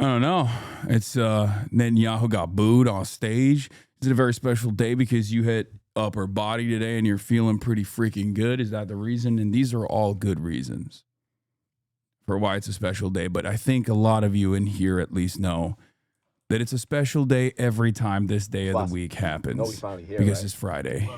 don't know. It's Netanyahu got booed on stage. Is it a very special day because you hit upper body today and you're feeling pretty freaking good? Is that the reason? And these are all good reasons for why it's a special day. But I think a lot of you in here at least know that it's a special day every time this day of the week happens. Because it's Friday.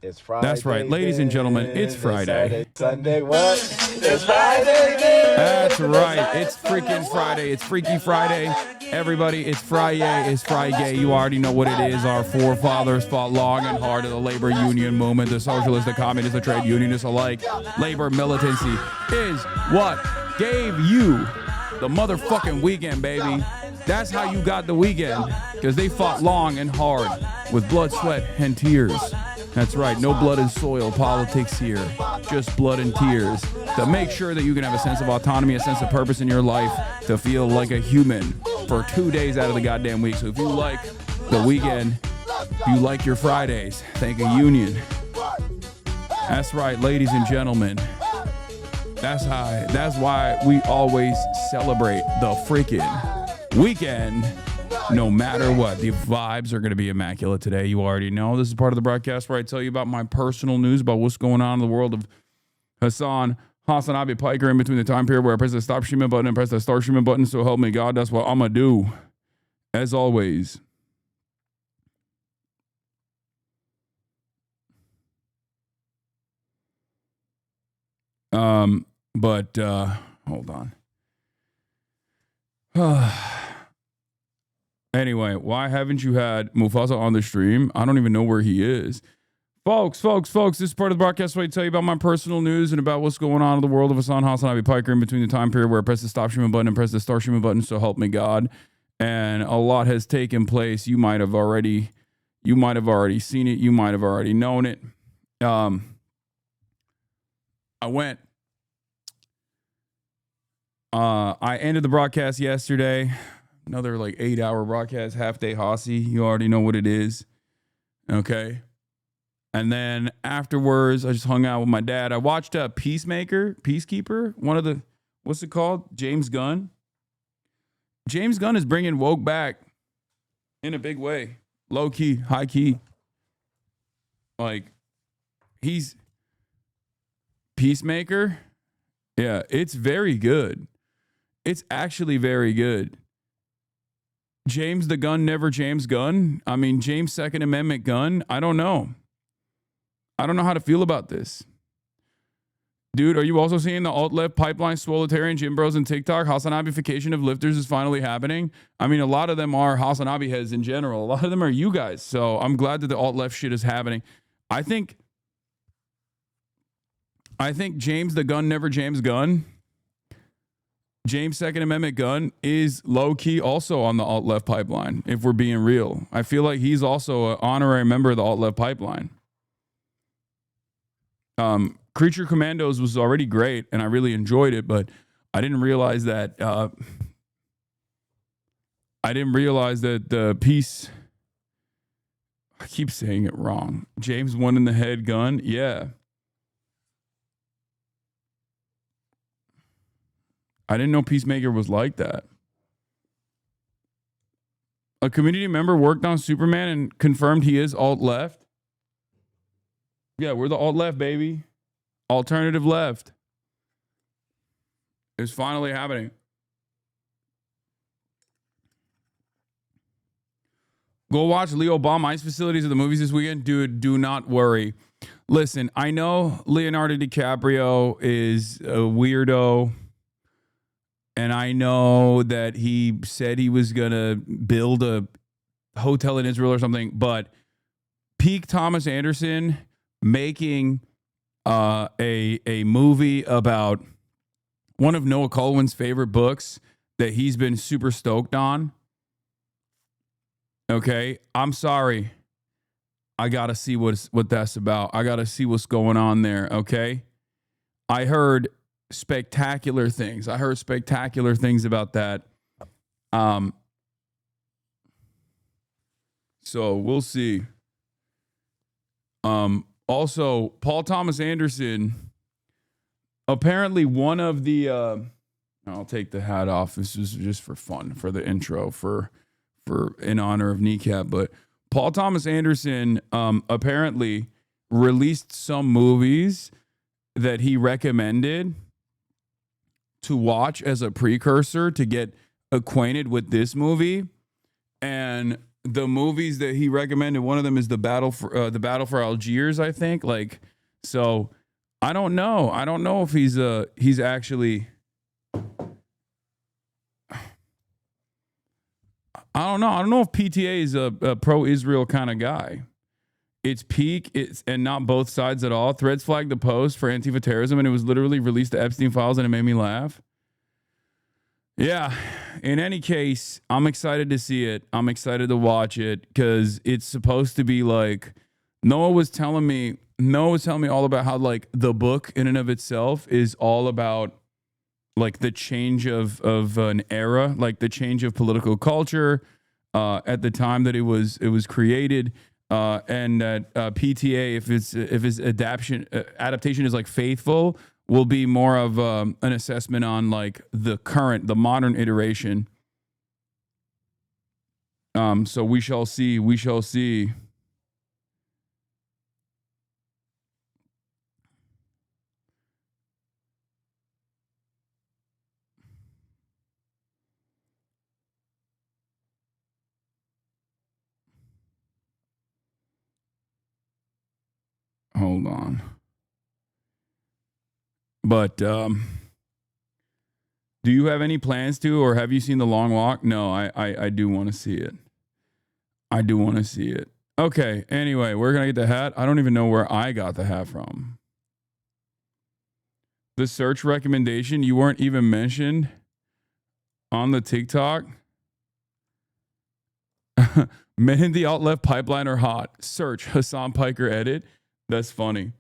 It's Friday. That's right. Ladies and gentlemen, it's Friday. Sunday, what? It's Friday, man. That's right. It's freaking Friday. It's Freaky Friday. Everybody, it's Friday. It's Friday. You already know what it is. Our forefathers fought long and hard in the labor union movement. The socialists, the communists, the trade unionists alike. Labor militancy is what gave you the motherfucking weekend, baby. That's how you got the weekend. Because they fought long and hard with blood, sweat, and tears. That's right, no blood and soil politics here, just blood and tears to make sure that you can have a sense of autonomy, a sense of purpose in your life, to feel like a human for 2 days out of the goddamn week. So if you like the weekend, if you like your Fridays, thank a union. That's right, ladies and gentlemen. That's why we always celebrate the freaking weekend. No matter what, the vibes are going to be immaculate today. You already know. This is part of the broadcast where I tell you about my personal news about what's going on in the world of Hasan, Hasanabi, Piker, in between the time period where I press the stop streaming button and press the start streaming button. So help me God, that's what I'm going to do. As always. Hold on. Anyway, why haven't you had Mufasa on the stream? I don't even know where he is. Folks, this is part of the broadcast where I tell you about my personal news and about what's going on in the world of Hasan, Hasanabi, Piker, in between the time period where I press the stop streaming button and press the start streaming button, so help me God. And a lot has taken place. You might have already seen it. You might have already known it. I ended the broadcast yesterday. Another like 8-hour broadcast, half day Hossie. You already know what it is. Okay. And then afterwards, I just hung out with my dad. I watched Peacekeeper, one of the, what's it called? James Gunn. James Gunn is bringing woke back in a big way. Low key, high key. Like, he's Peacemaker. Yeah, it's very good. It's actually very good. James the Gun, never James Gunn. I mean, James Second Amendment Gun. I don't know. I don't know how to feel about this. Dude, are you also seeing the alt-left pipeline, swolitarian, gym bros, and TikTok? Hasanabification of lifters is finally happening. I mean, a lot of them are Hasanabi heads in general. A lot of them are you guys. So I'm glad that the alt-left shit is happening. I think James the Gun, never James Gunn. James Second Amendment Gun is low-key also on the alt-left pipeline, if we're being real. I feel like he's also an honorary member of the alt-left pipeline. Creature Commandos was already great, and I really enjoyed it, but I didn't realize that the piece... I keep saying it wrong. James One in the Head Gun? Yeah. I didn't know Peacemaker was like that. A community member worked on Superman and confirmed he is alt-left. Yeah, we're the alt-left, baby. Alternative left. It's finally happening. Go watch Leo Bomb Ice Facilities at the movies this weekend. Dude, do not worry. Listen, I know Leonardo DiCaprio is a weirdo. And I know that he said he was going to build a hotel in Israel or something, but peak Thomas Anderson making a movie about one of Noah Colwyn's favorite books that he's been super stoked on. Okay, I'm sorry. I got to see what that's about. I got to see what's going on there, okay? I heard spectacular things. I heard spectacular things about that. So we'll see. Also, Paul Thomas Anderson, apparently one of the I'll take the hat off. This is just for fun, for the intro, for in honor of Kneecap. But Paul Thomas Anderson apparently released some movies that he recommended to watch as a precursor to get acquainted with this movie. And the movies that he recommended, one of them is the Battle for Algiers, I think. Like, so I don't know. I don't know if he's actually. I don't know. I don't know if PTA is a pro-Israel kind of guy. It's peak, and not both sides at all. Threads flagged the post for Antifa terrorism, and it was literally released the Epstein files, and it made me laugh. Yeah. In any case, I'm excited to see it. I'm excited to watch it because it's supposed to be like Noah was telling me all about how like the book in and of itself is all about like the change of an era, like the change of political culture at the time that it was created, and that PTA, if its adaptation is like faithful, will be more of an assessment on like the modern iteration. So we shall see. We shall see. Hold on. But do you have any plans to, or have you seen The Long Walk? No, I do want to see it. I do want to see it. Okay, anyway, where can I get the hat? I don't even know where I got the hat from. The search recommendation, you weren't even mentioned on the TikTok. Men in the alt-left pipeline are hot. Search Hasan Piker edit. That's funny.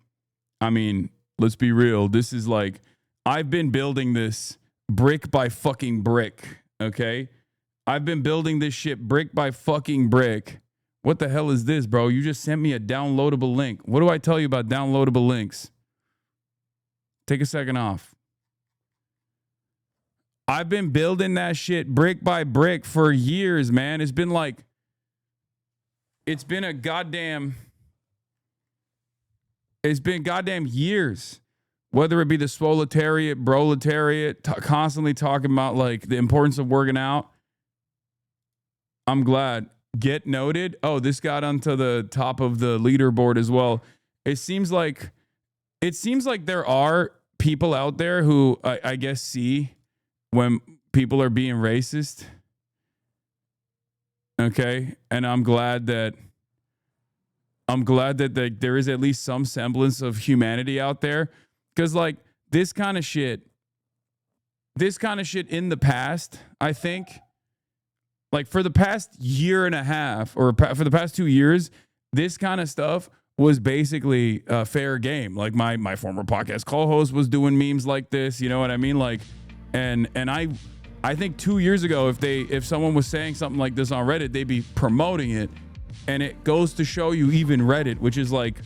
I mean, let's be real. This is like, I've been building this brick by fucking brick, okay? I've been building this shit brick by fucking brick. What the hell is this, bro? You just sent me a downloadable link. What do I tell you about downloadable links? Take a second off. I've been building that shit brick by brick for years, man. It's been goddamn years. Whether it be the swoletariat, broletariat, constantly talking about like the importance of working out. I'm glad. Get noted. Oh, this got onto the top of the leaderboard as well. It seems like there are people out there who I guess see when people are being racist. Okay. And I'm glad that there is at least some semblance of humanity out there. Because like this kind of shit in the past, I think, like for the past year and a half or for the past 2 years, this kind of stuff was basically fair game. Like my former podcast co-host was doing memes like this, you know what I mean? Like, and I think 2 years ago, if someone was saying something like this on Reddit, they'd be promoting it. And it goes to show you even Reddit, which is like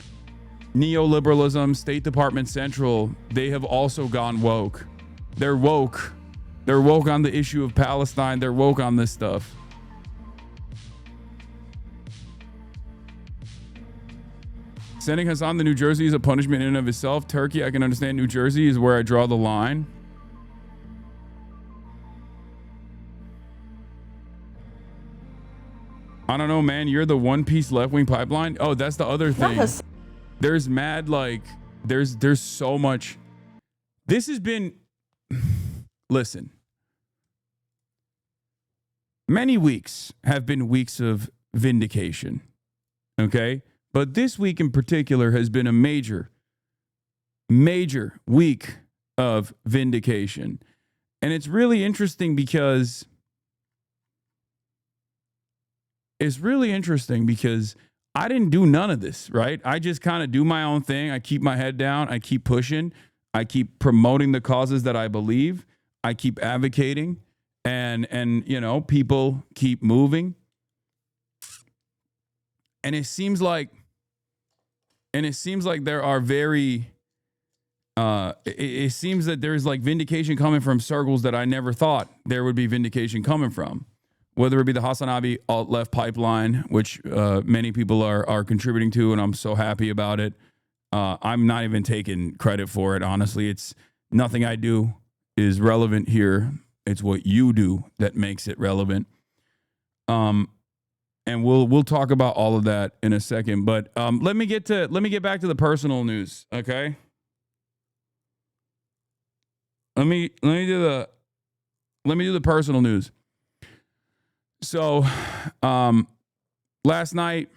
neoliberalism, State Department Central, they have also gone woke. They're woke. They're woke on the issue of Palestine. They're woke on this stuff. Sending Hasan to New Jersey is a punishment in and of itself. Turkey, I can understand. New Jersey is where I draw the line. I don't know, man. You're the One Piece left-wing pipeline. Oh, that's the other thing. There's mad, like, there's so much. This has been, listen. Many weeks have been weeks of vindication. Okay? But this week in particular has been a major week of vindication. And it's really interesting because I didn't do none of this, right? I just kind of do my own thing. I keep my head down. I keep pushing. I keep promoting the causes that I believe. I keep advocating, and you know, people keep moving. And it seems like there are very it seems that there's like vindication coming from circles that I never thought there would be vindication coming from. Whether it be the Hasanabi alt-left pipeline, which many people are contributing to, and I'm so happy about it. I'm not even taking credit for it, honestly. It's nothing I do is relevant here. It's what you do that makes it relevant. And we'll talk about all of that in a second. But let me get back to the personal news, okay? Let me do the personal news. So, last night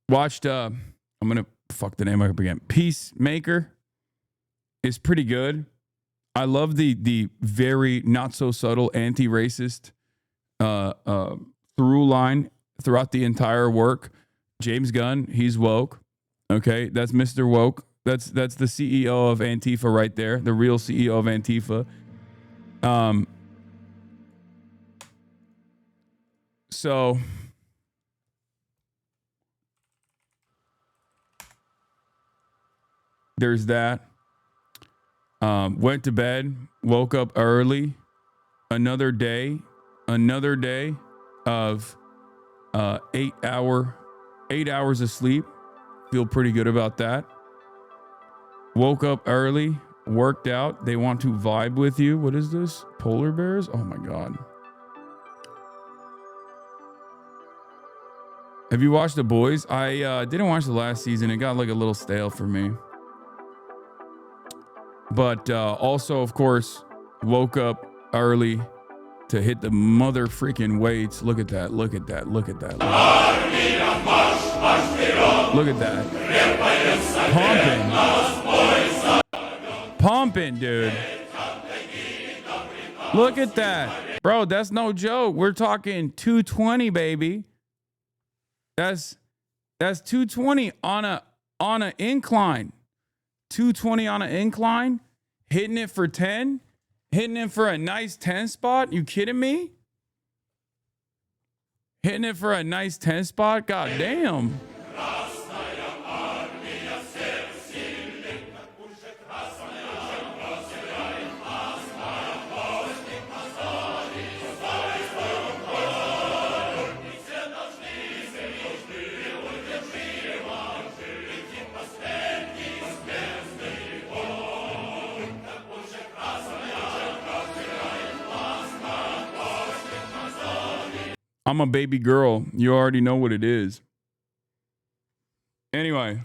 watched I'm gonna fuck the name up again. Peacemaker is pretty good. I love the very not so subtle anti-racist through line throughout the entire work. James Gunn, he's woke. Okay, that's Mr. Woke. That's the CEO of Antifa right there, the real CEO of Antifa. So there's that. Went to bed, woke up early. Another day of 8 hours of sleep. Feel pretty good about that. Woke up early, worked out. They want to vibe with you. What is this? Polar bears? Oh my God. Have you watched The Boys? I didn't watch the last season. It got like a little stale for me. But also, of course, woke up early to hit the mother freaking weights. Look at that. Look at that. Look at that. Look at that. Pumping, dude. Look at that. Bro, that's no joke. We're talking 220, baby. That's 220 on an incline. 220 on an incline, hitting it for 10, hitting it for a nice 10 spot. You kidding me? Hitting it for a nice 10 spot? God damn. I'm a baby girl. You already know what it is. Anyway.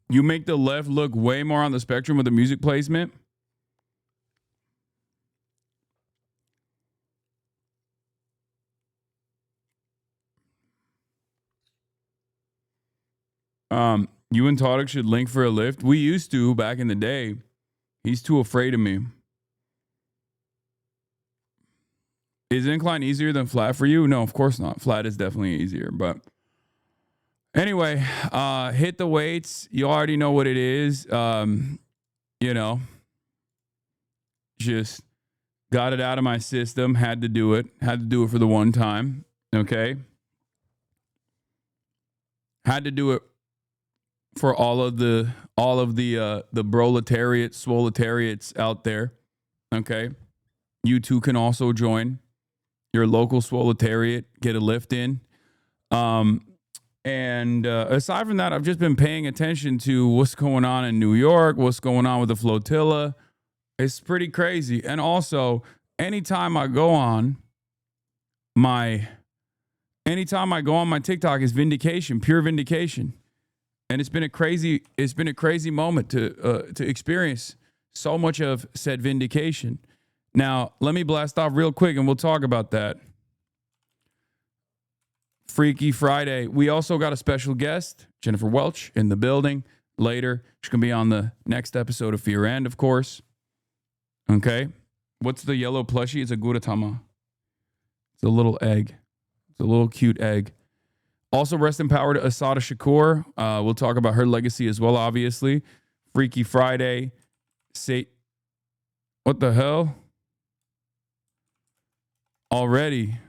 You make the left look way more on the spectrum with the music placement. You and Todek should link for a lift. We used to back in the day. He's too afraid of me. Is incline easier than flat for you? No, of course not. Flat is definitely easier. But anyway, hit the weights. You already know what it is. You know, just got it out of my system. Had to do it. Had to do it for the one time. Okay. Had to do it for all of the proletariat, swoletariats out there. Okay. You too can also join your local swoletariat, get a lift in. And aside from that, I've just been paying attention to what's going on in New York, what's going on with the Flotilla. It's pretty crazy. And also, anytime I go on my TikTok is vindication, pure vindication. And it's been a crazy moment to experience so much of said vindication. Now, let me blast off real quick and we'll talk about that. Freaky Friday. We also got a special guest, Jennifer Welch, in the building later. She's going to be on the next episode of Fear and, of course. Okay. What's the yellow plushie? It's a guratama. It's a little egg. It's a little cute egg. Also, rest in power to Asada Shakur. We'll talk about her legacy as well, obviously. Freaky Friday. What the hell? Already.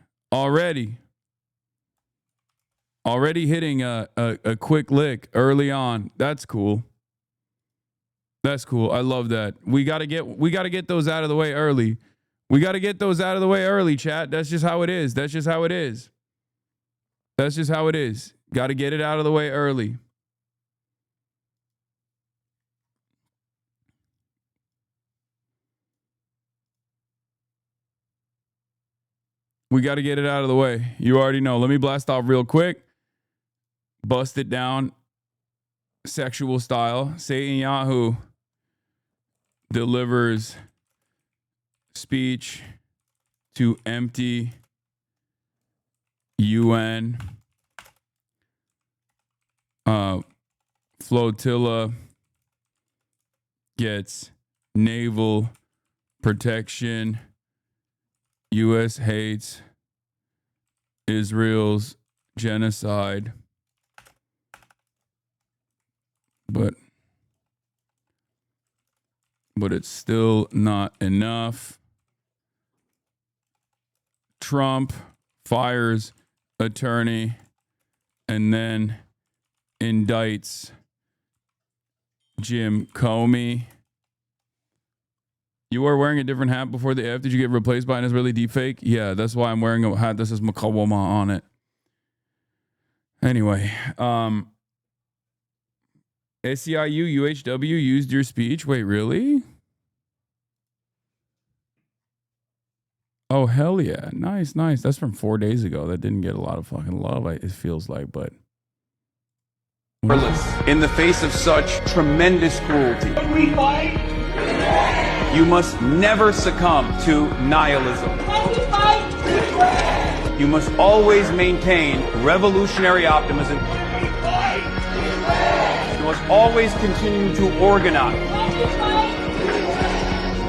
Already hitting a quick lick early on. That's cool. That's cool. I love that. We gotta get those out of the way early. We gotta get those out of the way early, chat. That's just how it is. That's just how it is. That's just how it is. Gotta get it out of the way early. We got to get it out of the way. You already know. Let me blast off real quick. Bust it down. Sexual style. Satan Yahoo delivers speech to empty UN. Flotilla gets naval protection. U.S. hates Israel's genocide, but it's still not enough. Trump fires attorney and then indicts Jim Comey. You were wearing a different hat before the F. Did you get replaced by an Israeli deepfake? Yeah, that's why I'm wearing a hat that says Makawama on it. Anyway, SEIU UHW used your speech. Wait, really? Oh, hell yeah. Nice, nice. That's from 4 days ago. That didn't get a lot of fucking love, it feels like, but... In the face of such tremendous cruelty, you must never succumb to nihilism. You must always maintain revolutionary optimism. You must always continue to organize.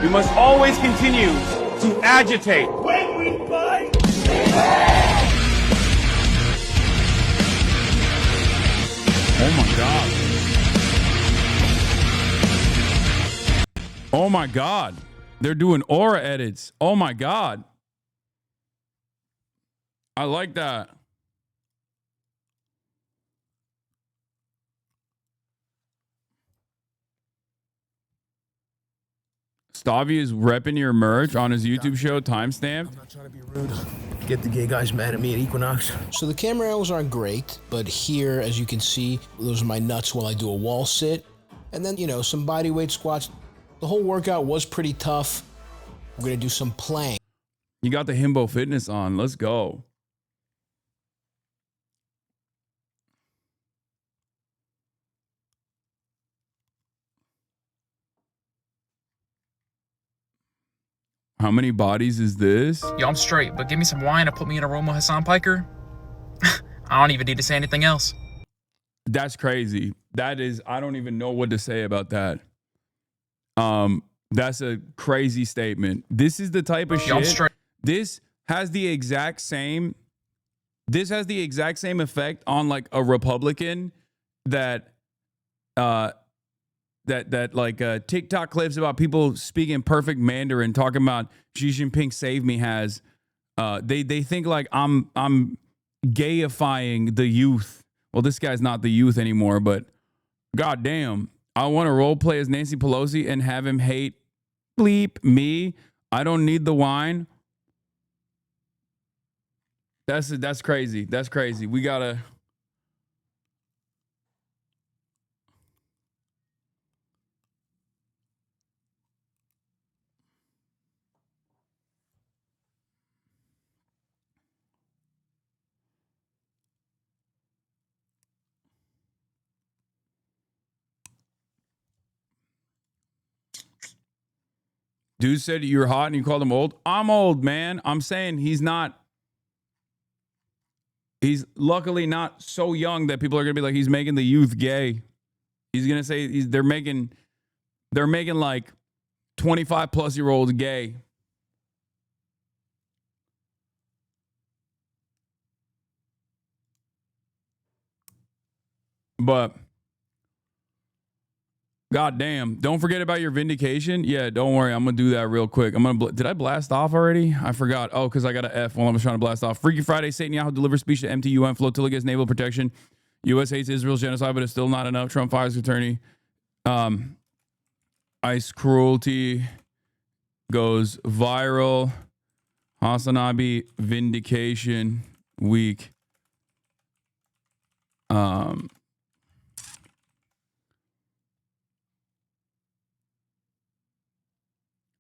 You must always continue to agitate. When we fight, oh my God. Oh my God. They're doing aura edits. Oh my God. I like that. Stavi is repping your merch on his YouTube show, timestamped. I'm not trying to be rude. Get the gay guys mad at me at Equinox. So the camera angles aren't great, but here, as you can see, those are my nuts while I do a wall sit. And then, you know, some body weight squats. The whole workout was pretty tough. We're going to do some plank. You got the Himbo Fitness on. Let's go. How many bodies is this? Yo, I'm straight, but give me some wine to put me in a room with Hasan Piker. I don't even need to say anything else. That's crazy. That is, I don't even know what to say about that. That's a crazy statement. This is the type of Yo, I'm shit. straight. This has the exact same effect on like a Republican that TikTok clips about people speaking perfect Mandarin, talking about Xi Jinping save me has. They think like I'm gayifying the youth. Well, this guy's not the youth anymore, but goddamn, I want to role play as Nancy Pelosi and have him hate bleep me. I don't need the wine. That's crazy. That's crazy. We gotta. Dude said you're hot and you called him old. I'm old, man. I'm saying he's not. He's luckily not so young that people are gonna be like, he's making the youth gay. He's gonna say they're making like 25 plus year olds gay. But God damn. Don't forget about your vindication. Yeah, don't worry. I'm going to do that real quick. I'm going to... Did I blast off already? I forgot. Oh, because I got an F while I was trying to blast off. Freaky Friday. Satan Yahoo delivers speech to MTUN. Flotilla gets naval protection. U.S. hates Israel's genocide, but it's still not enough. Trump fires attorney. Ice Cruelty goes viral. Hasanabi vindication week.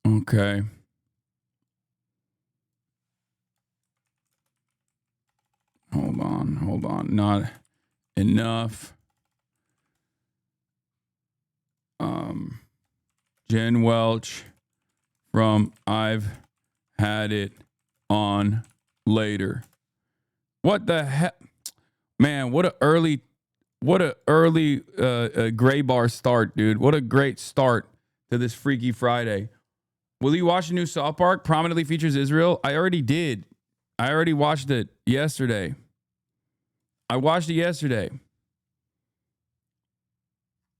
Okay. Hold on. Not enough. Jen Welch from I've Had It on Later. What the heck? Man, what a early gray bar start, dude. What a great start to this Freaky Friday. Will you watch the new South Park? Prominently features Israel. I already did. I already watched it yesterday.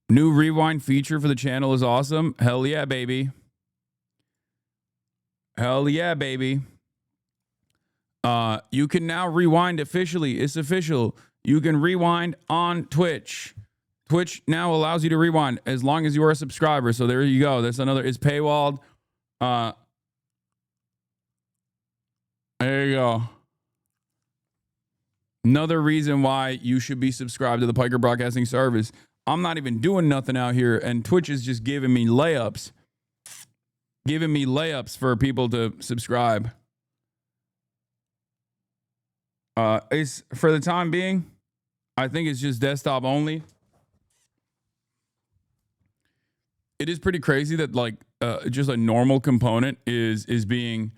New rewind feature for the channel is awesome. Hell yeah, baby. Hell yeah, baby. You can now rewind officially. It's official. You can rewind on Twitch. Twitch now allows you to rewind as long as you are a subscriber. So there you go. That's another. It's paywalled. There you go. Another reason why you should be subscribed to the Piker Broadcasting Service. I'm not even doing nothing out here, and Twitch is just giving me layups. Giving me layups for people to subscribe. It's for the time being, I think it's just desktop only. It is pretty crazy that like just a normal component is being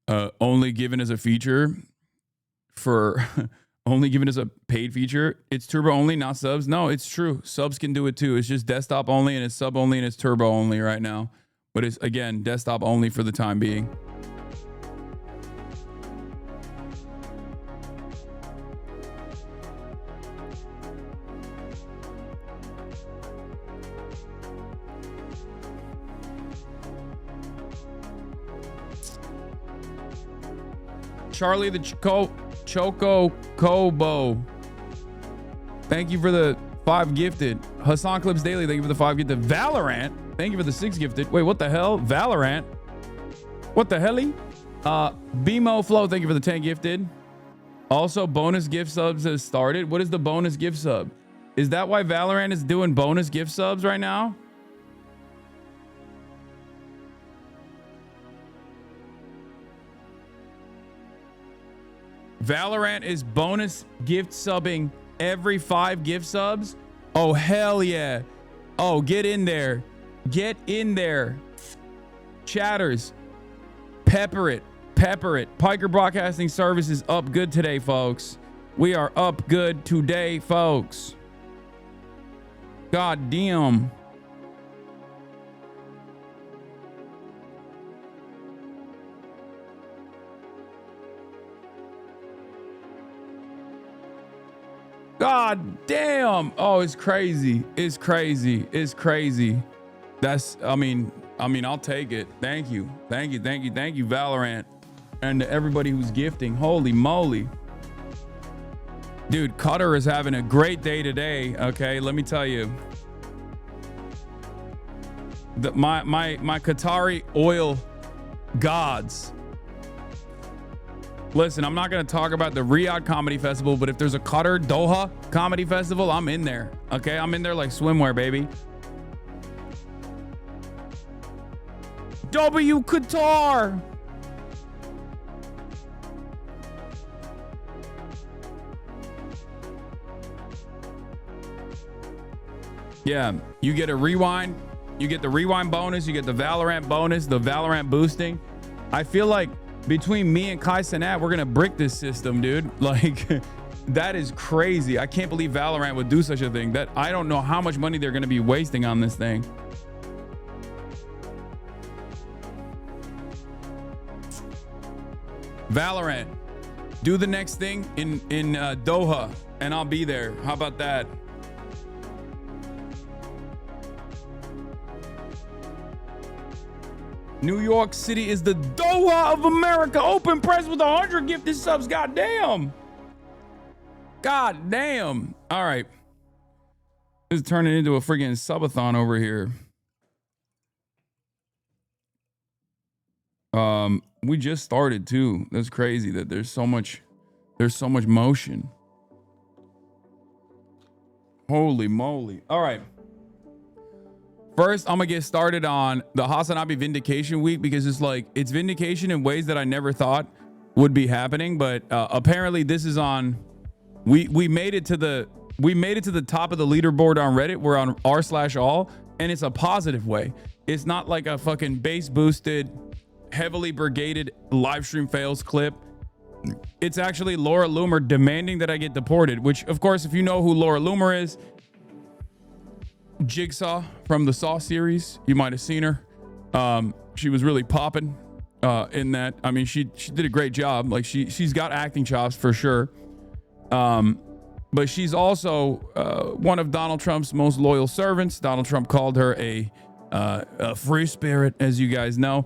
only given as a feature for only given as a paid feature. It's turbo only, not subs. No, it's true. Subs can do it too. It's just desktop only, and it's sub only, and it's turbo only right now. But it's, again, desktop only for the time being. Charlie the Choco Kobo. Thank you for the 5 gifted. Hasan Clips Daily, thank you for the 5 gifted. Valorant, thank you for the 6 gifted. Wait, what the hell? Valorant? What the helly? BMO Flow, thank you for the 10 gifted. Also, bonus gift subs has started. What is the bonus gift sub? Is that why Valorant is doing bonus gift subs right now? Valorant is bonus gift subbing every 5 gift subs. Oh, hell yeah. Oh, get in there. Get in there. Chatters. Pepper it. Pepper it. Piker Broadcasting Service is up good today, folks. We are up good today, folks. God damn. God damn. Oh, it's crazy. It's crazy. It's crazy. That's, I mean, I'll take it. Thank you. Thank you. Thank you. Thank you, Valorant. And to everybody who's gifting. Holy moly. Dude, Qatar is having a great day today. Okay, let me tell you. My Qatari oil gods. Listen, I'm not going to talk about the Riyadh Comedy Festival, but if there's a Qatar Doha Comedy Festival, I'm in there. Okay, I'm in there like swimwear, baby. W Qatar. Yeah, you get a rewind. You get the rewind bonus. You get the Valorant bonus, the Valorant boosting. I feel like between me and Kai Cenat, we're going to brick this system, dude. Like, that is crazy. I can't believe Valorant would do such a thing. That I don't know how much money they're going to be wasting on this thing. Valorant, do the next thing in Doha, and I'll be there. How about that? New York City is the Doha of America. Open press with 100 gifted subs. God damn. God damn. All right. This is turning into a freaking subathon over here. We just started too. That's crazy that there's so much motion. Holy moly. All right. First, I'm gonna get started on the Hasanabi Vindication Week because it's vindication in ways that I never thought would be happening. But apparently, this is on. We made it to the top of the leaderboard on Reddit. We're on r/all, and it's a positive way. It's not like a fucking base boosted, heavily brigaded live stream fails clip. It's actually Laura Loomer demanding that I get deported. Which, of course, if you know who Laura Loomer is. Jigsaw from the Saw series, you might have seen her. She was really popping in that. I mean, she did a great job. Like she's got acting chops for sure. But she's also one of Donald Trump's most loyal servants. Donald Trump called her a free spirit, as you guys know.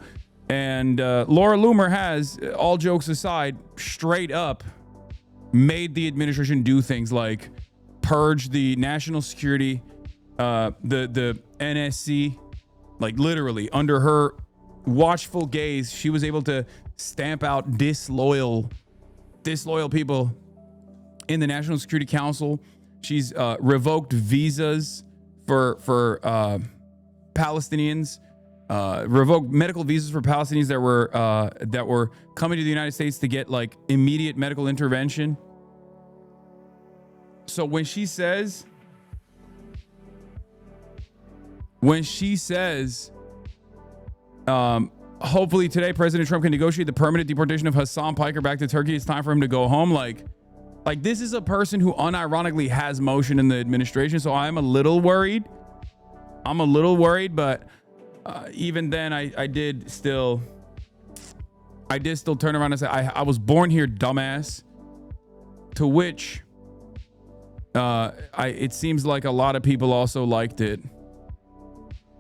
And Laura Loomer has, all jokes aside, straight up made the administration do things like purge the national security. The NSC, like literally under her watchful gaze, she was able to stamp out disloyal people in the National Security Council. She's revoked visas for Palestinians, revoked medical visas for Palestinians that were coming to the United States to get like immediate medical intervention. So when she says hopefully today President Trump can negotiate the permanent deportation of Hasan Piker back to Turkey, it's time for him to go home. Like this is a person who unironically has motion in the administration. So I'm a little worried, but even then I did still turn around and say, I was born here, dumbass. To which it seems like a lot of people also liked it,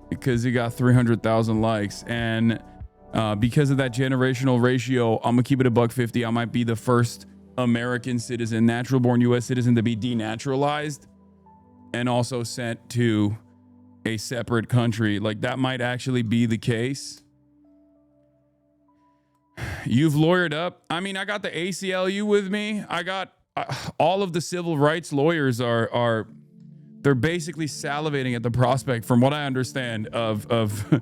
because he got 300,000 likes. And because of that generational ratio, I'm gonna keep it $150. I might be the first American citizen, natural born US citizen, to be denaturalized and also sent to a separate country. Like that might actually be the case. You've lawyered up. I mean, I got the ACLU with me. I got all of the civil rights lawyers are they're basically salivating at the prospect, from what I understand, of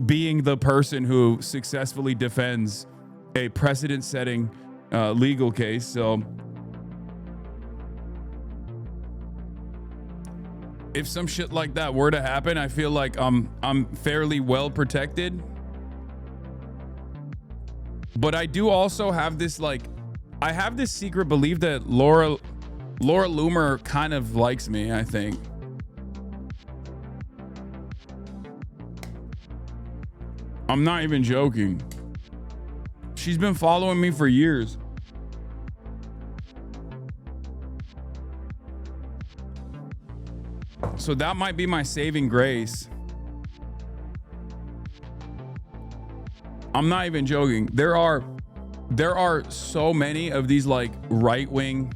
being the person who successfully defends a precedent-setting legal case. So if some shit like that were to happen, I feel like I'm fairly well protected. But I do also have this I have this secret belief that Laura Loomer kind of likes me, I think. I'm not even joking. She's been following me for years. So that might be my saving grace. I'm not even joking. There are so many of these right-wing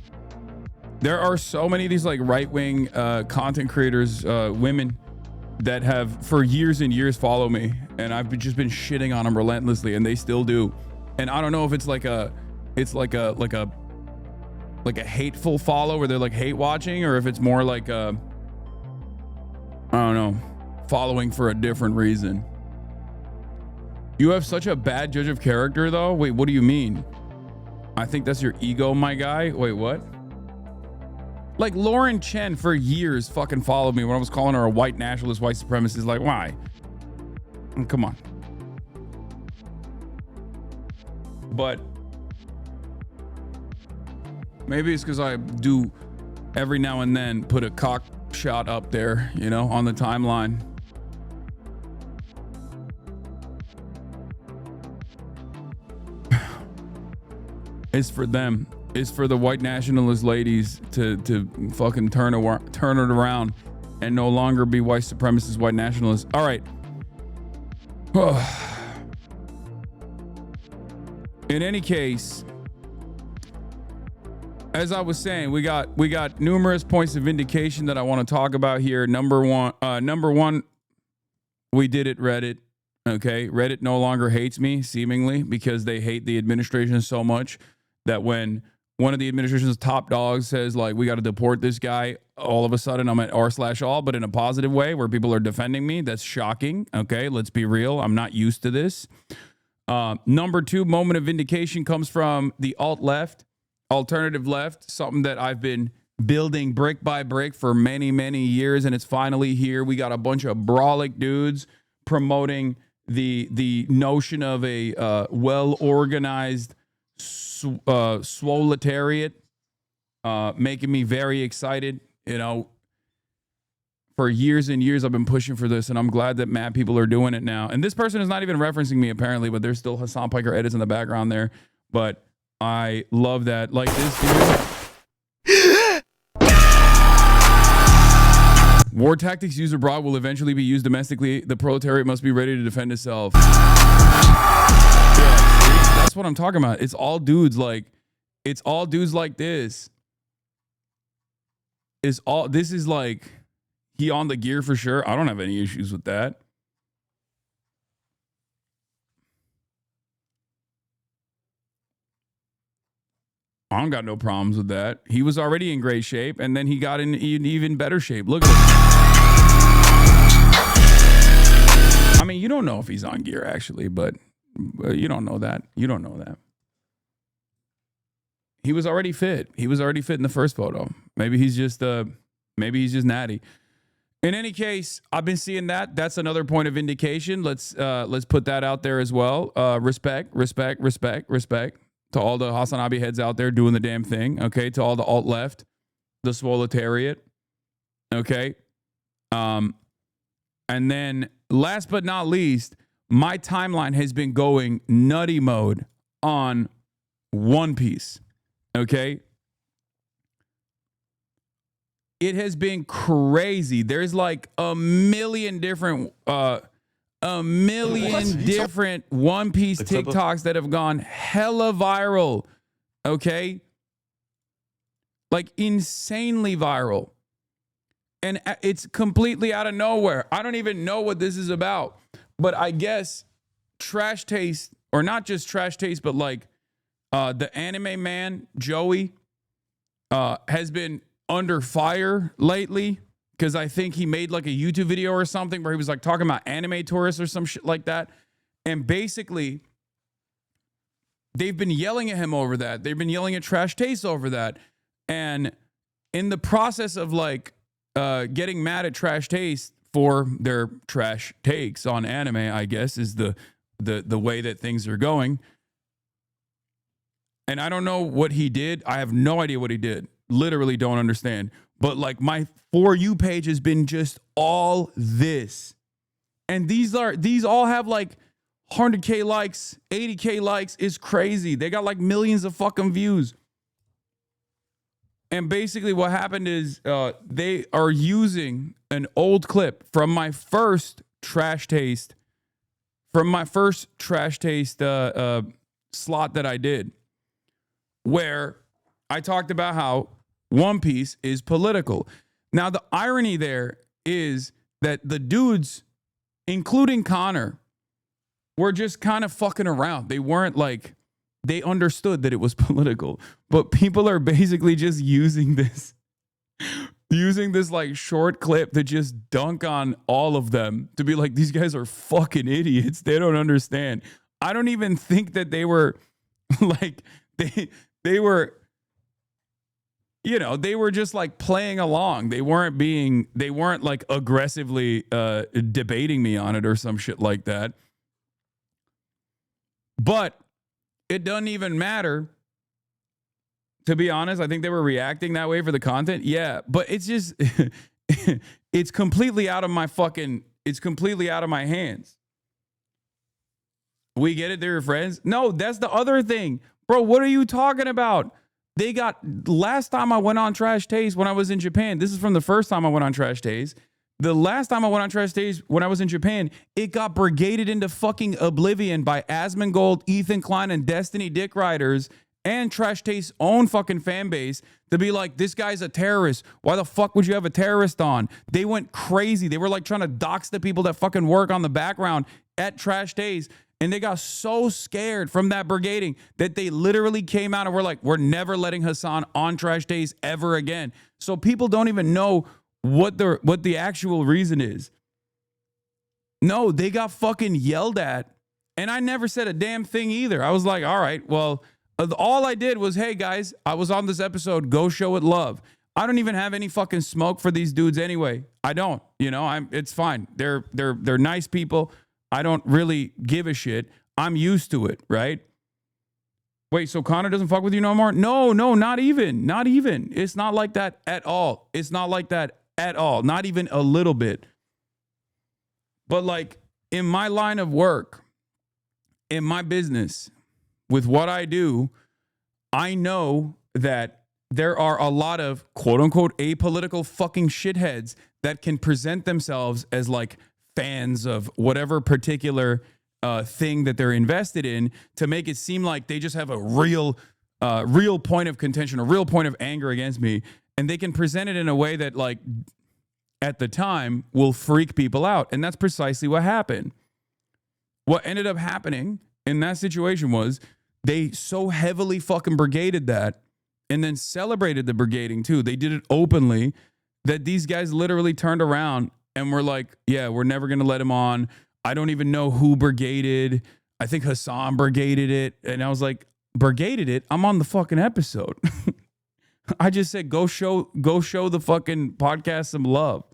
content creators, women that have for years and years follow me, and I've just been shitting on them relentlessly, and they still do. And I don't know if it's like a hateful follow where they're like hate watching, or if it's more like I don't know, following for a different reason. You have such a bad judge of character, though. Wait, what do you mean? I think that's your ego, my guy. Wait, what? Like Lauren Chen for years fucking followed me when I was calling her a white nationalist, white supremacist. Like, why? Come on. But maybe it's because I do every now and then put a cock shot up there, you know, on the timeline. It's for them. It's for the white nationalist ladies to fucking turn it around and no longer be white supremacists, white nationalists. All right. In any case, as I was saying, we got numerous points of vindication that I want to talk about here. Number one, we did it, Reddit. Okay, Reddit no longer hates me, seemingly, because they hate the administration so much that when one of the administration's top dogs says, like, we got to deport this guy, all of a sudden I'm at r/all, but in a positive way where people are defending me. That's shocking. Okay, let's be real. I'm not used to this. Number two moment of vindication comes from the alt-left, alternative left, something that I've been building brick by brick for many, many years, and it's finally here. We got a bunch of brolic dudes promoting the notion of a well-organized swoletariat, making me very excited. You know, for years and years I've been pushing for this, and I'm glad that mad people are doing it now. And this person is not even referencing me apparently, but there's still Hasan Piker edits in the background there. But I love that. Like this dude. War tactics used abroad will eventually be used domestically. The proletariat must be ready to defend itself. Yeah, see, that's what I'm talking about. It's all dudes like this. This is like he on the gear for sure. I don't have any issues with that. I don't got no problems with that. He was already in great shape, and then he got in even better shape. Look at him. I mean, you don't know if he's on gear, actually, but you don't know that. You don't know that. He was already fit. He was already fit in the first photo. Maybe he's just natty. In any case, I've been seeing that. That's another point of indication. Let's put that out there as well. Respect to all the Hasanabi heads out there doing the damn thing. Okay, to all the alt left, the swoletariat. Okay, and then last but not least, my timeline has been going nutty mode on One Piece. Okay. It has been crazy. There's like a million different One Piece TikToks that have gone hella viral. Okay. Like insanely viral. And it's completely out of nowhere. I don't even know what this is about. But I guess Trash Taste, or not just Trash Taste, but like the anime man, Joey, has been under fire lately because I think he made like a YouTube video or something where he was like talking about anime tourists or some shit like that. And basically, they've been yelling at him over that. They've been yelling at Trash Taste over that. And in the process of like getting mad at Trash Taste for their trash takes on anime, I guess is the way that things are going. And I don't know what he did. I have no idea what he did. Literally don't understand. But like my For You page has been just all this. And these all have like 100K likes, 80K likes. It's crazy. They got like millions of fucking views. And basically what happened is they are using an old clip from my first Trash Taste, slot that I did, where I talked about how One Piece is political. Now, the irony there is that the dudes, including Connor, were just kind of fucking around. They weren't like, they understood that it was political, but people are basically just using this like short clip to just dunk on all of them, to be like, these guys are fucking idiots. They don't understand. I don't even think that they were like, they were, you know, they were just like playing along. They weren't like aggressively debating me on it or some shit like that. But it doesn't even matter. To be honest, I think they were reacting that way for the content. Yeah, but it's just, it's completely out of my hands. We get it, they're your friends. No, that's the other thing. Bro, what are you talking about? Last time I went on Trash Taste when I was in Japan, this is from the first time I went on Trash Taste, The last time I went on Trash Days when I was in Japan, it got brigaded into fucking oblivion by Asmongold, Ethan Klein, and Destiny Dick Riders and Trash Taste's own fucking fan base to be like, this guy's a terrorist. Why the fuck would you have a terrorist on? They went crazy. They were like trying to dox the people that fucking work on the background at Trash Days. And they got so scared from that brigading that they literally came out and were like, we're never letting Hasan on Trash Days ever again. So people don't even know what the actual reason is. No, they got fucking yelled at. And I never said a damn thing either. I was like, all right, well, all I did was, hey guys, I was on this episode, go show it love. I don't even have any fucking smoke for these dudes anyway. I don't, it's fine. They're nice people. I don't really give a shit. I'm used to it, right? Wait, so Connor doesn't fuck with you no more? No, not even. Not even. It's not like that at all. It's not like that at all. Not even a little bit. But like in my line of work, in my business, with what I do, I know that there are a lot of quote unquote apolitical fucking shitheads that can present themselves as like fans of whatever particular thing that they're invested in to make it seem like they just have a real point of contention, a real point of anger against me. And they can present it in a way that like at the time will freak people out. And that's precisely what happened. What ended up happening in that situation was they so heavily fucking brigaded that and then celebrated the brigading too. They did it openly that these guys literally turned around and were like, yeah, we're never going to let him on. I don't even know who brigaded. I think Hasan brigaded it. And I was like, brigaded it? I'm on the fucking episode. I just said, go show the fucking podcast some love.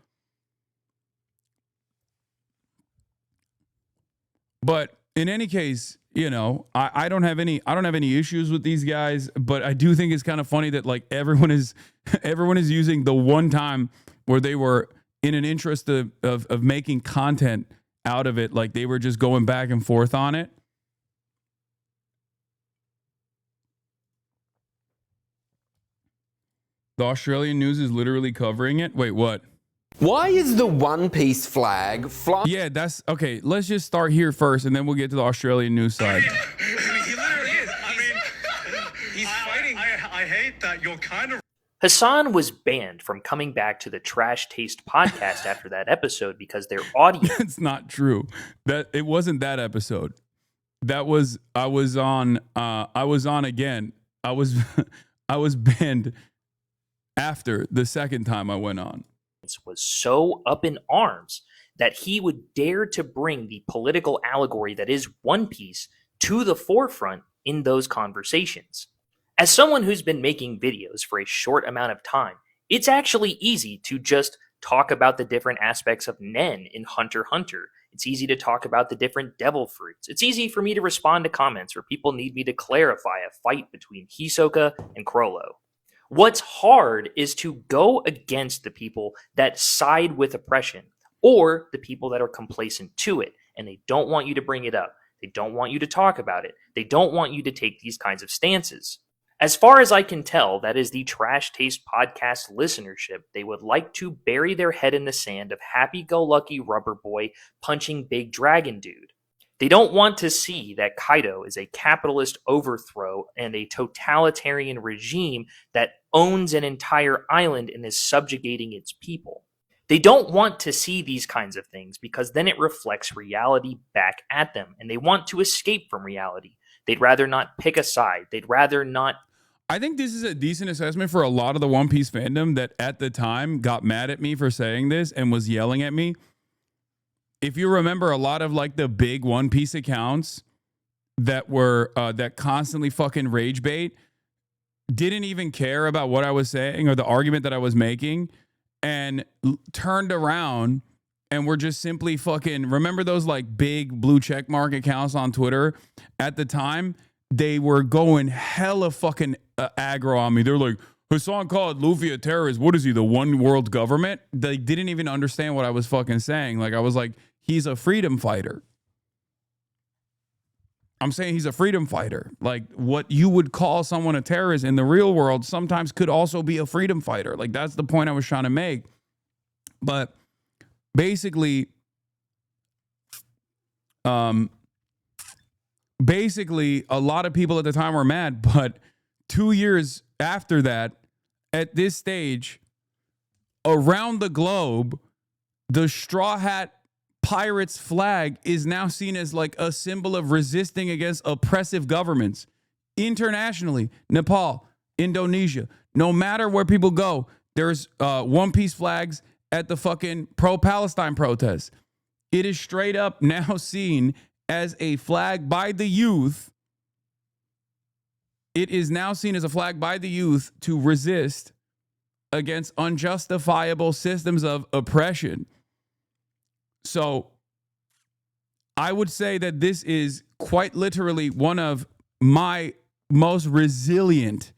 But in any case, I don't have any issues with these guys, but I do think it's kind of funny that like everyone is using the one time where they were in an interest of making content out of it, like they were just going back and forth on it. The Australian news is literally covering it. Wait, what? Why is the One Piece flag flying? Yeah, that's okay. Let's just start here first, and then we'll get to the Australian news side. He literally is. I mean, he's fighting. I hate that you're kind of. Hasan was banned from coming back to the Trash Taste podcast after that episode because their audience. That's not true. That it wasn't that episode. That was I was on again. I was banned after the second time I went on. Was so up in arms that he would dare to bring the political allegory that is One Piece to the forefront in those conversations. As someone who's been making videos for a short amount of time, it's actually easy to just talk about the different aspects of Nen in Hunter x Hunter. It's easy to talk about the different devil fruits. It's easy for me to respond to comments where people need me to clarify a fight between Hisoka and Crollo. What's hard is to go against the people that side with oppression or the people that are complacent to it, and they don't want you to bring it up. They don't want you to talk about it. They don't want you to take these kinds of stances. As far as I can tell, that is the Trash Taste podcast listenership. They would like to bury their head in the sand of happy-go-lucky rubber boy punching big dragon dude. They don't want to see that Kaido is a capitalist overthrow and a totalitarian regime that owns an entire island and is subjugating its people. They don't want to see these kinds of things because then it reflects reality back at them, and they want to escape from reality. They'd rather not pick a side. They'd rather not. I think this is a decent assessment for a lot of the One Piece fandom that at the time got mad at me for saying this and was yelling at me. If you remember, a lot of like the big One Piece accounts that were that constantly fucking rage bait didn't even care about what I was saying or the argument that I was making and turned around and were just simply fucking, remember those like big blue check mark accounts on Twitter? At the time, they were going hella fucking aggro on me. They're like, Hasan called Luffy a terrorist. What is he, the one world government? They didn't even understand what I was fucking saying. Like I was like, he's a freedom fighter. I'm saying he's a freedom fighter. Like what you would call someone a terrorist in the real world sometimes could also be a freedom fighter. Like that's the point I was trying to make. But basically, basically, a lot of people at the time were mad, but 2 years after that, at this stage, around the globe, the Straw Hat Pirates flag is now seen as like a symbol of resisting against oppressive governments internationally. Nepal, Indonesia, no matter where people go, there's One Piece flags at the fucking pro-Palestine protests. It is straight up now seen as a flag by the youth. It is now seen as a flag by the youth to resist against unjustifiable systems of oppression. So I would say that this is quite literally one of my most resilient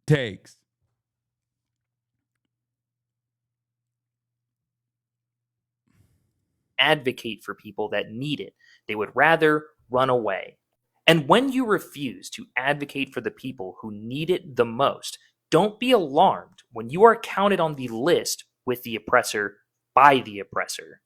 takes. Advocate for people that need it. They would rather run away. And when you refuse to advocate for the people who need it the most, don't be alarmed when you are counted on the list with the oppressor by the oppressor.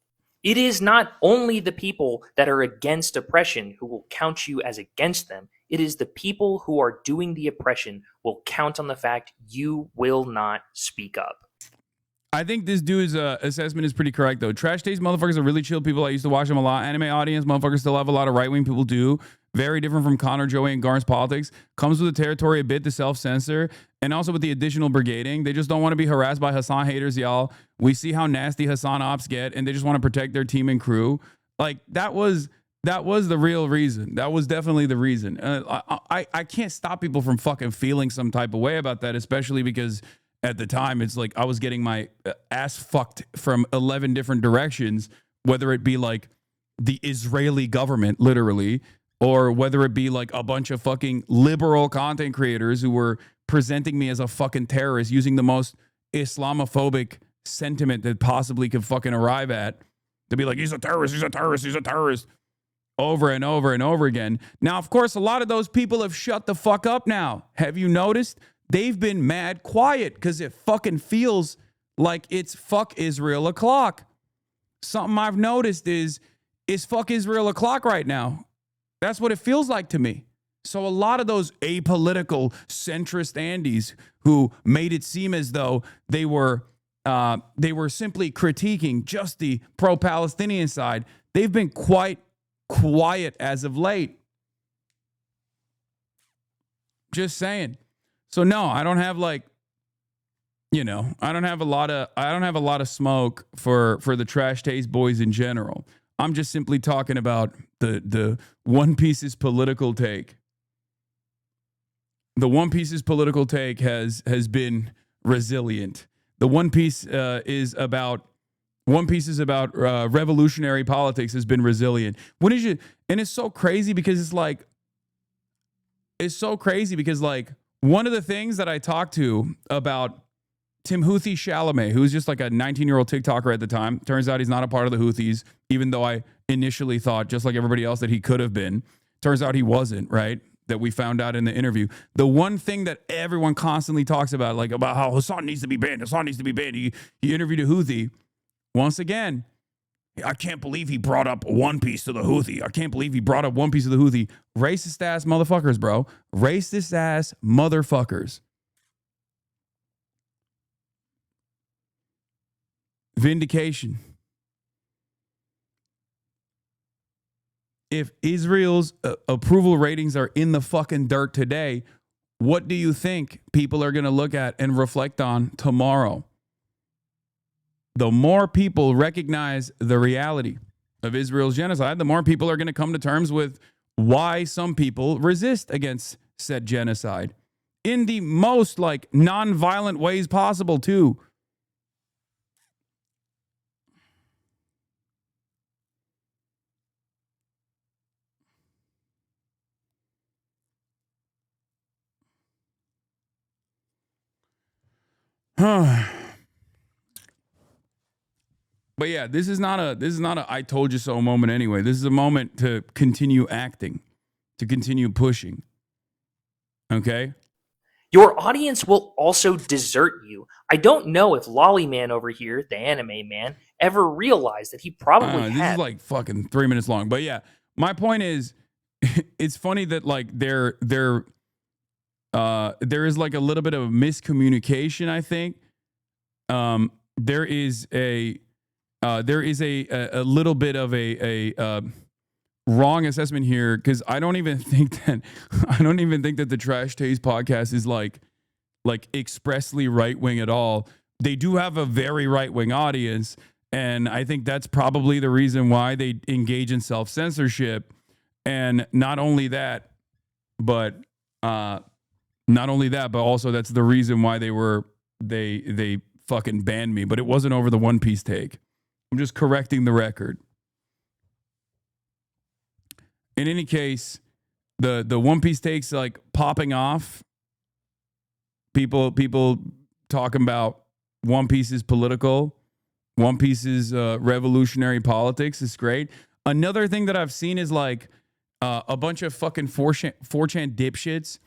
It is not only the people that are against oppression who will count you as against them. It is the people who are doing the oppression will count on the fact you will not speak up. I think this dude's assessment is pretty correct, though. Trash Taste motherfuckers are really chill people. I used to watch them a lot. Anime audience motherfuckers still have a lot of right-wing people do. Very different from Connor, Joey, and Garn's politics. Comes with the territory a bit to self-censor, and also with the additional brigading. They just don't want to be harassed by Hasan haters, y'all. We see how nasty Hasan ops get, and they just want to protect their team and crew. Like, that was the real reason. That was definitely the reason. I can't stop people from fucking feeling some type of way about that, especially because at the time, it's like I was getting my ass fucked from 11 different directions, whether it be like the Israeli government, literally, or whether it be like a bunch of fucking liberal content creators who were presenting me as a fucking terrorist using the most Islamophobic sentiment that possibly could fucking arrive at to be like, he's a terrorist, he's a terrorist, he's a terrorist, over and over and over again. Now, of course, a lot of those people have shut the fuck up now. Have you noticed? They've been mad quiet because it fucking feels like it's fuck Israel o'clock. Something I've noticed is fuck Israel o'clock right now. That's what it feels like to me. So a lot of those apolitical centrist Andes who made it seem as though they were simply critiquing just the pro-Palestinian side, they've been quite quiet as of late. Just saying. So no, I don't have like, I don't have a lot of smoke for the Trash Taste boys in general. I'm just simply talking about the One Piece's political take. The One Piece's political take has been resilient. The One Piece is about revolutionary politics has been resilient. And it's so crazy because one of the things that I talked to about Timothy Chalamet, who's just like a 19-year-old TikToker at the time. Turns out he's not a part of the Houthis, even though I initially thought, just like everybody else, that he could have been. Turns out he wasn't, right? That we found out in the interview. The one thing that everyone constantly talks about, like about how Hasan needs to be banned. Hasan needs to be banned. He interviewed a Houthi. Once again, I can't believe he brought up One Piece to the Houthi. I can't believe he brought up One Piece to the Houthi. Racist ass motherfuckers, bro. Racist ass motherfuckers. Vindication. If Israel's approval ratings are in the fucking dirt today, what do you think people are going to look at and reflect on tomorrow? The more people recognize the reality of Israel's genocide, the more people are going to come to terms with why some people resist against said genocide in the most like non-violent ways possible too. But yeah, this is not a I told you so moment anyway. This is a moment to continue acting, to continue pushing. Okay? Your audience will also desert you. I don't know if Lolly Man over here, the anime man, ever realized that he probably This had. is like fucking 3 minutes long. But yeah, my point is, it's funny that like there is like a little bit of miscommunication, I think. There is a little bit of a wrong assessment here, because I don't even think that the Trash Taste podcast is like expressly right wing at all. They do have a very right wing audience, and I think that's probably the reason why they engage in self censorship. And not only that, but also that's the reason why they fucking banned me. But it wasn't over the One Piece take. I'm just correcting the record. In any case, the One Piece takes like popping off. People talking about One Piece is political. One Piece is revolutionary politics. It's great. Another thing that I've seen is like a bunch of fucking 4chan dipshits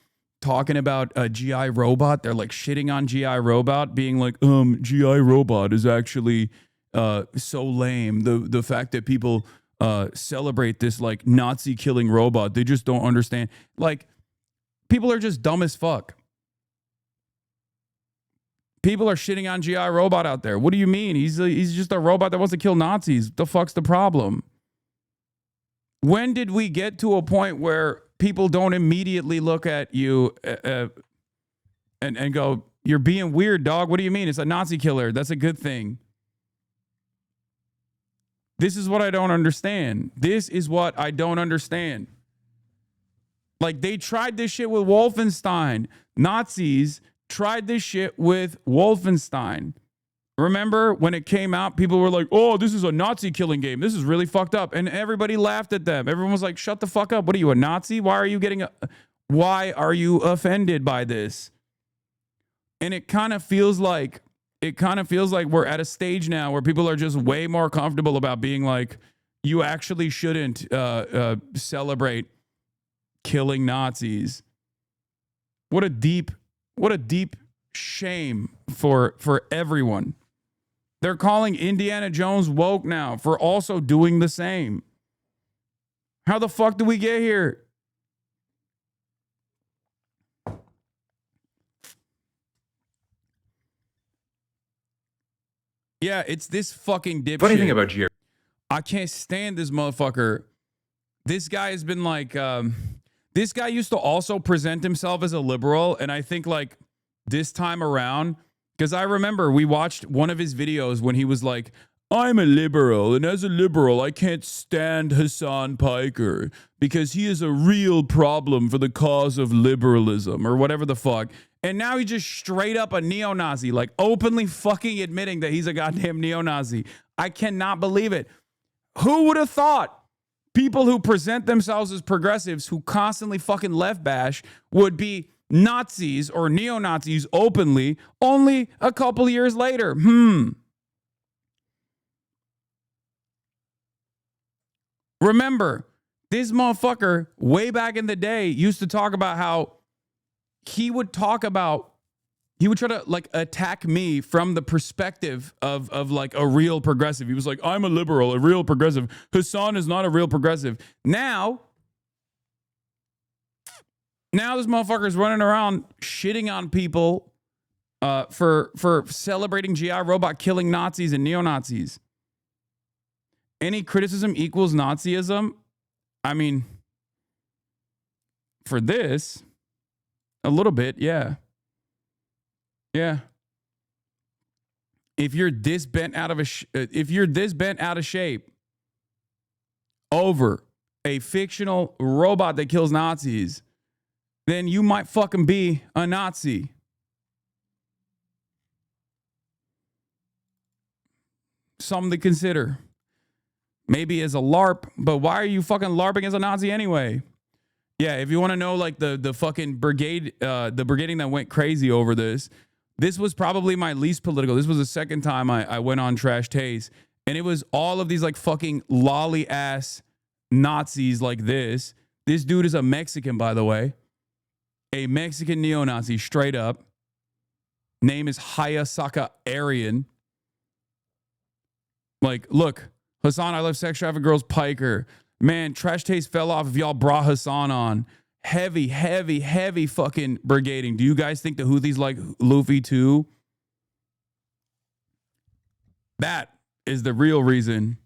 talking about a GI Robot. They're like shitting on GI Robot, being like, GI Robot is actually so lame. The fact that people celebrate this like Nazi killing robot, they just don't understand. Like, people are just dumb as fuck. People are shitting on GI Robot out there. What do you mean? He's just a robot that wants to kill Nazis. The fuck's the problem? When did we get to a point where people don't immediately look at you and go, you're being weird, dog? What do you mean? It's a Nazi killer. That's a good thing. This is what I don't understand. Like, they tried this shit with Wolfenstein. Nazis tried this shit with Wolfenstein. Remember when it came out, people were like, oh, this is a Nazi killing game. This is really fucked up. And everybody laughed at them. Everyone was like, shut the fuck up. What are you, a Nazi? Why are you offended by this? And it kind of feels like we're at a stage now where people are just way more comfortable about being like, you actually shouldn't celebrate killing Nazis. What a deep shame for everyone. They're calling Indiana Jones woke now for also doing the same. How the fuck do we get here? Yeah, it's this fucking dipshit. Funny thing about GR. I can't stand this motherfucker. This guy has been like, this guy used to also present himself as a liberal, and I think like this time around, because I remember we watched one of his videos when he was like, I'm a liberal, and as a liberal, I can't stand Hasan Piker because he is a real problem for the cause of liberalism, or whatever the fuck. And now he's just straight up a neo-Nazi, like openly fucking admitting that he's a goddamn neo-Nazi. I cannot believe it. Who would have thought people who present themselves as progressives, who constantly fucking left bash, would be Nazis or neo-Nazis openly only a couple years later? Remember, this motherfucker way back in the day used to talk about how he would try to like attack me from the perspective of like a real progressive. He was like, I'm a liberal, a real progressive. Hasan is not a real progressive. Now this motherfucker's running around shitting on people for celebrating GI Robot killing Nazis and neo-Nazis. Any criticism equals Nazism? I mean, for this, a little bit, yeah. Yeah. If you're this bent out of shape over a fictional robot that kills Nazis, then you might fucking be a Nazi. Something to consider. Maybe as a LARP, but why are you fucking LARPing as a Nazi anyway? Yeah, if you want to know like the fucking brigade, the brigading that went crazy over this was probably my least political. This was the second time I went on Trash Taste, and it was all of these like fucking lolly ass Nazis like this. This dude is a Mexican, by the way. a Mexican neo-Nazi straight up. Name is Hayasaka Aryan. Like, look, Hasan, I love sex trafficked girls, Piker. Man, trash taste fell off if y'all brought Hasan on. Heavy, heavy, heavy fucking brigading. Do you guys think the Houthis like Luffy too? That is the real reason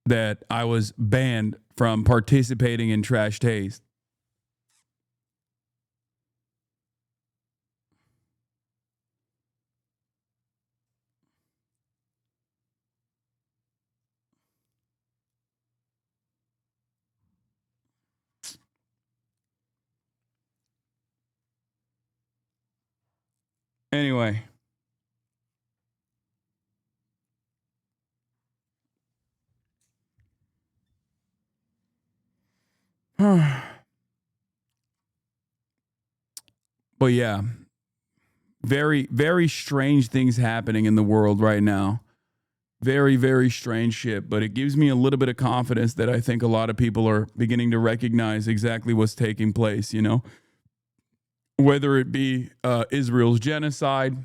that I was banned from participating in trash taste. Anyway. But yeah, very, very strange things happening in the world right now. Very, very strange shit. But it gives me a little bit of confidence that I think a lot of people are beginning to recognize exactly what's taking place, you know? Whether it be Israel's genocide,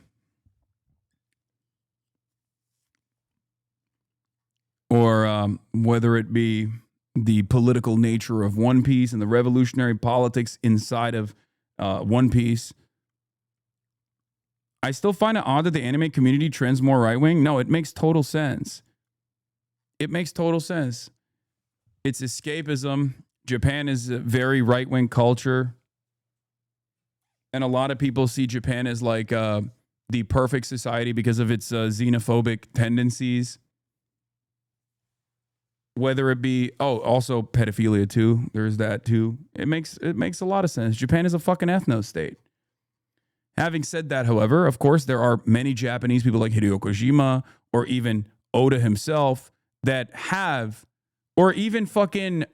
or whether it be the political nature of One Piece and the revolutionary politics inside of One Piece. I still find it odd that the anime community trends more right-wing. No, it makes total sense. It makes total sense. It's escapism. Japan is a very right-wing culture. And a lot of people see Japan as like the perfect society because of its xenophobic tendencies. Whether it be, also pedophilia too. There's that too. It makes a lot of sense. Japan is a fucking ethno state. Having said that, however, of course, there are many Japanese people like Hideo Kojima or even Oda himself that have, or even fucking,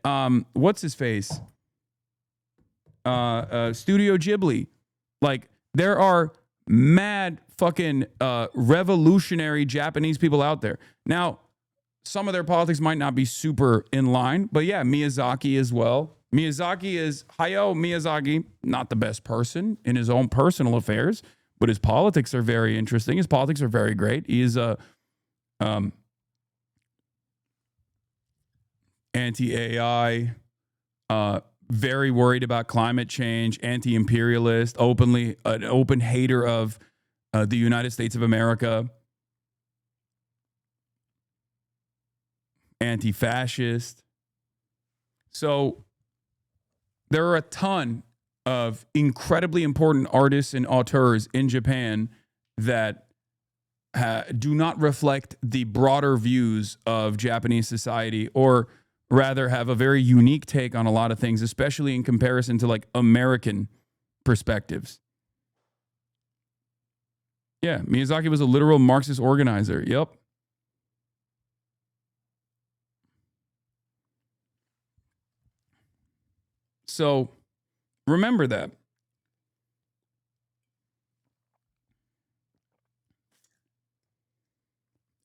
what's his face? Studio Ghibli. Like, there are mad fucking revolutionary Japanese people out there. Now, some of their politics might not be super in line, but yeah, Miyazaki as well. Miyazaki is Hayao Miyazaki, not the best person in his own personal affairs, but his politics are very interesting. His politics are very great. He is a anti-AI, very worried about climate change, anti-imperialist, an open hater of the United States of America, anti-fascist. So there are a ton of incredibly important artists and auteurs in Japan that do not reflect the broader views of Japanese society, or rather have a very unique take on a lot of things, especially in comparison to like American perspectives. Yeah, Miyazaki was a literal Marxist organizer. Yep. So remember that.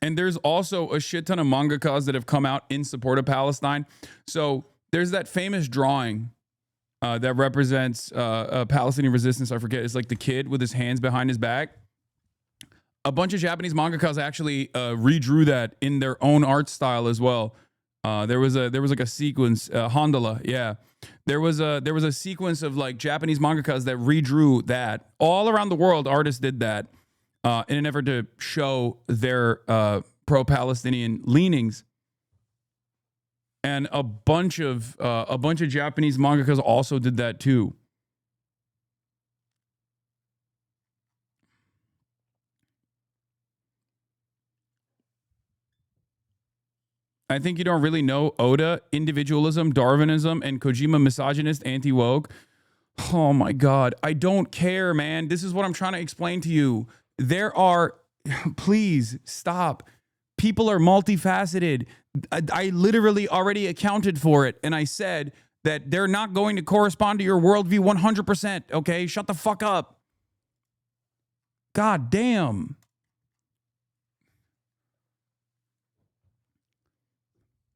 And there's also a shit ton of mangakas that have come out in support of Palestine. So there's that famous drawing that represents Palestinian resistance. I forget. It's like the kid with his hands behind his back. A bunch of Japanese mangakas actually redrew that in their own art style as well. There was like a sequence, Hondola, yeah. There was a sequence of like Japanese mangakas that redrew that. All around the world, artists did that in an effort to show their pro-Palestinian leanings. And a bunch of Japanese mangakas also did that too. I think you don't really know Oda, individualism, Darwinism, and Kojima, misogynist, anti-woke. Oh my God. I don't care, man. This is what I'm trying to explain to you. There are, please stop. People are multifaceted. I literally already accounted for it. And I said that they're not going to correspond to your worldview 100%. Okay. Shut the fuck up. God damn.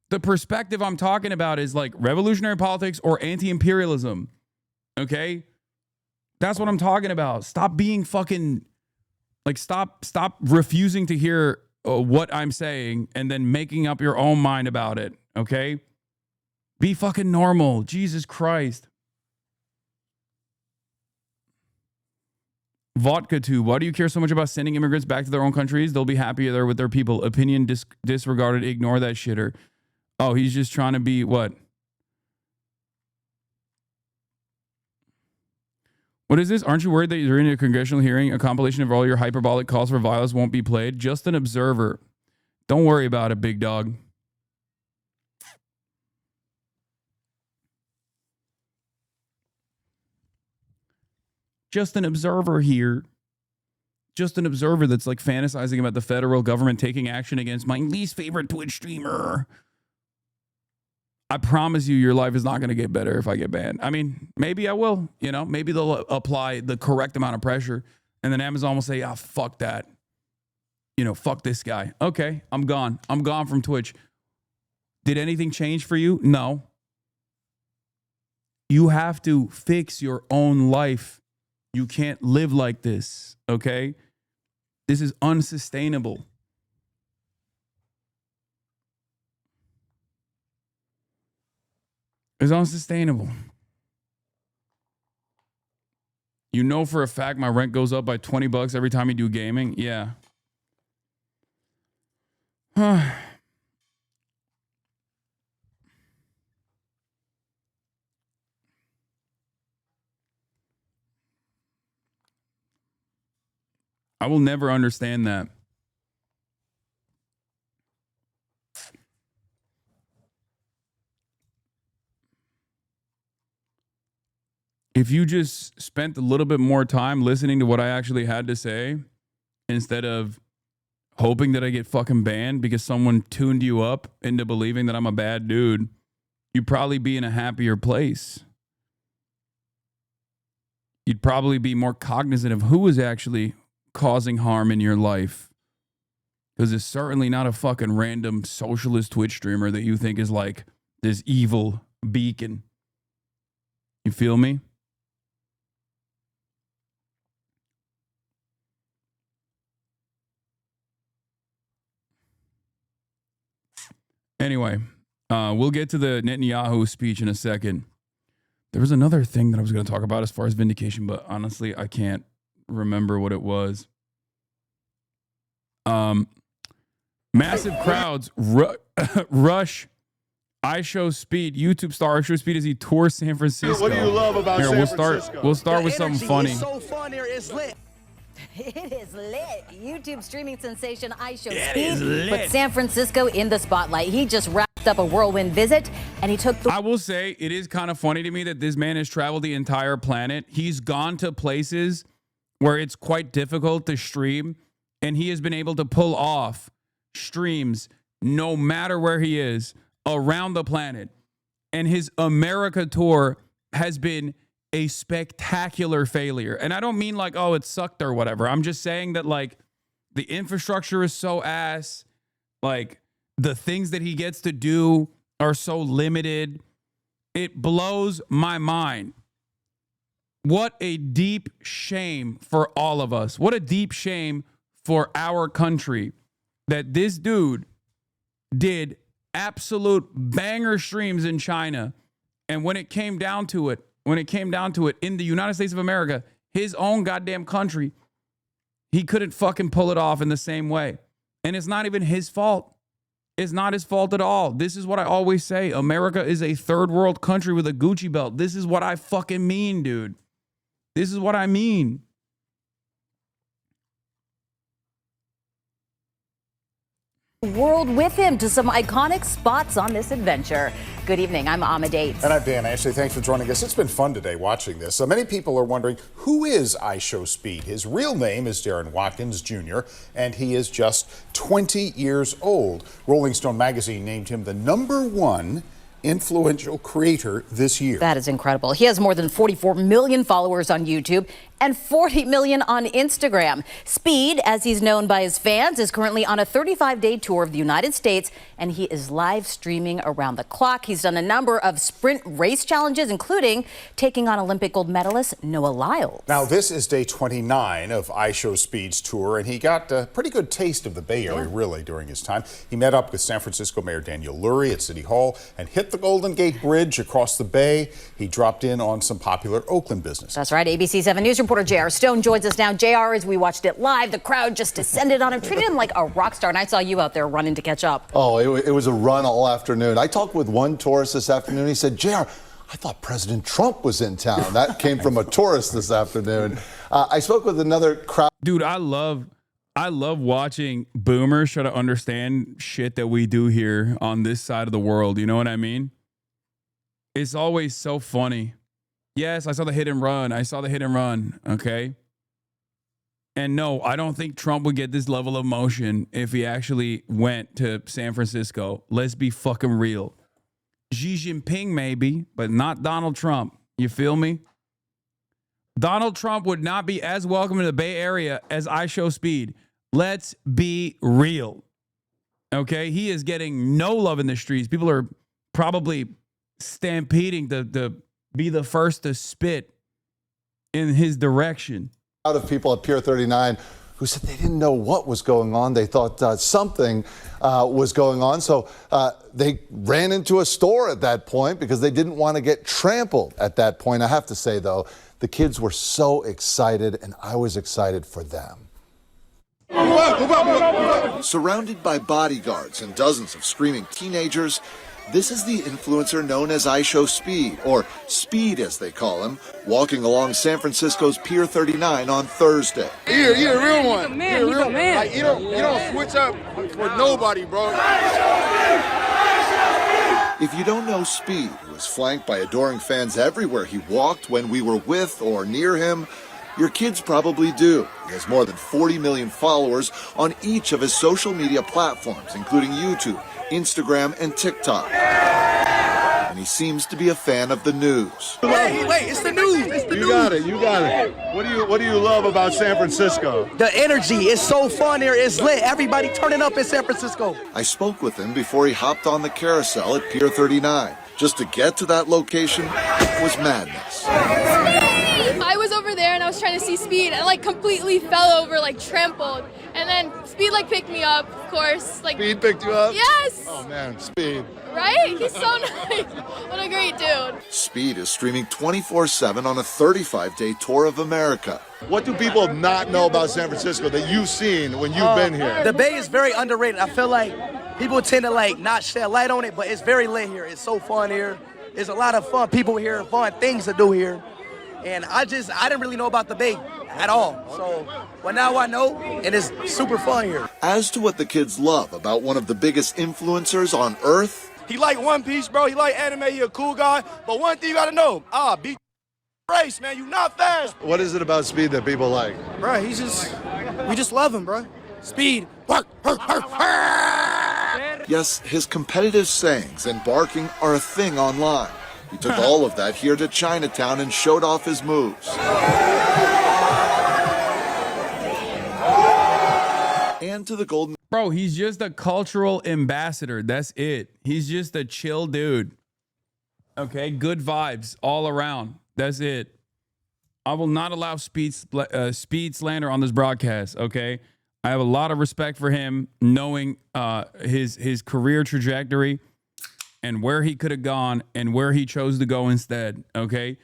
The perspective I'm talking about is like revolutionary politics or anti-imperialism. Okay? That's what I'm talking about. Stop being fucking like stop refusing to hear what I'm saying and then making up your own mind about it, okay? Be fucking normal. Jesus Christ. Vodka tube. Why do you care so much about sending immigrants back to their own countries? They'll be happier there with their people. Opinion disregarded. Ignore that shitter. Oh, he's just trying to be what? What is this? Aren't you worried that you're in a congressional hearing? A compilation of all your hyperbolic calls for violence won't be played? Just an observer. Don't worry about it, big dog. Just an observer here. Just an observer that's like fantasizing about the federal government taking action against my least favorite Twitch streamer. I promise you your life is not going to get better if I get banned. I mean, maybe I will, you know, maybe they'll apply the correct amount of pressure and then Amazon will say, fuck that. You know, fuck this guy. Okay, I'm gone. I'm gone from Twitch. Did anything change for you? No. You have to fix your own life. You can't live like this, okay? This is unsustainable. It's unsustainable. You know for a fact my rent goes up by $20 every time you do gaming? Yeah. I will never understand that. If you just spent a little bit more time listening to what I actually had to say instead of hoping that I get fucking banned because someone tuned you up into believing that I'm a bad dude, you'd probably be in a happier place. You'd probably be more cognizant of who is actually causing harm in your life. Because it's certainly not a fucking random socialist Twitch streamer that you think is like this evil beacon. You feel me? Anyway, we'll get to the Netanyahu speech in a second. There was another thing that I was going to talk about as far as vindication, but honestly, I can't remember what it was. Massive crowds rush iShowSpeed, YouTube star iShowSpeed as he tours San Francisco. What do you love about San Francisco? We'll start with something funny. So fun here is lit. It is lit. YouTube streaming sensation iShowSpeed put San Francisco in the spotlight. He just wrapped up a whirlwind visit, and he took the... I will say, it is kind of funny to me that this man has traveled the entire planet. He's gone to places where it's quite difficult to stream, and he has been able to pull off streams no matter where he is around the planet. And his America tour has been a spectacular failure. And I don't mean like, oh, it sucked or whatever. I'm just saying that like the infrastructure is so ass. Like the things that he gets to do are so limited. It blows my mind. What a deep shame for all of us. What a deep shame for our country that this dude did absolute banger streams in China. And when it came down to it, in the United States of America, his own goddamn country, he couldn't fucking pull it off in the same way. And it's not even his fault. It's not his fault at all. This is what I always say. America is a third world country with a Gucci belt. This is what I fucking mean, dude. This is what I mean. world with him to some iconic spots on this adventure. Good evening, I'm Amadeus. And I'm Dan Ashley. Thanks for joining us. It's been fun today watching this. So many people are wondering, who is iShowSpeed? His real name is Darren Watkins Jr., and he is just 20 years old. Rolling Stone magazine named him the #1 influential creator this year. That is incredible. He has more than 44 million followers on YouTube and 40 million on Instagram. Speed, as he's known by his fans, is currently on a 35-day tour of the United States, and he is live streaming around the clock. He's done a number of sprint race challenges, including taking on Olympic gold medalist Noah Lyles. Now, this is day 29 of iShowSpeed's tour, and he got a pretty good taste of the Bay Area, really, during his time. He met up with San Francisco Mayor Daniel Lurie at City Hall and hit the Golden Gate Bridge across the bay. He dropped in on some popular Oakland business. That's right. ABC 7 News reporter J.R. Stone joins us now. J.R., as we watched it live, the crowd just descended on him, treated him like a rock star. And I saw you out there running to catch up. Oh, it was a run all afternoon. I talked with one tourist this afternoon. He said, J.R., I thought President Trump was in town. That came from a tourist this afternoon. I spoke with another crowd. Dude, I love watching boomers try to understand shit that we do here on this side of the world. You know what I mean? It's always so funny. Yes, I saw the hit and run. Okay? And no, I don't think Trump would get this level of motion if he actually went to San Francisco. Let's be fucking real. Xi Jinping maybe, but not Donald Trump. You feel me? Donald Trump would not be as welcome in the Bay Area as iShowSpeed. Let's be real. Okay? He is getting no love in the streets. People are probably stampeding to be the first to spit in his direction. Out of people at Pier 39 who said they didn't know what was going on. They thought something was going on. So they ran into a store at that point because they didn't want to get trampled at that point. I have to say, though, the kids were so excited, and I was excited for them. Surrounded by bodyguards and dozens of screaming teenagers, this is the influencer known as iShowSpeed, or Speed as they call him, walking along San Francisco's Pier 39 on Thursday. You're a real one. He's a man. He's a man. Like, you don't switch up for nobody, bro. If you don't know Speed, who is flanked by adoring fans everywhere he walked when we were with or near him, your kids probably do. He has more than 40 million followers on each of his social media platforms, including YouTube, Instagram, and TikTok. And he seems to be a fan of the news. Wait, it's the news. It's the news. You got it. What do you love about San Francisco? The energy is so fun here. It's lit. Everybody turning up in San Francisco. I spoke with him before he hopped on the carousel at Pier 39. Just to get to that location was madness. I was over there and I was trying to see Speed and like completely fell over, like trampled. And then Speed like picked me up, of course. Like Speed picked you up? Yes! Oh man, Speed. Right? He's so nice. What a great dude. Speed is streaming 24/7 on a 35-day tour of America. What do people not know about San Francisco that you've seen when you've been here? The Bay is very underrated. I feel like people tend to like not shed light on it, but it's very lit here. It's so fun here. There's a lot of fun people here, fun things to do here. And I didn't really know about the Bay at all. So, well, now I know, and it's super fun here. As to what the kids love about one of the biggest influencers on Earth, He like One Piece, bro. He like anime. He a cool guy. But one thing you gotta know, beat race, man. You not fast. What is it about Speed that people like? Bro, we just love him, bro. Speed. yes, his competitive sayings and barking are a thing online. He took all of that here to Chinatown and showed off his moves. And to the Golden... Bro, he's just a cultural ambassador. That's it. He's just a chill dude. Okay? Good vibes all around. That's it. I will not allow speed slander on this broadcast, okay? I have a lot of respect for him, knowing his career trajectory and where he could have gone and where he chose to go instead, okay?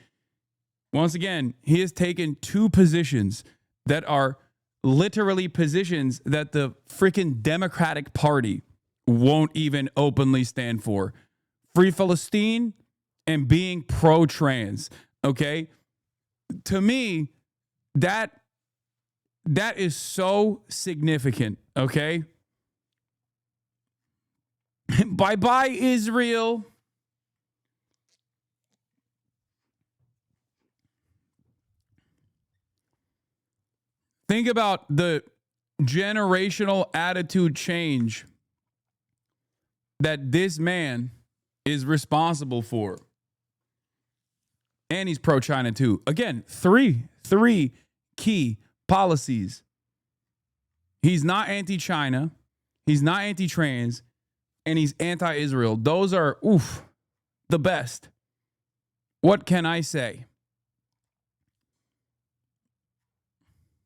Once again, he has taken two positions that are literally positions that the freaking Democratic Party won't even openly stand for. Free Palestine and being pro-trans, okay? To me, that is so significant, okay? Bye-bye, Israel. Think about the generational attitude change that this man is responsible for. And he's pro-China too. Again, three key policies. He's not anti-China, he's not anti-trans, and he's anti-Israel. Those are, the best. What can I say?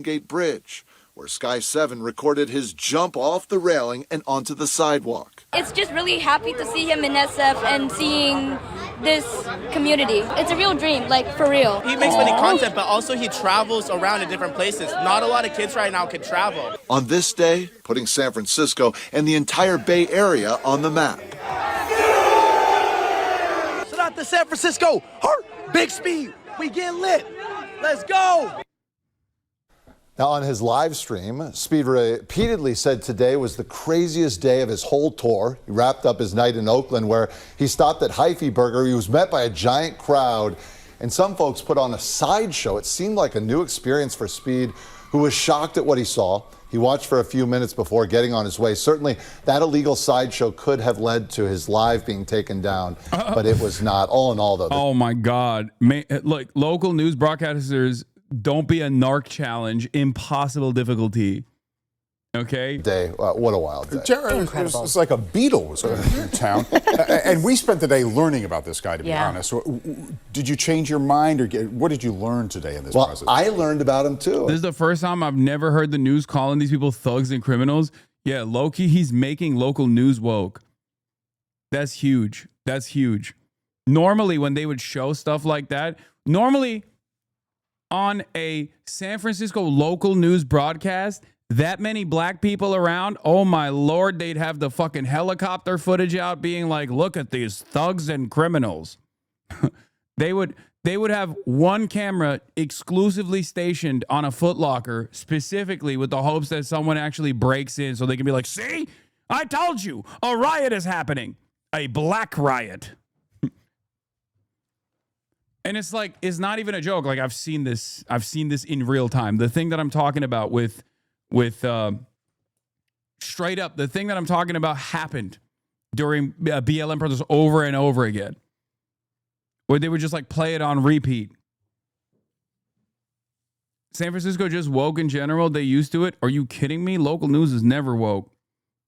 Gate Bridge, where Sky 7 recorded his jump off the railing and onto the sidewalk. It's just really happy to see him in SF and seeing this community. It's a real dream, like for real. He makes funny content, but also he travels around to different places. Not a lot of kids right now can travel. On this day, putting San Francisco and the entire Bay Area on the map. Shout out to San Francisco. Big speed. We get lit. Let's go. Now, on his live stream, Speed repeatedly said today was the craziest day of his whole tour. He wrapped up his night in Oakland, where he stopped at Hyphy Burger. He was met by a giant crowd, and some folks put on a sideshow. It seemed like a new experience for Speed, who was shocked at what he saw. He watched for a few minutes before getting on his way. Certainly, that illegal sideshow could have led to his live being taken down, but it was not. All in all, though. Oh, my God. Look, local news broadcasters, don't be a narc challenge. Impossible difficulty. Okay? What a wild day. Jared, it's like a beetle was in town. And we spent the day learning about this guy, to be honest. So, did you change your mind, or what did you learn today in this process? I learned about him, too. This is the first time I've never heard the news calling these people thugs and criminals. Yeah, low-key, he's making local news woke. That's huge. That's huge. Normally, when they would show stuff like that, on a San Francisco local news broadcast, that many black people around, oh my Lord, they'd have the fucking helicopter footage out being like, look at these thugs and criminals. They would have one camera exclusively stationed on a Foot Locker, specifically with the hopes that someone actually breaks in so they can be like, see, I told you, a riot is happening. A black riot. And it's like, it's not even a joke. Like, I've seen this in real time. The thing that I'm talking about with straight up, the thing that I'm talking about happened during BLM protests over and over again, where they would just like play it on repeat. San Francisco just woke in general. They used to it. Are you kidding me? Local news is never woke.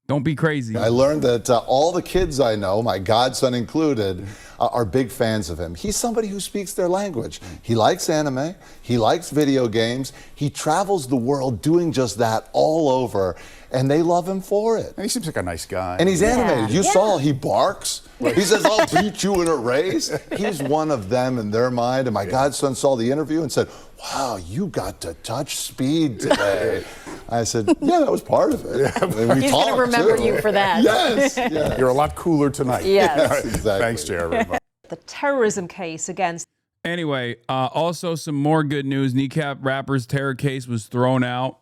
Don't be crazy. I learned that all the kids I know, my godson included, are big fans of him. He's somebody who speaks their language. He likes anime. He likes video games. He travels the world doing just that all over, and they love him for it. And he seems like a nice guy. And he's animated. You saw he barks. He says, I'll beat you in a race. He's one of them in their mind. And my godson saw the interview and said, wow, you got to touch Speed today. I said, yeah, that was part of it. And He's going to remember you for that. Yes. You're a lot cooler tonight. Yes. Exactly. Thanks, Jared. The terrorism case against. Anyway, also some more good news. Kneecap Rapper's terror case was thrown out.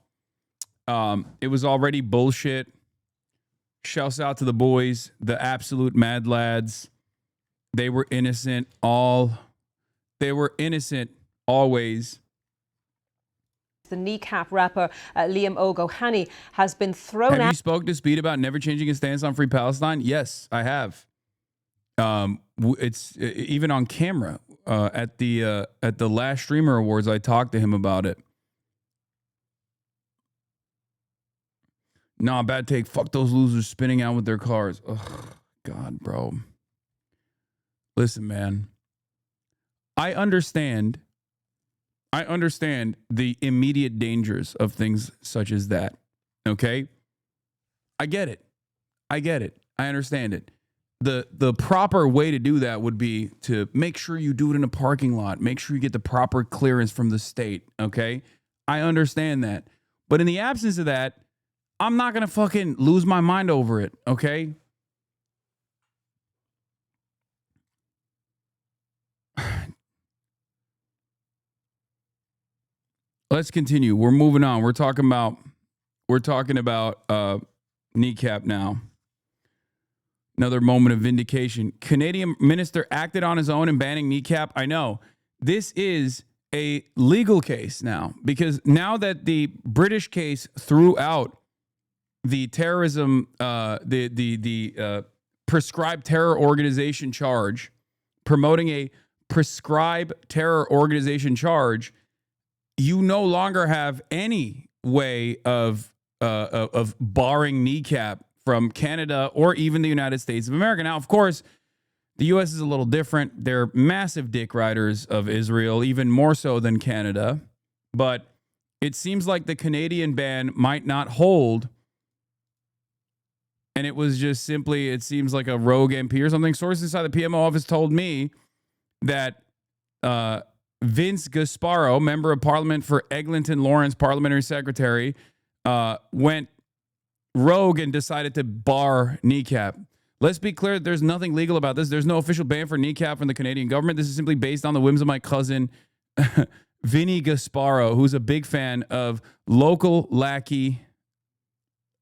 It was already bullshit. Shouts out to the boys, the absolute mad lads. They were innocent. They were innocent always. The Kneecap rapper Liam O'Gohany has been thrown out. Have you spoke to Speed about never changing his stance on Free Palestine? Yes, I have. It's even on camera at the last Streamer Awards. I talked to him about it. Nah, bad take. Fuck those losers spinning out with their cars. Ugh, God, bro. Listen, man. I understand the immediate dangers of things such as that. Okay? I get it. I understand it. The proper way to do that would be to make sure you do it in a parking lot. Make sure you get the proper clearance from the state. Okay? I understand that. But in the absence of that, I'm not going to fucking lose my mind over it. Okay? Let's continue. We're moving on. We're talking about Kneecap now. Another moment of vindication. Canadian minister acted on his own in banning Kneecap. I know. This is a legal case now, because now that the British case threw out the terrorism, the prescribed terror organization charge, promoting a prescribed terror organization charge, you no longer have any way of barring kneecap from Canada or even the United States of America. Now, of course, the U.S. is a little different. They're massive dick riders of Israel, even more so than Canada. But it seems like the Canadian ban might not hold. And it was just simply, it seems like a rogue MP or something. Sources inside the PMO office told me that Vince Gasparo, member of parliament for Eglinton Lawrence, parliamentary secretary, went rogue and decided to bar kneecap. Let's be clear, there's nothing legal about this. There's no official ban for kneecap from the Canadian government. This is simply based on the whims of my cousin, Vinny Gasparo, who's a big fan of local lackey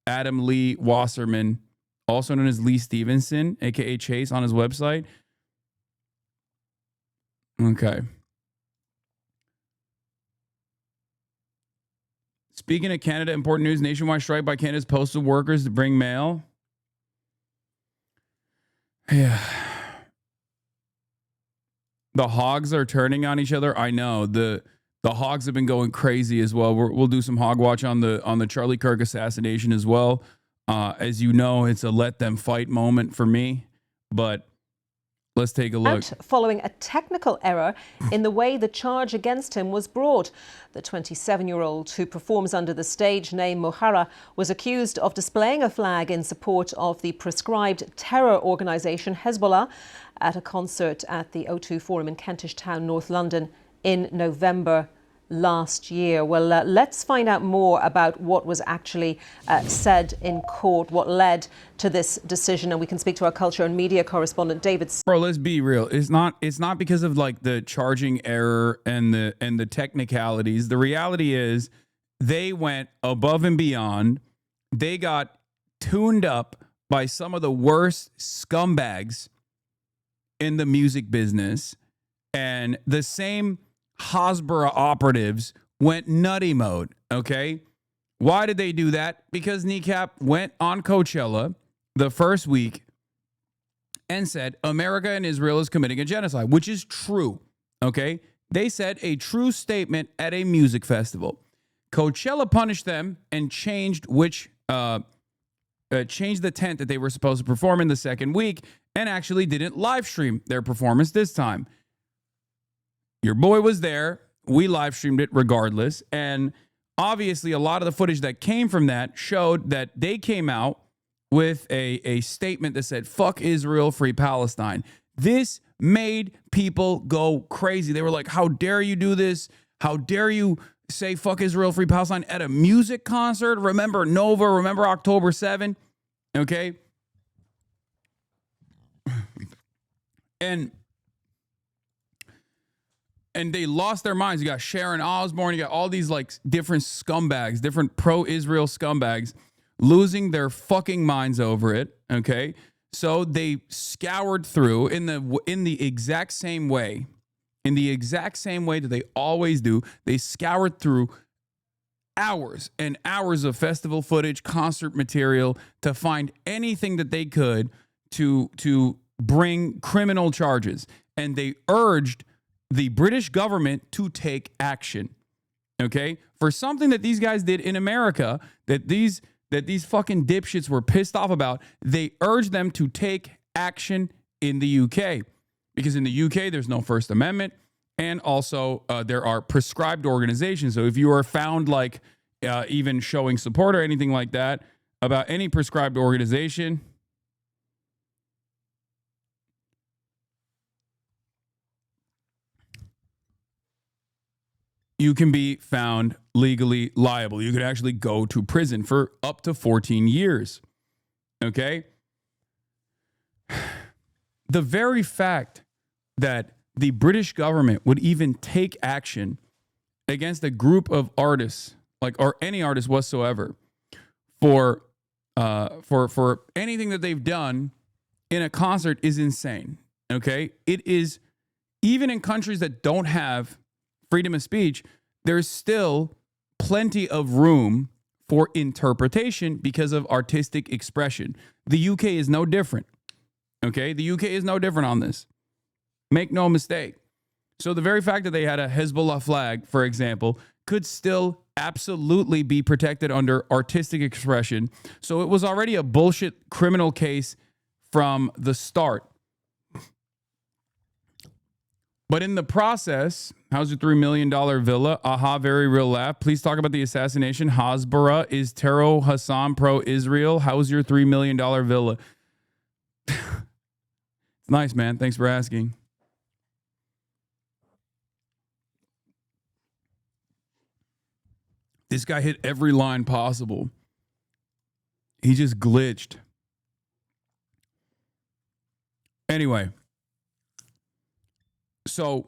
Adam Lee Wasserman, also known as Lee Stevenson, a.k.a. Chase, on his website. Okay. Speaking of Canada, important news, nationwide strike by Canada's postal workers to bring mail. Yeah. The hogs are turning on each other. I know. The hogs have been going crazy as well. We'll do some hog watch on the Charlie Kirk assassination as well. As you know, it's a let them fight moment for me. But let's take a look. Following a technical error in the way the charge against him was brought. The 27-year-old, who performs under the stage name Mohara, was accused of displaying a flag in support of the prescribed terror organisation Hezbollah at a concert at the O2 Forum in Kentish Town, North London, in November last year. Well, let's find out more about what was actually said in court, what led to this decision, and we can speak to our culture and media correspondent David. Bro, let's be real. It's not because of like the charging error and the technicalities. The reality is they went above and beyond. They got tuned up by some of the worst scumbags in the music business, and the same Hasbro operatives went nutty mode, okay? Why did they do that? Because Kneecap went on Coachella the first week and said America and Israel is committing a genocide, which is true, okay? They said a true statement at a music festival. Coachella punished them and changed the tent that they were supposed to perform in the second week and actually didn't live stream their performance this time. Your boy was there. We live streamed it regardless. And obviously, a lot of the footage that came from that showed that they came out with a statement that said, fuck Israel, free Palestine. This made people go crazy. They were like, how dare you do this? How dare you say fuck Israel, free Palestine at a music concert? Remember Nova? Remember October 7? Okay? And they lost their minds. You got Sharon Osbourne. You got all these like different scumbags, different pro-Israel scumbags losing their fucking minds over it. Okay. So they scoured through in the exact same way, that they always do. They scoured through hours and hours of festival footage, concert material to find anything that they could to bring criminal charges. And they urged the British government to take action, okay? For something that these guys did in America, that these fucking dipshits were pissed off about, they urged them to take action in the UK. Because in the UK, there's no First Amendment, and also there are prescribed organizations. So if you are found like even showing support or anything like that about any prescribed organization, you can be found legally liable. You could actually go to prison for up to 14 years. Okay? The very fact that the British government would even take action against a group of artists, or any artist whatsoever, for anything that they've done in a concert is insane. Okay? It is, even in countries that don't have freedom of speech, there's still plenty of room for interpretation because of artistic expression. The UK is no different. Okay, the UK is no different on this. Make no mistake. So the very fact that they had a Hezbollah flag, for example, could still absolutely be protected under artistic expression. So it was already a bullshit criminal case from the start. But in the process, how's your $3 million villa? Aha, very real laugh. Please talk about the assassination. Hasbara is Tero Hasan pro-Israel. How's your $3 million villa? It's nice, man. Thanks for asking. This guy hit every line possible. He just glitched. Anyway. So,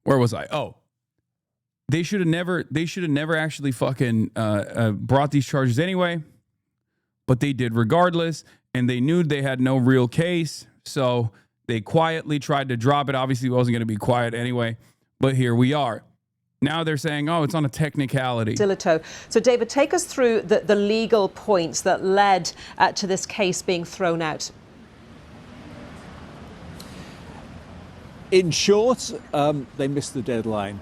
where was I? Oh, they should have never actually fucking brought these charges anyway, but they did regardless, and they knew they had no real case, so they quietly tried to drop it. Obviously, it wasn't going to be quiet anyway, but here we are. Now they're saying, oh, it's on a technicality. So, David, take us through the legal points that led to this case being thrown out. In short, they missed the deadline.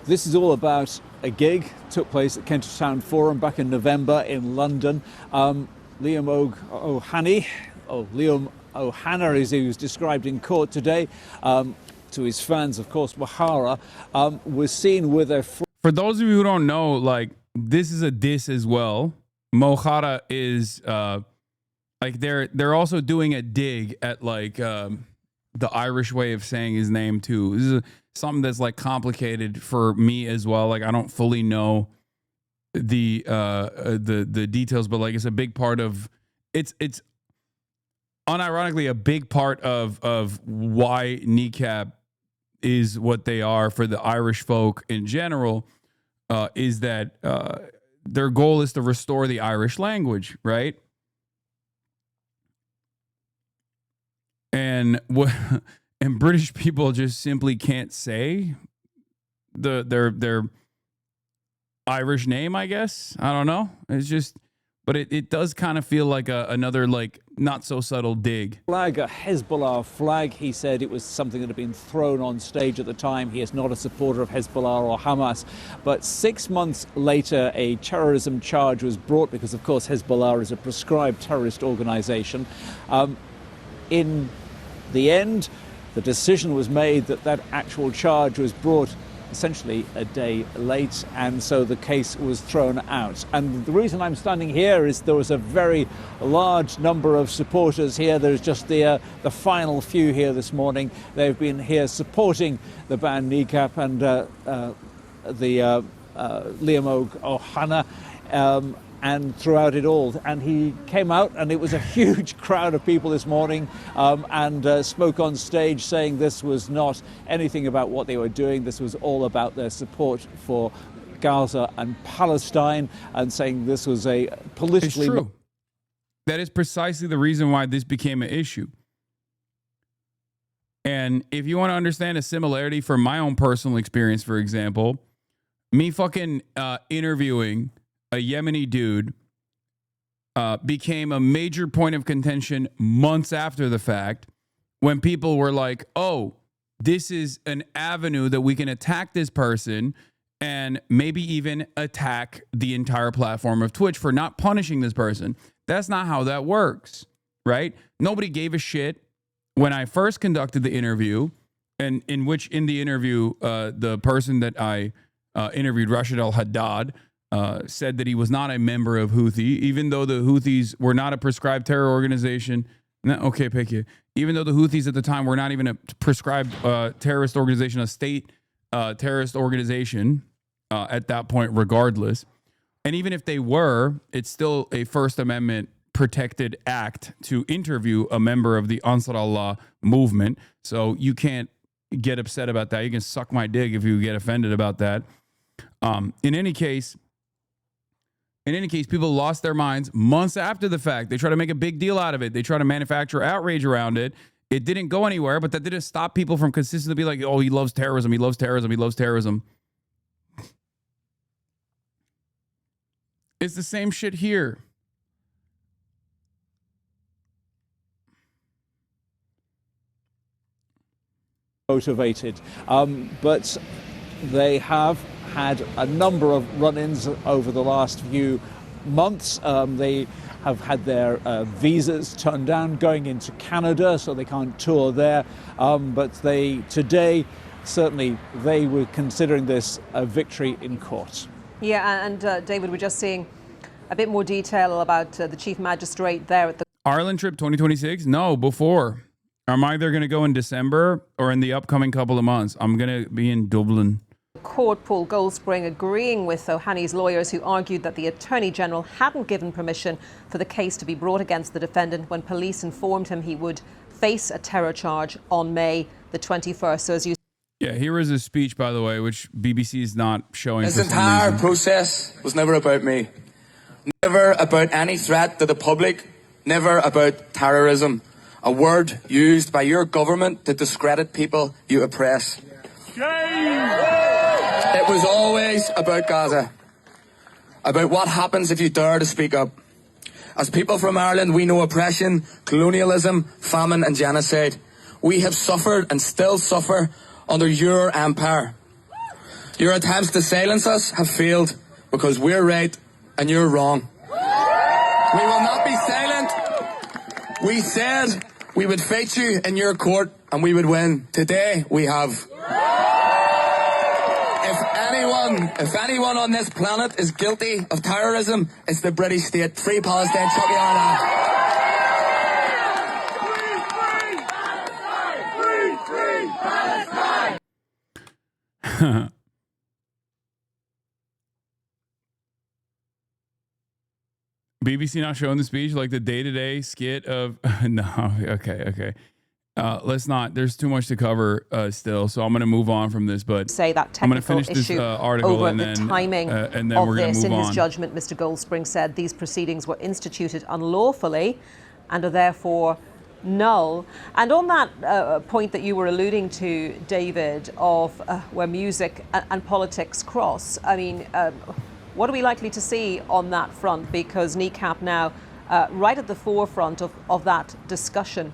This is all about a gig, took place at Kentish Town Forum back in November in London. Liam O'Hanna, as he was described in court today, to his fans, of course, Mahara, was seen with a... For those of you who don't know, like, this is a diss as well. Mohara is, like, they're also doing a dig at, like... the Irish way of saying his name too. This is something that's like complicated for me as well. Like I don't fully know the details, but like it's a big part of it's unironically a big part of why kneecap is what they are for the Irish folk in general. Is that their goal is to restore the Irish language, right? And British people just simply can't say their Irish name, I guess. I don't know. It's just, but it does kind of feel like another like not so subtle dig. Flag, a Hezbollah flag. He said it was something that had been thrown on stage at the time. He is not a supporter of Hezbollah or Hamas. But 6 months later, a terrorism charge was brought because, of course, Hezbollah is a proscribed terrorist organization. In the end, the decision was made that actual charge was brought essentially a day late, and so the case was thrown out. And the reason I'm standing here is there was a very large number of supporters here. There's just the final few here this morning. They've been here supporting the band Kneecap and Liam O'Hanna. And throughout it all, and he came out, and it was a huge crowd of people this morning, and spoke on stage saying this was not anything about what they were doing. This was all about their support for Gaza and Palestine, and saying this was a politically... It's true. That is precisely the reason why this became an issue. And if you want to understand a similarity from my own personal experience, for example, me fucking interviewing a Yemeni dude became a major point of contention months after the fact when people were like, oh, this is an avenue that we can attack this person and maybe even attack the entire platform of Twitch for not punishing this person. That's not how that works, right? Nobody gave a shit when I first conducted the interview, and in the interview, the person that I interviewed, Rashid al-Haddad, said that he was not a member of Houthi, even though the Houthis were not a prescribed terror organization. No, okay, Piker. Even though the Houthis at the time were not even a prescribed terrorist organization, a state terrorist organization at that point, regardless. And even if they were, it's still a First Amendment protected act to interview a member of the Ansar Allah movement. So you can't get upset about that. You can suck my dick if you get offended about that. In any case, people lost their minds months after the fact. They try to make a big deal out of it. They try to manufacture outrage around it. It didn't go anywhere, but that didn't stop people from consistently being like, oh, he loves terrorism. He loves terrorism. He loves terrorism. It's the same shit here. motivated. But they have had a number of run-ins over the last few months. They have had their visas turned down going into Canada, so they can't tour there. But today, certainly, they were considering this a victory in court. Yeah, and David, we're just seeing a bit more detail about the chief magistrate there at the Ireland trip 2026? No, before. I'm either going to go in December or in the upcoming couple of months. I'm going to be in Dublin. court. Paul Goldspring agreeing with O'Hanny's lawyers, who argued that the Attorney General hadn't given permission for the case to be brought against the defendant when police informed him he would face a terror charge on May the 21st. So as you Yeah, here is his speech, by the way, which BBC is not showing. This entire process was never about me. Never about any threat to the public. Never about terrorism. A word used by your government to discredit people you oppress. It was always about Gaza. About what happens if you dare to speak up. As people from Ireland, we know oppression, colonialism, famine and genocide. We have suffered and still suffer under your empire. Your attempts to silence us have failed because we're right and you're wrong. We will not be silent. We said we would fight you in your court and we would win. Today we have. If anyone on this planet is guilty of terrorism, it's the British state. Free Palestine, Chucky Ireland. BBC not showing the speech, like the day-to-day skit of no. Okay. Let's not. There's too much to cover still, so I'm going to move on from this. But say that I'm going technical to finish issue this article over and the then timing and then of we're going this. to move In on. his judgment, Mr. Goldspring said these proceedings were instituted unlawfully and are therefore null. And on that point that you were alluding to, David, of where music and politics cross, I mean, what are we likely to see on that front? Because NECAP now right at the forefront of that discussion.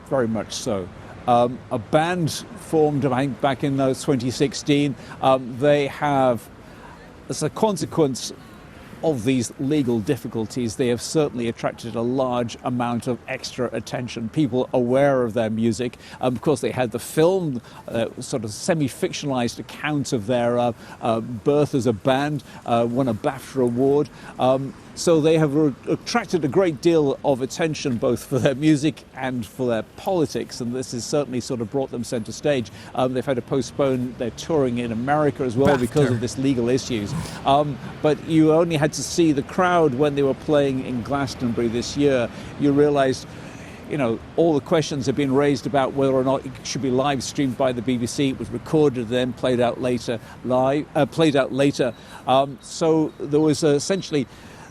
Very much so. A band formed, I think, back in 2016. They have, as a consequence of these legal difficulties, they have certainly attracted a large amount of extra attention. People aware of their music. Of course, they had the film, sort of semi-fictionalized account of their birth as a band, won a BAFTA award. So they have attracted a great deal of attention, both for their music and for their politics, and this has certainly sort of brought them center stage. They've had to postpone their touring in America as well because of this legal issues. But you only had to see the crowd when they were playing in Glastonbury this year. You realized, you know, all the questions have been raised about whether or not it should be live streamed by the BBC. It was recorded, then played out later. So there was essentially.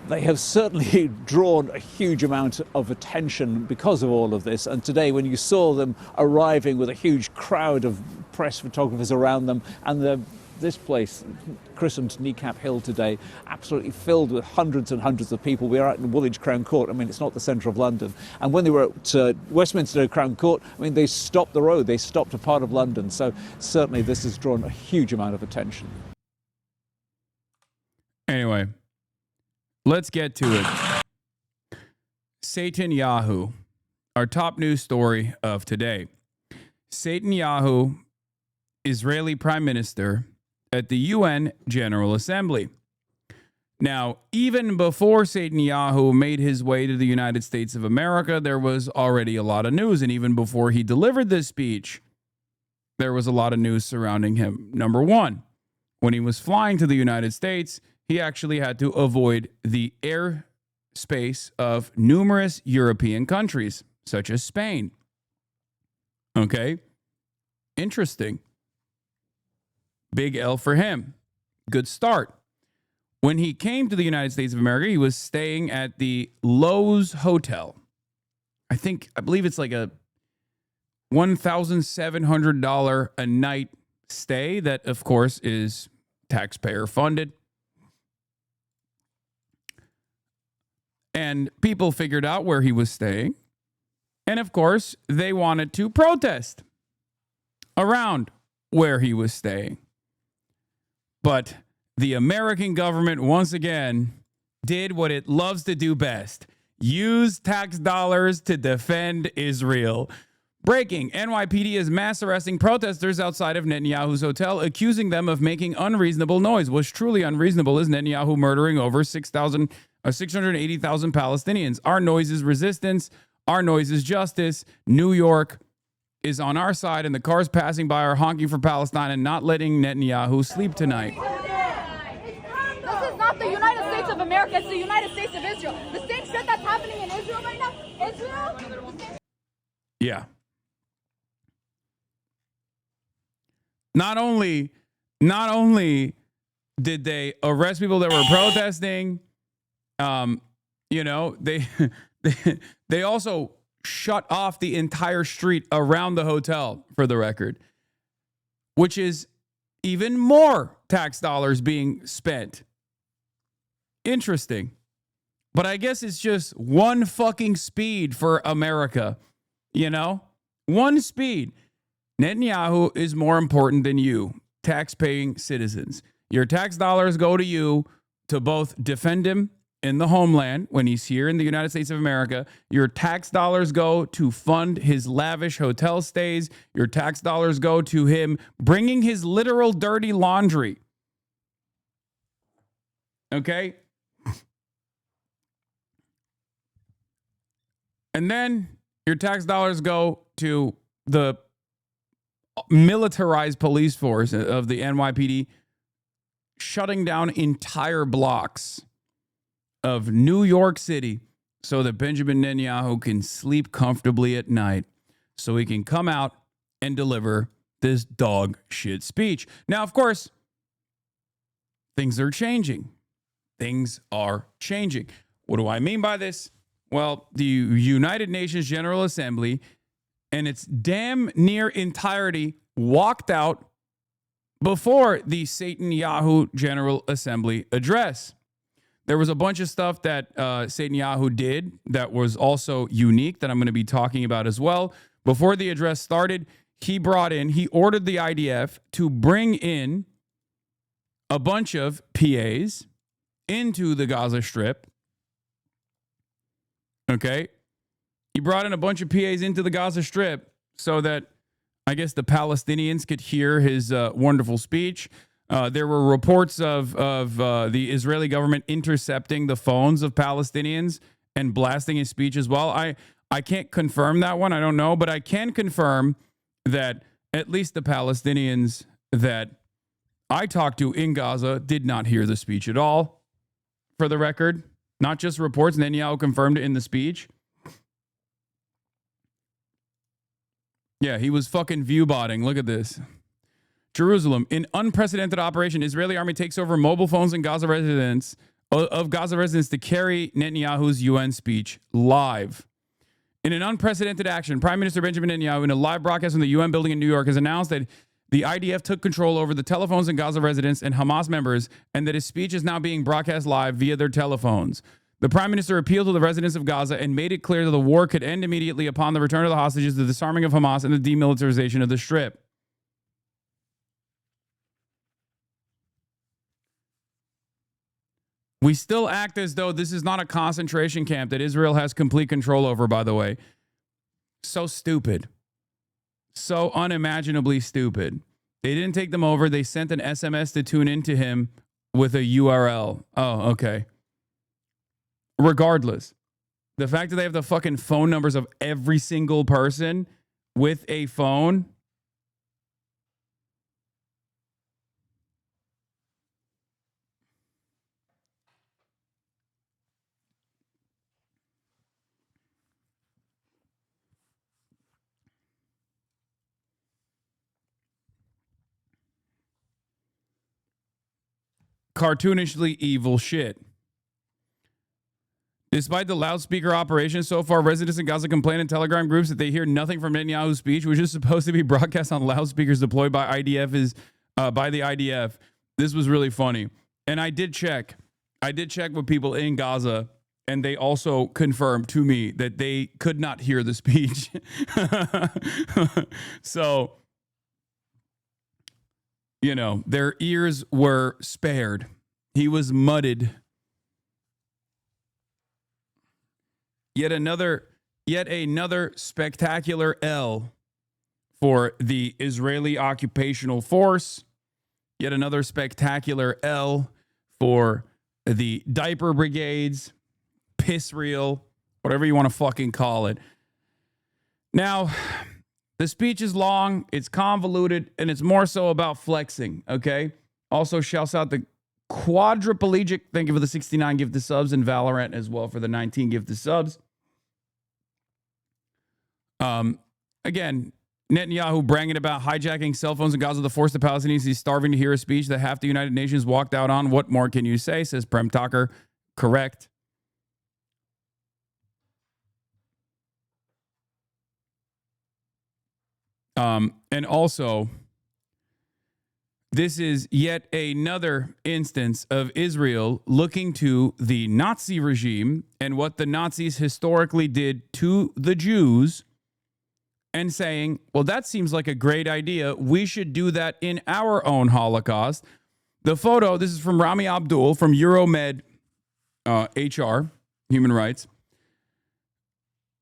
They have certainly drawn a huge amount of attention because of all of this. And today, when you saw them arriving with a huge crowd of press photographers around them, and this place, christened NECAP Hill today, absolutely filled with hundreds and hundreds of people. We are out in Woolwich Crown Court. I mean, it's not the centre of London. And when they were at Westminster Crown Court, I mean, they stopped the road. They stopped a part of London. So certainly this has drawn a huge amount of attention. Anyway. Let's get to it. Satan Yahoo, our top news story of today. Satan Yahoo, Israeli Prime Minister at the UN General Assembly. Now, even before Satan Yahoo made his way to the United States of America, there was already a lot of news. And even before he delivered this speech, there was a lot of news surrounding him. Number one, when he was flying to the United States, he actually had to avoid the airspace of numerous European countries, such as Spain. Okay? Interesting. Big L for him. Good start. When he came to the United States of America, he was staying at the Lowe's Hotel. I believe it's like a $1,700 a night stay that, of course, is taxpayer funded. And people figured out where he was staying. And of course, they wanted to protest around where he was staying. But the American government, once again, did what it loves to do best. Use tax dollars to defend Israel. Breaking, NYPD is mass arresting protesters outside of Netanyahu's hotel, accusing them of making unreasonable noise. What's truly unreasonable is Netanyahu murdering over 680,000 Palestinians. Our noise is resistance. Our noise is justice. New York is on our side, and the cars passing by are honking for Palestine and not letting Netanyahu sleep tonight. This is not the United States of America. It's the United States of Israel. The same shit that's happening in Israel right now. Israel. Yeah. Not only did they arrest people that were protesting, they also shut off the entire street around the hotel, for the record, which is even more tax dollars being spent. Interesting. But I guess it's just one fucking speed for America, One speed. Netanyahu is more important than you, tax-paying citizens. Your tax dollars go to you to both defend him in the homeland when he's here in the United States of America. Your tax dollars go to fund his lavish hotel stays. Your tax dollars go to him bringing his literal dirty laundry. Okay? And then your tax dollars go to the militarized police force of the NYPD, shutting down entire blocks of New York City so that Benjamin Netanyahu can sleep comfortably at night, so he can come out and deliver this dog shit speech. Now, of course, things are changing. Things are changing. What do I mean by this? Well, the United Nations General Assembly and its damn near entirety walked out before the Netanyahu General Assembly address. There was a bunch of stuff that Netanyahu did that was also unique that I'm going to be talking about as well. Before the address started, he ordered the IDF to bring in a bunch of PAs into the Gaza Strip. Okay? He brought in a bunch of PAs into the Gaza Strip so that I guess the Palestinians could hear his wonderful speech. There were reports of the Israeli government intercepting the phones of Palestinians and blasting his speech as well. I can't confirm that one. I don't know. But I can confirm that at least the Palestinians that I talked to in Gaza did not hear the speech at all, for the record. Not just reports. Netanyahu confirmed it in the speech. Yeah, he was fucking view-botting. Look at this. Jerusalem. In unprecedented operation, Israeli army takes over mobile phones in Gaza residents to carry Netanyahu's UN speech live. In an unprecedented action, Prime Minister Benjamin Netanyahu, in a live broadcast from the UN building in New York, has announced that the IDF took control over the telephones in Gaza residents and Hamas members, and that his speech is now being broadcast live via their telephones. The Prime Minister appealed to the residents of Gaza and made it clear that the war could end immediately upon the return of the hostages, the disarming of Hamas, and the demilitarization of the Strip. We still act as though this is not a concentration camp that Israel has complete control over, by the way. So stupid. So unimaginably stupid. They didn't take them over. They sent an SMS to tune into him with a URL. Oh, okay. Regardless, the fact that they have the fucking phone numbers of every single person with a phone. Cartoonishly evil shit. Despite the loudspeaker operation, so far residents in Gaza complain in Telegram groups that they hear nothing from Netanyahu's speech, which is supposed to be broadcast on loudspeakers deployed by the IDF. This was really funny. And I did check with people in Gaza, And they also confirmed to me that they could not hear the speech. So, you know, their ears were spared. He was mudded. Yet another spectacular L for the Israeli occupational force. Yet another spectacular L for the diaper brigades, piss reel, whatever you want to fucking call it. Now, the speech is long, it's convoluted, and it's more so about flexing, okay? Also, shouts out the quadriplegic. Thank you for the 69 gifted subs, and Valorant as well for the 19 gifted subs. Again, Netanyahu bragging about hijacking cell phones in Gaza to force the Palestinians. He's starving to hear a speech that half the United Nations walked out on. What more can you say? Says Prem Tucker. Correct. And also, this is yet another instance of Israel looking to the Nazi regime and what the Nazis historically did to the Jews and saying, well, that seems like a great idea. We should do that in our own Holocaust. The photo, this is from Rami Abdul from Euromed HR, Human Rights.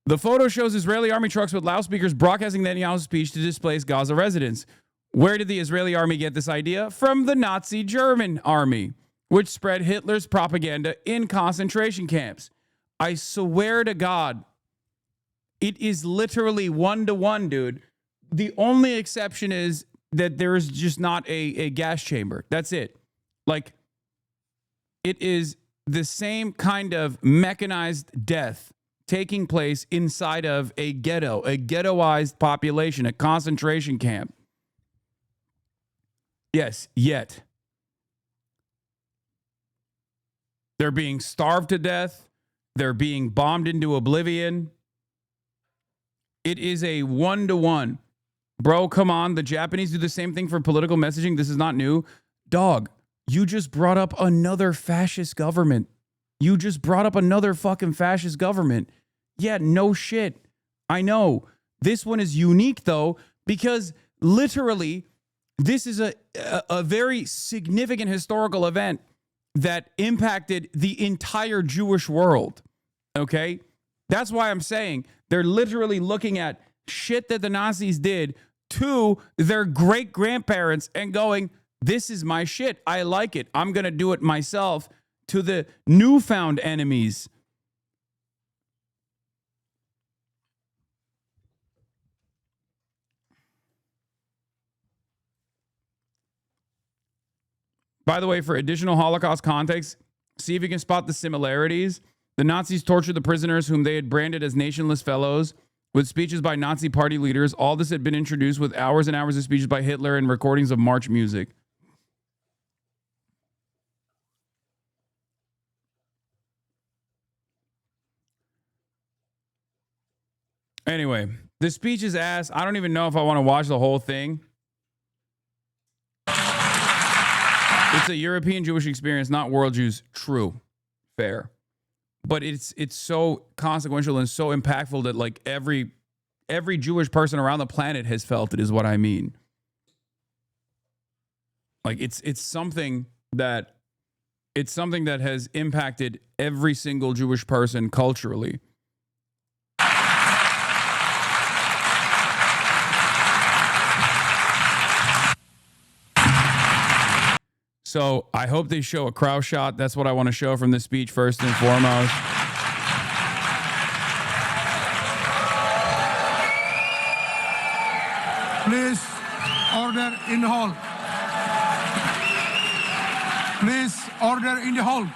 The photo shows Israeli army trucks with loudspeakers broadcasting Netanyahu's speech to displace Gaza residents. Where did the Israeli army get this idea? From the Nazi German army, which spread Hitler's propaganda in concentration camps. I swear to God, it is literally 1-to-1, dude. The only exception is that there is just not a gas chamber. That's it. Like, it is the same kind of mechanized death taking place inside of a ghetto, a ghettoized population, a concentration camp. Yes, yet. They're being starved to death. They're being bombed into oblivion. It is a 1-to-1. Bro, come on. The Japanese do the same thing for political messaging. This is not new. Dog, you just brought up another fascist government. You just brought up another fucking fascist government. Yeah, no shit. I know. This one is unique, though, because literally, this is a very significant historical event that impacted the entire Jewish world. Okay? That's why I'm saying they're literally looking at shit that the Nazis did to their great-grandparents and going, this is my shit. I like it. I'm going to do it myself to the newfound enemies. By the way, for additional Holocaust context, see if you can spot the similarities. The Nazis tortured the prisoners whom they had branded as nationless fellows with speeches by Nazi party leaders. All this had been introduced with hours and hours of speeches by Hitler and recordings of march music. Anyway, the speech is ass. I don't even know if I want to watch the whole thing. It's a European Jewish experience, not world Jews. True. Fair. But it's so consequential and so impactful that like every Jewish person around the planet has felt it, is what I mean. Like it's something that has impacted every single Jewish person culturally. So I hope they show a crowd shot. That's what I want to show from this speech first and foremost. Please, order in the hall. Please, order in the hall.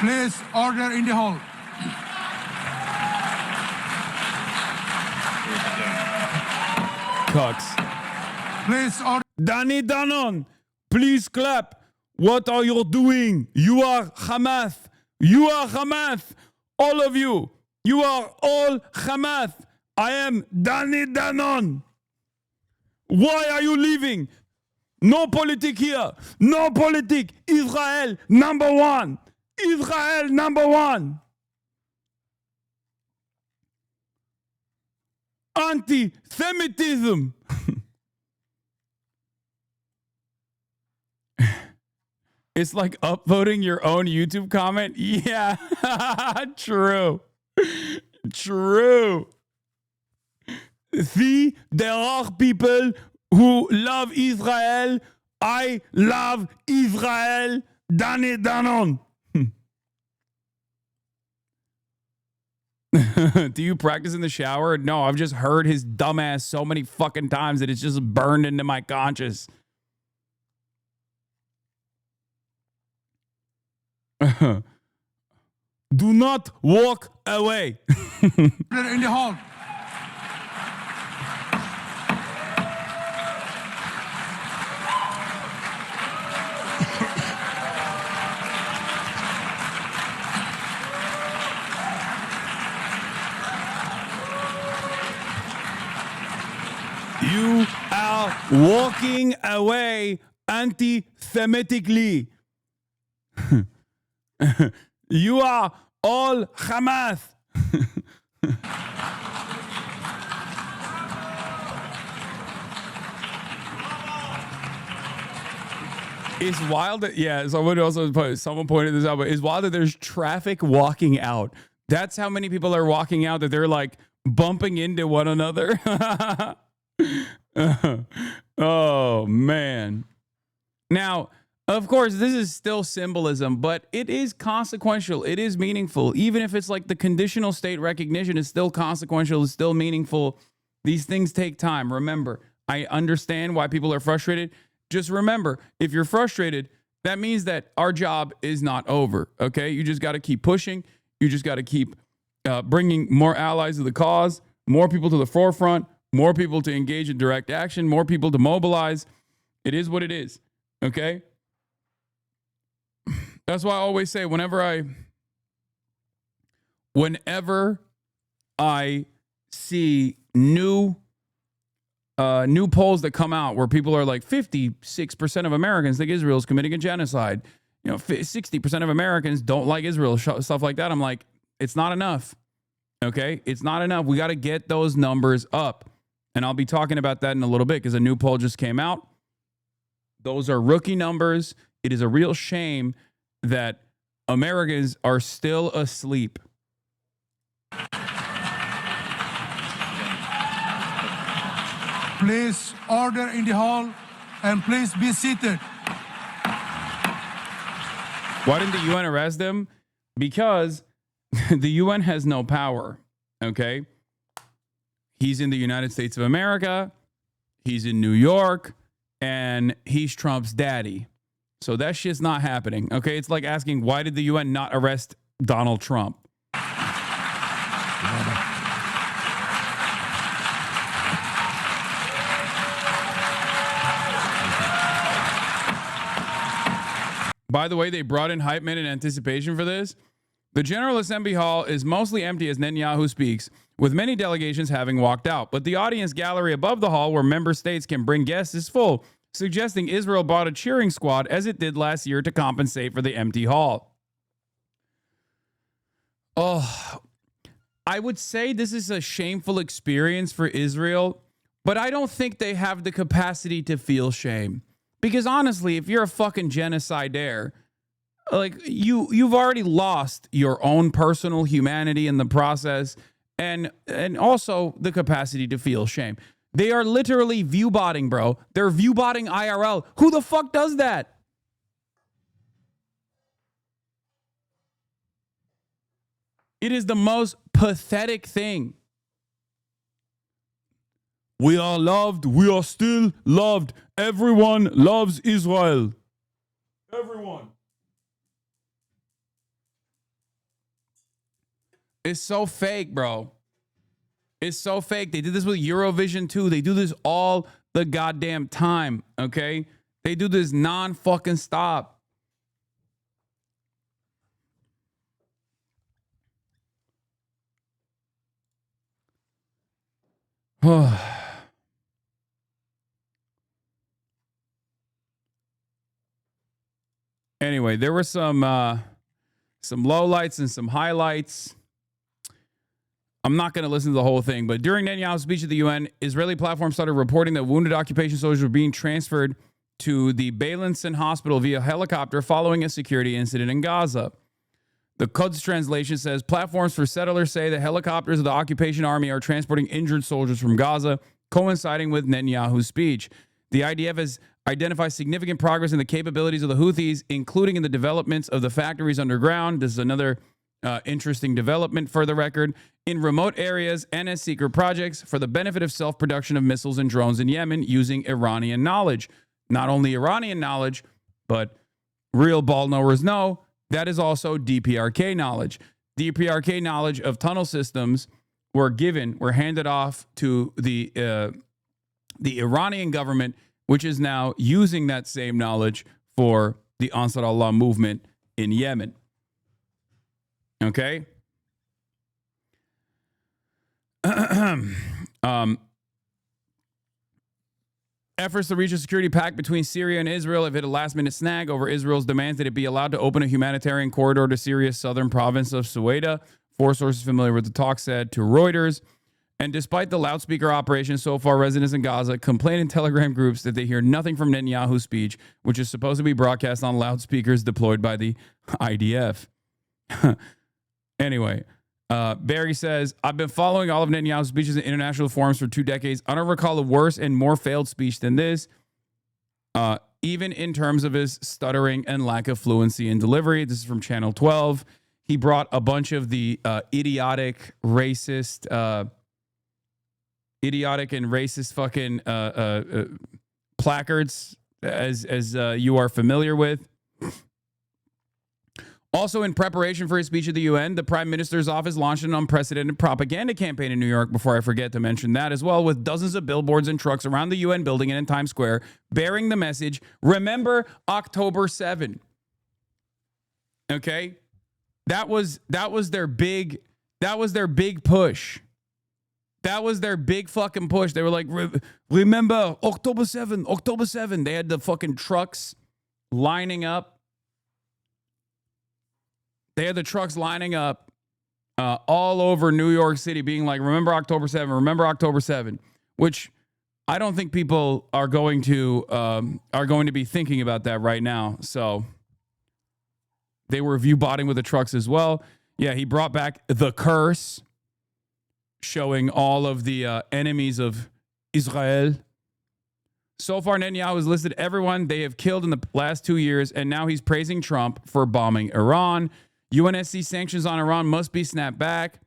Please, order in the hall. Please, Danny Danon, please clap. What are you doing? You are Hamas. You are Hamas. All of you. You are all Hamas. I am Danny Danon. Why are you leaving? No politic here. No politic. Israel number one. Israel number one. Anti-Semitism. It's like upvoting your own YouTube comment. Yeah, true. True. See, there are people who love Israel. I love Israel. Dane Danon. Do you practice in the shower? No, I've just heard his dumbass so many fucking times that it's just burned into my conscience. Do not walk away. In the hall. You are walking away anti-Semitically. You are all Hamas. It's wild that, yeah, someone pointed this out, but it's wild that there's traffic walking out. That's how many people are walking out, that they're like bumping into one another. Oh, man. Now, of course, this is still symbolism, but it is consequential. It is meaningful. Even if it's like the conditional state recognition is still consequential, is still meaningful. These things take time. Remember, I understand why people are frustrated. Just remember, if you're frustrated, that means that our job is not over, okay? You just got to keep pushing. You just got to keep bringing more allies to the cause, more people to the forefront, more people to engage in direct action, more people to mobilize. It is what it is, okay? That's why I always say whenever I see new polls that come out where people are like 56% of Americans think Israel is committing a genocide. 60% of Americans don't like Israel, stuff like that. I'm like, it's not enough. Okay? It's not enough. We got to get those numbers up. And I'll be talking about that in a little bit because a new poll just came out. Those are rookie numbers. It is a real shame that Americans are still asleep. Please order in the hall and please be seated. Why didn't the UN arrest them? Because the UN has no power, okay? He's in the United States of America, he's in New York, and he's Trump's daddy. So that shit's not happening, okay? It's like asking, why did the UN not arrest Donald Trump? By the way, they brought in hype men in anticipation for this. The General Assembly Hall is mostly empty as Netanyahu speaks, with many delegations having walked out. But the audience gallery above the hall, where member states can bring guests, is full, suggesting Israel bought a cheering squad as it did last year to compensate for the empty hall. Oh, I would say this is a shameful experience for Israel, but I don't think they have the capacity to feel shame. Because honestly, if you're a fucking genocidaire, like you've already lost your own personal humanity in the process, and also the capacity to feel shame. They are literally viewbotting, bro. They're viewbotting IRL. Who the fuck does that? It is the most pathetic thing. We are loved. We are still loved. Everyone loves Israel. Everyone. It's so fake, bro. It's so fake. They did this with Eurovision too. They do this all the goddamn time, okay? They do this non-fucking stop. Anyway, there were some lowlights and some highlights. I'm not going to listen to the whole thing, but during Netanyahu's speech at the UN, Israeli platforms started reporting that wounded occupation soldiers were being transferred to the Beilinson hospital via helicopter following a security incident in Gaza. The Quds translation says platforms for settlers say the helicopters of the occupation army are transporting injured soldiers from Gaza, coinciding with Netanyahu's speech. The IDF has identified significant progress in the capabilities of the Houthis, including in the developments of the factories underground. This is another interesting development for the record. In remote areas and as secret projects for the benefit of self-production of missiles and drones in Yemen using Iranian knowledge. Not only Iranian knowledge, but real ball knowers know that is also DPRK knowledge. DPRK knowledge of tunnel systems were handed off to the Iranian government, which is now using that same knowledge for the Ansar Allah movement in Yemen. Okay? Efforts to reach a security pact between Syria and Israel have hit a last-minute snag over Israel's demands that it be allowed to open a humanitarian corridor to Syria's southern province of Suwaida. Four sources familiar with the talk said to Reuters. And despite the loudspeaker operation so far, residents in Gaza complain in Telegram groups that they hear nothing from Netanyahu's speech, which is supposed to be broadcast on loudspeakers deployed by the IDF. Anyway, Barry says, I've been following all of Netanyahu's speeches in international forums for 2 decades. I don't recall a worse and more failed speech than this, even in terms of his stuttering and lack of fluency in delivery. This is from Channel 12. He brought a bunch of the idiotic and racist fucking placards, as you are familiar with. Also, in preparation for his speech at the UN, the Prime Minister's office launched an unprecedented propaganda campaign in New York, before I forget to mention that as well, with dozens of billboards and trucks around the UN building and in Times Square, bearing the message, remember October 7. Okay? That was their big push. That was their big fucking push. They were like, remember October 7, October 7. They had the fucking trucks lining up. They had the trucks lining up all over New York City being like, remember October 7, remember October 7, which I don't think people are going to be thinking about that right now. So they were view-botting with the trucks as well. Yeah, he brought back the curse, showing all of the enemies of Israel. So far, Netanyahu has listed everyone they have killed in the last 2 years, and now he's praising Trump for bombing Iran. UNSC sanctions on Iran must be snapped back.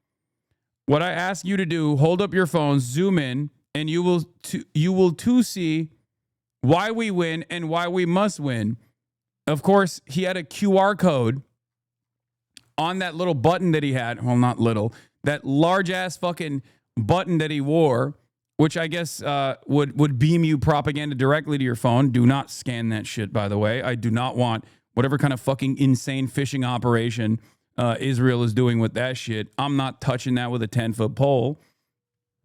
What I ask you to do, hold up your phone, zoom in, and you will too see why we win and why we must win. Of course, he had a QR code on that little button that he had. Well, not little. That large-ass fucking button that he wore, which I guess would beam you propaganda directly to your phone. Do not scan that shit, by the way. I do not want whatever kind of fucking insane phishing operation Israel is doing with that shit. I'm not touching that with a 10-foot pole,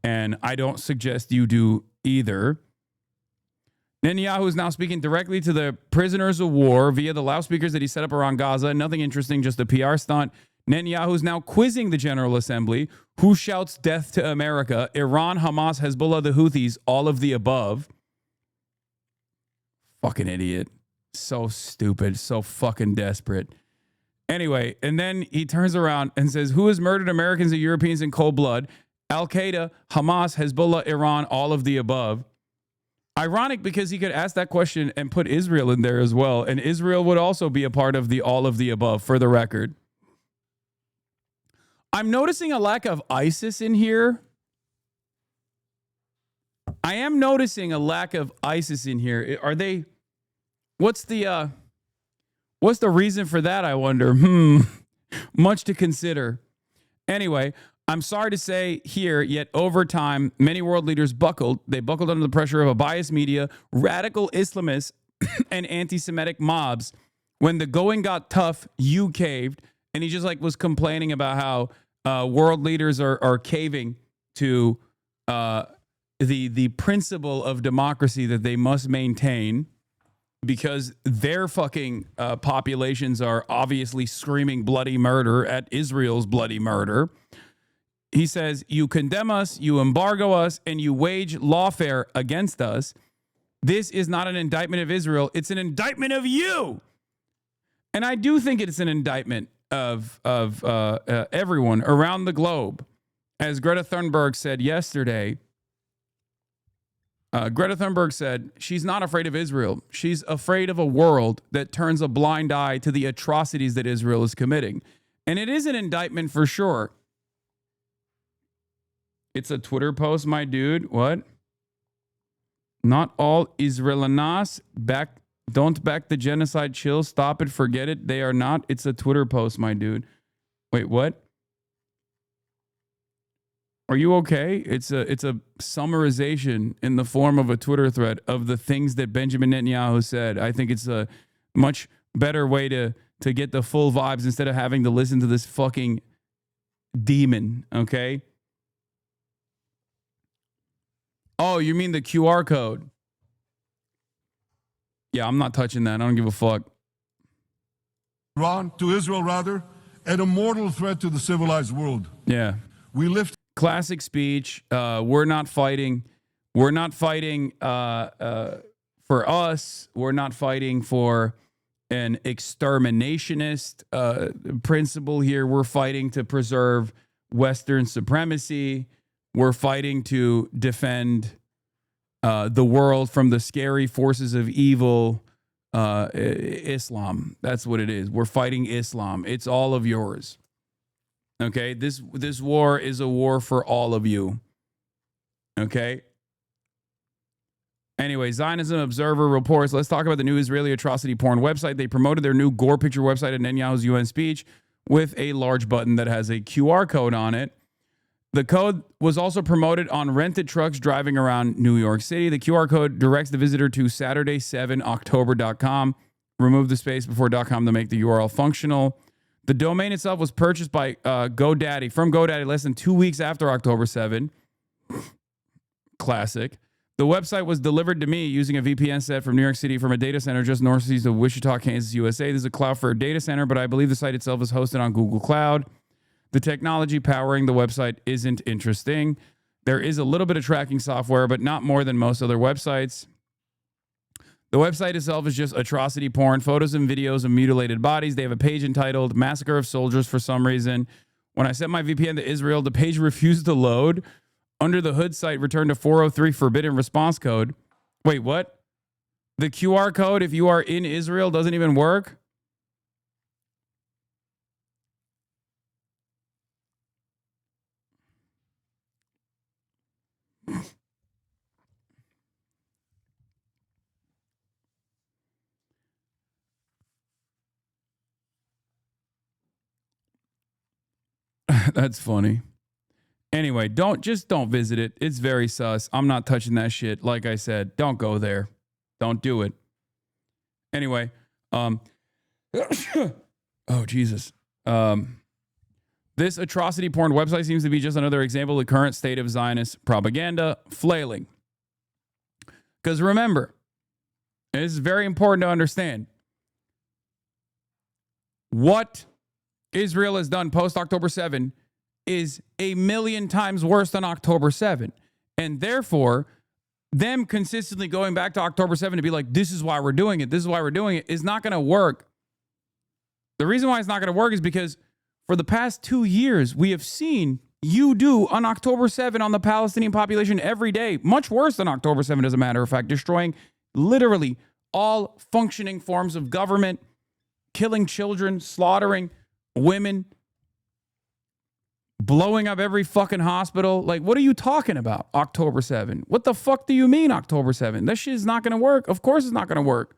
and I don't suggest you do either. Netanyahu is now speaking directly to the prisoners of war via the loudspeakers that he set up around Gaza. Nothing interesting, just a PR stunt. Netanyahu is now quizzing the General Assembly. Who shouts death to America? Iran, Hamas, Hezbollah, the Houthis, all of the above. Fucking idiot. So stupid. So fucking desperate. Anyway, and then he turns around and says, who has murdered Americans and Europeans in cold blood? Al-Qaeda, Hamas, Hezbollah, Iran, all of the above. Ironic, because he could ask that question and put Israel in there as well. And Israel would also be a part of the all of the above, for the record. I'm noticing a lack of ISIS in here. I am noticing a lack of ISIS in here. Are they... What's the reason for that, I wonder? Much to consider. Anyway, I'm sorry to say here, yet over time, many world leaders buckled. They buckled under the pressure of a biased media, radical Islamists, and anti-Semitic mobs. When the going got tough, you caved. And he just was complaining about how world leaders are caving to the principle of democracy that they must maintain. because their fucking populations are obviously screaming bloody murder at Israel's bloody murder. He says, you condemn us, you embargo us, and you wage lawfare against us. This is not an indictment of Israel. It's an indictment of you. And I do think it's an indictment of everyone around the globe. As Greta Thunberg said yesterday, Greta Thunberg said she's not afraid of Israel. She's afraid of a world that turns a blind eye to the atrocities that Israel is committing. And it is an indictment for sure. It's a Twitter post, my dude. What? Not all Israelinas don't back the genocide. Chill. Stop it. Forget it. They are not. It's a Twitter post, my dude. Wait, what? Are you okay? It's a summarization in the form of a Twitter thread of the things that Benjamin Netanyahu said. I think it's a much better way to get the full vibes instead of having to listen to this fucking demon, okay? Oh, you mean the QR code? Yeah, I'm not touching that. I don't give a fuck. To Israel, rather, and a mortal threat to the civilized world. Yeah. We lift. Classic speech. We're not fighting. We're not fighting for us. We're not fighting for an exterminationist principle here. We're fighting to preserve Western supremacy. We're fighting to defend the world from the scary forces of evil, Islam. That's what it is. We're fighting Islam. It's all of yours. Okay? This war is a war for all of you. Okay? Anyway, Zionism Observer reports, let's talk about the new Israeli atrocity porn website. They promoted their new gore picture website at Netanyahu's UN speech with a large button that has a QR code on it. The code was also promoted on rented trucks driving around New York City. The QR code directs the visitor to Saturday7October.com. Remove the space before .com to make the URL functional. The domain itself was purchased by GoDaddy, from GoDaddy less than 2 weeks after October 7. Classic. The website was delivered to me using a VPN set from New York City from a data center just northeast of Wichita, Kansas, USA. This is a Cloudflare data center, but I believe the site itself is hosted on Google Cloud. The technology powering the website isn't interesting. There is a little bit of tracking software, but not more than most other websites. The website itself is just atrocity porn, photos and videos of mutilated bodies. They have a page entitled Massacre of Soldiers for some reason. When I set my VPN to Israel, the page refused to load. Under the hood site returned a 403 forbidden response code. Wait, what? The QR code, if you are in Israel, doesn't even work? That's funny. Anyway, don't visit it. It's very sus. I'm not touching that shit. Like I said, don't go there. Don't do it. Anyway, oh Jesus. This atrocity porn website seems to be just another example of the current state of Zionist propaganda flailing. Because remember, and this is very important to understand, what Israel has done post-October 7 is a million times worse than October 7. And therefore, them consistently going back to October 7 to be like, this is why we're doing it, this is why we're doing it, is not going to work. The reason why it's not going to work is because for the past 2 years, we have seen you do on October 7 on the Palestinian population every day, much worse than October 7, as a matter of fact, destroying literally all functioning forms of government, killing children, slaughtering women, blowing up every fucking hospital. Like, what are you talking about, October 7? What the fuck do you mean, October 7? That shit is not going to work. Of course it's not going to work.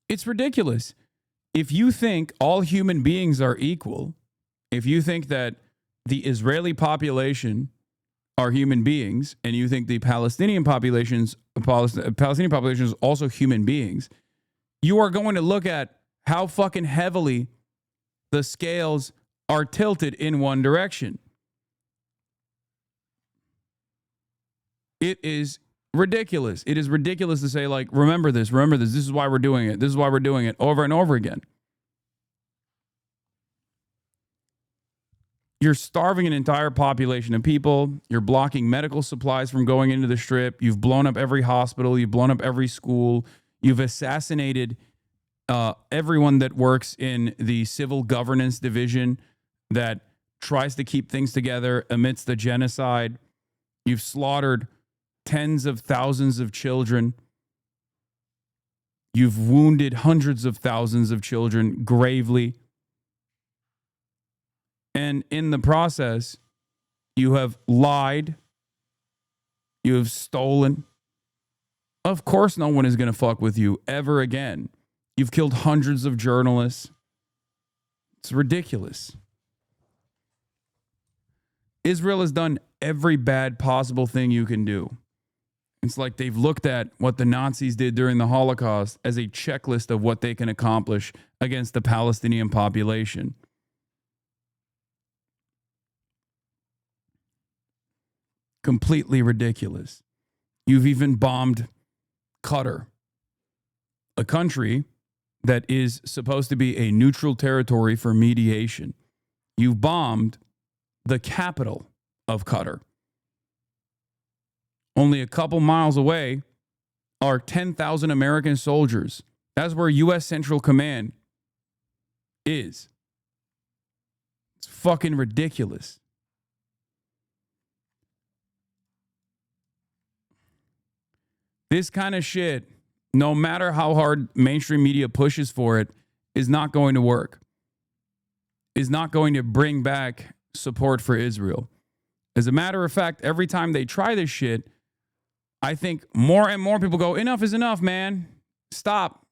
It's ridiculous. If you think all human beings are equal, if you think that the Israeli population are human beings, and you think the Palestinian population is also human beings, you are going to look at how fucking heavily the scales are tilted in one direction. It is ridiculous. It is ridiculous to say, like, remember this, this is why we're doing it, this is why we're doing it, over and over again. You're starving an entire population of people. You're blocking medical supplies from going into the Strip. You've blown up every hospital. You've blown up every school. You've assassinated everyone that works in the civil governance division that tries to keep things together amidst the genocide. You've slaughtered tens of thousands of children. You've wounded hundreds of thousands of children gravely. And in the process, you have lied. You have stolen. Of course, no one is going to fuck with you ever again. You've killed hundreds of journalists. It's ridiculous. Israel has done every bad possible thing you can do. It's like they've looked at what the Nazis did during the Holocaust as a checklist of what they can accomplish against the Palestinian population. Completely ridiculous. You've even bombed Qatar, a country that is supposed to be a neutral territory for mediation. You've bombed the capital of Qatar. Only a couple miles away are 10,000 American soldiers. That's where U.S. Central Command is. It's fucking ridiculous. This kind of shit, no matter how hard mainstream media pushes for it, is not going to work. Is not going to bring back support for Israel. As a matter of fact, every time they try this shit, I think more and more people go, enough is enough, man. Stop.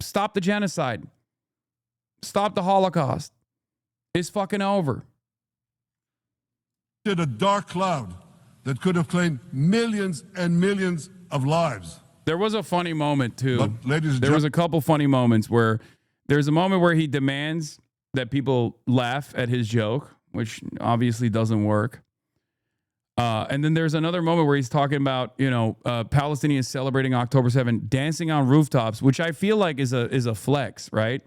Stop the genocide. Stop the Holocaust. It's fucking over. A dark cloud that could have claimed millions and millions of lives. There was a funny moment, too. But, there was a couple funny moments where there's a moment where he demands that people laugh at his joke, which obviously doesn't work. And then there's another moment where he's talking about, Palestinians celebrating October 7th, dancing on rooftops, which I feel like is a flex, right?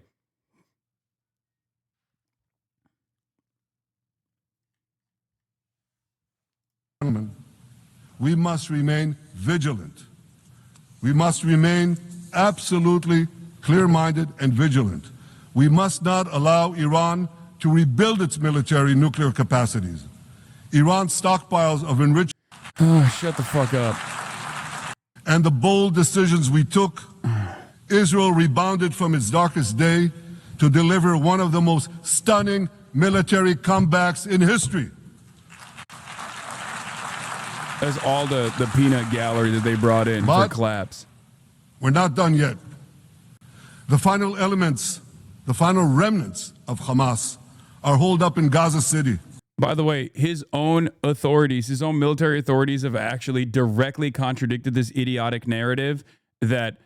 We must remain vigilant. We must remain absolutely clear-minded and vigilant. We must not allow Iran to rebuild its military nuclear capacities. Iran's stockpiles of enriched... Shut the fuck up. And the bold decisions we took, Israel rebounded from its darkest day to deliver one of the most stunning military comebacks in history. That's all the peanut gallery that they brought in for claps. We're not done yet. The final elements, the final remnants of Hamas are holed up in Gaza City. By the way, his own authorities, his own military authorities have actually directly contradicted this idiotic narrative that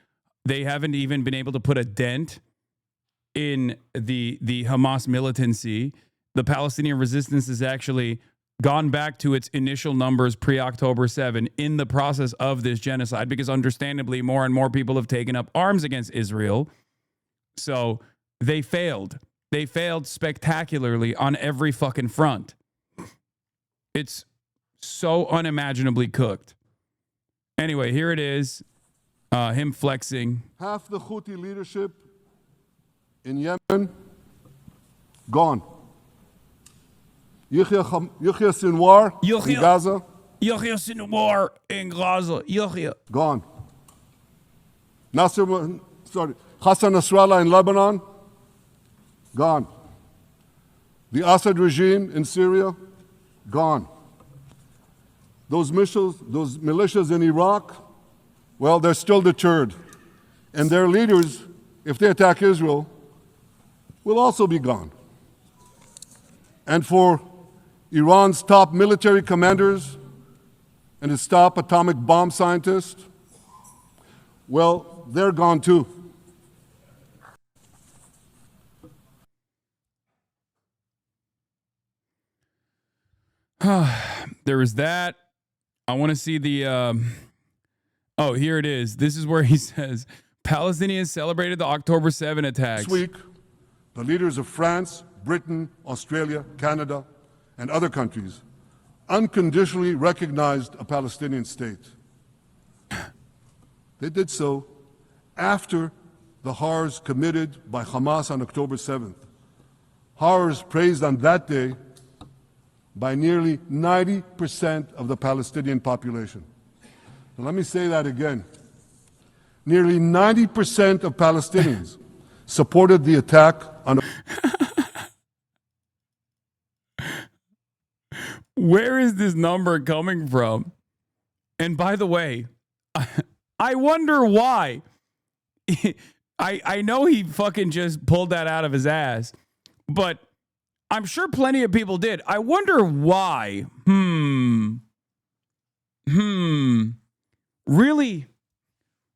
they haven't even been able to put a dent in the Hamas militancy. The Palestinian resistance has actually gone back to its initial numbers pre-October 7 in the process of this genocide, because understandably more and more people have taken up arms against Israel. So they failed. They failed spectacularly on every fucking front. It's so unimaginably cooked. Anyway, here it is. Him flexing. Half the Houthi leadership in Yemen, gone. Yahya Sinwar in Gaza. Yahya Sinwar in Gaza. Yahya. Gone. Hassan Nasrallah in Lebanon. Gone. The Assad regime in Syria. Gone. Those militias in Iraq, well, they're still deterred. And their leaders, if they attack Israel, will also be gone. And for Iran's top military commanders and its top atomic bomb scientists, well, they're gone too. There was that. I want to see the. Oh, here it is. This is where he says Palestinians celebrated the October 7 attacks. This week, the leaders of France, Britain, Australia, Canada, and other countries unconditionally recognized a Palestinian state. They did so after the horrors committed by Hamas on October 7th. Horrors praised on that day by nearly 90% of the Palestinian population. Now, let me say that again. Nearly 90% of Palestinians supported the attack on. Where is this number coming from? And by the way, I wonder why. I know he fucking just pulled that out of his ass, but I'm sure plenty of people did. I wonder why. Really,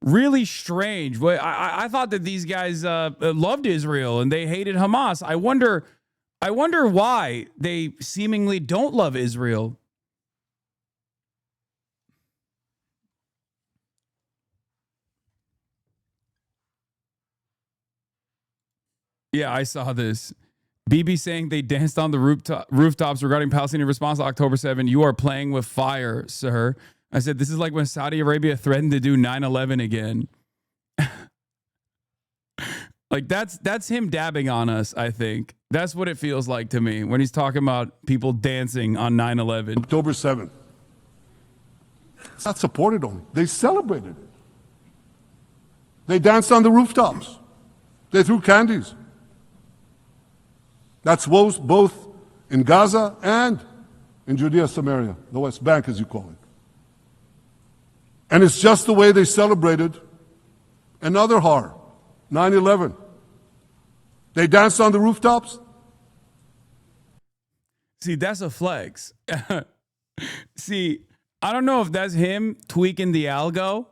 really strange. I thought that these guys loved Israel and they hated Hamas. I wonder why they seemingly don't love Israel. Yeah, I saw this. BB saying they danced on the rooftops regarding Palestinian response to October 7. You are playing with fire, sir. I said, this is like when Saudi Arabia threatened to do 9/11 again. Like that's him dabbing on us, I think. That's what it feels like to me when he's talking about people dancing on 9/11. October 7th. It's not supported only. They celebrated it. They danced on the rooftops. They threw candies. That's both in Gaza and in Judea, Samaria, the West Bank, as you call it. And it's just the way they celebrated another horror, 9/11. They danced on the rooftops. See, that's a flex. See, I don't know if that's him tweaking the algo.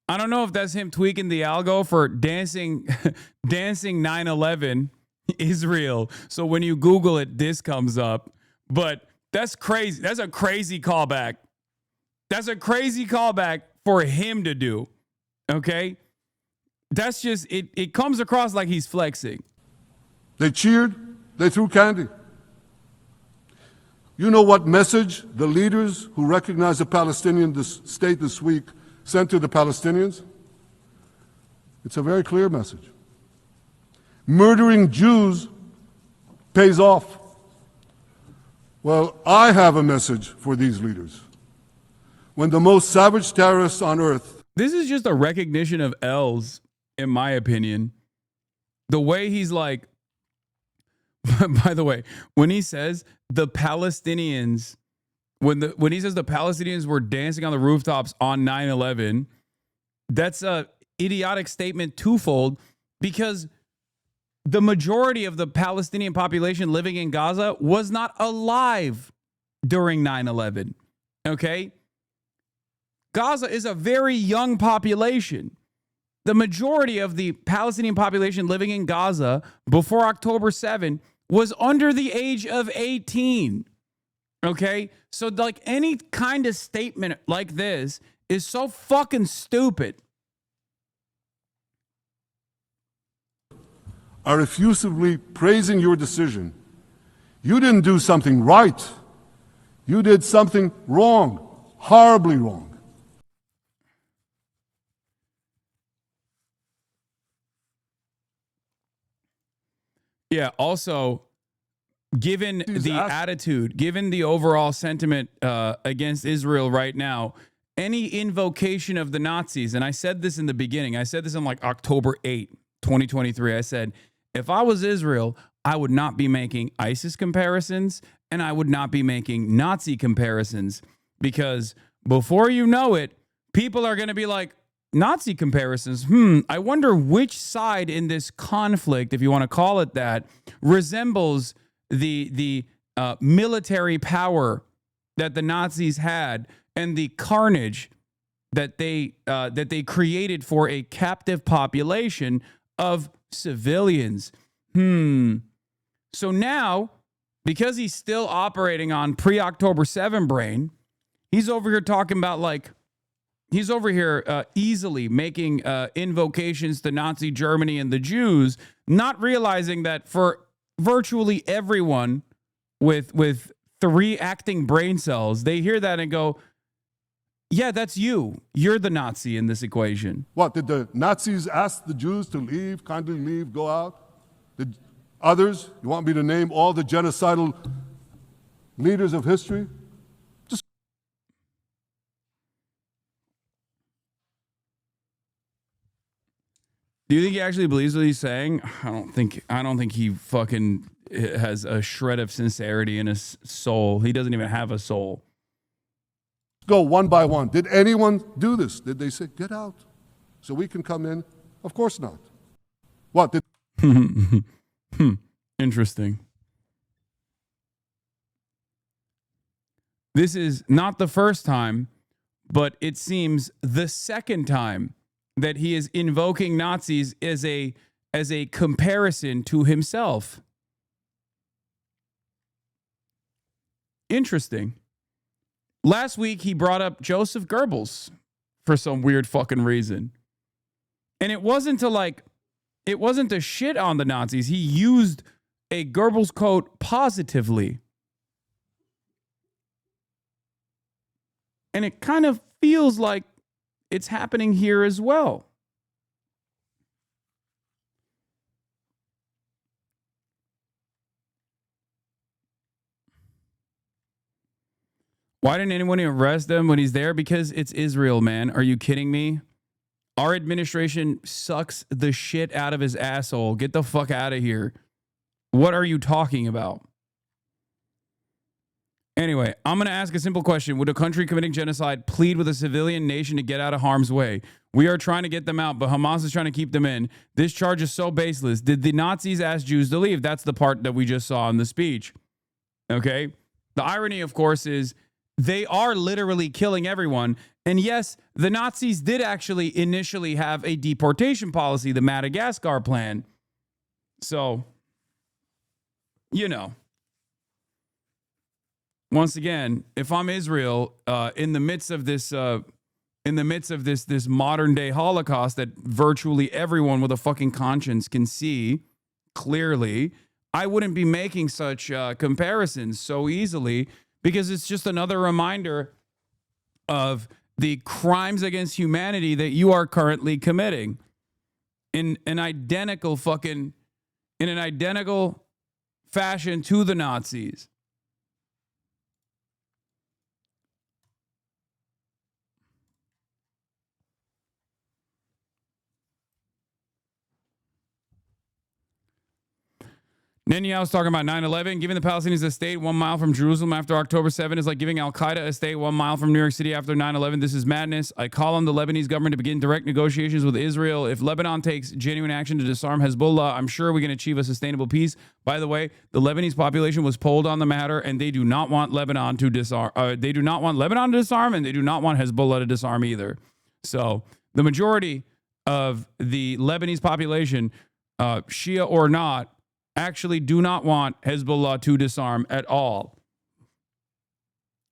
I don't know if that's him tweaking the algo for dancing 9/11 Israel. So when you Google it, this comes up. But that's crazy. That's a crazy callback. That's a crazy callback for him to do. Okay? That's just, it comes across like he's flexing. They cheered. They threw candy. You know what message the leaders who recognize the Palestinian state this week sent to the Palestinians? It's a very clear message. Murdering Jews pays off. Well, I have a message for these leaders. When the most savage terrorists on earth. This is just a recognition of L's, in my opinion. The way he's like, by the way, when he says the Palestinians, when he says the Palestinians were dancing on the rooftops on 9/11, that's a idiotic statement twofold, because the majority of the Palestinian population living in Gaza was not alive during 9/11. Okay? Gaza is a very young population. The majority of the Palestinian population living in Gaza before October 7 was under the age of 18. Okay? So like any kind of statement like this is so fucking stupid. Are effusively praising your decision. You didn't do something right. You did something wrong, horribly wrong. Yeah, also, given the attitude, given the overall sentiment against Israel right now, any invocation of the Nazis, and I said this in the beginning, I said this on like October 8, 2023, I said, if I was Israel, I would not be making ISIS comparisons and I would not be making Nazi comparisons, because before you know it, people are going to be like, Nazi comparisons. I wonder which side in this conflict, if you want to call it that, resembles the military power that the Nazis had and the carnage that they created for a captive population of civilians. So now because he's still operating on pre-October 7 brain, he's over here talking about like, he's over here easily making invocations to Nazi Germany and the Jews, not realizing that for virtually everyone with 3 acting brain cells, they hear that and go, yeah, that's you. You're the Nazi in this equation. What, did the Nazis ask the Jews to leave, kindly leave, go out? Did others, you want me to name all the genocidal leaders of history? Do you think he actually believes what he's saying? I don't think he fucking has a shred of sincerity in his soul. He doesn't even have a soul. Go one by one. Did anyone do this? Did they say, get out so we can come in? Of course not. What? Interesting. This is not the first time, but it seems the second time that he is invoking Nazis as a comparison to himself. Interesting. Last week, he brought up Joseph Goebbels for some weird fucking reason. And it wasn't to shit on the Nazis. He used a Goebbels quote positively. And it kind of feels like it's happening here as well. Why didn't anyone arrest him when he's there? Because it's Israel, man. Are you kidding me? Our administration sucks the shit out of his asshole. Get the fuck out of here. What are you talking about? Anyway, I'm going to ask a simple question. Would a country committing genocide plead with a civilian nation to get out of harm's way? We are trying to get them out, but Hamas is trying to keep them in. This charge is so baseless. Did the Nazis ask Jews to leave? That's the part that we just saw in the speech. Okay? The irony, of course, is they are literally killing everyone. And yes, the Nazis did actually initially have a deportation policy, the Madagascar plan. So, you know. Once again, if I'm Israel, in the midst of this modern day Holocaust that virtually everyone with a fucking conscience can see clearly, I wouldn't be making such comparisons so easily, because it's just another reminder of the crimes against humanity that you are currently committing in an identical fashion to the Nazis. Netanyahu's talking about 9/11. Giving the Palestinians a state 1 mile from Jerusalem after October 7 is like giving Al-Qaeda a state 1 mile from New York City after 9/11. This is madness. I call on the Lebanese government to begin direct negotiations with Israel. If Lebanon takes genuine action to disarm Hezbollah, I'm sure we can achieve a sustainable peace. By the way, the Lebanese population was polled on the matter, and they do not want Lebanon to disarm. They do not want Lebanon to disarm, and they do not want Hezbollah to disarm either. So the majority of the Lebanese population, Shia or not, actually do not want Hezbollah to disarm at all,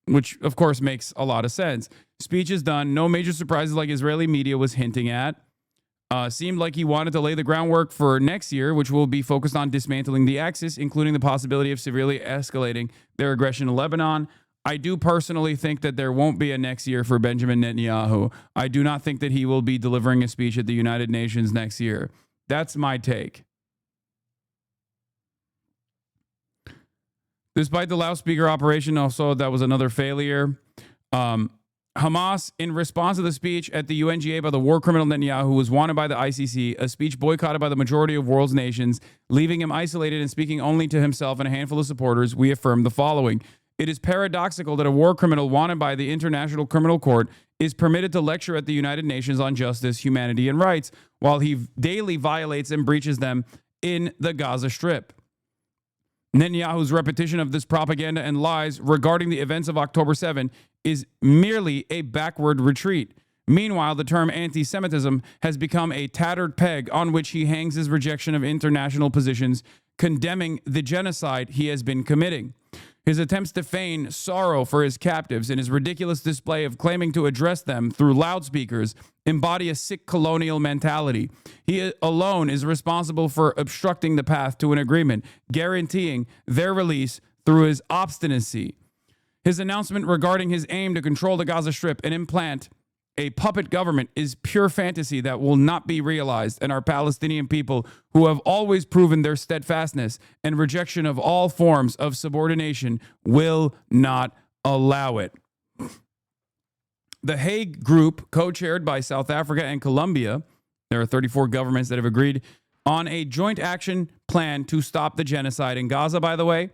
which of course makes a lot of sense. Speech is done. No major surprises like Israeli media was hinting at. Seemed like he wanted to lay the groundwork for next year, which will be focused on dismantling the Axis, including the possibility of severely escalating their aggression in Lebanon. I do personally think that there won't be a next year for Benjamin Netanyahu. I do not think that he will be delivering a speech at the United Nations next year. That's my take. Despite the loudspeaker operation, also that was another failure. Hamas, in response to the speech at the UNGA by the war criminal Netanyahu, was wanted by the ICC, a speech boycotted by the majority of world's nations, leaving him isolated and speaking only to himself and a handful of supporters, we affirm the following. It is paradoxical that a war criminal wanted by the International Criminal Court is permitted to lecture at the United Nations on justice, humanity, and rights, while he daily violates and breaches them in the Gaza Strip. Netanyahu's repetition of this propaganda and lies regarding the events of October 7 is merely a backward retreat. Meanwhile, the term anti-Semitism has become a tattered peg on which he hangs his rejection of international positions condemning the genocide he has been committing. His attempts to feign sorrow for his captives and his ridiculous display of claiming to address them through loudspeakers embody a sick colonial mentality. He alone is responsible for obstructing the path to an agreement, guaranteeing their release through his obstinacy. His announcement regarding his aim to control the Gaza Strip and implant a puppet government is pure fantasy that will not be realized, and our Palestinian people, who have always proven their steadfastness and rejection of all forms of subordination, will not allow it. The Hague Group, co-chaired by South Africa and Colombia, there are 34 governments that have agreed on a joint action plan to stop the genocide in Gaza, by the way.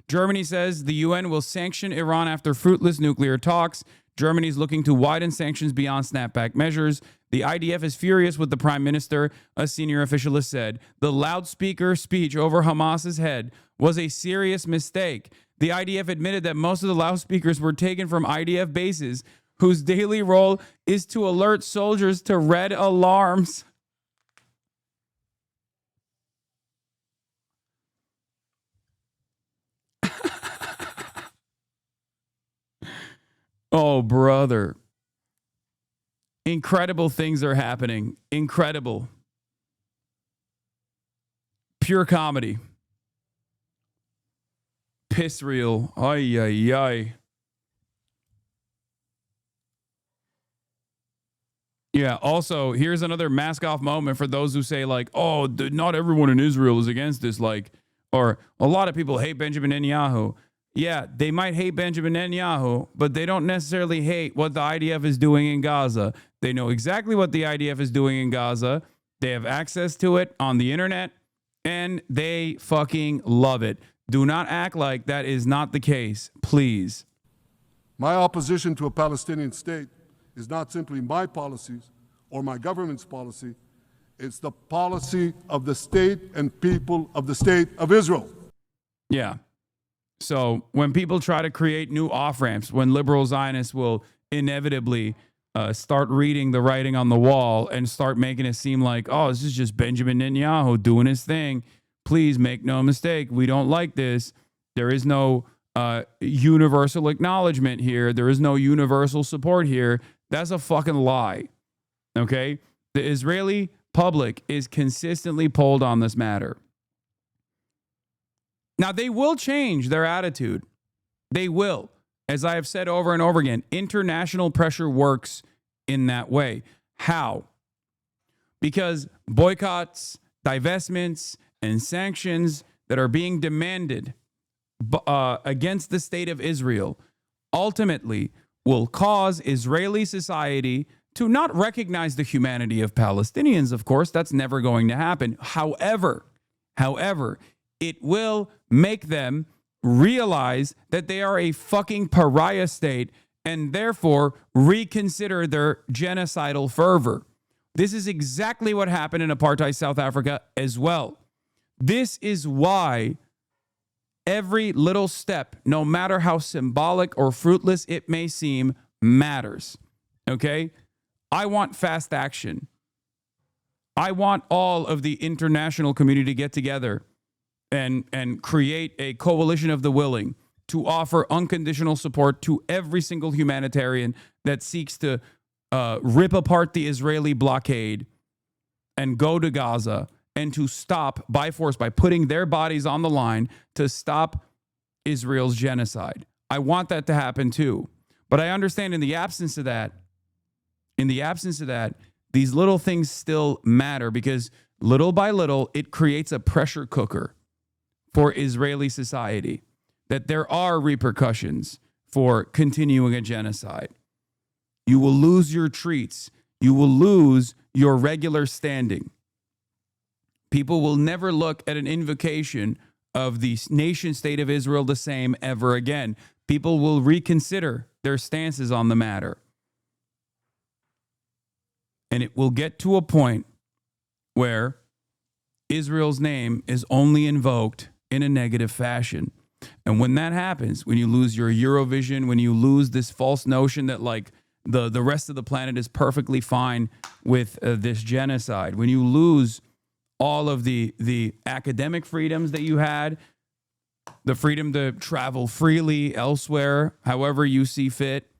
Germany says the UN will sanction Iran after fruitless nuclear talks. Germany is looking to widen sanctions beyond snapback measures. The IDF is furious with the prime minister, a senior official has said. The loudspeaker speech over Hamas's head was a serious mistake. The IDF admitted that most of the loudspeakers were taken from IDF bases, whose daily role is to alert soldiers to red alarms. Oh, brother. Incredible things are happening. Incredible. Pure comedy. Piss reel. Ay, ay, ay. Yeah, also, here's another mask off moment for those who say, like, oh, not everyone in Israel is against this, like, or a lot of people hate Benjamin Netanyahu. Yeah, they might hate Benjamin Netanyahu, but they don't necessarily hate what the IDF is doing in Gaza. They know exactly what the IDF is doing in Gaza. They have access to it on the internet, and they fucking love it. Do not act like that is not the case, please. My opposition to a Palestinian state is not simply my policies or my government's policy. It's the policy of the state and people of the state of Israel. Yeah. So when people try to create new off-ramps, when liberal Zionists will inevitably start reading the writing on the wall and start making it seem like, oh, this is just Benjamin Netanyahu doing his thing. Please make no mistake. We don't like this. There is no universal acknowledgement here. There is no universal support here. That's a fucking lie. Okay? The Israeli public is consistently polled on this matter. Now, they will change their attitude. They will. As I have said over and over again, international pressure works in that way. How? Because boycotts, divestments, and sanctions that are being demanded against the state of Israel ultimately will cause Israeli society to not recognize the humanity of Palestinians. Of course, that's never going to happen. However, it will make them realize that they are a fucking pariah state and therefore reconsider their genocidal fervor. This is exactly what happened in apartheid South Africa as well. This is why every little step, no matter how symbolic or fruitless it may seem, matters. Okay? I want fast action. I want all of the international community to get together and create a coalition of the willing to offer unconditional support to every single humanitarian that seeks to rip apart the Israeli blockade and go to Gaza and to stop by force, by putting their bodies on the line, to stop Israel's genocide. I want that to happen too. But I understand in the absence of that, these little things still matter because little by little, it creates a pressure cooker for Israeli society, that there are repercussions for continuing a genocide. You will lose your treats. You will lose your regular standing. People will never look at an invocation of the nation state of Israel the same ever again. People will reconsider their stances on the matter. And it will get to a point where Israel's name is only invoked in a negative fashion. And when that happens, when you lose your Eurovision, when you lose this false notion that like the rest of the planet is perfectly fine with this genocide, when you lose all of the academic freedoms that you had, the freedom to travel freely elsewhere, however you see fit.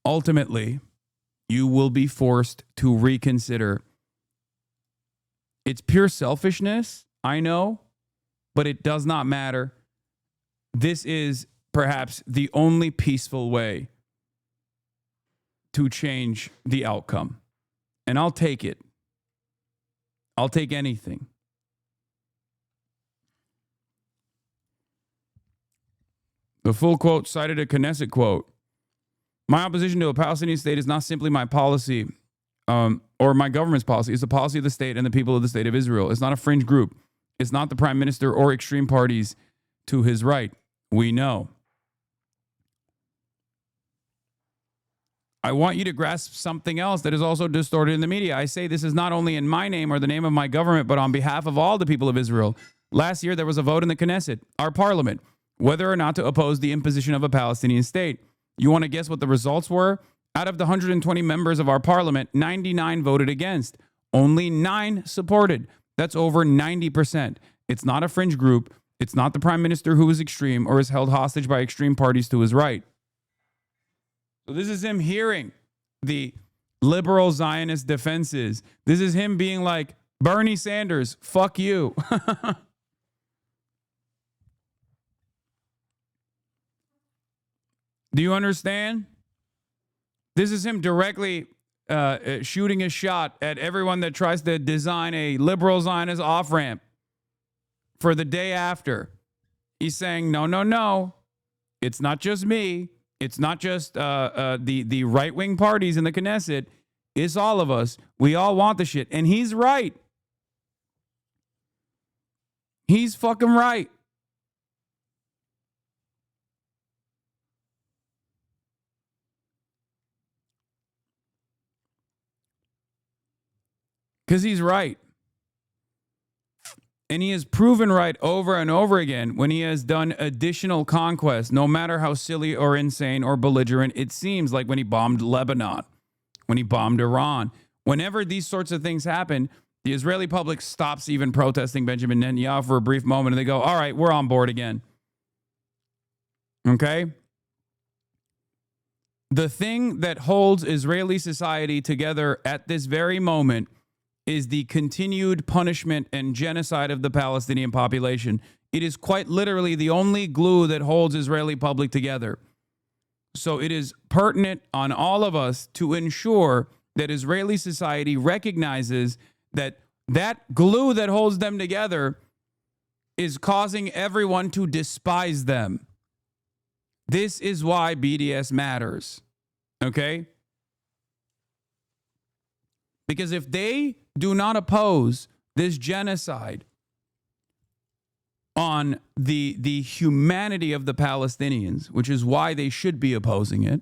Ultimately, you will be forced to reconsider. It's pure selfishness, I know, but it does not matter. This is perhaps the only peaceful way to change the outcome. And I'll take it. I'll take anything. The full quote cited a Knesset quote. My opposition to a Palestinian state is not simply my policy or my government's policy. It's the policy of the state and the people of the state of Israel. It's not a fringe group. It's not the prime minister or extreme parties to his right. We know. I want you to grasp something else that is also distorted in the media. I say this is not only in my name or the name of my government, but on behalf of all the people of Israel. Last year, there was a vote in the Knesset, our parliament, whether or not to oppose the imposition of a Palestinian state. You want to guess what the results were? Out of the 120 members of our parliament, 99 voted against. Only 9 supported. That's over 90%. It's not a fringe group. It's not the prime minister who is extreme or is held hostage by extreme parties to his right. So this is him hearing the liberal Zionist defenses. This is him being like, Bernie Sanders, fuck you. Do you understand? This is him directly shooting a shot at everyone that tries to design a liberal Zionist off-ramp for the day after. He's saying, no, no, no. It's not just me. It's not just the right-wing parties in the Knesset. It's all of us. We all want the shit. And he's right. He's fucking right. Because he's right. And he has proven right over and over again when he has done additional conquests, no matter how silly or insane or belligerent it seems, like when he bombed Lebanon, when he bombed Iran. Whenever these sorts of things happen, the Israeli public stops even protesting Benjamin Netanyahu for a brief moment, and they go, all right, we're on board again. Okay? The thing that holds Israeli society together at this very moment is the continued punishment and genocide of the Palestinian population. It is quite literally the only glue that holds Israeli public together. So it is pertinent on all of us to ensure that Israeli society recognizes that that glue that holds them together is causing everyone to despise them. This is why BDS matters. Okay? Because if they do not oppose this genocide on the humanity of the Palestinians, which is why they should be opposing it,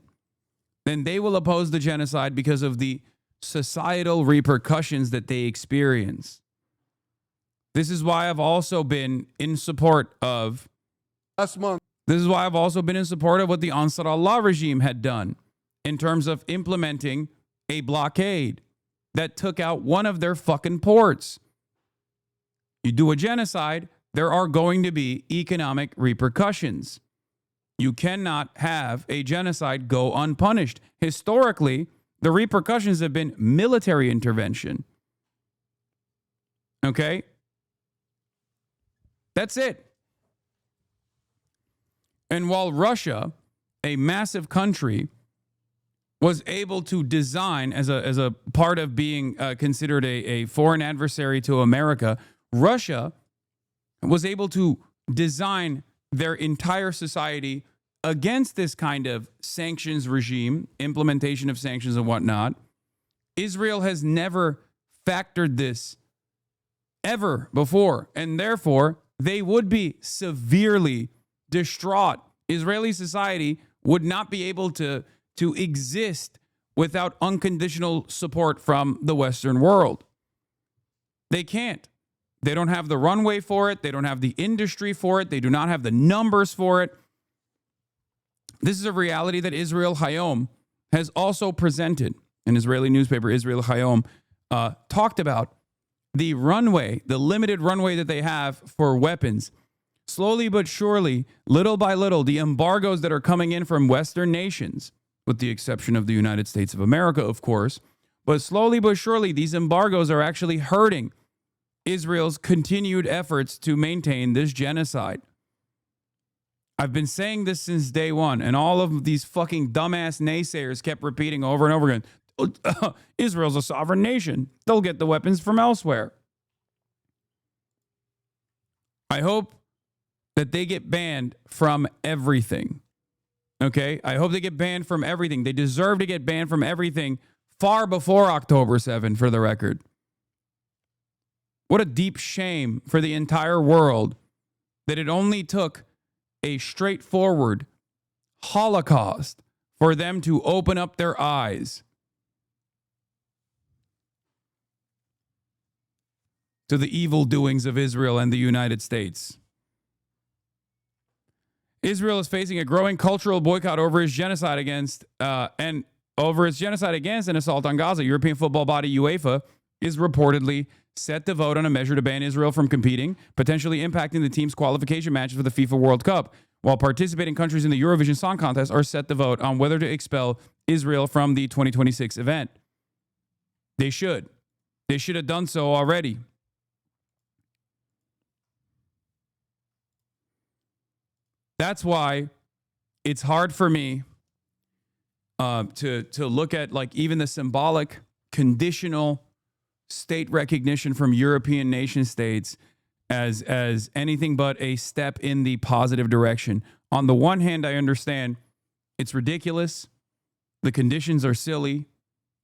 then they will oppose the genocide because of the societal repercussions that they experience. This is why I've also been in support of This is why I've also been in support of what the Ansar Allah regime had done in terms of implementing a blockade that took out one of their fucking ports. You do a genocide, there are going to be economic repercussions. You cannot have a genocide go unpunished. Historically, the repercussions have been military intervention. Okay? That's it. And while Russia, a massive country, was able to design as a part of being considered a foreign adversary to America, Russia was able to design their entire society against this kind of sanctions regime, implementation of sanctions and whatnot. Israel has never factored this ever before, and therefore they would be severely distraught. Israeli society would not be able to exist without unconditional support from the Western world. They can't. They don't have the runway for it. They don't have the industry for it. They do not have the numbers for it. This is a reality that Israel Hayom has also presented. An Israeli newspaper, Israel Hayom, talked about the runway, the limited runway that they have for weapons. Slowly but surely, little by little, the embargoes that are coming in from Western nations, with the exception of the United States of America, of course, but slowly but surely, these embargoes are actually hurting Israel's continued efforts to maintain this genocide. I've been saying this since day one, and all of these fucking dumbass naysayers kept repeating over and over again, Israel's a sovereign nation. They'll get the weapons from elsewhere. I hope that they get banned from everything. Okay? I hope they get banned from everything. They deserve to get banned from everything far before October 7, for the record. What a deep shame for the entire world that it only took a straightforward Holocaust for them to open up their eyes to the evil doings of Israel and the United States. Israel is facing a growing cultural boycott over its genocide against an assault on Gaza. European football body UEFA is reportedly set to vote on a measure to ban Israel from competing, potentially impacting the team's qualification matches for the FIFA World Cup, while participating countries in the Eurovision Song Contest are set to vote on whether to expel Israel from the 2026 event. They should. They should have done so already. That's why it's hard for me to look at like even the symbolic conditional state recognition from European nation states as anything but a step in the positive direction. On the one hand, I understand it's ridiculous, the conditions are silly,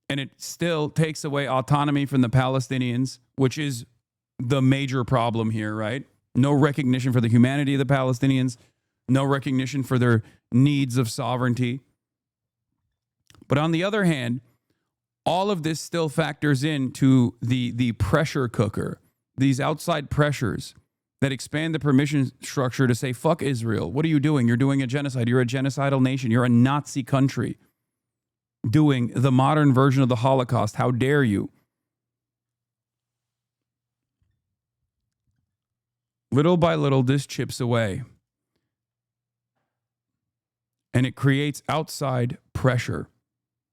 and it still takes away autonomy from the Palestinians, which is the major problem here, right? No recognition for the humanity of the Palestinians, no recognition for their needs of sovereignty. But on the other hand, all of this still factors into the pressure cooker, these outside pressures that expand the permission structure to say, fuck Israel. What are you doing? You're doing a genocide. You're a genocidal nation. You're a Nazi country doing the modern version of the Holocaust. How dare you? Little by little, this chips away. And it creates outside pressure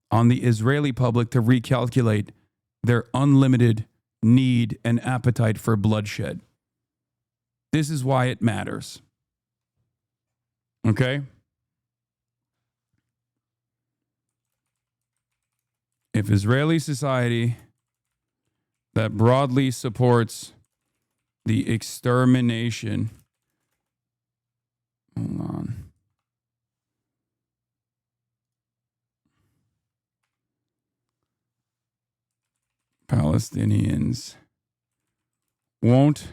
on the Israeli public to recalculate their unlimited need and appetite for bloodshed. This is why it matters. Okay? If Israeli society that broadly supports the extermination, hold on. Palestinians won't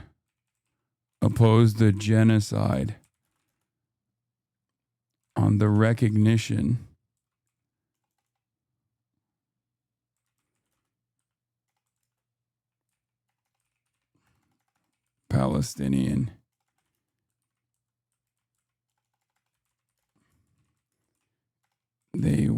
oppose the genocide on the recognition Palestinian they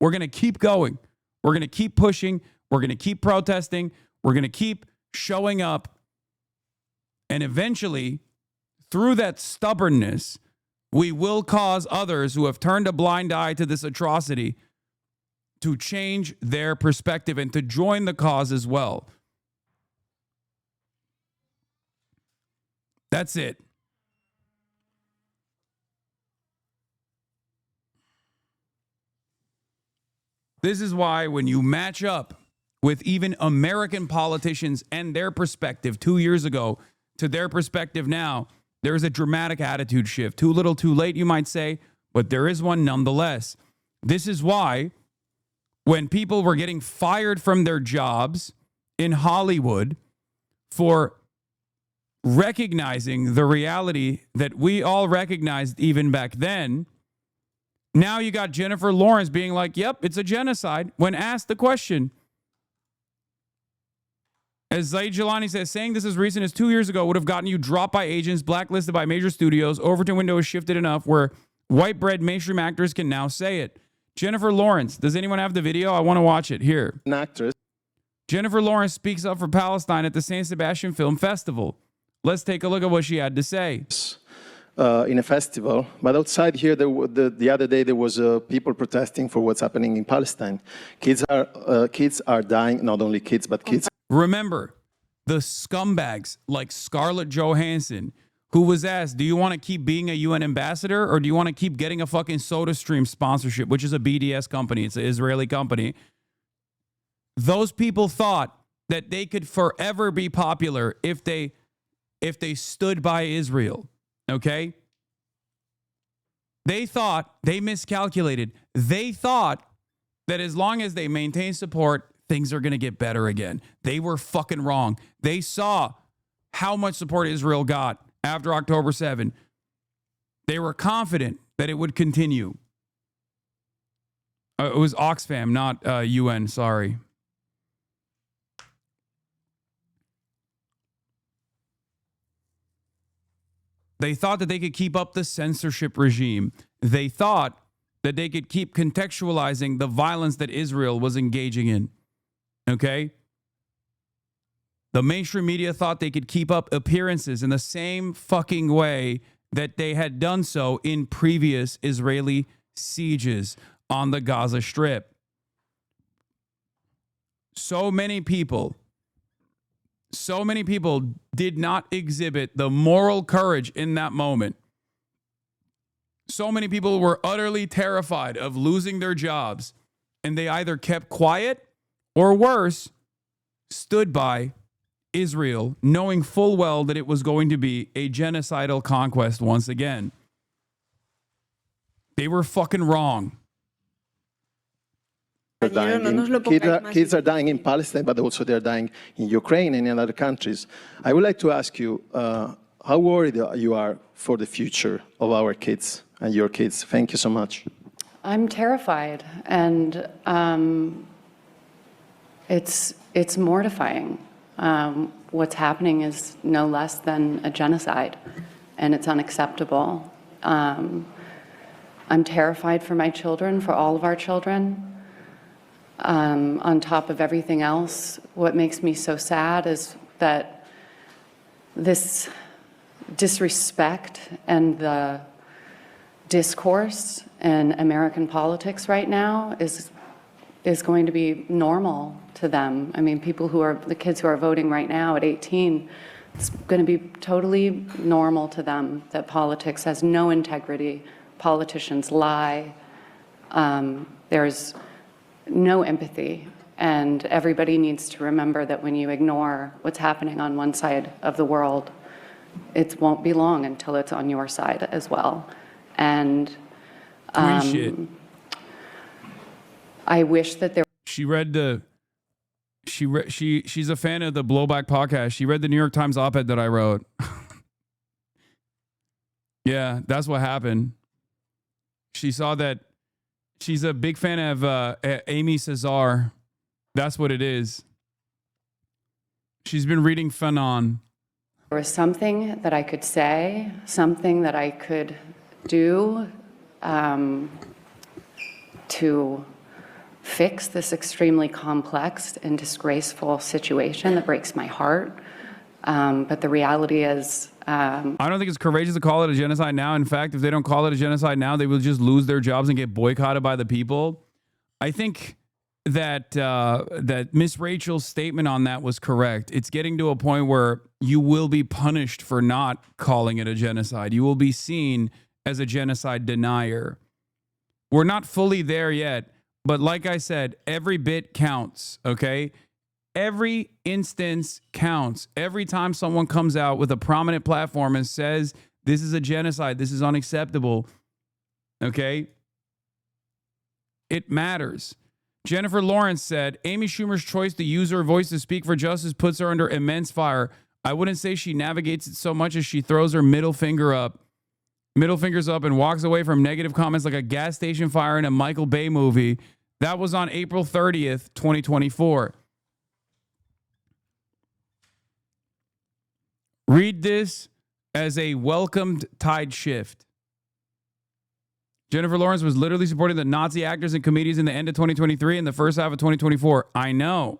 We're going to keep going. We're going to keep pushing. We're going to keep protesting. We're going to keep showing up. And eventually, through that stubbornness, we will cause others who have turned a blind eye to this atrocity to change their perspective and to join the cause as well. That's it. This is why when you match up with even American politicians and their perspective 2 years ago to their perspective now, there's a dramatic attitude shift. Too little, too late, you might say, but there is one nonetheless. This is why when people were getting fired from their jobs in Hollywood for recognizing the reality that we all recognized even back then, now you got Jennifer Lawrence being like, yep, it's a genocide, when asked the question. As Zaid Jilani says, saying this as recent as 2 years ago would have gotten you dropped by agents, blacklisted by major studios. Overton window is shifted enough where white bread mainstream actors can now say it. Jennifer Lawrence, does anyone have the video? I want to watch it. Here. An actress. Jennifer Lawrence speaks up for Palestine at the San Sebastian Film Festival. Let's take a look at what she had to say. In a festival, but outside here, the other day there was people protesting for what's happening in Palestine. Kids are dying. Not only kids, but kids. Remember, the scumbags like Scarlett Johansson, who was asked, do you want to keep being a UN ambassador or do you want to keep getting a fucking SodaStream sponsorship, which is a BDS company. It's an Israeli company. Those people thought that they could forever be popular if they stood by Israel. Okay? They thought, they miscalculated. They thought that as long as they maintain support, things are going to get better again. They were fucking wrong. They saw how much support Israel got after October 7. They were confident that it would continue. It was Oxfam, not UN, sorry. They thought that they could keep up the censorship regime. They thought that they could keep contextualizing the violence that Israel was engaging in. Okay? The mainstream media thought they could keep up appearances in the same fucking way that they had done so in previous Israeli sieges on the Gaza Strip. So many people did not exhibit the moral courage in that moment. So many people were utterly terrified of losing their jobs, and they either kept quiet or worse, stood by Israel, knowing full well that it was going to be a genocidal conquest once again. They were fucking wrong. Kids are dying in Palestine, but also they're dying in Ukraine and in other countries. I would like to ask you how worried you are for the future of our kids and your kids. Thank you so much. I'm terrified, and it's mortifying. What's happening is no less than a genocide, and it's unacceptable. I'm terrified for my children, for all of our children. On top of everything else, what makes me so sad is that this disrespect and the discourse in American politics right now is going to be normal to them. I mean, the kids who are voting right now at 18, it's going to be totally normal to them that politics has no integrity, politicians lie, there's no empathy, and everybody needs to remember that when you ignore what's happening on one side of the world, it won't be long until it's on your side as well. And I wish that there. She's a fan of the Blowback podcast. She read the New York Times op-ed that I wrote. Yeah, that's what happened. She saw that. She's a big fan of Amy Cesar. That's what it is. She's been reading Fanon. There was something that I could say, something that I could do to fix this extremely complex and disgraceful situation that breaks my heart. But the reality is, I don't think it's courageous to call it a genocide now. In fact, if they don't call it a genocide now, they will just lose their jobs and get boycotted by the people. I think that that Miss Rachel's statement on that was correct. It's getting to a point where you will be punished for not calling it a genocide. You will be seen as a genocide denier. We're not fully there yet, but like I said, every bit counts, okay? Every instance counts. Every time someone comes out with a prominent platform and says, this is a genocide, this is unacceptable, okay? It matters. Jennifer Lawrence said, Amy Schumer's choice to use her voice to speak for justice puts her under immense fire. I wouldn't say she navigates it so much as she throws her middle fingers up and walks away from negative comments like a gas station fire in a Michael Bay movie. That was on April 30th, 2024. Read this as a welcomed tide shift. Jennifer Lawrence was literally supporting the Nazi actors and comedians in the end of 2023 and the first half of 2024. I know.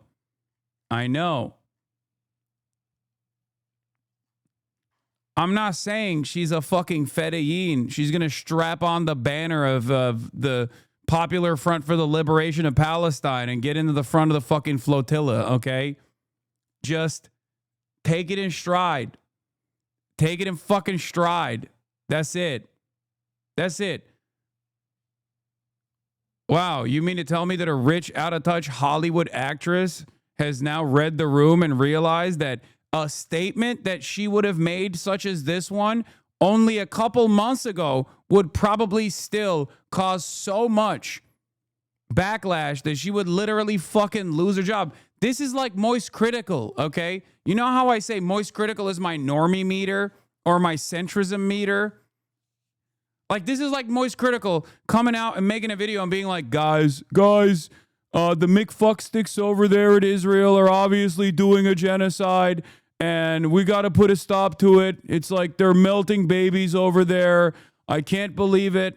I'm not saying she's a fucking fedayeen. She's going to strap on the banner of the Popular Front for the Liberation of Palestine and get into the front of the fucking flotilla, okay? Just take it in stride. Take it in fucking stride. That's it. Wow, you mean to tell me that a rich, out-of-touch Hollywood actress has now read the room and realized that a statement that she would have made, such as this one, only a couple months ago would probably still cause so much backlash that she would literally fucking lose her job? This is like Moist Critical, okay? You know how I say Moist Critical is my normie meter or my centrism meter? Like, this is like Moist Critical coming out and making a video and being like, guys, the McFucksticks over there in Israel are obviously doing a genocide, and we got to put a stop to it. It's like they're melting babies over there. I can't believe it.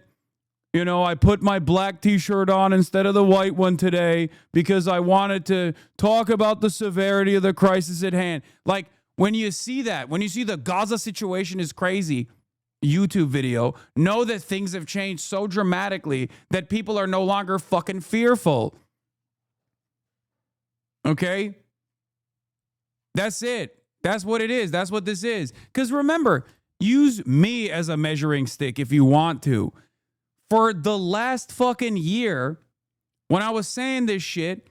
You know, I put my black t-shirt on instead of the white one today because I wanted to talk about the severity of the crisis at hand. Like, when you see that, when you see the Gaza situation is crazy YouTube video, know that things have changed so dramatically that people are no longer fucking fearful. Okay? That's it. That's what it is. That's what this is. Because remember, use me as a measuring stick if you want to. For the last fucking year, when I was saying this shit,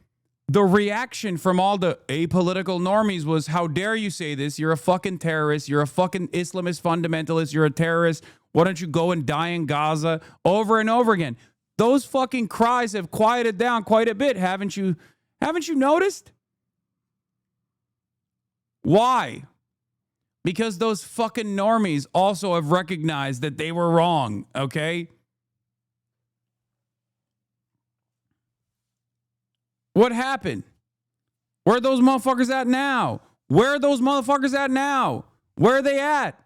the reaction from all the apolitical normies was, how dare you say this? You're a fucking terrorist. You're a fucking Islamist fundamentalist. You're a terrorist. Why don't you go and die in Gaza? Over and over again. Those fucking cries have quieted down quite a bit. Haven't you noticed? Why? Because those fucking normies also have recognized that they were wrong, okay? What happened? Where are those motherfuckers at now? Where are those motherfuckers at now? Where are they at?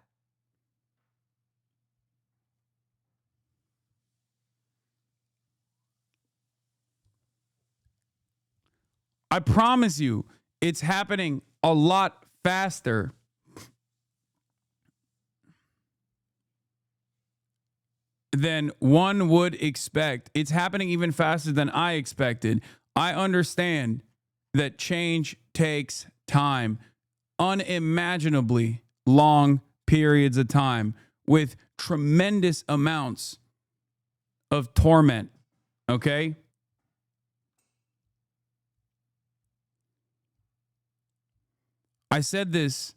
I promise you, it's happening a lot faster than one would expect. It's happening even faster than I expected. I understand that change takes time, unimaginably long periods of time with tremendous amounts of torment, okay? I said this.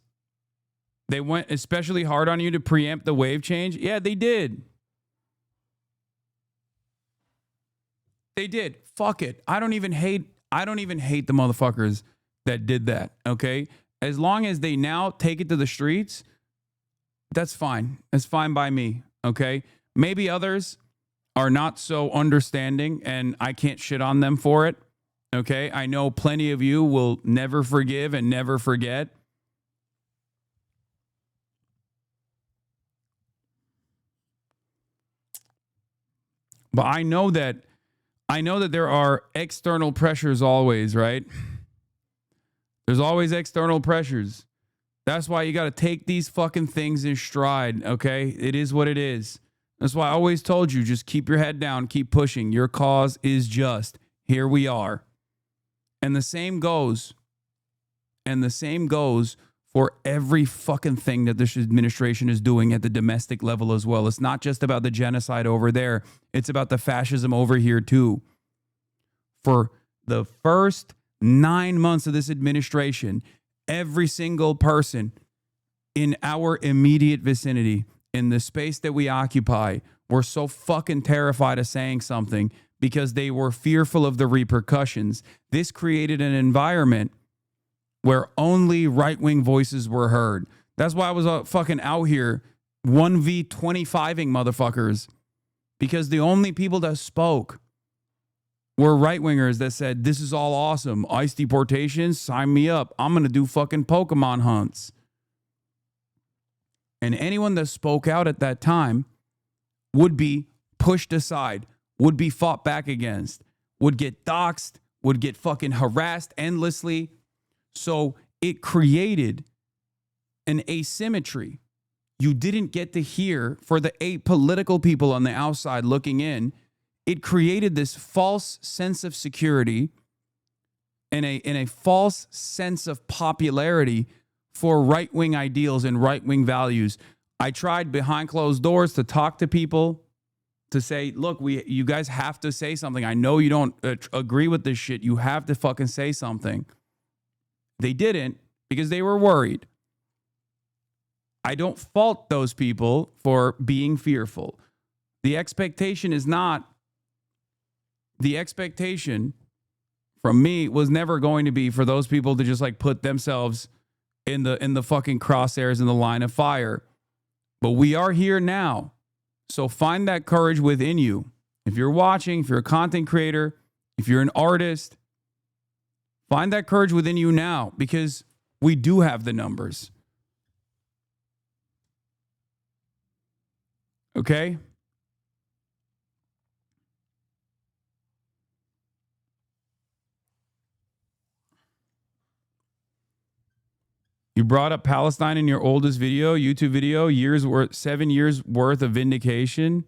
They went especially hard on you to preempt the wave change. Yeah, they did. They did. Fuck it. I don't even hate the motherfuckers that did that, okay? As long as they now take it to the streets, that's fine. That's fine by me, okay? Maybe others are not so understanding and I can't shit on them for it, okay? I know plenty of you will never forgive and never forget. But I know that I know that there are external pressures always, right? There's always external pressures. That's why you got to take these fucking things in stride, okay? It is what it is. That's why I always told you, just keep your head down, keep pushing. Your cause is just. Here we are. And the same goes for every fucking thing that this administration is doing at the domestic level as well. It's not just about the genocide over there. It's about the fascism over here too. For the first 9 months of this administration, every single person in our immediate vicinity, in the space that we occupy, were so fucking terrified of saying something because they were fearful of the repercussions. This created an environment where only right-wing voices were heard. That's why I was fucking out here 1v25ing motherfuckers, because the only people that spoke were right-wingers that said, this is all awesome. ICE deportations, sign me up. I'm going to do fucking Pokemon hunts. And anyone that spoke out at that time would be pushed aside, would be fought back against, would get doxxed, would get fucking harassed endlessly. So it created an asymmetry. You didn't get to hear, for the apolitical people on the outside looking in, it created this false sense of security and a false sense of popularity for right-wing ideals and right-wing values. I tried behind closed doors to talk to people, to say, look, you guys have to say something. I know you don't agree with this shit. You have to fucking say something. They didn't, because they were worried. I don't fault those people for being fearful. The expectation from me was never going to be for those people to just like put themselves in the fucking crosshairs in the line of fire. But we are here now. So find that courage within you. If you're watching, if you're a content creator, if you're an artist, find that courage within you now, because we do have the numbers. Okay? You brought up Palestine in your oldest video, YouTube video, 7 years worth of vindication.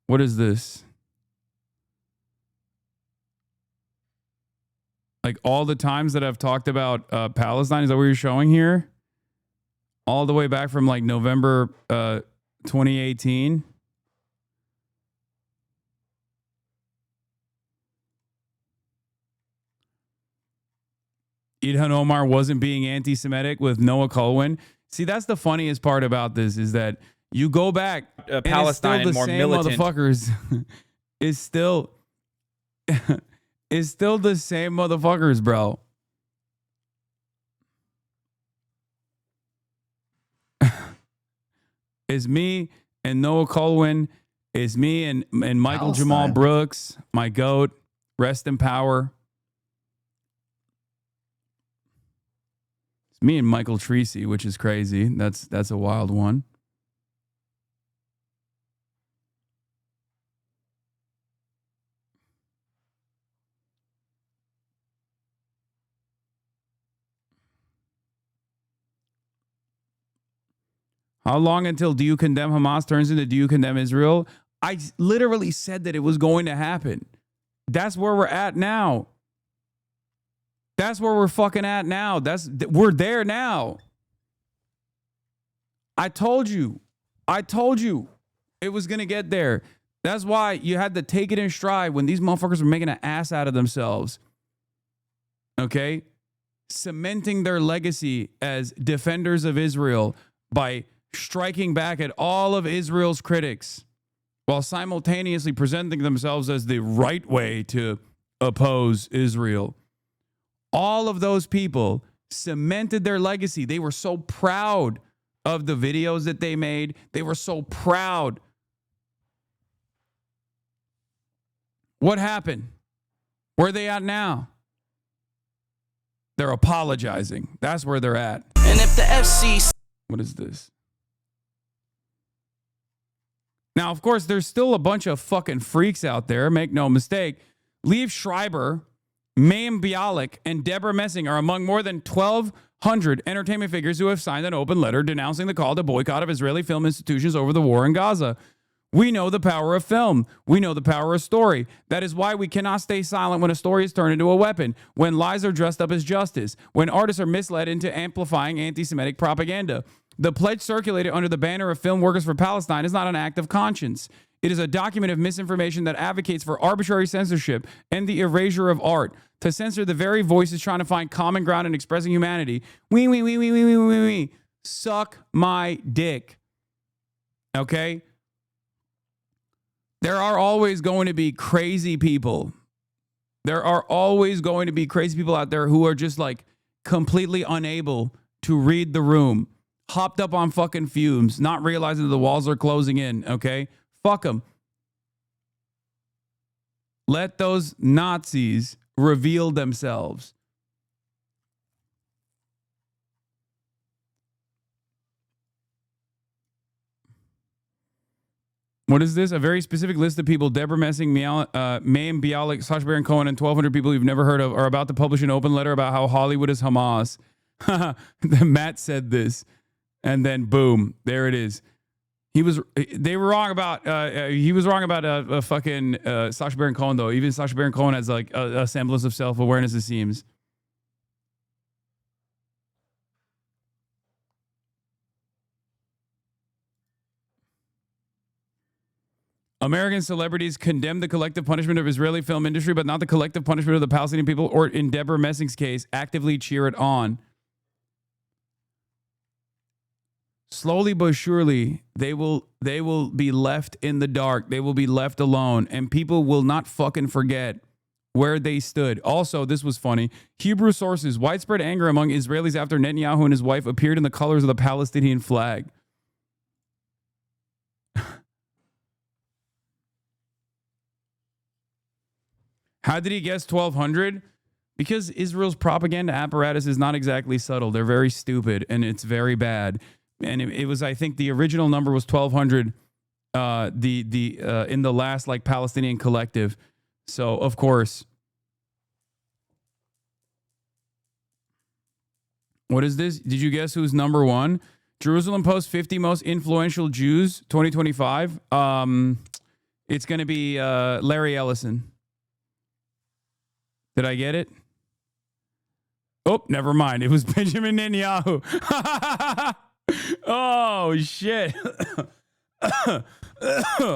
What is this? Like all the times that I've talked about Palestine, is that what you're showing here? All the way back from like November 2018. Ilhan Omar wasn't being anti-Semitic with Noah Colwyn. See, that's the funniest part about this, is that you go back, Palestine and more militant motherfuckers. It's still the same motherfuckers, bro. It's me and Noah Colwyn. It's me and Michael Jamal Brooks, my goat. Rest in power. It's me and Michael Treacy, which is crazy. That's a wild one. How long until do you condemn Hamas turns into do you condemn Israel? I literally said that it was going to happen. That's where we're at now. That's where we're fucking at now. We're there now. I told you it was going to get there. That's why you had to take it in stride when these motherfuckers were making an ass out of themselves. Okay? Cementing their legacy as defenders of Israel by striking back at all of Israel's critics while simultaneously presenting themselves as the right way to oppose Israel. All of those people cemented their legacy. They were so proud of the videos that they made. They were so proud. What happened? Where are they at now? They're apologizing. That's where they're at. And if the FC... What is this? Now, of course, there's still a bunch of fucking freaks out there. Make no mistake. Liev Schreiber, Mayim Bialik, and Deborah Messing are among more than 1,200 entertainment figures who have signed an open letter denouncing the call to boycott of Israeli film institutions over the war in Gaza. We know the power of film. We know the power of story. That is why we cannot stay silent when a story is turned into a weapon, when lies are dressed up as justice, when artists are misled into amplifying anti-Semitic propaganda. The pledge circulated under the banner of Film Workers for Palestine is not an act of conscience. It is a document of misinformation that advocates for arbitrary censorship and the erasure of art, to censor the very voices trying to find common ground in expressing humanity. We. Suck my dick. Okay? There are always going to be crazy people. There are always going to be crazy people out there who are just like completely unable to read the room, hopped up on fucking fumes, not realizing that the walls are closing in, okay? Fuck them. Let those Nazis reveal themselves. What is this? A very specific list of people, Deborah Messing, Mayim Bialik, Sacha Baron Cohen, and 1,200 people you've never heard of are about to publish an open letter about how Hollywood is Hamas. Matt said this. And then boom, there it is. They were wrong about, he was wrong about fucking Sacha Baron Cohen, though. Even Sacha Baron Cohen has like a semblance of self-awareness, it seems. American celebrities condemn the collective punishment of Israeli film industry, but not the collective punishment of the Palestinian people, or in Deborah Messing's case, actively cheer it on. Slowly but surely, they will be left in the dark. They will be left alone, and people will not fucking forget where they stood. Also, this was funny. Hebrew sources, widespread anger among Israelis after Netanyahu and his wife appeared in the colors of the Palestinian flag. How did he guess 1,200? Because Israel's propaganda apparatus is not exactly subtle. They're very stupid, and it's very bad. And it was, I think, the original number was 1,200. In the last like Palestinian collective. So of course. What is this? Did you guess who's number one? Jerusalem Post 50 most influential Jews 2025. It's going to be Larry Ellison. Did I get it? Oh, never mind. It was Benjamin Netanyahu. Oh, shit.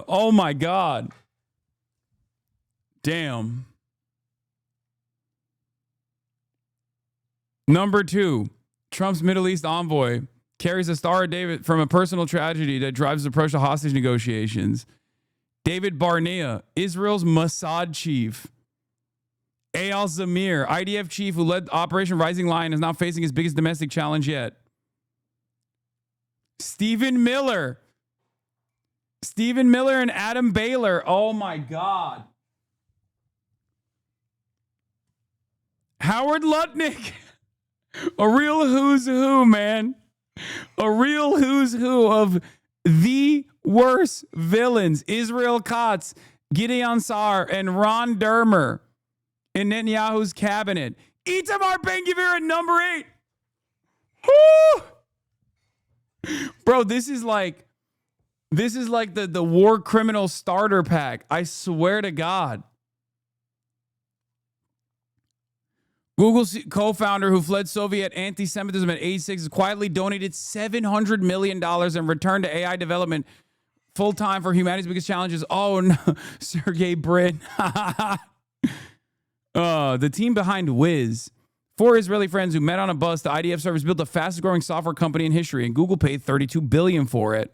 Oh, my God. Damn. Number two, Trump's Middle East envoy carries a Star of David from a personal tragedy that drives his approach to hostage negotiations. David Barnea, Israel's Mossad chief. Eyal Zamir, IDF chief who led Operation Rising Lion, is now facing his biggest domestic challenge yet. Stephen Miller and Adam Baylor. Oh my God. Howard Lutnick. A real who's who, man. A real who's who of the worst villains. Israel Katz, Gideon Sa'ar, and Ron Dermer in Netanyahu's cabinet. Itamar Ben-Gvir at number 8. Woo! Bro, this is like the war criminal starter pack. I swear to God. Google's co-founder who fled Soviet anti-Semitism at age 6 has quietly donated $700 million and returned to AI development full-time for humanity's biggest challenges. Oh, no. Sergey Brin. The team behind Wiz. 4 Israeli friends who met on a bus. The IDF service built the fastest growing software company in history, and Google paid $32 billion for it.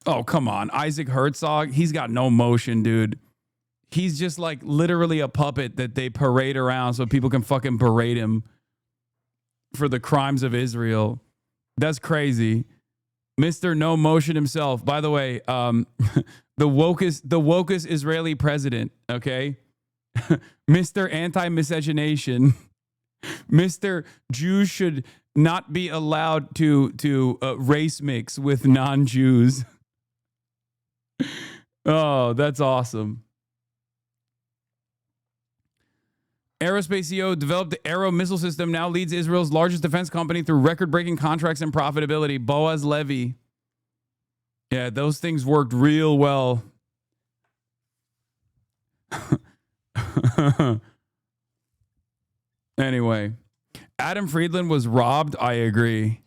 Oh, come on. Isaac Herzog, he's got no motion, dude. He's just like literally a puppet that they parade around so people can fucking berate him for the crimes of Israel. That's crazy. Mr. No Motion himself. By the way, the wokest Israeli president, okay? Mr. Anti-miscegenation. Mr. Jews should not be allowed to race mix with non-Jews. Oh, that's awesome. Aerospace CEO developed the Arrow missile system, now leads Israel's largest defense company through record-breaking contracts and profitability. Boaz Levy. Yeah, those things worked real well. Anyway, Adam Friedland was robbed. I agree.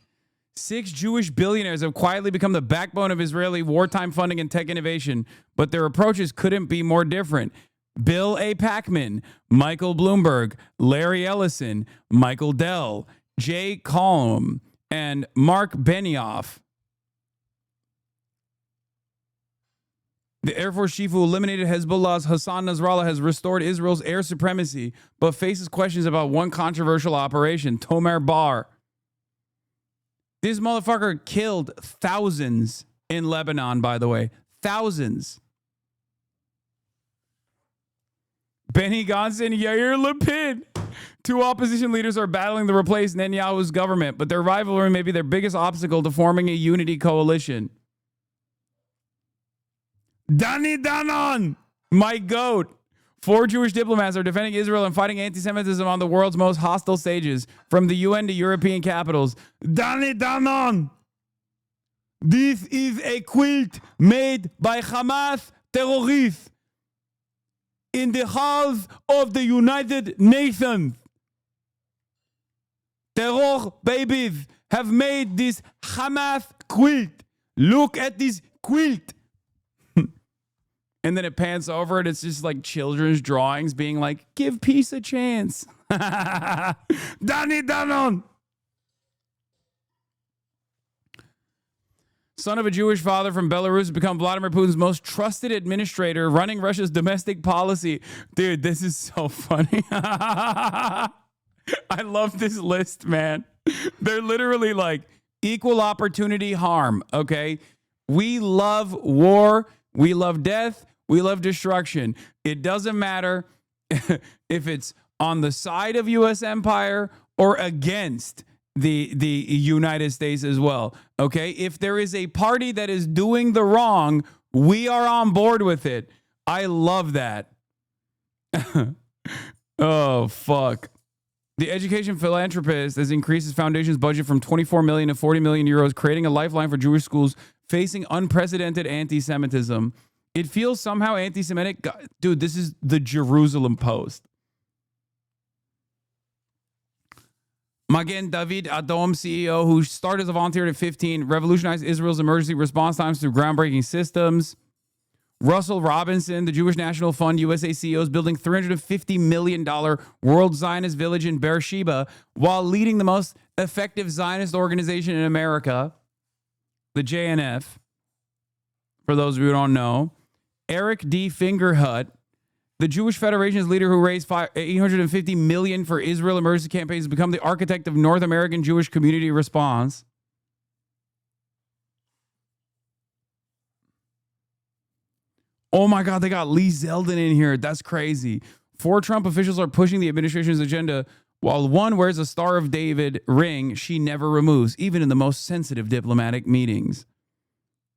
6 Jewish billionaires have quietly become the backbone of Israeli wartime funding and tech innovation, but their approaches couldn't be more different. Bill A. Packman, Michael Bloomberg, Larry Ellison, Michael Dell, Jay Colm, and Mark Benioff. The Air Force chief who eliminated Hezbollah's Hassan Nasrallah has restored Israel's air supremacy, but faces questions about one controversial operation, Tomer Bar. This motherfucker killed thousands in Lebanon, by the way. Thousands. Benny Gantz and Yair Lapid. 2 opposition leaders are battling to replace Netanyahu's government, but their rivalry may be their biggest obstacle to forming a unity coalition. Danny Danon, my goat. 4 Jewish diplomats are defending Israel and fighting anti-Semitism on the world's most hostile stages, from the UN to European capitals. Danny Danon. This is a quilt made by Hamas terrorists in the halls of the United Nations. Terror babies have made this Hamas quilt. Look at this quilt. And then it pans over and it's just like children's drawings being like, give peace a chance. Danny Danon. Son of a Jewish father from Belarus has become Vladimir Putin's most trusted administrator, running Russia's domestic policy. Dude, this is so funny. I love this list, man. They're literally like equal opportunity harm, okay? We love war. We love death. We love destruction. It doesn't matter if it's on the side of U.S. empire or against the United States as well. Okay? If there is a party that is doing the wrong, we are on board with it. I love that. Oh, fuck. The education philanthropist has increased his foundation's budget from 24 million to 40 million euros, creating a lifeline for Jewish schools facing unprecedented anti-Semitism. It feels somehow anti-Semitic. Dude, this is the Jerusalem Post. Magen David Adom, CEO, who started as a volunteer at 15, revolutionized Israel's emergency response times through groundbreaking systems. Russell Robinson, the Jewish National Fund USA CEO, is building $350 million World Zionist Village in Beersheba while leading the most effective Zionist organization in America, the JNF. For those of you who don't know, Eric D. Fingerhut, the Jewish Federation's leader who raised $850 million for Israel emergency campaigns, has become the architect of North American Jewish community response. Oh my God, they got Lee Zeldin in here. That's crazy. 4 Trump officials are pushing the administration's agenda, while one wears a Star of David ring she never removes, even in the most sensitive diplomatic meetings.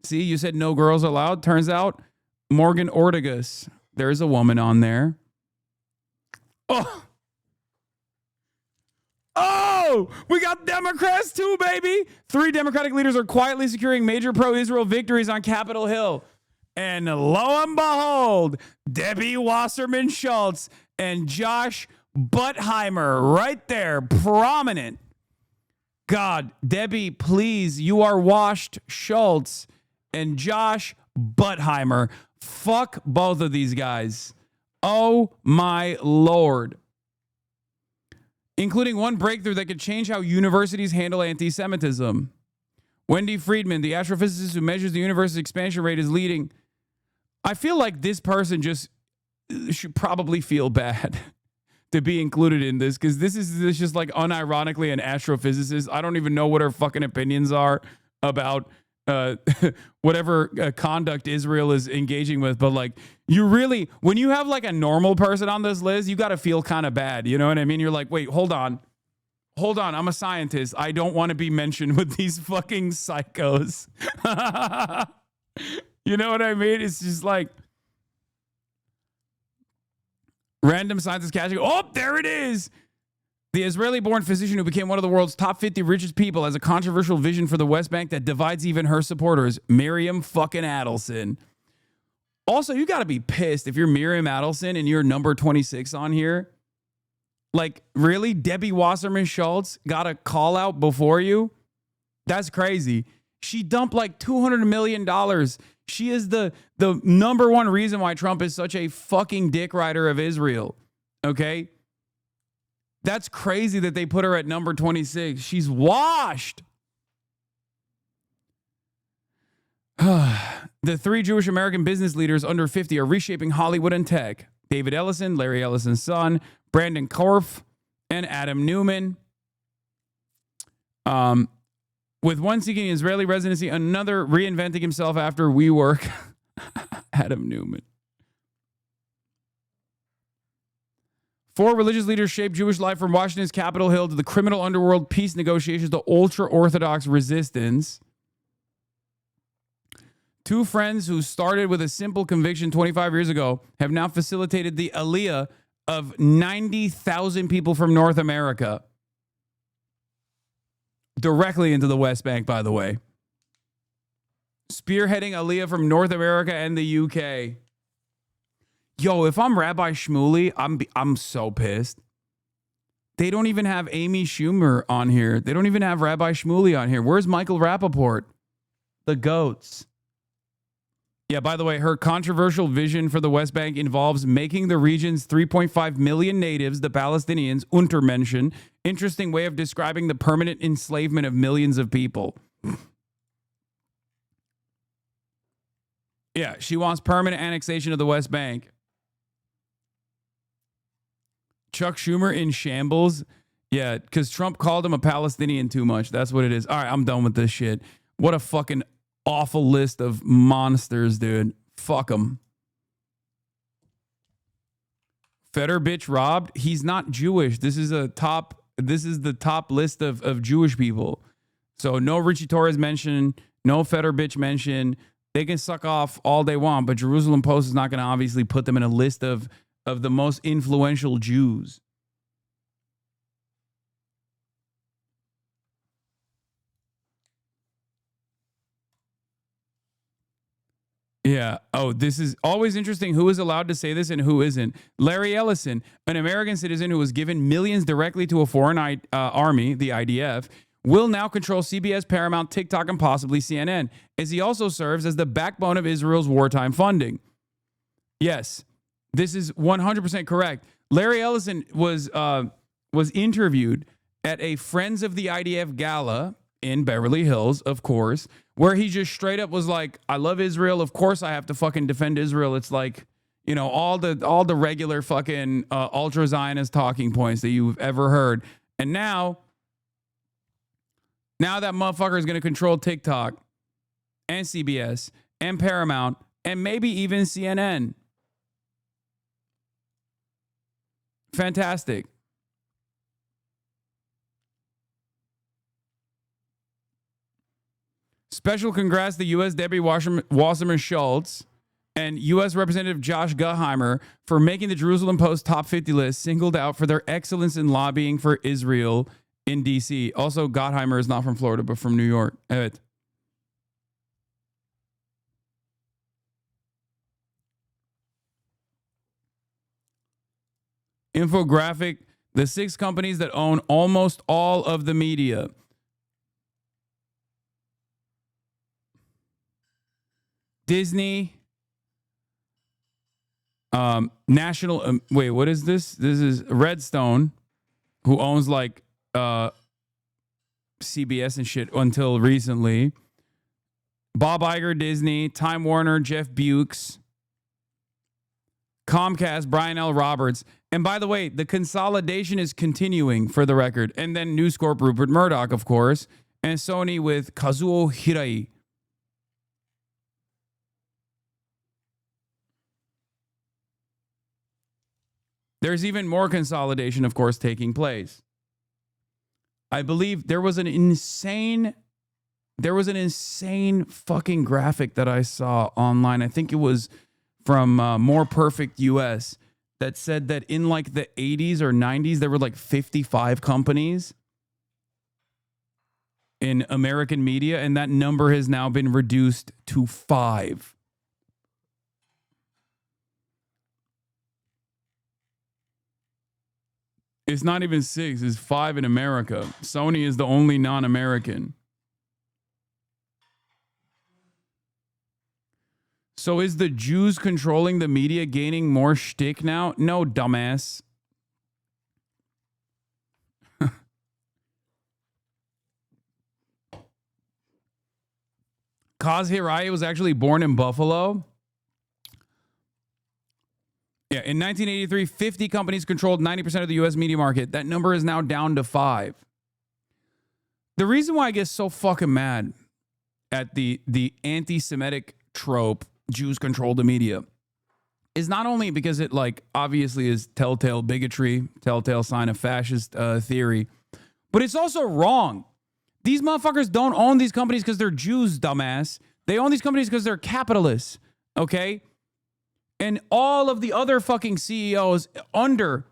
See, you said no girls allowed. Turns out Morgan Ortagus. There's a woman on there. Oh, we got Democrats too, baby. 3 Democratic leaders are quietly securing major pro-Israel victories on Capitol Hill. And lo and behold, Debbie Wasserman Schultz and Josh Buttheimer right there, prominent. God, Debbie, please, you are washed, Schultz and Josh Buttheimer. Fuck both of these guys. Oh my Lord. Including one breakthrough that could change how universities handle anti-Semitism. Wendy Friedman, the astrophysicist who measures the universe's expansion rate, is leading. I feel like this person just should probably feel bad to be included in this, because this is just like unironically an astrophysicist. I don't even know what her fucking opinions are about whatever conduct Israel is engaging with. But like, you really, when you have like a normal person on this list, you got to feel kind of bad. You know what I mean? You're like, wait, hold on. hold on, I'm a scientist. I don't want to be mentioned with these fucking psychos. You know what I mean? It's just like random scientist catching. Oh, there it is. The Israeli-born physician who became one of the world's top 50 richest people has a controversial vision for the West Bank that divides even her supporters. Miriam fucking Adelson. Also, you got to be pissed if you're Miriam Adelson and you're number 26 on here. Like, really? Debbie Wasserman Schultz got a call out before you? That's crazy. She dumped like $200 million. She is the number one reason why Trump is such a fucking dick rider of Israel. Okay? That's crazy that they put her at number 26. She's washed. The three Jewish American business leaders under 50 are reshaping Hollywood and tech. David Ellison, Larry Ellison's son, Brandon Korf, and Adam Newman. With one seeking Israeli residency, another reinventing himself after WeWork. Adam Newman. 4 religious leaders shaped Jewish life from Washington's Capitol Hill to the criminal underworld peace negotiations to ultra-Orthodox resistance. 2 friends who started with a simple conviction 25 years ago have now facilitated the aliyah of 90,000 people from North America. Directly into the West Bank, by the way. Spearheading aliyah from North America and the UK. Yo, if I'm Rabbi Shmuley, I'm so pissed. They don't even have Amy Schumer on here. They don't even have Rabbi Shmuley on here. Where's Michael Rappaport? The goats. Yeah, by the way, her controversial vision for the West Bank involves making the region's 3.5 million natives, the Palestinians, Untermenschen. Interesting way of describing the permanent enslavement of millions of people. Yeah, she wants permanent annexation of the West Bank. Chuck Schumer in shambles. Yeah, because Trump called him a Palestinian too much. That's what it is. All right, I'm done with this shit. What a fucking awful list of monsters, dude. Fuck them. Feder bitch robbed. He's not Jewish. This is the top list of Jewish people. So no Richie Torres mentioned, no Feder bitch mentioned. They can suck off all they want, but Jerusalem Post is not going to obviously put them in a list of the most influential Jews. Yeah. Oh, this is always interesting. Who is allowed to say this and who isn't? Larry Ellison, an American citizen who was given millions directly to a foreign army, the IDF, will now control CBS, Paramount, TikTok, and possibly CNN, as he also serves as the backbone of Israel's wartime funding. Yes, this is 100% correct. Larry Ellison was interviewed at a Friends of the IDF gala in Beverly Hills, of course, where he just straight up was like, I love Israel. Of course I have to fucking defend Israel. It's like, you know, all the regular fucking ultra-Zionist talking points that you've ever heard. And now that motherfucker is going to control TikTok and CBS and Paramount and maybe even CNN. Fantastic. Special congrats to U.S. Debbie Wasserman Schultz and U.S. Representative Josh Gottheimer for making the Jerusalem Post top 50 list, singled out for their excellence in lobbying for Israel in D.C. Also, Gottheimer is not from Florida, but from New York. Evet. Infographic, the 6 companies that own almost all of the media. Disney, National, wait, what is this? This is Redstone, who owns like CBS and shit until recently. Bob Iger, Disney, Time Warner, Jeff Bukes, Comcast, Brian L. Roberts. And by the way, the consolidation is continuing, for the record. And then News Corp, Rupert Murdoch, of course, and Sony with Kazuo Hirai. There's even more consolidation, of course, taking place. I believe there was an insane fucking graphic that I saw online. I think it was from More Perfect US that said that in like the 80s or 90s, there were like 55 companies in American media, and that number has now been reduced to 5. It's not even 6, it's 5 in America. Sony is the only non-American. So is the Jews controlling the media gaining more shtick now? No, dumbass. Kaz Hirai was actually born in Buffalo. Yeah, in 1983, 50 companies controlled 90% of the U.S. media market. That number is now down to 5. The reason why I get so fucking mad at the anti-Semitic trope, Jews control the media, is not only because it, like, obviously is telltale bigotry, telltale sign of fascist theory, but it's also wrong. These motherfuckers don't own these companies because they're Jews, dumbass. They own these companies because they're capitalists, okay? And all of the other fucking CEOs under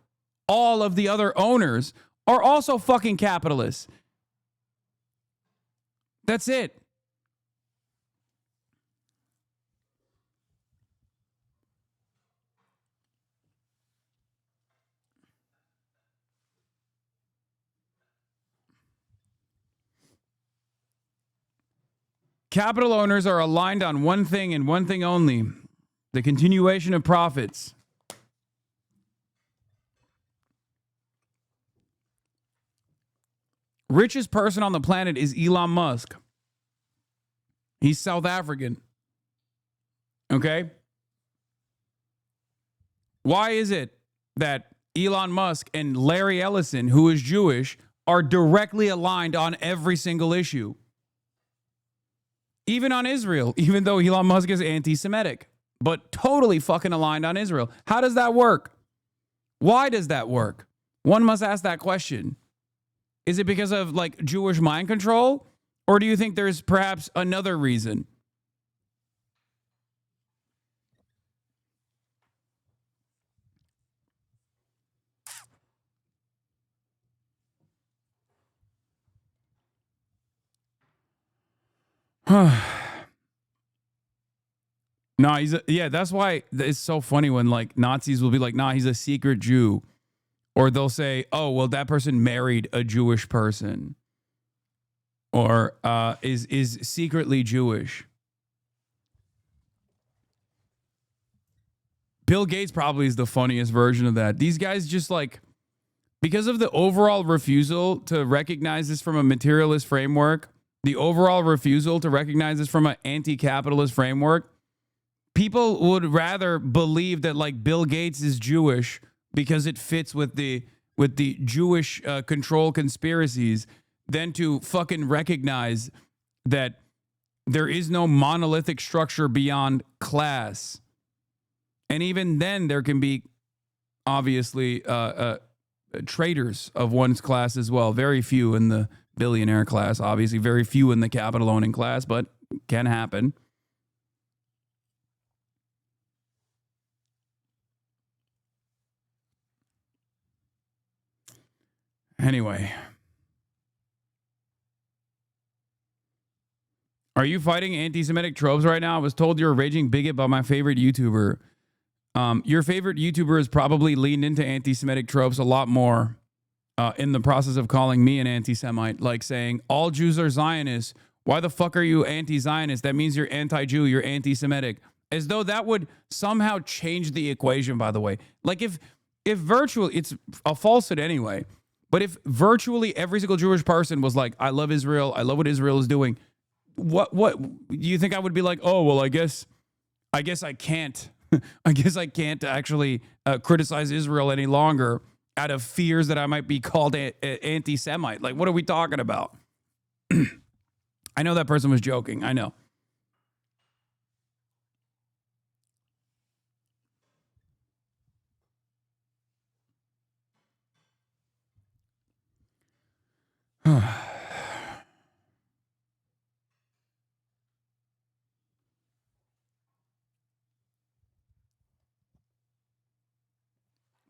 all of the other owners are also fucking capitalists. That's it. Capital owners are aligned on one thing and one thing only: the continuation of profits. Richest person on the planet is Elon Musk. He's South African. Okay? Why is it that Elon Musk and Larry Ellison, who is Jewish, are directly aligned on every single issue? Even on Israel, even though Elon Musk is anti-Semitic, but totally fucking aligned on Israel. How does that work? Why does that work? One must ask that question. Is it because of like Jewish mind control? Or do you think there's perhaps another reason? No, yeah, that's why it's so funny when like Nazis will be like, nah, he's a secret Jew. Or they'll say, oh, well, that person married a Jewish person. Or is secretly Jewish. Bill Gates probably is the funniest version of that. These guys just like, because of the overall refusal to recognize this from a materialist framework, the overall refusal to recognize this from an anti-capitalist framework, people would rather believe that like Bill Gates is Jewish because it fits with the Jewish control conspiracies than to fucking recognize that there is no monolithic structure beyond class. And even then there can be obviously traitors of one's class as well. Very few in the billionaire class, obviously very few in the capital owning class, but can happen. Anyway. Are you fighting anti-Semitic tropes right now? I was told you're a raging bigot by my favorite YouTuber. Your favorite YouTuber has probably leaned into anti-Semitic tropes a lot more in the process of calling me an anti-Semite, like saying, all Jews are Zionists. Why the fuck are you anti-Zionist? That means you're anti-Jew, you're anti-Semitic. As though that would somehow change the equation, by the way. Like if virtually, it's a falsehood anyway, but if virtually every single Jewish person was like, I love Israel, I love what Israel is doing, what do you think I would be like, oh, well, I guess I can't. I guess I can't actually criticize Israel any longer out of fears that I might be called anti-Semite. Like, what are we talking about? I know that person was joking. I know.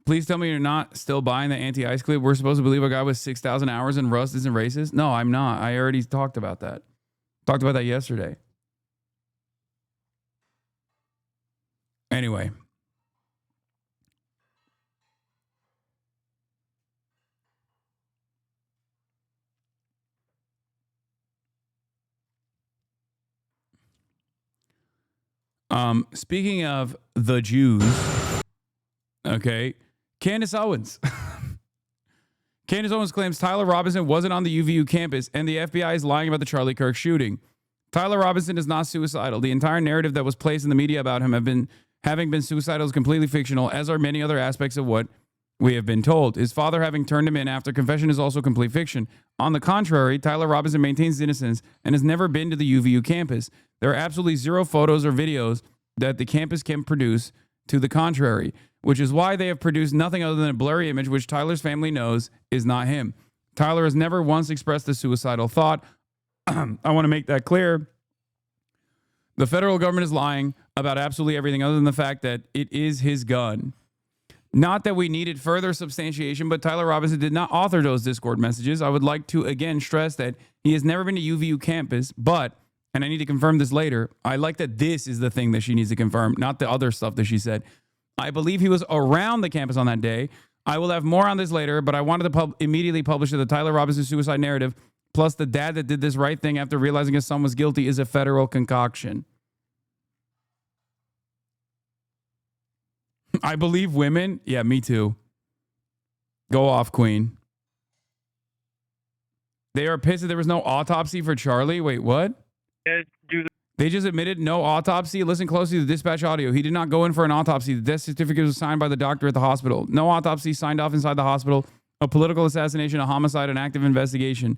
Please tell me you're not still buying the anti-ice clip. We're supposed to believe a guy with 6,000 hours in Rust isn't racist? No, I'm not. I already talked about that. Talked about that yesterday. Anyway. Speaking of the Jews, okay, Candace Owens. Candace Owens claims Tyler Robinson wasn't on the UVU campus and the FBI is lying about the Charlie Kirk shooting. Tyler Robinson is not suicidal. The entire narrative that was placed in the media about him having been suicidal is completely fictional, as are many other aspects of what we have been told. His father having turned him in after confession is also complete fiction. On the contrary, Tyler Robinson maintains his innocence and has never been to the UVU campus. There are absolutely zero photos or videos that the campus can produce to the contrary, which is why they have produced nothing other than a blurry image which Tyler's family knows is not him. Tyler has never once expressed a suicidal thought. I want to make that clear. The federal government is lying about absolutely everything other than the fact that it is his gun. Not that we needed further substantiation, but Tyler Robinson did not author those Discord messages. I would like to again stress that he has never been to UVU campus, but, and I need to confirm this later, I like that this is the thing that she needs to confirm, not the other stuff that she said. I believe he was around the campus on that day. I will have more on this later, but I wanted to immediately publish the Tyler Robinson suicide narrative, plus the dad that did this right thing after realizing his son was guilty is a federal concoction. I believe women. Yeah, me too. Go off, Queen. They are pissed that there was no autopsy for Charlie. Wait, what? They just admitted no autopsy. Listen closely to the dispatch audio. He did not go in for an autopsy. The death certificate was signed by the doctor at the hospital. No autopsy signed off inside the hospital. A political assassination, a homicide, an active investigation.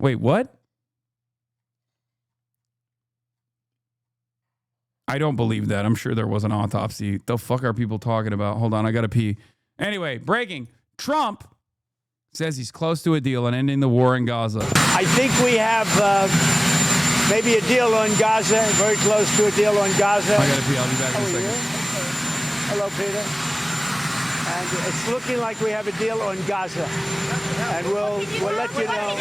Wait, what? I don't believe that. I'm sure there was an autopsy. The fuck are people talking about? Hold on, I gotta pee. Anyway, breaking. Trump says he's close to a deal on ending the war in Gaza. I think we have maybe a deal on Gaza, very close to a deal on Gaza. I gotta pee. I'll be back in a second. Hello, Peter. And it's looking like we have a deal on Gaza. And we'll let you know.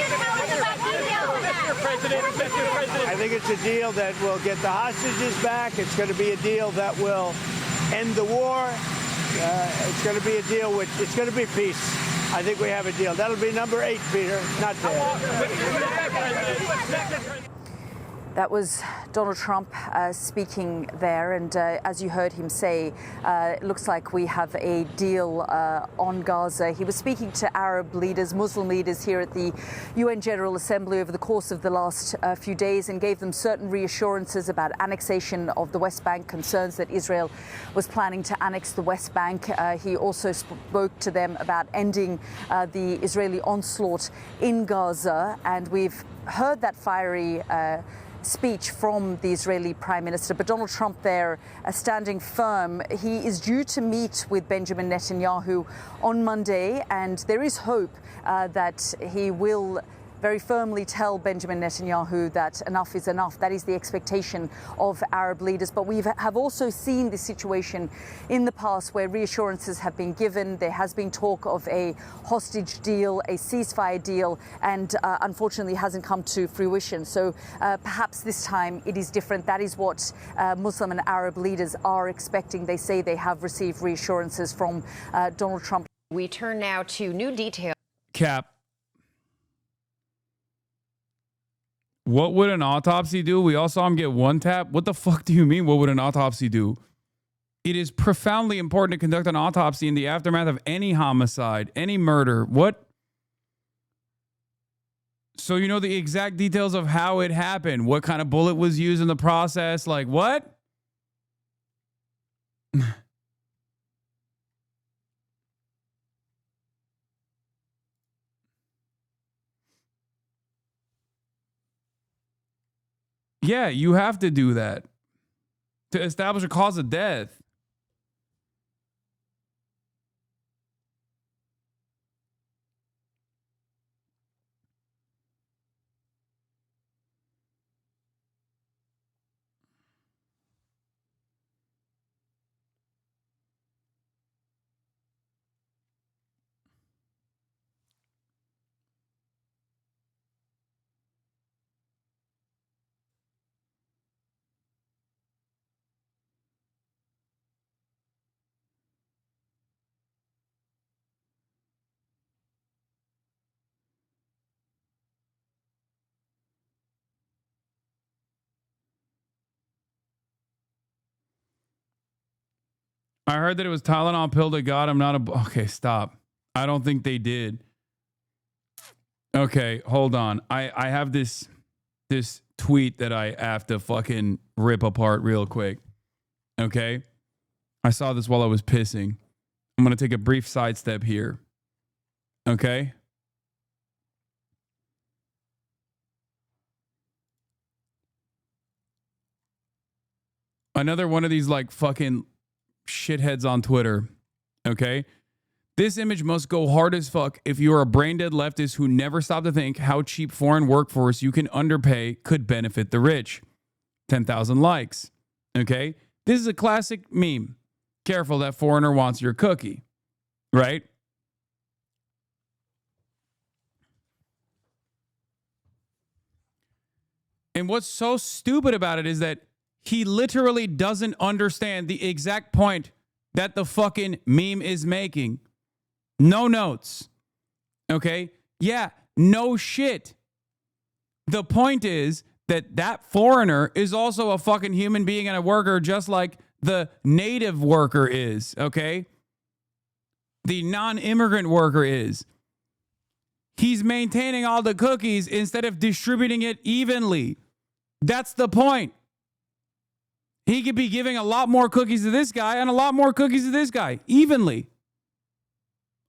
I think it's a deal that will get the hostages back. It's going to be a deal that will end the war. It's going to be a deal with, it's going to be peace. I think we have a deal. That'll be number 8, Peter. Not bad. That was Donald Trump speaking there, and as you heard him say, it looks like we have a deal on Gaza. He was speaking to Arab leaders, Muslim leaders here at the UN General Assembly over the course of the last few days and gave them certain reassurances about annexation of the West Bank, concerns that Israel was planning to annex the West Bank. He also spoke to them about ending the Israeli onslaught in Gaza, and we've heard that fiery speech from the Israeli Prime Minister, but Donald Trump there standing firm. He is due to meet with Benjamin Netanyahu on Monday, and there is hope that he will very firmly tell Benjamin Netanyahu that enough is enough. That is the expectation of Arab leaders. But we have also seen this situation in the past where reassurances have been given. There has been talk of a hostage deal, a ceasefire deal, and unfortunately hasn't come to fruition. So perhaps this time it is different. That is what Muslim and Arab leaders are expecting. They say they have received reassurances from Donald Trump. We turn now to new details. Cap. What would an autopsy do? We all saw him get one tap. What the fuck do you mean? What would an autopsy do? It is profoundly important to conduct an autopsy in the aftermath of any homicide, any murder. What? So you know the exact details of how it happened. What kind of bullet was used in the process? Like what? Yeah, you have to do that to establish a cause of death. I heard that it was Tylenol pill that got him, not a... Okay, stop. I don't think they did. Okay, hold on. I have this tweet that I have to fucking rip apart real quick. Okay? I saw this while I was pissing. I'm going to take a brief sidestep here. Okay? Another one of these like fucking shitheads on Twitter. Okay? This image must go hard as fuck if you are a brain-dead leftist who never stopped to think how cheap foreign workforce you can underpay could benefit the rich. 10,000 likes. Okay? This is a classic meme. Careful, that foreigner wants your cookie. Right? And what's so stupid about it is that he literally doesn't understand the exact point that the fucking meme is making. No notes. Okay? Yeah, no shit. The point is that that foreigner is also a fucking human being and a worker just like the native worker is, okay? The non-immigrant worker is. He's maintaining all the cookies instead of distributing it evenly. That's the point. He could be giving a lot more cookies to this guy and a lot more cookies to this guy, evenly,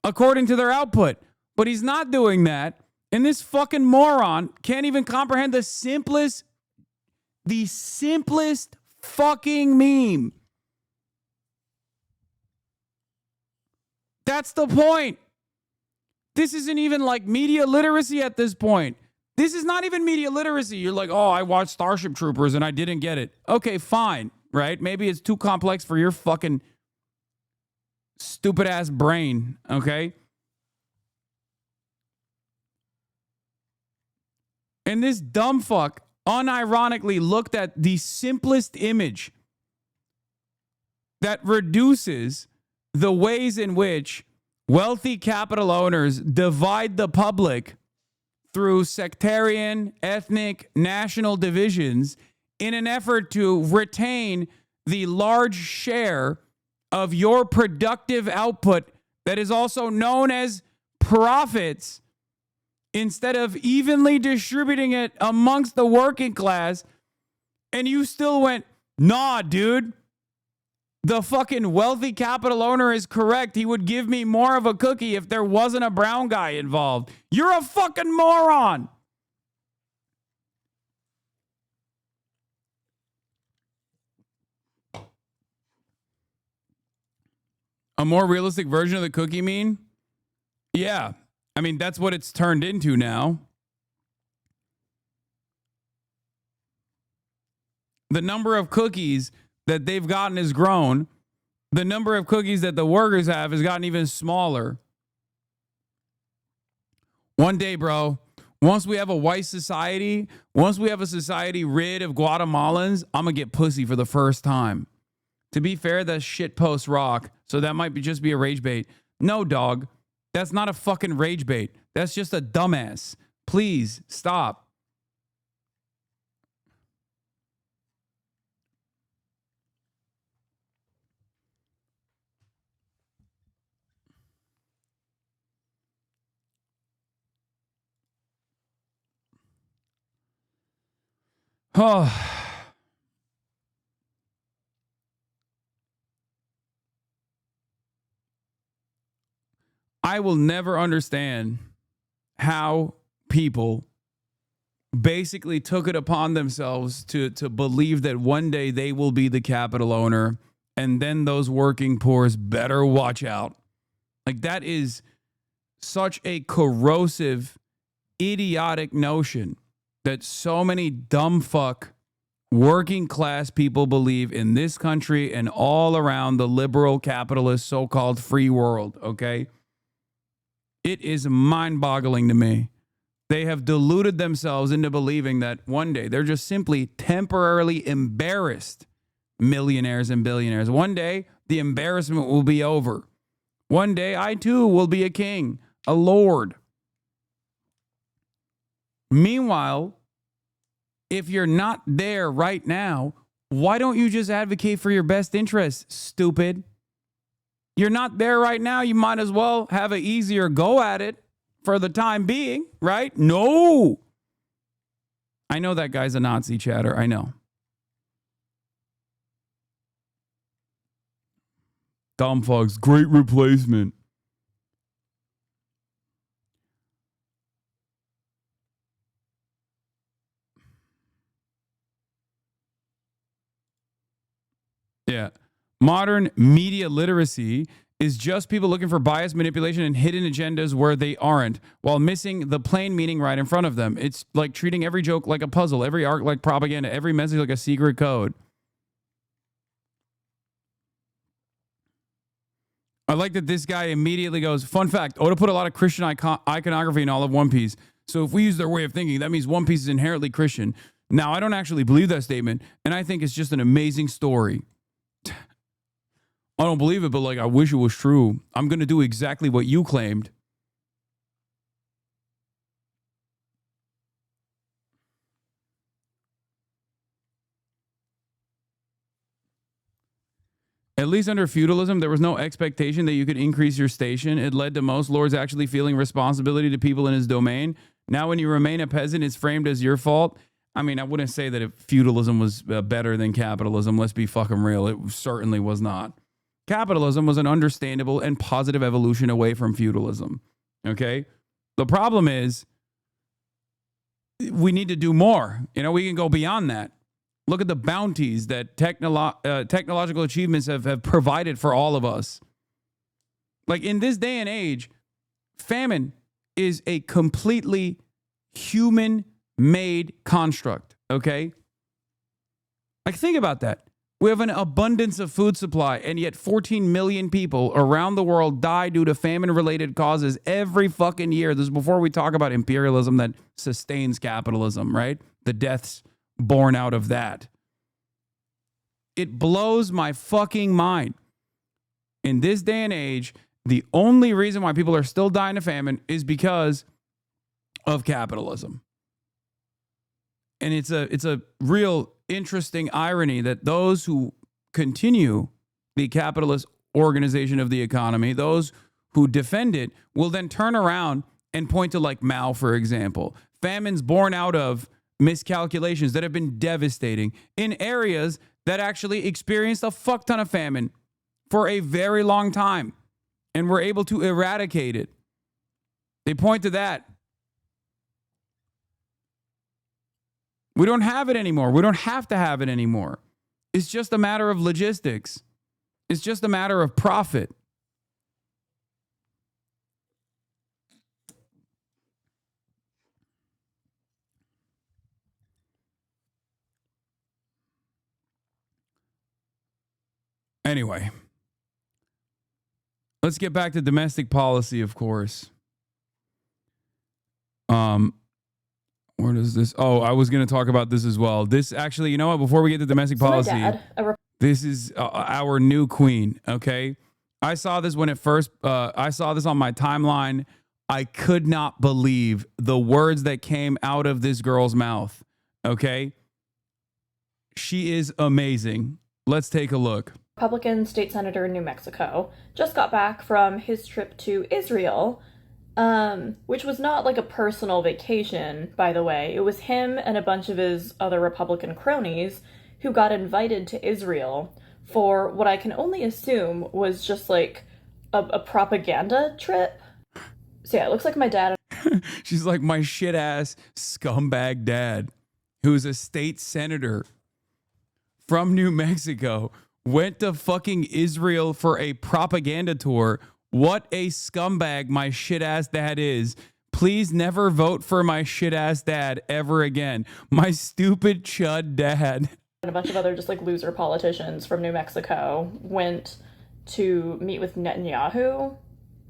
according to their output. But he's not doing that. And this fucking moron can't even comprehend the simplest fucking meme. That's the point. This isn't even like media literacy at this point. This is not even media literacy. You're like, oh, I watched Starship Troopers and I didn't get it. Okay, fine, right? Maybe it's too complex for your fucking stupid ass brain, okay? And this dumb fuck unironically looked at the simplest image that reduces the ways in which wealthy capital owners divide the public through sectarian, ethnic, national divisions in an effort to retain the large share of your productive output that is also known as profits, instead of evenly distributing it amongst the working class. And you still went, nah, dude. The fucking wealthy capital owner is correct. He would give me more of a cookie if there wasn't a brown guy involved. You're a fucking moron. A more realistic version of the cookie meme? Yeah. I mean, that's what it's turned into now. The number of cookies that they've gotten has grown. The number of cookies that the workers have has gotten even smaller. One day, bro, once we have a white society, once we have a society rid of Guatemalans, I'm going to get pussy for the first time. To be fair, that shit post rock, so that might just be a rage bait. No, dog, that's not a fucking rage bait. That's just a dumbass. Please, stop. Oh. I will never understand how people basically took it upon themselves to believe that one day they will be the capital owner, and then those working poors better watch out. Like, that is such a corrosive, idiotic notion that so many dumb fuck working class people believe in this country and all around the liberal capitalist so-called free world, okay? It is mind-boggling to me. They have deluded themselves into believing that one day they're just simply temporarily embarrassed millionaires and billionaires. One day, the embarrassment will be over. One day, I too will be a king, a lord. Meanwhile, if you're not there right now, why don't you just advocate for your best interests, stupid? You're not there right now. You might as well have an easier go at it for the time being, right? No. I know that guy's a Nazi chatter. I know. Dumb fucks. Great replacement. Yeah. Modern media literacy is just people looking for bias, manipulation, and hidden agendas where they aren't, while missing the plain meaning right in front of them. It's like treating every joke like a puzzle, every arc like propaganda, every message like a secret code. I like that this guy immediately goes, fun fact, Oda put a lot of Christian iconography in all of One Piece. So if we use their way of thinking, that means One Piece is inherently Christian. Now, I don't actually believe that statement, and I think it's just an amazing story. I don't believe it, but like I wish it was true. I'm going to do exactly what you claimed. At least under feudalism, there was no expectation that you could increase your station. It led to most lords actually feeling responsibility to people in his domain. Now, when you remain a peasant, it's framed as your fault. I mean, I wouldn't say that if feudalism was better than capitalism. Let's be fucking real. It certainly was not. Capitalism was an understandable and positive evolution away from feudalism. Okay? The problem is we need to do more. You know, we can go beyond that. Look at the bounties that technological achievements have provided for all of us. Like in this day and age, famine is a completely human-made construct, okay? Like think about that. We have an abundance of food supply, and yet 14 million people around the world die due to famine-related causes every fucking year. This is before we talk about imperialism that sustains capitalism, right? The deaths born out of that. It blows my fucking mind. In this day and age, the only reason why people are still dying of famine is because of capitalism. And it's a real interesting irony that those who continue the capitalist organization of the economy, those who defend it, will then turn around and point to like Mao, for example. Famines born out of miscalculations that have been devastating in areas that actually experienced a fuck ton of famine for a very long time and were able to eradicate it. They point to that. We don't have it anymore. We don't have to have it anymore. It's just a matter of logistics. It's just a matter of profit. Anyway, let's get back to domestic policy, of course. Where does this? Oh, I was going to talk about this as well. This actually, you know what? Before we get to domestic policy, this is our new queen. Okay, I saw this when it first. I saw this on my timeline. I could not believe the words that came out of this girl's mouth. Okay, she is amazing. Let's take a look. Republican state senator in New Mexico just got back from his trip to Israel, which was not like a personal vacation, by the way. It was him and a bunch of his other Republican cronies who got invited to Israel for what I can only assume was just like a propaganda trip. So yeah, it looks like my dad. She's like my shit ass scumbag dad, who's a state senator from New Mexico, went to fucking Israel for a propaganda tour. What a scumbag my shit ass dad is. Please never vote for my shit ass dad ever again. My stupid chud dad. And a bunch of other just like loser politicians from New Mexico went to meet with Netanyahu.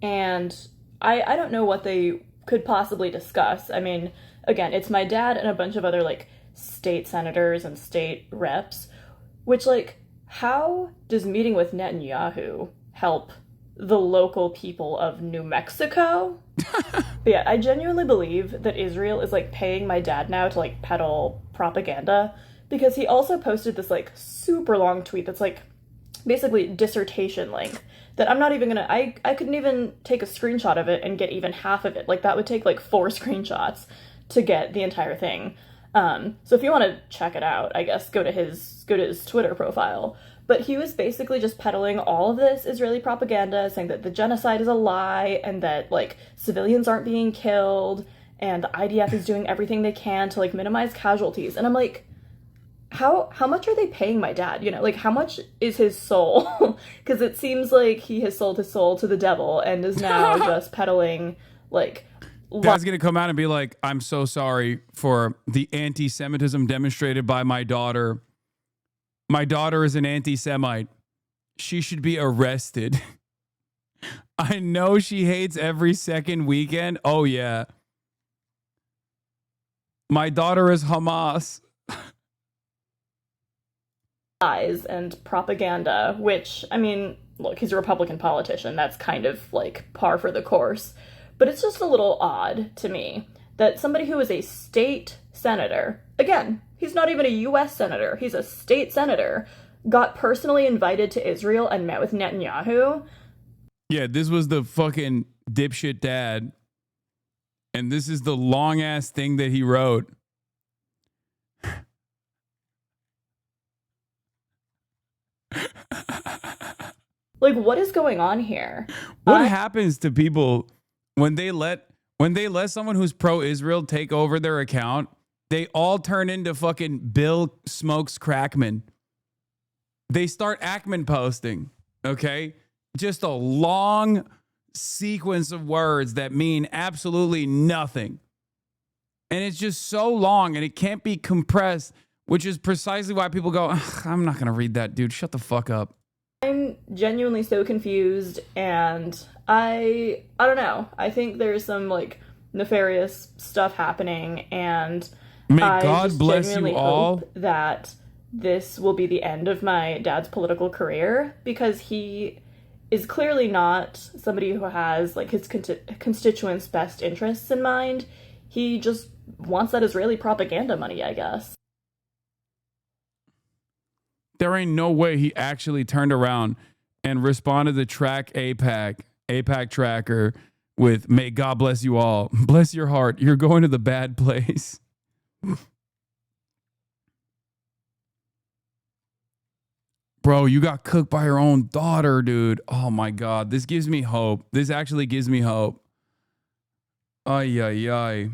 And I don't know what they could possibly discuss. I mean, again, it's my dad and a bunch of other like state senators and state reps, which like, how does meeting with Netanyahu help the local people of New Mexico? But yeah, I genuinely believe that Israel is like paying my dad now to like peddle propaganda, because he also posted this like super long tweet that's like basically dissertation length that I'm not even gonna, I couldn't even take a screenshot of it and get even half of it. Like, that would take like 4 screenshots to get the entire thing. So if you want to check it out, I guess go to his Twitter profile. But he was basically just peddling all of this Israeli propaganda, saying that the genocide is a lie and that like civilians aren't being killed and the IDF is doing everything they can to like minimize casualties. And I'm like, how much are they paying my dad? You know, like, how much is his soul? Because it seems like he has sold his soul to the devil and is now just peddling like. Dad's gonna come out and be like, I'm so sorry for the anti-Semitism demonstrated by my daughter. My daughter is an anti-Semite. She should be arrested. I know she hates every second weekend. Oh, yeah. My daughter is Hamas. Lies and propaganda, which, I mean, look, he's a Republican politician. That's kind of like par for the course. But it's just a little odd to me that somebody who is a state senator, again, he's not even a U.S. senator, he's a state senator, got personally invited to Israel and met with Netanyahu. Yeah, this was the fucking dipshit dad. And this is the long ass thing that he wrote. Like, what is going on here? What happens to people when they let someone who's pro-Israel take over their account? They all turn into fucking Bill Smokes Crackman. They start Ackman posting, okay? Just a long sequence of words that mean absolutely nothing. And it's just so long and it can't be compressed, which is precisely why people go, I'm not going to read that, dude. Shut the fuck up. I'm genuinely so confused, and I don't know. I think there's some like nefarious stuff happening, and May I God just bless genuinely you all. hope that this will be the end of my dad's political career, because he is clearly not somebody who has like his constituents' best interests in mind. He just wants that Israeli propaganda money, I guess. There ain't no way he actually turned around and responded to track APAC tracker with, may God bless you all. Bless your heart. You're going to the bad place. Bro, you got cooked by your own daughter, dude. Oh my God. This gives me hope. This actually gives me hope. Ay, ay, ay.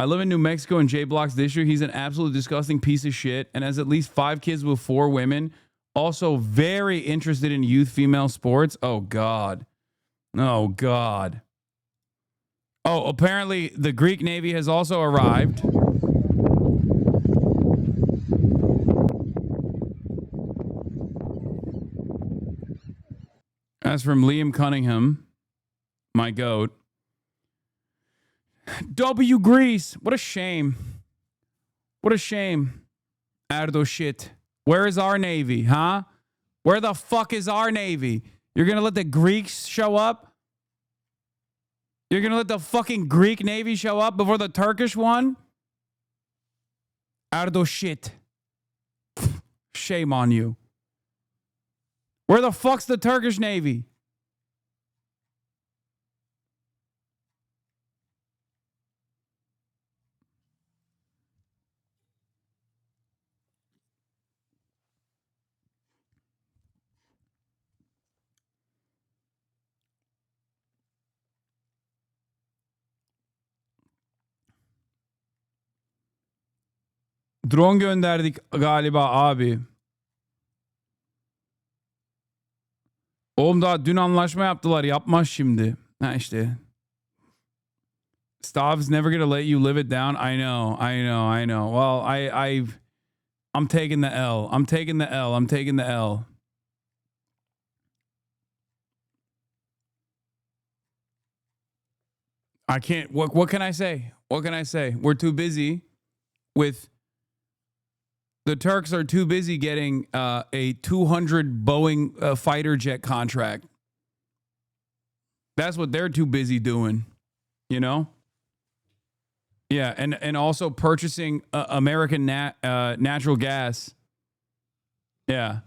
I live in New Mexico and J Block's district. He's an absolute disgusting piece of shit and has at least 5 kids with 4 women. Also very interested in youth female sports. Oh, God. Oh, God. Oh, apparently the Greek Navy has also arrived. That's from Liam Cunningham, my goat. W Greece. What a shame. What a shame. Ardo shit. Where is our Navy, huh? Where the fuck is our Navy? You're going to let the Greeks show up? You're going to let the fucking Greek Navy show up before the Turkish one? Ardo shit. Shame on you. Where the fuck's the Turkish Navy? Drone gönderdik galiba abi. Oğlum daha dün anlaşma yaptılar. Yapmaz şimdi. Ha işte. Stav's never gonna let you live it down. I know. Well, I'm taking the L. I'm taking the L. I can't. What can I say? What can I say? We're too busy with. The Turks are too busy getting a 200 Boeing fighter jet contract. That's what they're too busy doing, you know? Yeah, and also purchasing American natural gas. Yeah.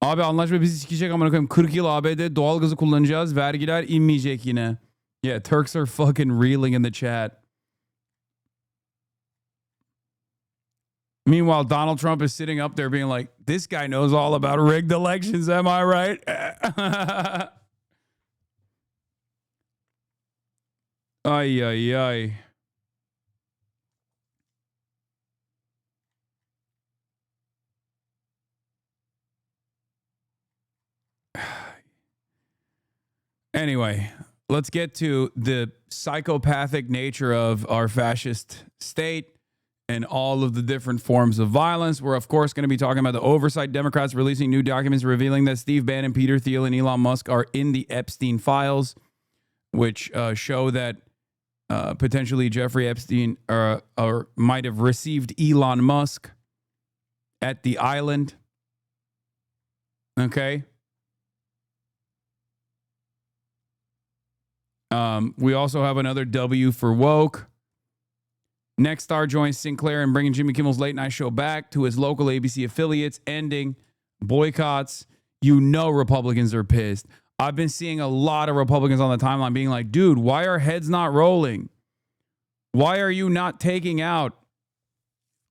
Abi anlaşma bizi sikecek amına koyayım. 40 yıl ABD doğalgazı kullanacağız. Vergiler inmeyecek yine. Yeah, Turks are fucking reeling in the chat. Meanwhile, Donald Trump is sitting up there being like, this guy knows all about rigged elections, am I right? Ay, ay, ay. Anyway, let's get to the psychopathic nature of our fascist state and all of the different forms of violence. We're, of course, going to be talking about the oversight Democrats releasing new documents revealing that Steve Bannon, Peter Thiel, and Elon Musk are in the Epstein files, which show that potentially Jeffrey Epstein or might have received Elon Musk at the island. Okay. We also have another W for woke. Nexstar joins Sinclair in bringing Jimmy Kimmel's late night show back to his local ABC affiliates, ending boycotts. You know Republicans are pissed. I've been seeing a lot of Republicans on the timeline being like, dude, why are heads not rolling? Why are you not taking out?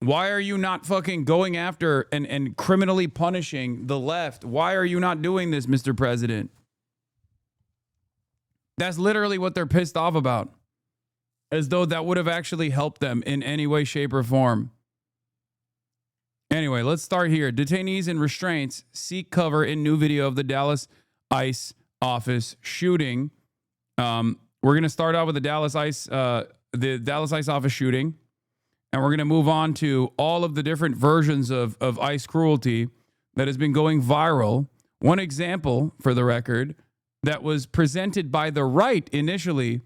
Why are you not fucking going after and criminally punishing the left? Why are you not doing this, Mr. President? That's literally what they're pissed off about. As though that would have actually helped them in any way, shape, or form. Anyway, let's start here. Detainees and restraints seek cover in new video of the Dallas ICE office shooting. We're going to start out with the Dallas ICE office shooting. And we're going to move on to all of the different versions of ICE cruelty that has been going viral. One example, for the record, that was presented by the right initially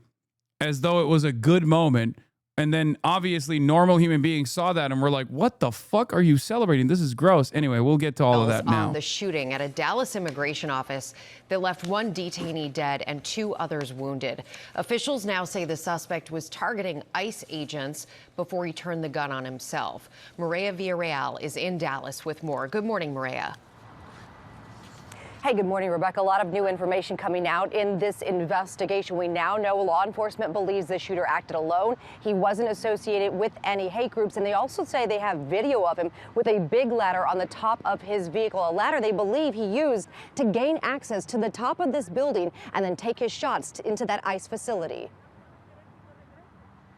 as though it was a good moment. And then obviously normal human beings saw that and were like, what the fuck are you celebrating? This is gross. Anyway, we'll get to all of that now. On the shooting at a Dallas immigration office that left one detainee dead and 2 others wounded. Officials now say the suspect was targeting ICE agents before he turned the gun on himself. Maria Villarreal is in Dallas with more. Good morning, Maria. Hey, good morning, Rebecca. A lot of new information coming out in this investigation. We now know law enforcement believes the shooter acted alone. He wasn't associated with any hate groups, and they also say they have video of him with a big ladder on the top of his vehicle, a ladder they believe he used to gain access to the top of this building and then take his shots into that ICE facility.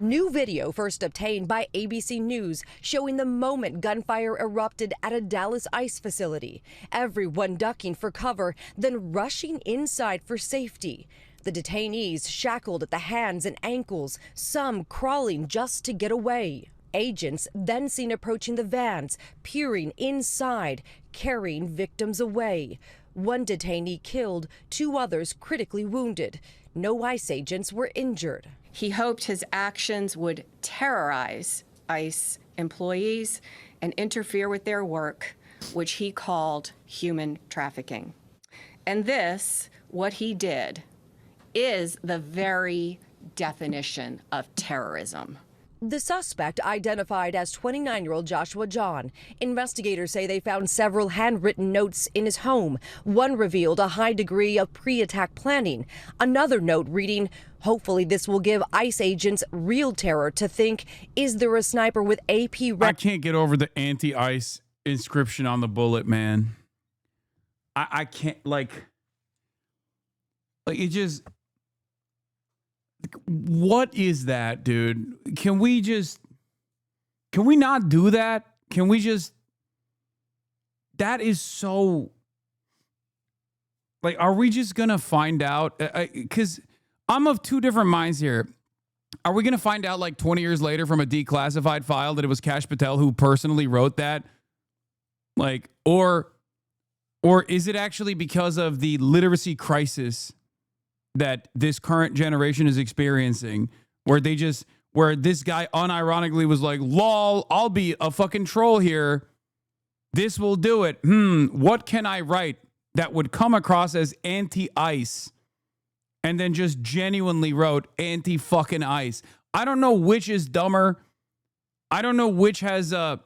New video first obtained by ABC News showing the moment gunfire erupted at a Dallas ICE facility. Everyone ducking for cover, then rushing inside for safety. The detainees shackled at the hands and ankles, some crawling just to get away. Agents then seen approaching the vans, peering inside, carrying victims away. One detainee killed, 2 others critically wounded. No ICE agents were injured. He hoped his actions would terrorize ICE employees and interfere with their work, which he called human trafficking. And this, what he did, is the very definition of terrorism. The suspect identified as 29-year-old Joshua John. Investigators say they found several handwritten notes in his home. One revealed a high degree of pre-attack planning. Another note reading, hopefully this will give ICE agents real terror to think, is there a sniper with AP... I can't get over the anti-ICE inscription on the bullet, man. I can't, like it just... What is that, dude? Can we not do that? Can we just, that is so, like, are we just going to find out? Because I'm of 2 different minds here. Are we going to find out like 20 years later from a declassified file that it was Kash Patel who personally wrote that? Like, or is it actually because of the literacy crisis that this current generation is experiencing, where this guy unironically was like, lol, I'll be a fucking troll here. This will do it. What can I write that would come across as anti-ICE? And then just genuinely wrote anti-fucking ICE. I don't know which is dumber. I don't know which has a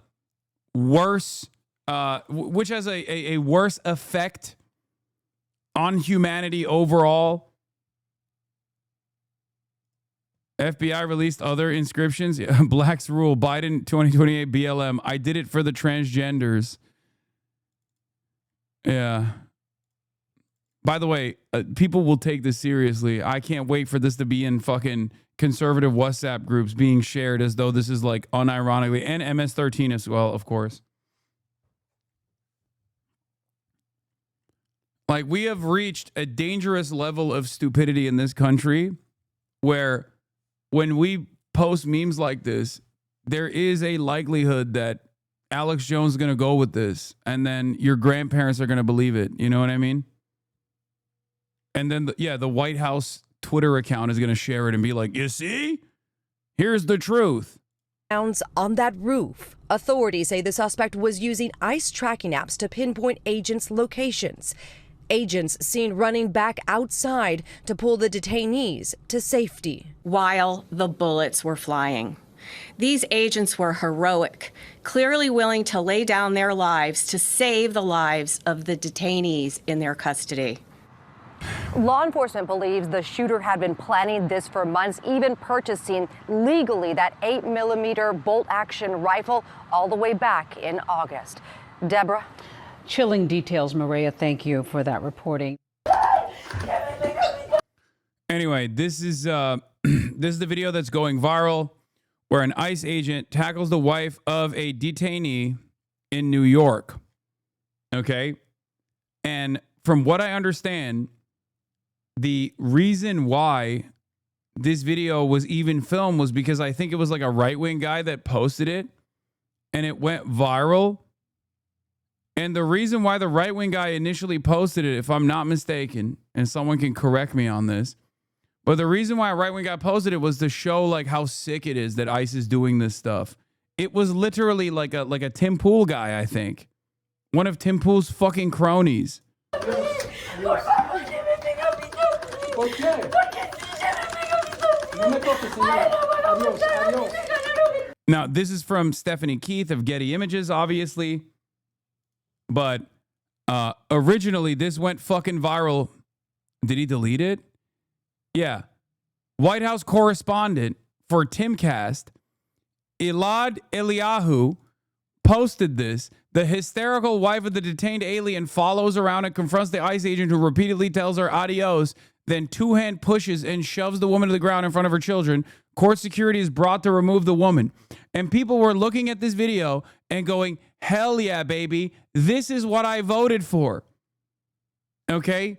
worse, which has a worse effect on humanity overall. FBI released other inscriptions. Blacks rule. Biden 2028 BLM. I did it for the transgenders. Yeah. By the way, people will take this seriously. I can't wait for this to be in fucking conservative WhatsApp groups being shared as though this is like unironically, and MS-13 as well, of course. Like, we have reached a dangerous level of stupidity in this country where when we post memes like this, there is a likelihood that Alex Jones is going to go with this, and then your grandparents are going to believe it. You know what I mean? And then, the White House Twitter account is going to share it and be like, you see? Here's the truth. On that roof. Authorities say the suspect was using ICE tracking apps to pinpoint agents' locations. Agents seen running back outside to pull the detainees to safety. While the bullets were flying. These agents were heroic, clearly willing to lay down their lives to save the lives of the detainees in their custody. Law enforcement believes the shooter had been planning this for months, even purchasing legally that 8mm bolt-action rifle all the way back in August. Deborah? Chilling details, Maria. Thank you for that reporting. Anyway, this is the video that's going viral where an ICE agent tackles the wife of a detainee in New York. Okay? And from what I understand, the reason why this video was even filmed was because I think it was like a right-wing guy that posted it and it went viral. And the reason why the right-wing guy initially posted it, if I'm not mistaken, and someone can correct me on this, but the reason why a right-wing guy posted it was to show like how sick it is that ICE is doing this stuff. It was literally like a Tim Pool guy, I think. One of Tim Pool's fucking cronies. Now, this is from Stephanie Keith of Getty Images, obviously. But originally, this went fucking viral. Did he delete it? Yeah. White House correspondent for Timcast, Elad Eliyahu, posted this. The hysterical wife of the detained alien follows around and confronts the ICE agent who repeatedly tells her adios, then two-hand pushes and shoves the woman to the ground in front of her children. Court security is brought to remove the woman. And people were looking at this video and going, hell yeah, baby. This is what I voted for. Okay?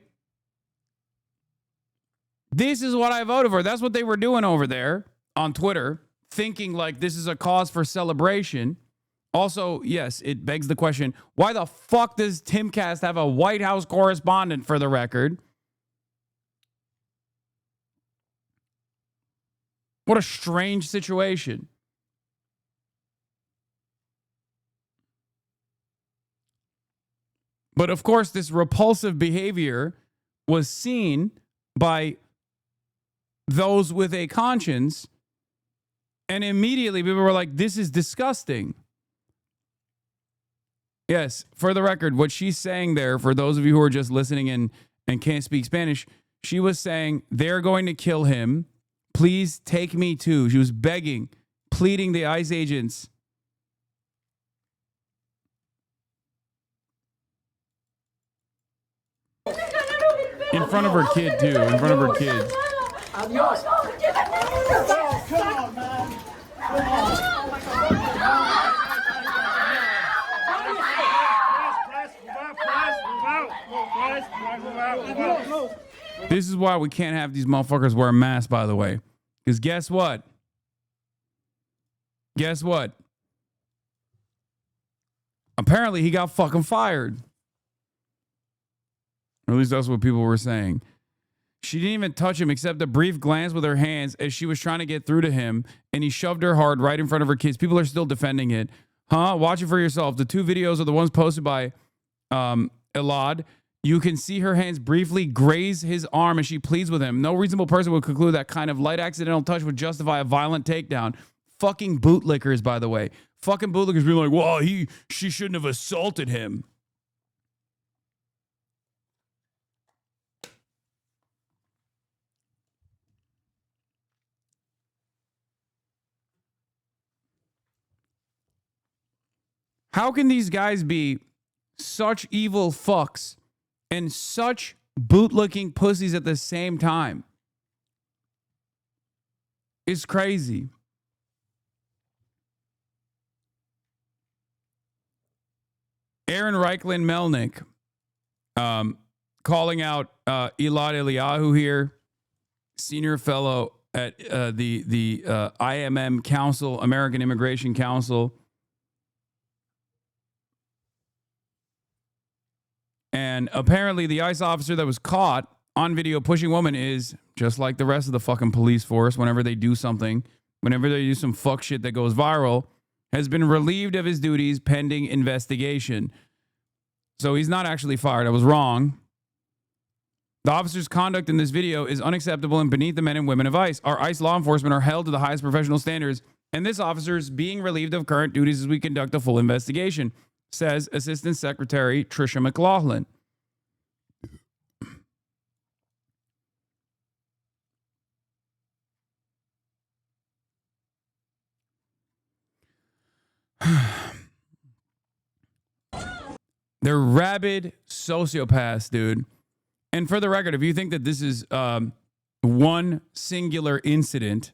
This is what I voted for. That's what they were doing over there on Twitter, thinking like this is a cause for celebration. Also, yes, it begs the question, why the fuck does Timcast have a White House correspondent for the record? What a strange situation. But of course, this repulsive behavior was seen by those with a conscience. And immediately people were like, this is disgusting. Yes, for the record, what she's saying there, for those of you who are just listening and can't speak Spanish, she was saying, they're going to kill him. Please take me too. She was begging, pleading the ICE agents. In front of her kid, too. In front of her kids. Adios. Oh, come on, man. This is why we can't have these motherfuckers wear masks, by the way. Because guess what? Guess what? Apparently he got fucking fired. Or at least that's what people were saying. She didn't even touch him except a brief glance with her hands as she was trying to get through to him, and he shoved her hard right in front of her kids. People are still defending it. Huh? Watch it for yourself. The two videos are the ones posted by Elad. You can see her hands briefly graze his arm as she pleads with him. No reasonable person would conclude that kind of light accidental touch would justify a violent takedown. Fucking bootlickers, by the way. Fucking bootlickers being like, well, she shouldn't have assaulted him. How can these guys be such evil fucks and such bootlicking pussies at the same time? It's crazy. Aaron Reichland Melnick calling out Elad Eliyahu here, senior fellow at the IMM Council, American Immigration Council. And apparently the ICE officer that was caught on video pushing woman is just like the rest of the fucking police force. Whenever they do something, whenever they do some fuck shit that goes viral, has been relieved of his duties pending investigation. So he's not actually fired. I was wrong. The officer's conduct in this video is unacceptable and beneath the men and women of ICE. Our ICE law enforcement are held to the highest professional standards, and this officer is being relieved of current duties as we conduct a full investigation, says Assistant Secretary Tricia McLaughlin. They're rabid sociopaths, dude. And for the record, if you think that this is one singular incident,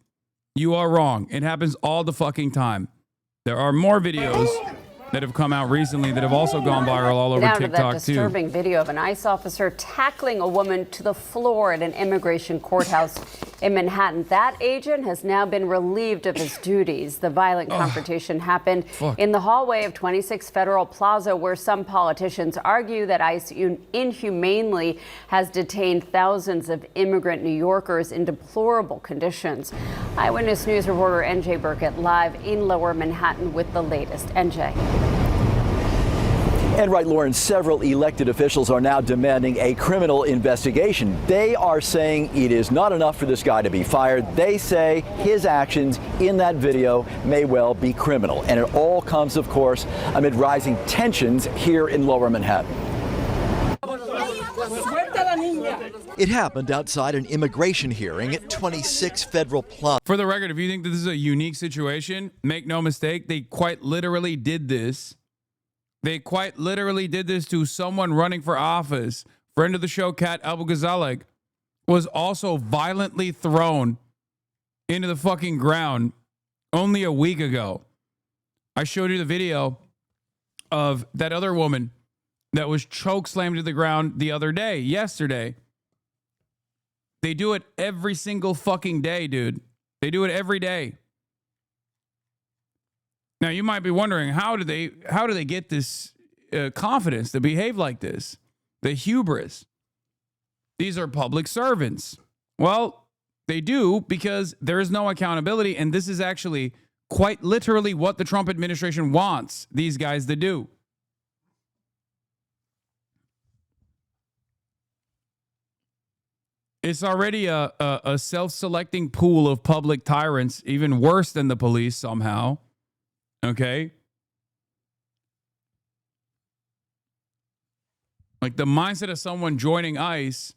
you are wrong. It happens all the fucking time. There are more videos that have come out recently that have also gone viral all over now TikTok, to that disturbing video of an ICE officer tackling a woman to the floor at an immigration courthouse in Manhattan. That agent has now been relieved of his duties. The violent confrontation happened in the hallway of 26 Federal Plaza, where some politicians argue that ICE inhumanely has detained thousands of immigrant New Yorkers in deplorable conditions. Eyewitness News reporter NJ Burkett live in Lower Manhattan with the latest. NJ. And right, Lauren, several elected officials are now demanding a criminal investigation. They are saying it is not enough for this guy to be fired. They say his actions in that video may well be criminal. And it all comes, of course, amid rising tensions here in Lower Manhattan. It happened outside an immigration hearing at 26 Federal Plaza. For the record, if you think that this is a unique situation, make no mistake, they quite literally did this. They quite literally did this to someone running for office. Friend of the show, Kat Abou-Ghazaleh, was also violently thrown into the fucking ground only a week ago. I showed you the video of that other woman that was choke slammed to the ground the other day, yesterday. They do it every single fucking day, dude. They do it every day. Now, you might be wondering, how do they get this confidence to behave like this? The hubris. These are public servants. Well, they do because there is no accountability, and this is actually quite literally what the Trump administration wants these guys to do. It's already a self-selecting pool of public tyrants, even worse than the police somehow. Okay? Like, the mindset of someone joining ICE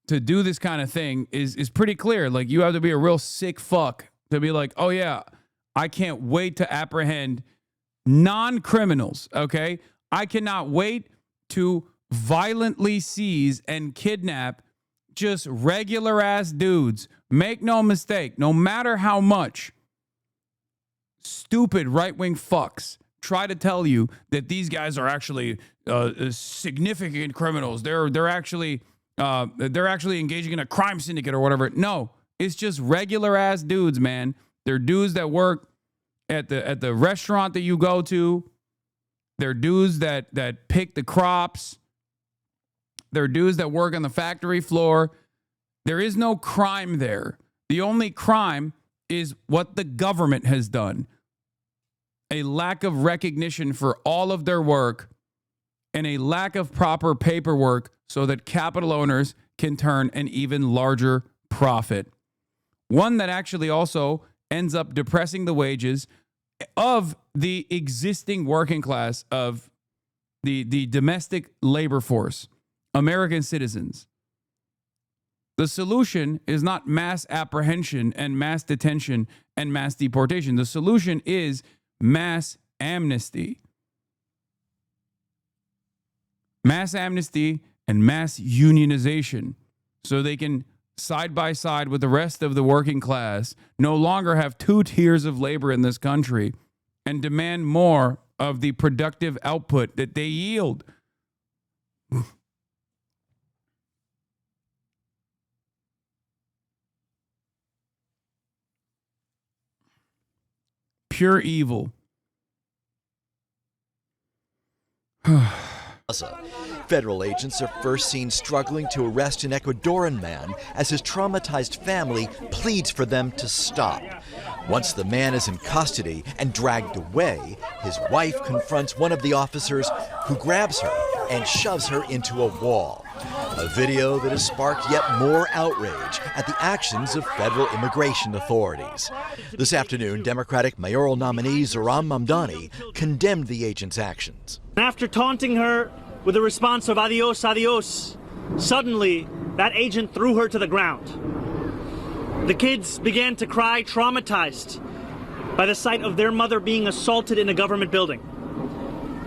to do this kind of thing is pretty clear. Like, you have to be a real sick fuck to be like, oh yeah, I can't wait to apprehend non-criminals, okay? I cannot wait to violently seize and kidnap just regular ass dudes. Make no mistake, no matter how much stupid right-wing fucks try to tell you that these guys are actually significant criminals. They're actually engaging in a crime syndicate or whatever. No, it's just regular ass dudes, man. They're dudes that work at the restaurant that you go to. They're dudes that pick the crops. They're dudes that work on the factory floor. There is no crime there. The only crime is what the government has done. A lack of recognition for all of their work and a lack of proper paperwork so that capital owners can turn an even larger profit. One that actually also ends up depressing the wages of the existing working class, of the domestic labor force, American citizens. The solution is not mass apprehension and mass detention and mass deportation. The solution is mass amnesty. Mass amnesty and mass unionization, so they can, side by side with the rest of the working class, no longer have two tiers of labor in this country and demand more of the productive output that they yield. Pure evil. Gaza. Federal agents are first seen struggling to arrest an Ecuadorian man as his traumatized family pleads for them to stop. Once the man is in custody and dragged away, his wife confronts one of the officers, who grabs her and shoves her into a wall. A video that has sparked yet more outrage at the actions of federal immigration authorities. This afternoon, Democratic mayoral nominee Zohran Mamdani condemned the agent's actions. After taunting her with a response of adios, adios, suddenly that agent threw her to the ground. The kids began to cry, traumatized by the sight of their mother being assaulted in a government building.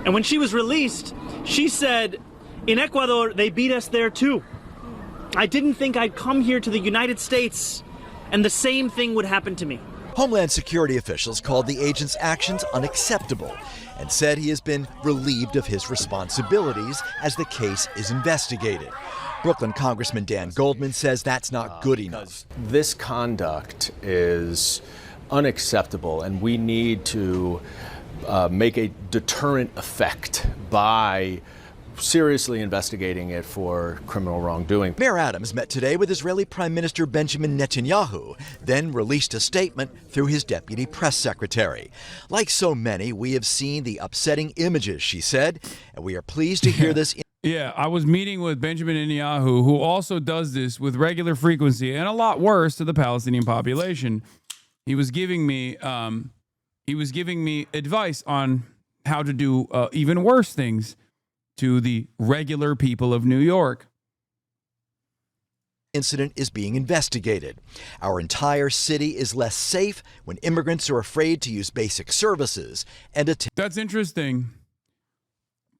And when she was released, she said, "In Ecuador, they beat us there too. I didn't think I'd come here to the United States and the same thing would happen to me." Homeland Security officials called the agent's actions unacceptable and said he has been relieved of his responsibilities as the case is investigated. Brooklyn Congressman Dan Goldman says that's not good enough. This conduct is unacceptable, and we need to make a deterrent effect by seriously investigating it for criminal wrongdoing. Mayor Adams met today with Israeli Prime Minister Benjamin Netanyahu, then released a statement through his deputy press secretary. Like so many, we have seen the upsetting images, she said, and we are pleased to hear this. Yeah, I was meeting with Benjamin Netanyahu, who also does this with regular frequency and a lot worse to the Palestinian population. He was giving me advice on how to do even worse things to the regular people of New York. Incident is being investigated. Our entire city is less safe when immigrants are afraid to use basic services and That's interesting.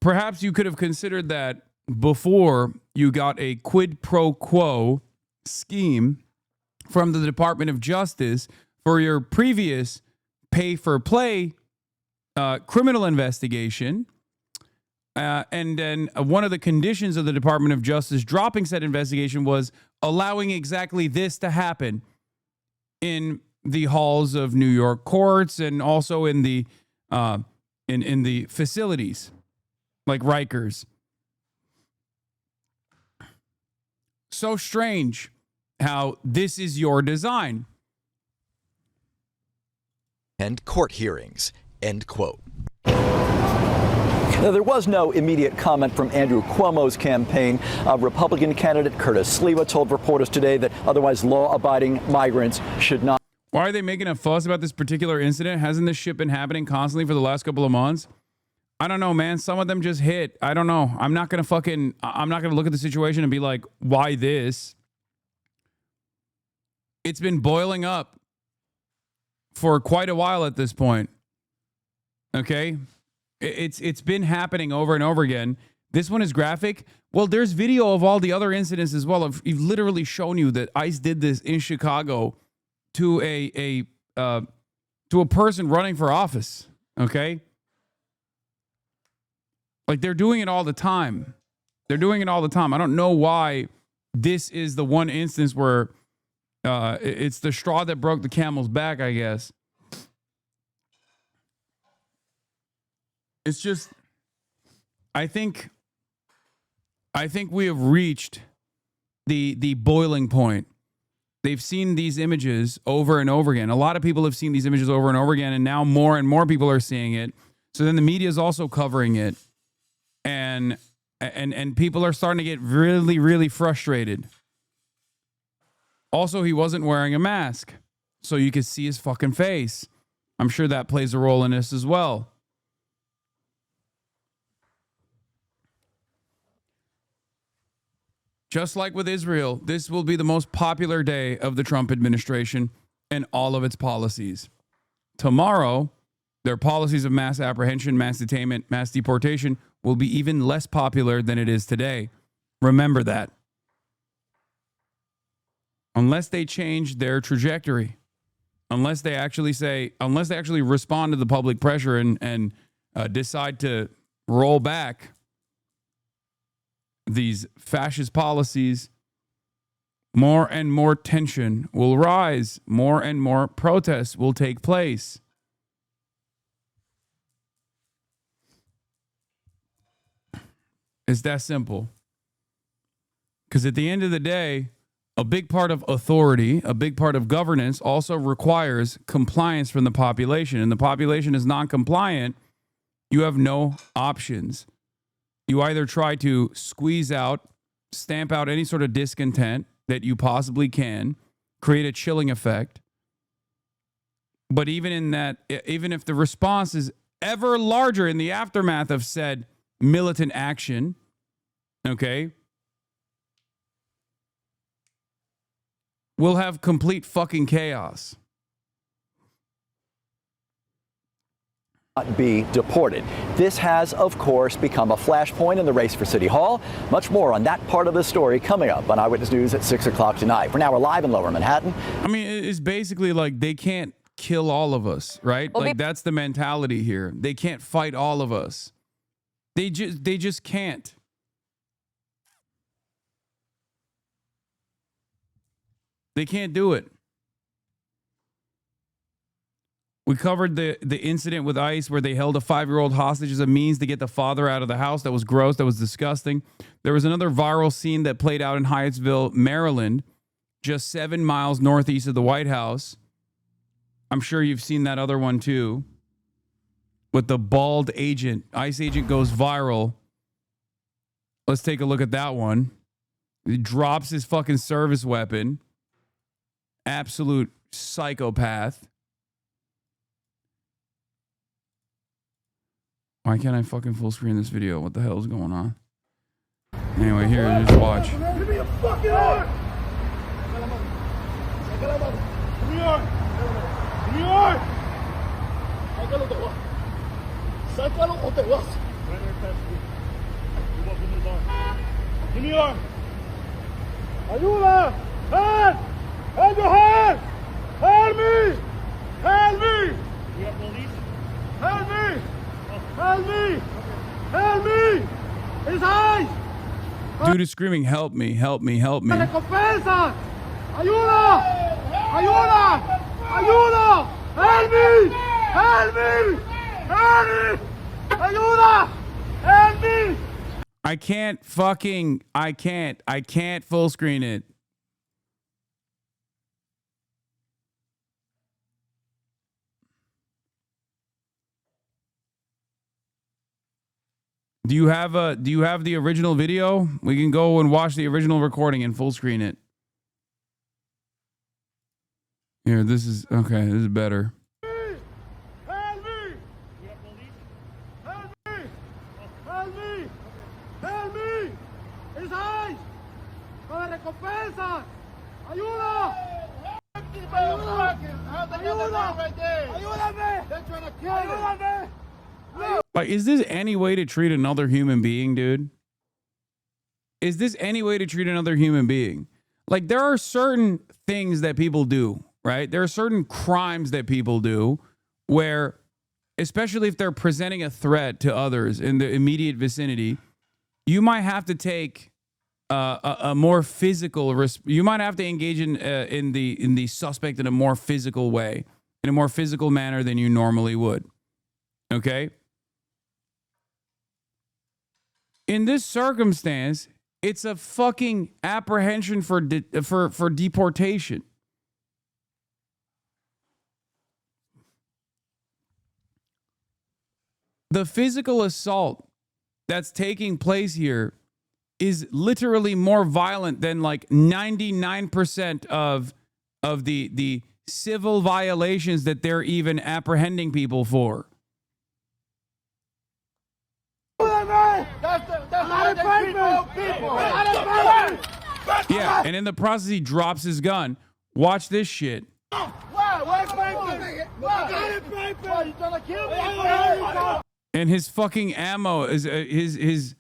Perhaps you could have considered that before you got a quid pro quo scheme from the Department of Justice for your previous pay-for-play criminal investigation. And then one of the conditions of the Department of Justice dropping said investigation was allowing exactly this to happen in the halls of New York courts and also in the in the facilities like Rikers. So strange how this is your design. And court hearings, end quote. Now, there was no immediate comment from Andrew Cuomo's campaign. Republican candidate Curtis Sliwa told reporters today that otherwise law-abiding migrants should not. Why are they making a fuss about this particular incident? Hasn't this shit been happening constantly for the last couple of months? I don't know, man. Some of them just hit. I don't know. I'm not going to look at the situation and be like, why this? It's been boiling up for quite a while at this point. Okay? It's been happening over and over again. This one is graphic. Well, there's video of all the other incidents as well. I've literally shown you that ICE did this in Chicago to a person running for office. Okay? Like, they're doing it all the time. They're doing it all the time. I don't know why this is the one instance where it's the straw that broke the camel's back, I guess. It's just, I think we have reached the boiling point. They've seen these images over and over again. A lot of people have seen these images over and over again, and now more and more people are seeing it. So then the media is also covering it. And and people are starting to get really, really frustrated. Also, he wasn't wearing a mask, so you could see his fucking face. I'm sure that plays a role in this as well. Just like with Israel, this will be the most popular day of the Trump administration and all of its policies. Tomorrow, their policies of mass apprehension, mass detainment, mass deportation will be even less popular than it is today. Remember that. Unless they change their trajectory, unless they actually respond to the public pressure and decide to roll back these fascist policies, more and more tension will rise. More and more protests will take place. It's that simple. Because at the end of the day, a big part of authority, a big part of governance also requires compliance from the population. And the population is non-compliant. You have no options. You either try to squeeze out, stamp out any sort of discontent that you possibly can, create a chilling effect. But even in that, even if the response is ever larger in the aftermath of said militant action, okay, we'll have complete fucking chaos. Be deported. This has, of course, become a flashpoint in the race for City Hall. Much more on that part of the story coming up on Eyewitness News at 6 o'clock tonight. For now, we're live in Lower Manhattan. I mean, it's basically like they can't kill all of us, right? Like that's the mentality here. They can't fight all of us. They just can't. They can't do it. We covered the incident with ICE where they held a 5-year-old hostage as a means to get the father out of the house. That was gross. That was disgusting. There was another viral scene that played out in Hyattsville, Maryland, just 7 miles northeast of the White House. I'm sure you've seen that other one too. With the bald agent. ICE agent goes viral. Let's take a look at that one. He drops his fucking service weapon. Absolute psychopath. Why can't I fucking full screen this video? What the hell is going on? Anyway, here, just watch. Give me a fucking arm! Give me your arm! Give me your arm! Sácalo o te vas. Give me your arm! Ayuda! Help! Help your hand! Help me! Help me! We are police. Help me! Help me! Help me! His eyes! Dude is screaming, help me, help me, help me. ¡Recompensa! ¡Ayuda! ¡Ayuda! ¡Ayuda! Help me! Help me! Help me! ¡Ayuda! Help me! I can't full screen it. Do you have the original video? We can go and watch the original recording and full screen it. Here, this is okay. This is better. Help me! Help me! Help me! Help me! His eyes! ¡Para recompensa! ¡Ayuda! ¡Ayúdame! They're trying to kill me! ¡Ayúdame! Like, is this any way to treat another human being, dude? Is this any way to treat another human being? Like, there are certain things that people do, right? There are certain crimes that people do where, especially if they're presenting a threat to others in the immediate vicinity, you might have to take a more physical risk. You might have to engage in the suspect in a more physical way, in a more physical manner than you normally would. Okay? In this circumstance, it's a fucking apprehension for deportation. The physical assault that's taking place here is literally more violent than like 99% of the civil violations that they're even apprehending people for. Yeah, and in the process, he drops his gun. Watch this shit. And his fucking ammo is his.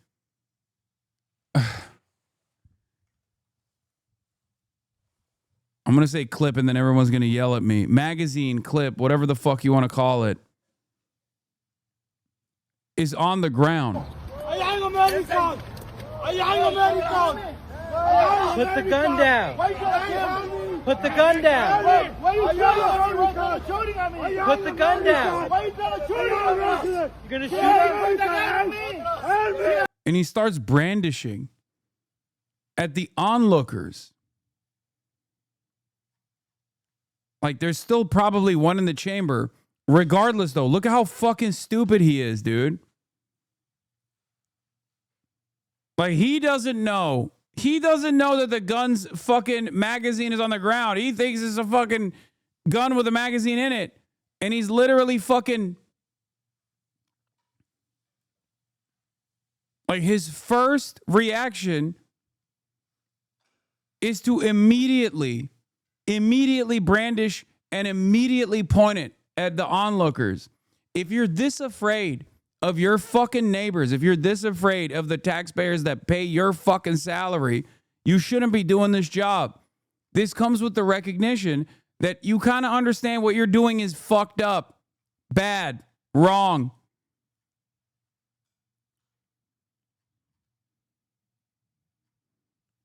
I'm gonna say clip, and then everyone's gonna yell at me. Magazine, clip, whatever the fuck you want to call it, is on the ground. Put the gun down. Put the gun down. Put the gun down. You're gonna shoot me? And he starts brandishing at the onlookers. Like, there's still probably one in the chamber. Regardless, though, look at how fucking stupid he is, dude. Like, he doesn't know. He doesn't know that the gun's fucking magazine is on the ground. He thinks it's a fucking gun with a magazine in it. And he's literally fucking... Like, his first reaction is to immediately brandish and immediately point it at the onlookers. If you're this afraid of your fucking neighbors, if you're this afraid of the taxpayers that pay your fucking salary, you shouldn't be doing this job. This comes with the recognition that you kind of understand what you're doing is fucked up, bad, wrong.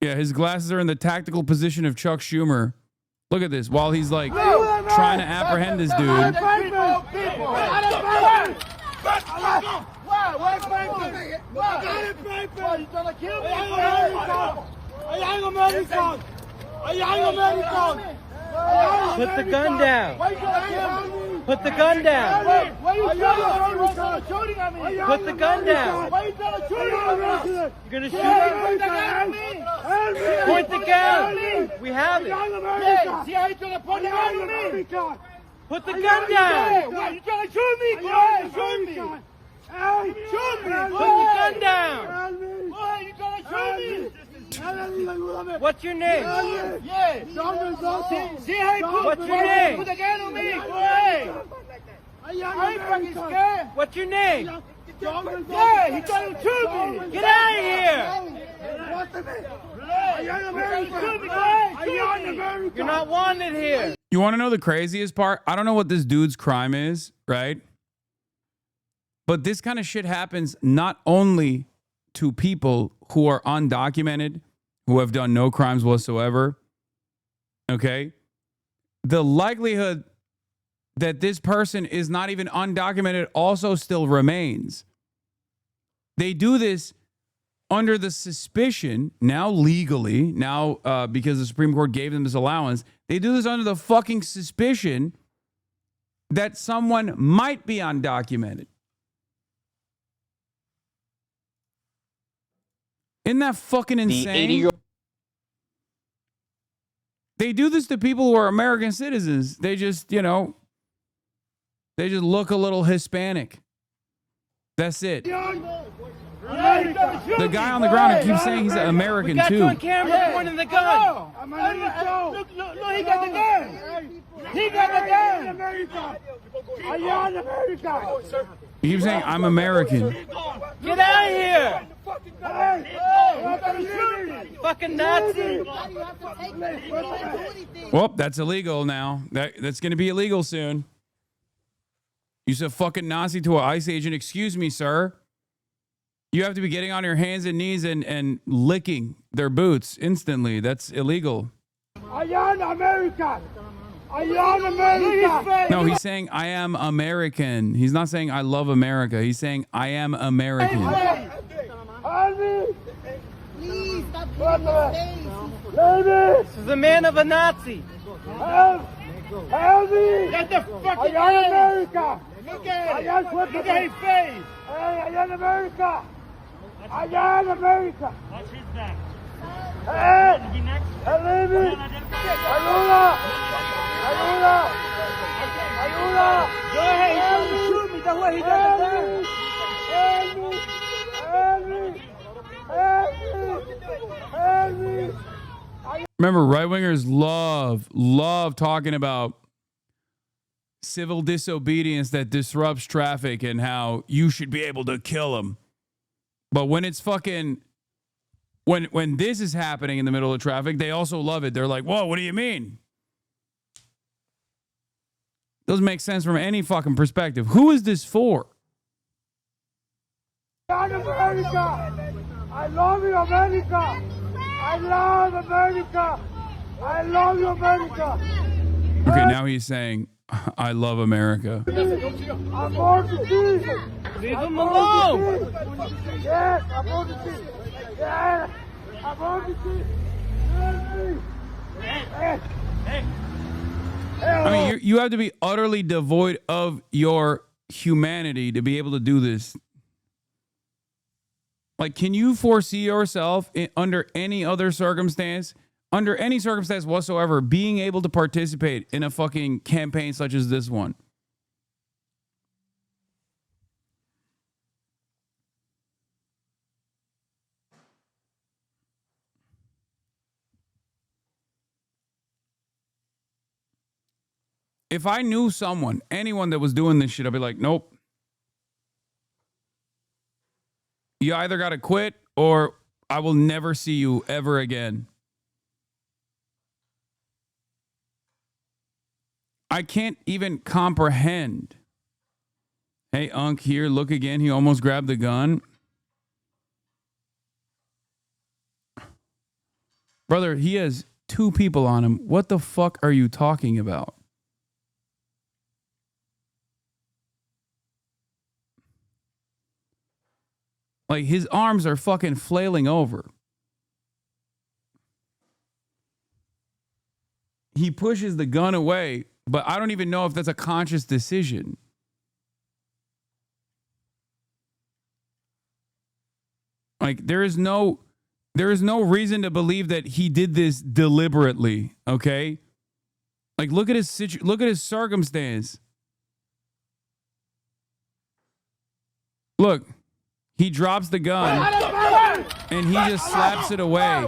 Yeah, his glasses are in the tactical position of Chuck Schumer. Look at this, while he's like trying to apprehend this dude. Put the gun down. Put the gun down. Put the gun down. You're gonna shoot me? Point the gun. We have it. Put the gun down. You're trying to shoot me? Shoot me. Shoot me. Put the gun down. You trying to shoot me? What's your name? Yeah. See how he put, What's your name? Put the gun on me. Hey. I ain't fucking scared. What's your name? Yeah, he's trying to shoot me. Get out of here. You're not wanted here. You want to know the craziest part? I don't know what this dude's crime is, right? But this kind of shit happens not only to people who are undocumented, who have done no crimes whatsoever, okay? The likelihood that this person is not even undocumented also still remains. They do this under the suspicion, now legally, now because the Supreme Court gave them this allowance, they do this under the fucking suspicion that someone might be undocumented. Isn't that fucking insane? They do this to people who are American citizens. They just, you know, they just look a little Hispanic. That's it. The guy on the ground who keeps saying he's an American got too. you on camera pointing the gun. Look, he got the gun. He got the gun. America. Are you on America? He keeps saying, I'm American. Get out of here. Fucking Nazi. Well, that's illegal now. That's going to be illegal soon. You said fucking Nazi to an ICE agent. Excuse me, sir. You have to be getting on your hands and knees and licking their boots instantly. That's illegal. Are you on America? Are you on America? No, he's saying, I am American. He's not saying, I love America. He's saying, I am American. Please stop giving me space. This is a man of a Nazi. Help me! Get the fuck out of America! Look at his face! Hey, are you in America? I am America. Watch his back. Hey! Be next. Hey, leave me! Ayuda! Ayuda! Ayuda! Go ahead, he's trying to shoot me. That's what he does. Help me! Help me! Help me! Help me! Remember, right wingers love talking about civil disobedience that disrupts traffic and how you should be able to kill them. But when it's fucking, when this is happening in the middle of traffic, they also love it. They're like, whoa, what do you mean? Doesn't make sense from any fucking perspective. Who is this for? I love America! I love you, America! I love America! I love you, America! Okay, now he's saying, I love America. I'm born to see! Leave him alone! Yes, I'm born to see! Yes, I'm born to see! Help me! Hey! I mean, you have to be utterly devoid of your humanity to be able to do this. Like, can you foresee yourself under any other circumstance, under any circumstance whatsoever, being able to participate in a fucking campaign such as this one? If I knew someone, anyone that was doing this shit, I'd be like, nope. You either got to quit or I will never see you ever again. I can't even comprehend. Hey, Unc, here, look again. He almost grabbed the gun. Brother, he has 2 people on him. What the fuck are you talking about? Like, his arms are fucking flailing over. He pushes the gun away, but I don't even know if that's a conscious decision. Like, there is no reason to believe that he did this deliberately, okay? Like, look at his circumstance. Look. He drops the gun and he just slaps it away.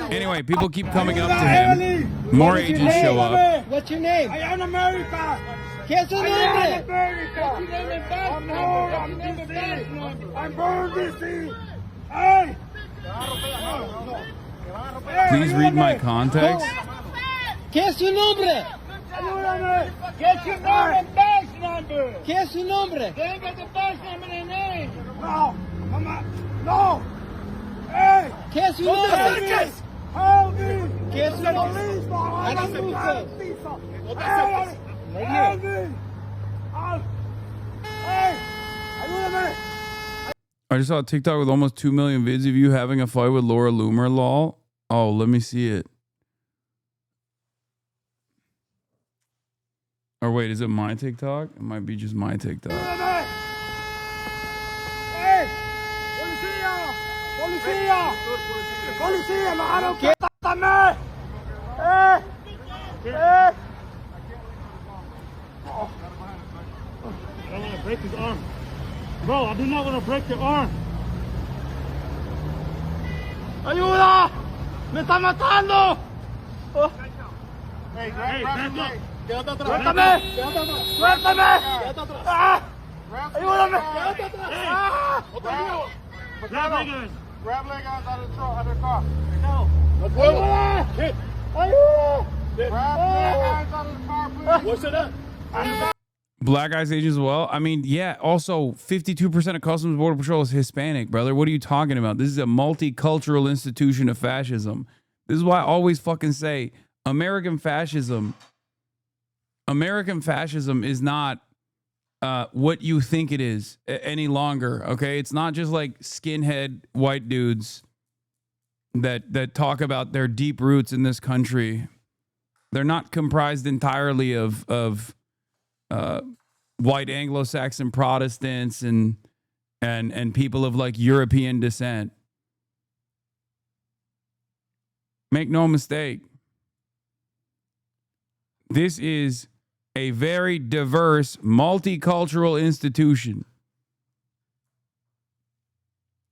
Anyway, people keep coming up to him. More agents show up. What's your name? I am America! ¿Qué es su nombre? I'm born to see! Hey! Please read my context. ¿Qué es su nombre? Ayúdame! Get your badge number! ¿Qué es su nombre? Then get the badge number and name! No! Come on! No! Hey! ¿Qué es su nombre? Help me! ¿Qué es su nombre? Help me! Hey! Ayúdame! I just saw a TikTok with almost 2 million vids of you having a fight with Laura Loomer, lol. Oh, let me see it. Or wait, is it my TikTok? It might be just my TikTok. Hey! Policía! Policía! Policía! Mano, quítame! Hey! Hey! I don't want to break his arm. Bro, I do not want to break your arm. ¡Ayuda! ¡Me está matando! Hey, back up. ¡Suéltame! ¡Suéltame! ¡Ah! ¡Ayúdame! ¡Ah! Grab leg guns. Grab leg guns out of the truck, out of the car. No. ¡Ayuda! ¡Ayuda! Grab leg guns out of the car, please. What's it up? Black Eyes agents as well. I mean, yeah, also 52% of Customs Border Patrol is Hispanic, brother. What are you talking about? This is a multicultural institution of fascism. This is why I always fucking say American fascism is not what you think it is any longer. Okay, it's not just like skinhead white dudes that talk about their deep roots in this country. They're not comprised entirely of white Anglo-Saxon Protestants and people of like European descent. Make no mistake. This is a very diverse, multicultural institution.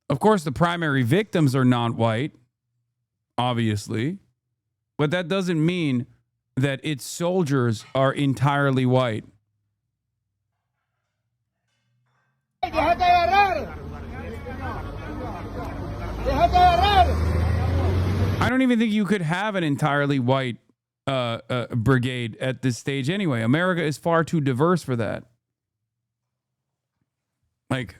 Of course, the primary victims are non-white, obviously, but that doesn't mean that its soldiers are entirely white. I don't even think you could have an entirely white brigade at this stage anyway. America is far too diverse for that. Like,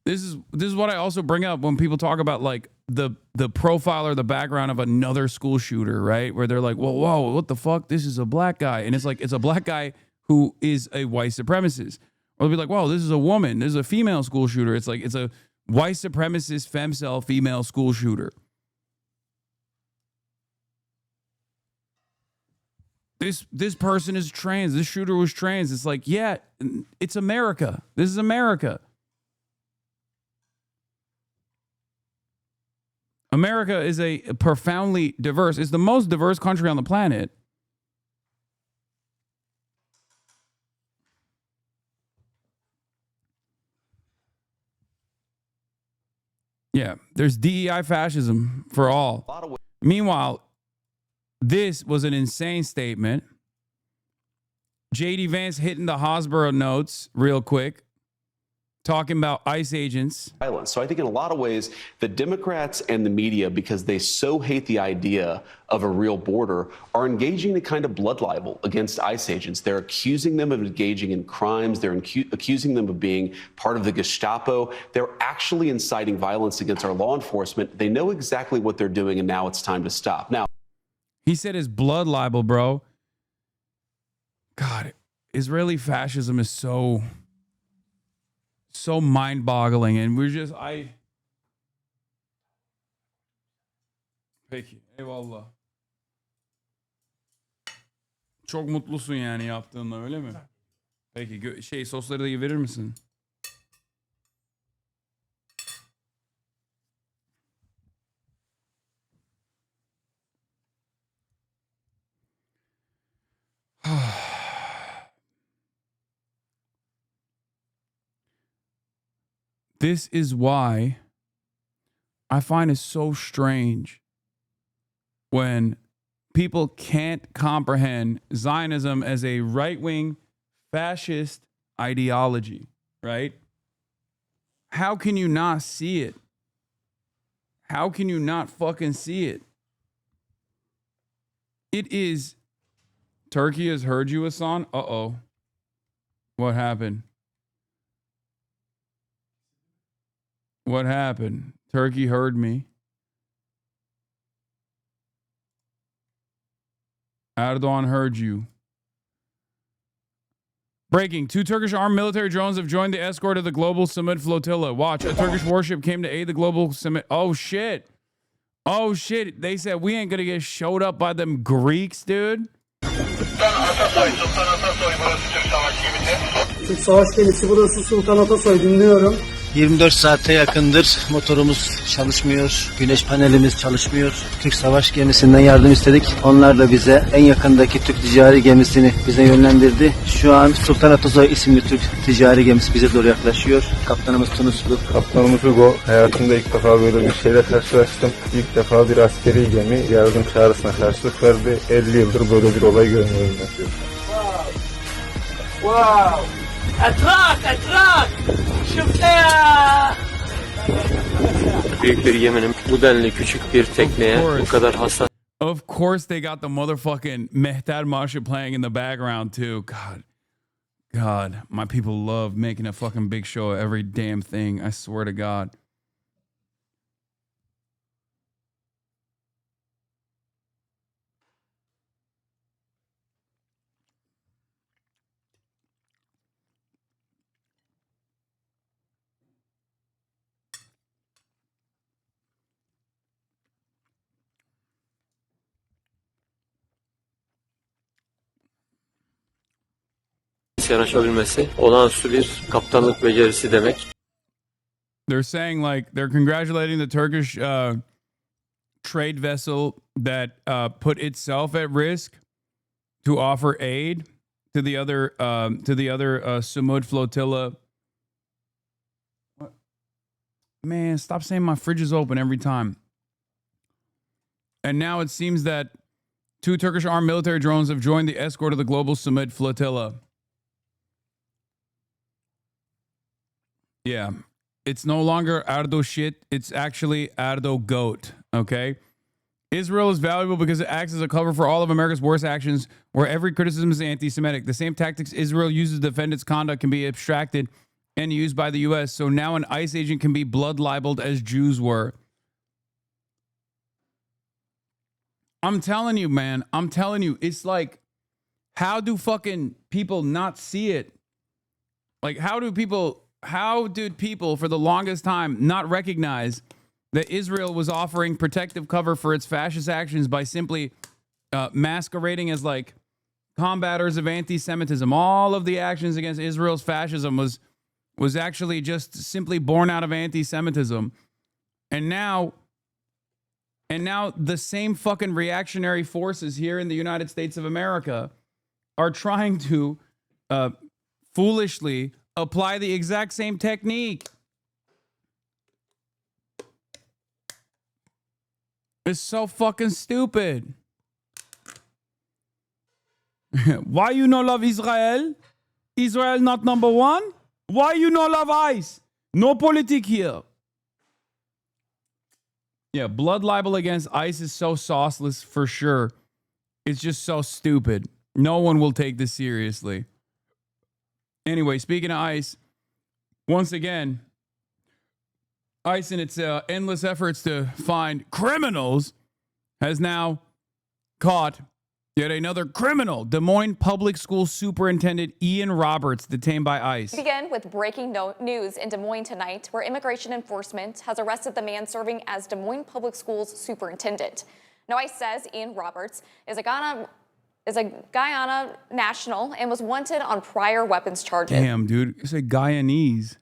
this is what I also bring up when people talk about like the profile or the background of another school shooter, right? Where they're like, well, whoa, what the fuck? This is a black guy. And it's like, it's a black guy who is a white supremacist. Or they'll be like, whoa, this is a woman. This is a female school shooter. It's like, it's a white supremacist femcel female school shooter. This person is trans. This shooter was trans. It's like, yeah, it's America. This is America. America is a profoundly diverse. It's the most diverse country on the planet. Yeah, there's DEI fascism for all. Meanwhile, this was an insane statement. J.D. Vance hitting the Hasbro notes real quick, talking about ICE agents. Violence. So I think in a lot of ways, the Democrats and the media, because they so hate the idea of a real border, are engaging in a kind of blood libel against ICE agents. They're accusing them of engaging in crimes. They're accusing them of being part of the Gestapo. They're actually inciting violence against our law enforcement. They know exactly what they're doing, and now it's time to stop. Now, he said his blood libel, bro. God, Israeli fascism is so mind-boggling, and we're just Peki, eyvallah. Çok mutlusun yani yaptığınla, öyle mi? Peki, sosları da verir misin? This is why I find it so strange when people can't comprehend Zionism as a right-wing fascist ideology, right? How can you not see it? How can you not fucking see it? It is. Turkey has heard you, Hasan. Uh-oh. What happened? What happened? Turkey heard me. Erdogan heard you. Breaking. 2 Turkish armed military drones have joined the escort of the global summit Flotilla. Watch. A Turkish warship came to aid the global summit. Oh, shit. Oh, shit. They said we ain't going to get showed up by them Greeks, dude. Türk savaş gemisi burası Sultan Atasoy, dinliyorum. 24 saate yakındır motorumuz çalışmıyor, güneş panelimiz çalışmıyor. Türk savaş gemisinden yardım istedik. Onlar da bize en yakındaki Türk ticari gemisini bize yönlendirdi. Şu an Sultan Atasoy isimli Türk ticari gemisi bize doğru yaklaşıyor. Kaptanımız Tunuslu. Kaptanımız Hugo. Hayatımda ilk defa böyle bir şeyle karşılaştım. İlk defa bir askeri gemi yardım çağrısına karşılık verdi. 50 yıldır böyle bir olay görmüyorum. Wow! Atrak! Şufta! Büyük bir geminin bu denli küçük bir tekneye bu kadar hassas. Of course they got the motherfucking Mehter Marshal playing in the background too. God, my people love making a fucking big show of every damn thing. I swear to God. yanaşabilmesi olağanüstü bir kaptanlık becerisi demek. They're saying like they're congratulating the Turkish trade vessel that put itself at risk to offer aid to the other Sumud flotilla. What? Man, stop saying my fridge is open every time. And now it seems that 2 Turkish armed military drones have joined the escort of the global Sumud flotilla. Yeah. It's no longer Erdo shit. It's actually Erdo goat. Okay. Israel is valuable because it acts as a cover for all of America's worst actions, where every criticism is anti-Semitic. The same tactics Israel uses to defend its conduct can be abstracted and used by the U.S. So now an ICE agent can be blood libeled as Jews were. I'm telling you, man. I'm telling you. It's like, how do fucking people not see it? Like, how did people for the longest time not recognize that Israel was offering protective cover for its fascist actions by simply masquerading as like combaters of anti-Semitism? All of the actions against Israel's fascism was actually just simply born out of anti-Semitism. And now the same fucking reactionary forces here in the United States of America are trying to foolishly apply the exact same technique. It's so fucking stupid. Why you no love Israel? Israel not number one? Why you no love ICE? No politic here. Yeah, blood libel against ICE is so sauceless for sure. It's just so stupid. No one will take this seriously. Anyway, speaking of ICE, once again, ICE in its endless efforts to find criminals has now caught yet another criminal. Des Moines Public School Superintendent Ian Roberts detained by ICE. We begin with breaking news in Des Moines tonight, where immigration enforcement has arrested the man serving as Des Moines Public Schools superintendent. Now, ICE says Ian Roberts is a Guyana national and was wanted on prior weapons charges. Damn, dude. It's a Guyanese.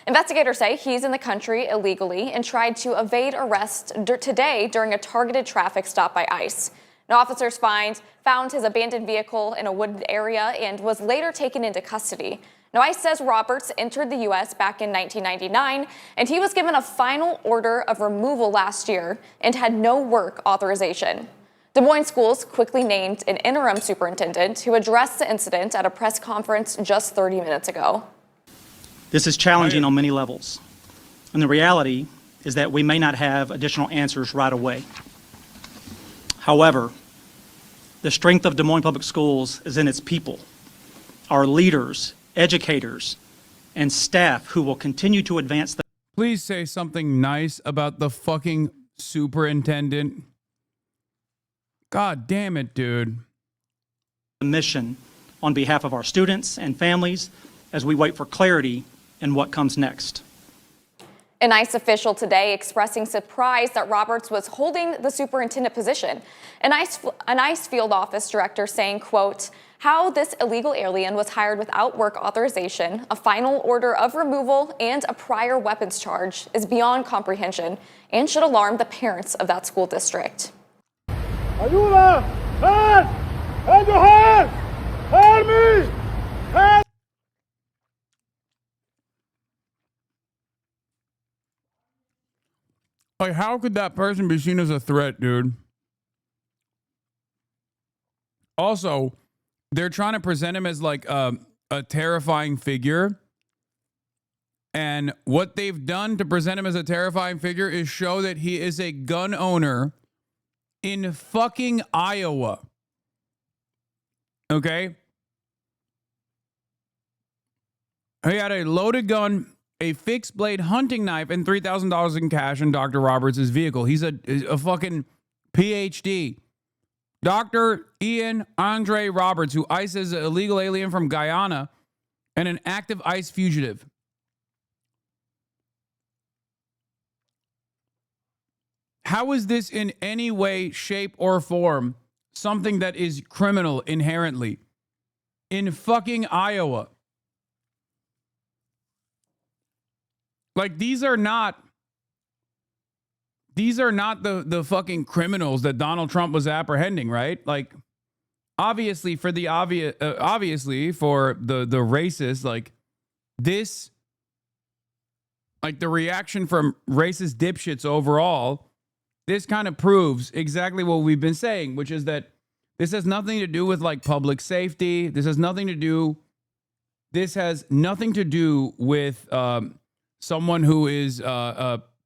Investigators say he's in the country illegally and tried to evade arrest today during a targeted traffic stop by ICE. Now, officers found his abandoned vehicle in a wooded area and was later taken into custody. Now, ICE says Roberts entered the U.S. back in 1999, and he was given a final order of removal last year and had no work authorization. Des Moines Schools quickly named an interim superintendent who addressed the incident at a press conference just 30 minutes ago. This is challenging on many levels, and the reality is that we may not have additional answers right away. However, the strength of Des Moines Public Schools is in its people, our leaders, educators, and staff who will continue to advance the... Please say something nice about the fucking superintendent. God damn it, dude. mission on behalf of our students and families as we wait for clarity in what comes next. An ICE official today expressing surprise that Roberts was holding the superintendent position. An ICE field office director saying, quote, how this illegal alien was hired without work authorization, a final order of removal, and a prior weapons charge is beyond comprehension and should alarm the parents of that school district. Ayuda! Help! Hand your hand! Help me! Help! Like, how could that person be seen as a threat, dude? Also, they're trying to present him as like a terrifying figure. And what they've done to present him as a terrifying figure is show that he is a gun owner in fucking Iowa. Okay? He had a loaded gun, a fixed blade hunting knife, and $3,000 in cash in Dr. Roberts' vehicle. He's a fucking PhD. Dr. Ian Andre Roberts, who ICE is an illegal alien from Guyana and an active ICE fugitive. How is this in any way, shape, or form something that is criminal inherently? in fucking Iowa. Like, these are not the fucking criminals that Donald Trump was apprehending, right? Like, obviously for the racists, like this, like the reaction from racist dipshits overall, this kind of proves exactly what we've been saying, which is that this has nothing to do with like public safety. This has nothing to do with someone who is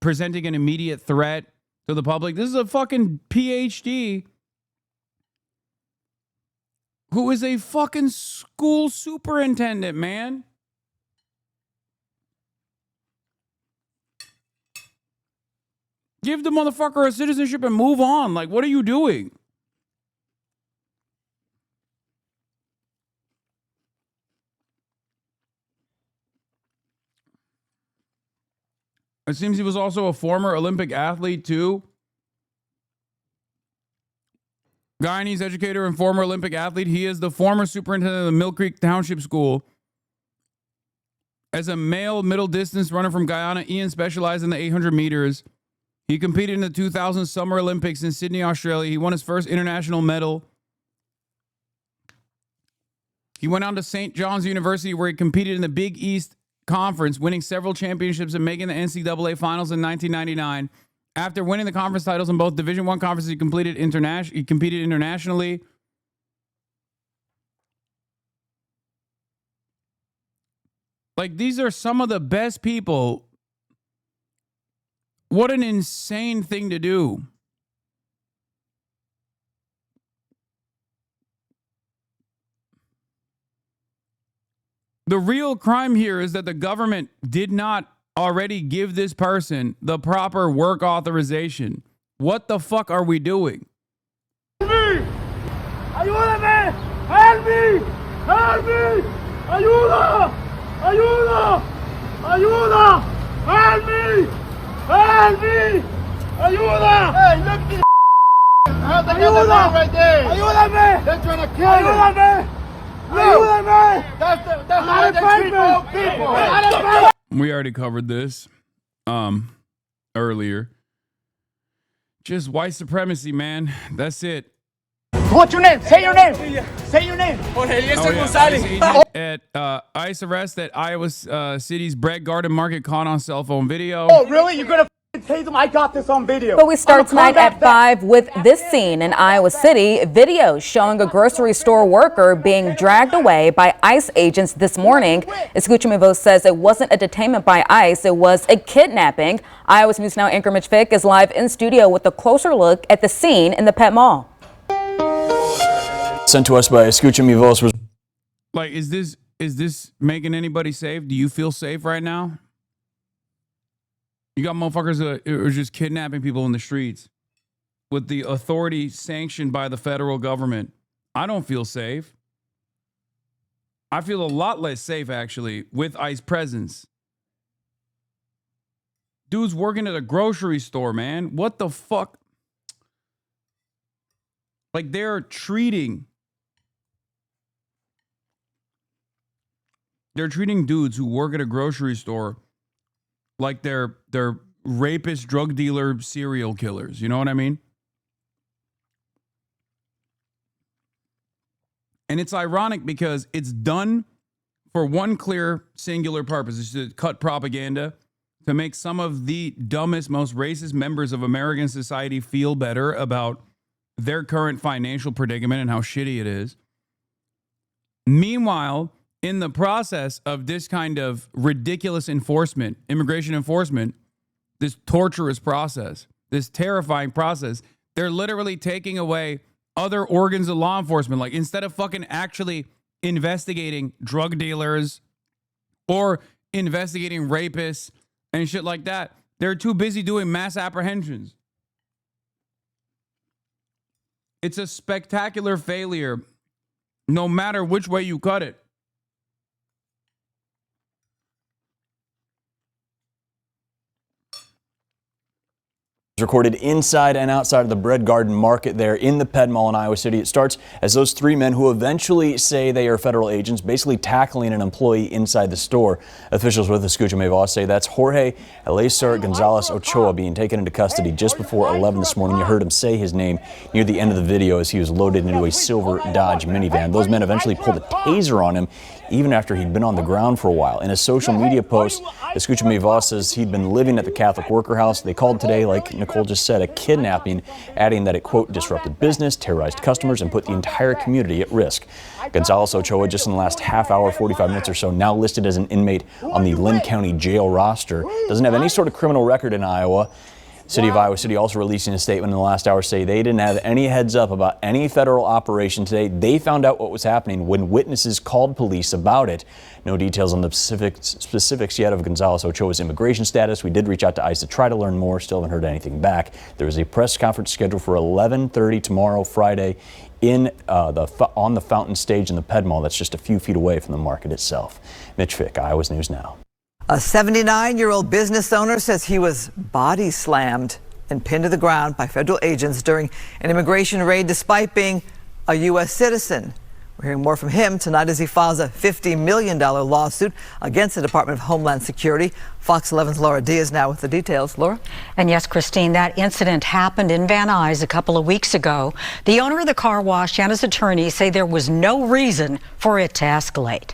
presenting an immediate threat to the public. This is a fucking PhD who is a fucking school superintendent, man. Give the motherfucker a citizenship and move on. Like, what are you doing? It seems he was also a former Olympic athlete, too. Guyanese educator and former Olympic athlete. He is the former superintendent of the Mill Creek Township School. As a male middle distance runner from Guyana, Ian specialized in the 800 meters. He competed in the 2000 Summer Olympics in Sydney, Australia. He won his first international medal. He went on to St. John's University, where he competed in the Big East Conference, winning several championships and making the NCAA finals in 1999. After winning the conference titles in both Division I conferences, he competed internationally. Like, these are some of the best people. What an insane thing to do. The real crime here is that the government did not already give this person the proper work authorization. What the fuck are we doing? Help me! Ayúdame! Help me! Help me! Ayuda! Ayuda! Ayuda! Help me! Help me! Ayuda! Hey, look at the how's the man right there? Ayúdame! They're trying to kill me! Ayúdame! That's how they treat old people! We already covered this earlier. Just white supremacy, man. That's it. What's your name? Say your name. Say your name. At ICE arrest at Iowa City's Bread Garden Market caught on cell phone video. Oh, really? You're gonna tase them? I got this on video. But we start tonight at 5 with this scene in Iowa City. Video showing a grocery store worker being dragged away by ICE agents this morning. Escuchamivo says it wasn't a detainment by ICE, it was a kidnapping. Iowa News Now anchor Mitch Fick is live in studio with a closer look at the scene in the Pet Mall. Sent to us by Escuchamivo. Like, is this making anybody safe? Do you feel safe right now? You got motherfuckers that are just kidnapping people in the streets with the authority sanctioned by the federal government. I don't feel safe. I feel a lot less safe, actually, with ICE presence. Dude's working at a grocery store, man. What the fuck? Like, they're treating dudes who work at a grocery store like they're rapist, drug dealer, serial killers. You know what I mean? And it's ironic because it's done for one clear, singular purpose. It's to cut propaganda, to make some of the dumbest, most racist members of American society feel better about their current financial predicament and how shitty it is. Meanwhile, in the process of this kind of ridiculous enforcement, immigration enforcement, this torturous process, this terrifying process, they're literally taking away other organs of law enforcement. Like, instead of fucking actually investigating drug dealers or investigating rapists and shit like that, they're too busy doing mass apprehensions. It's a spectacular failure, no matter which way you cut it. recorded inside and outside of the Bread Garden Market there in the Ped Mall in Iowa City. It starts as those three men who eventually say they are federal agents basically tackling an employee inside the store. Officials with Escucha Me Voz say that's Jorge Eleazar Gonzalez Ochoa being taken into custody just before 11 this morning. You heard him say his name near the end of the video as he was loaded into a silver Dodge minivan. Those men eventually pulled a taser on him even after he'd been on the ground for a while. In a social media post, Escucha Me Voz says he'd been living at the Catholic Worker House. They called today, like Nicole just said, a kidnapping, adding that it, quote, disrupted business, terrorized customers, and put the entire community at risk. Gonzalez Ochoa, just in the last half hour, 45 minutes or so, now listed as an inmate on the Lynn County jail roster. Doesn't have any sort of criminal record in Iowa. City of Iowa City also releasing a statement in the last hour say they didn't have any heads up about any federal operation today. They found out what was happening when witnesses called police about it. No details on the specifics yet of Gonzalez Ochoa's immigration status. We did reach out to ICE to try to learn more. Still haven't heard anything back. There is a press conference scheduled for 11:30 tomorrow, Friday, on the Fountain Stage in the Ped Mall. That's just a few feet away from the market itself. Mitch Fick, Iowa's News Now. A 79-year-old business owner says he was body slammed and pinned to the ground by federal agents during an immigration raid despite being a U.S. citizen. We're hearing more from him tonight as he files a $50 million lawsuit against the Department of Homeland Security. Fox 11's Laura Diaz now with the details. Laura? And yes, Christine, that incident happened in Van Nuys a couple of weeks ago. The owner of the car wash and his attorney say there was no reason for it to escalate.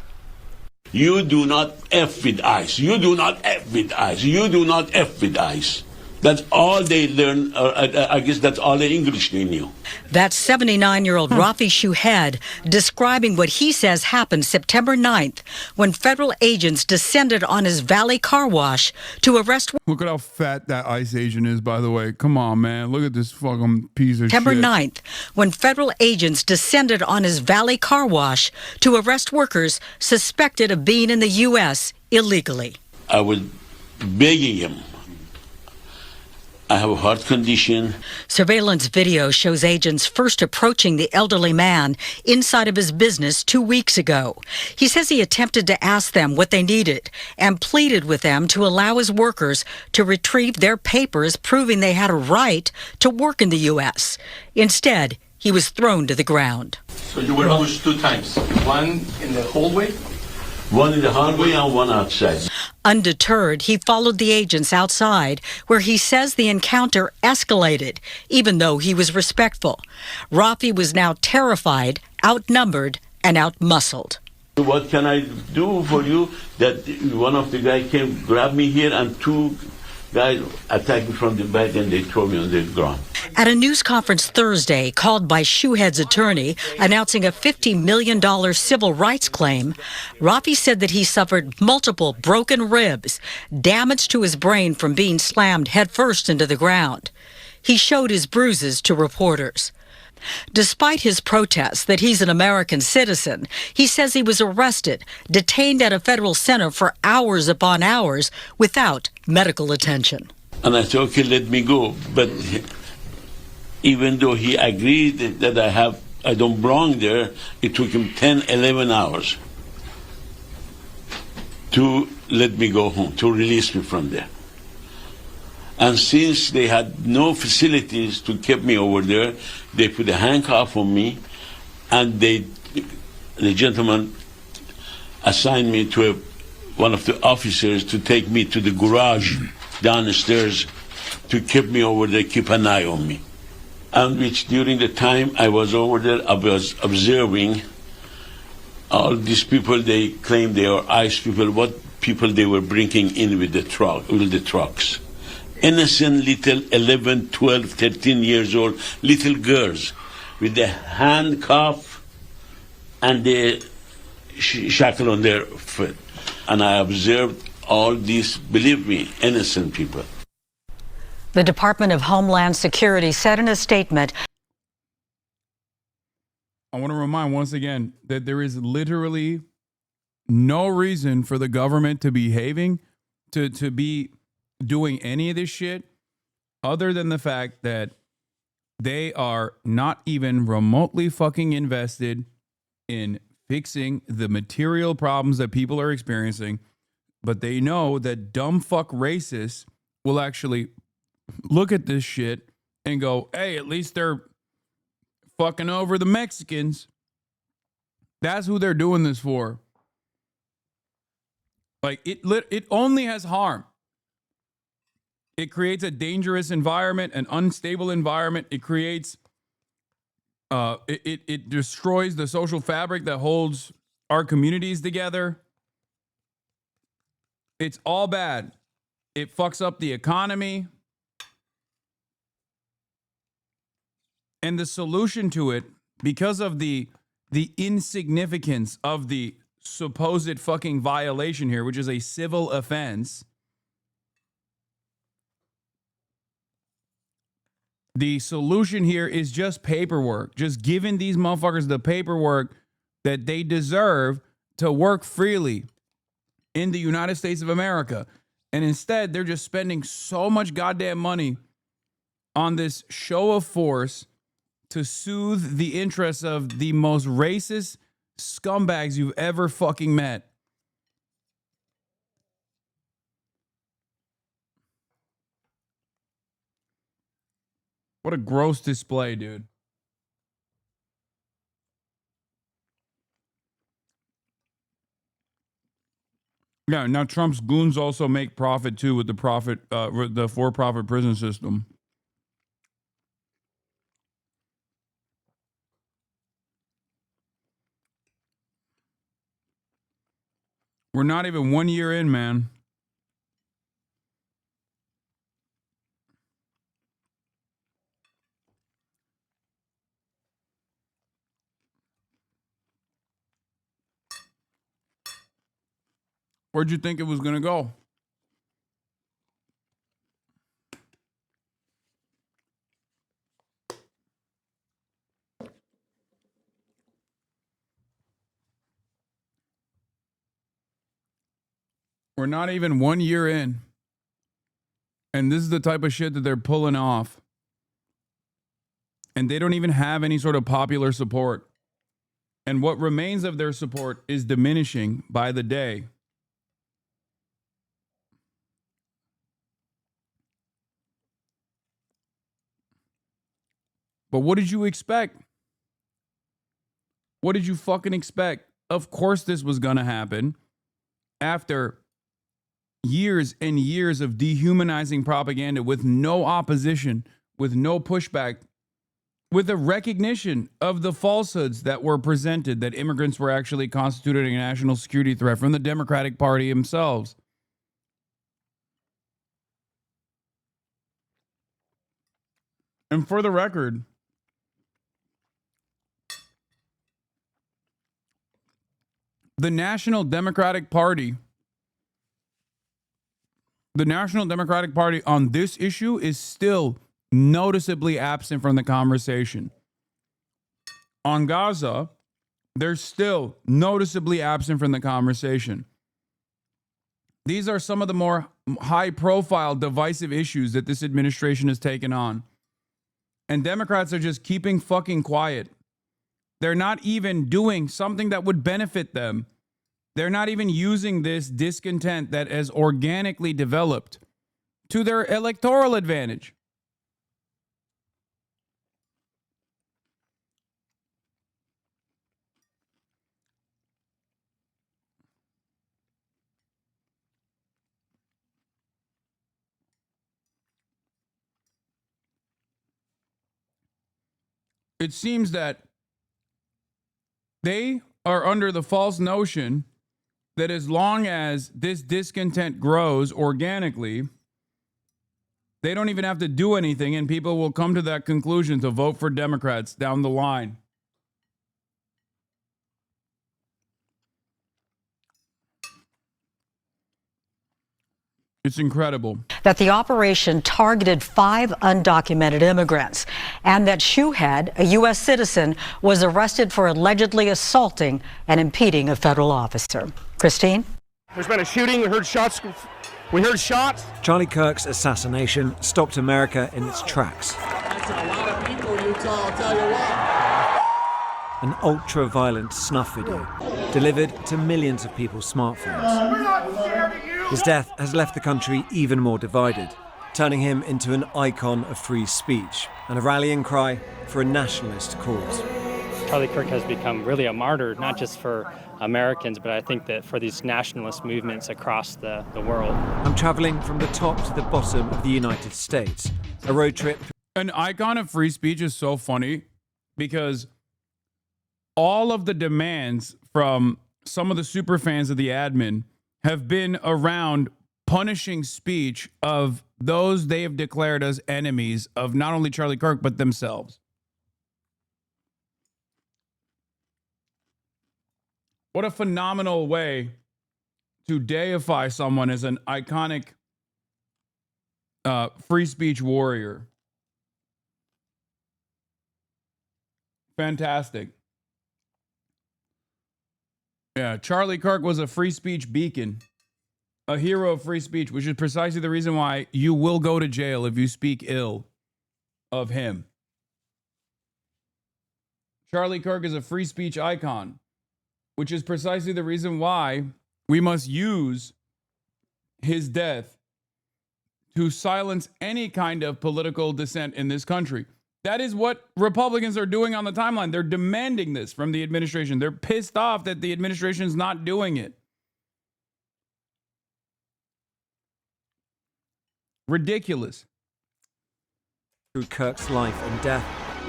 You do not F with ICE. You do not F with ICE. You do not F with ICE. That's all they learn. I guess that's all the English they knew. That's 79-year-old Rafi Shuhed describing what he says happened September 9th when federal agents descended on his valet car wash to arrest. Look at how fat that ICE agent is, by the way. Come on, man. Look at this fucking piece of September shit. 9th when federal agents descended on his valet car wash to arrest workers suspected of being in the U.S. illegally. I was begging him. I have a heart condition. Surveillance video shows agents first approaching the elderly man inside of his business 2 weeks ago. He says he attempted to ask them what they needed and pleaded with them to allow his workers to retrieve their papers proving they had a right to work in the U.S. Instead, he was thrown to the ground. So you were pushed 2 times. One in the hallway? One in the hallway and one outside. Undeterred, he followed the agents outside, where he says the encounter escalated, even though he was respectful. Rafi was now terrified, outnumbered, and outmuscled. What can I do for you? That one of the guys came, grabbed me here, and 2 guys attacked me from the back, and they threw me on the ground. At a news conference Thursday called by Shuhed's attorney announcing a $50 million civil rights claim, Rafi said that he suffered multiple broken ribs, damage to his brain from being slammed headfirst into the ground. He showed his bruises to reporters. Despite his protests that he's an American citizen, he says he was arrested, detained at a federal center for hours upon hours without medical attention. And I said, okay, let me go. But even though he agreed that I don't belong there, it took him 10, 11 hours to let me go home, to release me from there. And since they had no facilities to keep me over there, they put a handcuff on me, and the gentleman assigned me to one of the officers to take me to the garage downstairs to keep me over there, keep an eye on me. And which during the time I was over there, I was observing all these people. They claim they are ICE people. What people they were bringing in with the trucks. Innocent little 11, 12, 13 years old little girls with the handcuff and the shackle on their foot. And I observed all these, believe me, innocent people. The Department of Homeland Security said in a statement, I want to remind once again that there is literally no reason for the government to to be doing any of this shit other than the fact that they are not even remotely fucking invested in fixing the material problems that people are experiencing, but they know that dumb fuck racists will actually look at this shit and go, hey, at least they're fucking over the Mexicans. That's who they're doing this for. Like, it only has harm. It creates a dangerous environment, an unstable environment. It creates, it destroys the social fabric that holds our communities together. It's all bad. It fucks up the economy. And the solution to it, because of the insignificance of the supposed fucking violation here, which is a civil offense, the solution here is just paperwork, just giving these motherfuckers the paperwork that they deserve to work freely in the United States of America. And instead, they're just spending so much goddamn money on this show of force to soothe the interests of the most racist scumbags you've ever fucking met. What a gross display, dude. Yeah, now Trump's goons also make profit too with the for-profit prison system. We're not even 1 year in, man. Where'd you think it was going to go? We're not even 1 year in. And this is the type of shit that they're pulling off. And they don't even have any sort of popular support. And what remains of their support is diminishing by the day. But what did you expect? What did you fucking expect? Of course this was gonna happen after years and years of dehumanizing propaganda with no opposition, with no pushback, with a recognition of the falsehoods that were presented, that immigrants were actually constituting a national security threat from the Democratic Party themselves. And for the record, the National Democratic Party on this issue is still noticeably absent from the conversation. On Gaza, they're still noticeably absent from the conversation. These are some of the more high-profile, divisive issues that this administration has taken on. And Democrats are just keeping fucking quiet. They're not even doing something that would benefit them. They're not even using this discontent that has organically developed to their electoral advantage. It seems that they are under the false notion that as long as this discontent grows organically, they don't even have to do anything, and people will come to that conclusion to vote for Democrats down the line. It's incredible. That the operation targeted 5 undocumented immigrants, and that Shoehead, a U.S. citizen, was arrested for allegedly assaulting and impeding a federal officer. Christine? There's been a shooting. We heard shots. Charlie Kirk's assassination stopped America in its tracks. That's a lot of people, Utah, I'll tell you what. An ultra-violent snuff video delivered to millions of people's smartphones. His death has left the country even more divided. turning him into an icon of free speech and a rallying cry for a nationalist cause. Charlie Kirk has become really a martyr, not just for Americans, but I think that for these nationalist movements across the world. I'm traveling from the top to the bottom of the United States, a road trip. An icon of free speech is so funny because all of the demands from some of the super fans of the admin have been around punishing speech of those they have declared as enemies of not only Charlie Kirk, but themselves. What a phenomenal way to deify someone as an iconic free speech warrior. Fantastic. Yeah, Charlie Kirk was a free speech beacon, a hero of free speech, which is precisely the reason why you will go to jail if you speak ill of him. Charlie Kirk is a free speech icon, which is precisely the reason why we must use his death to silence any kind of political dissent in this country. That is what Republicans are doing on the timeline. They're demanding this from the administration. They're pissed off that the administration's not doing it. Ridiculous. Through Kirk's life and death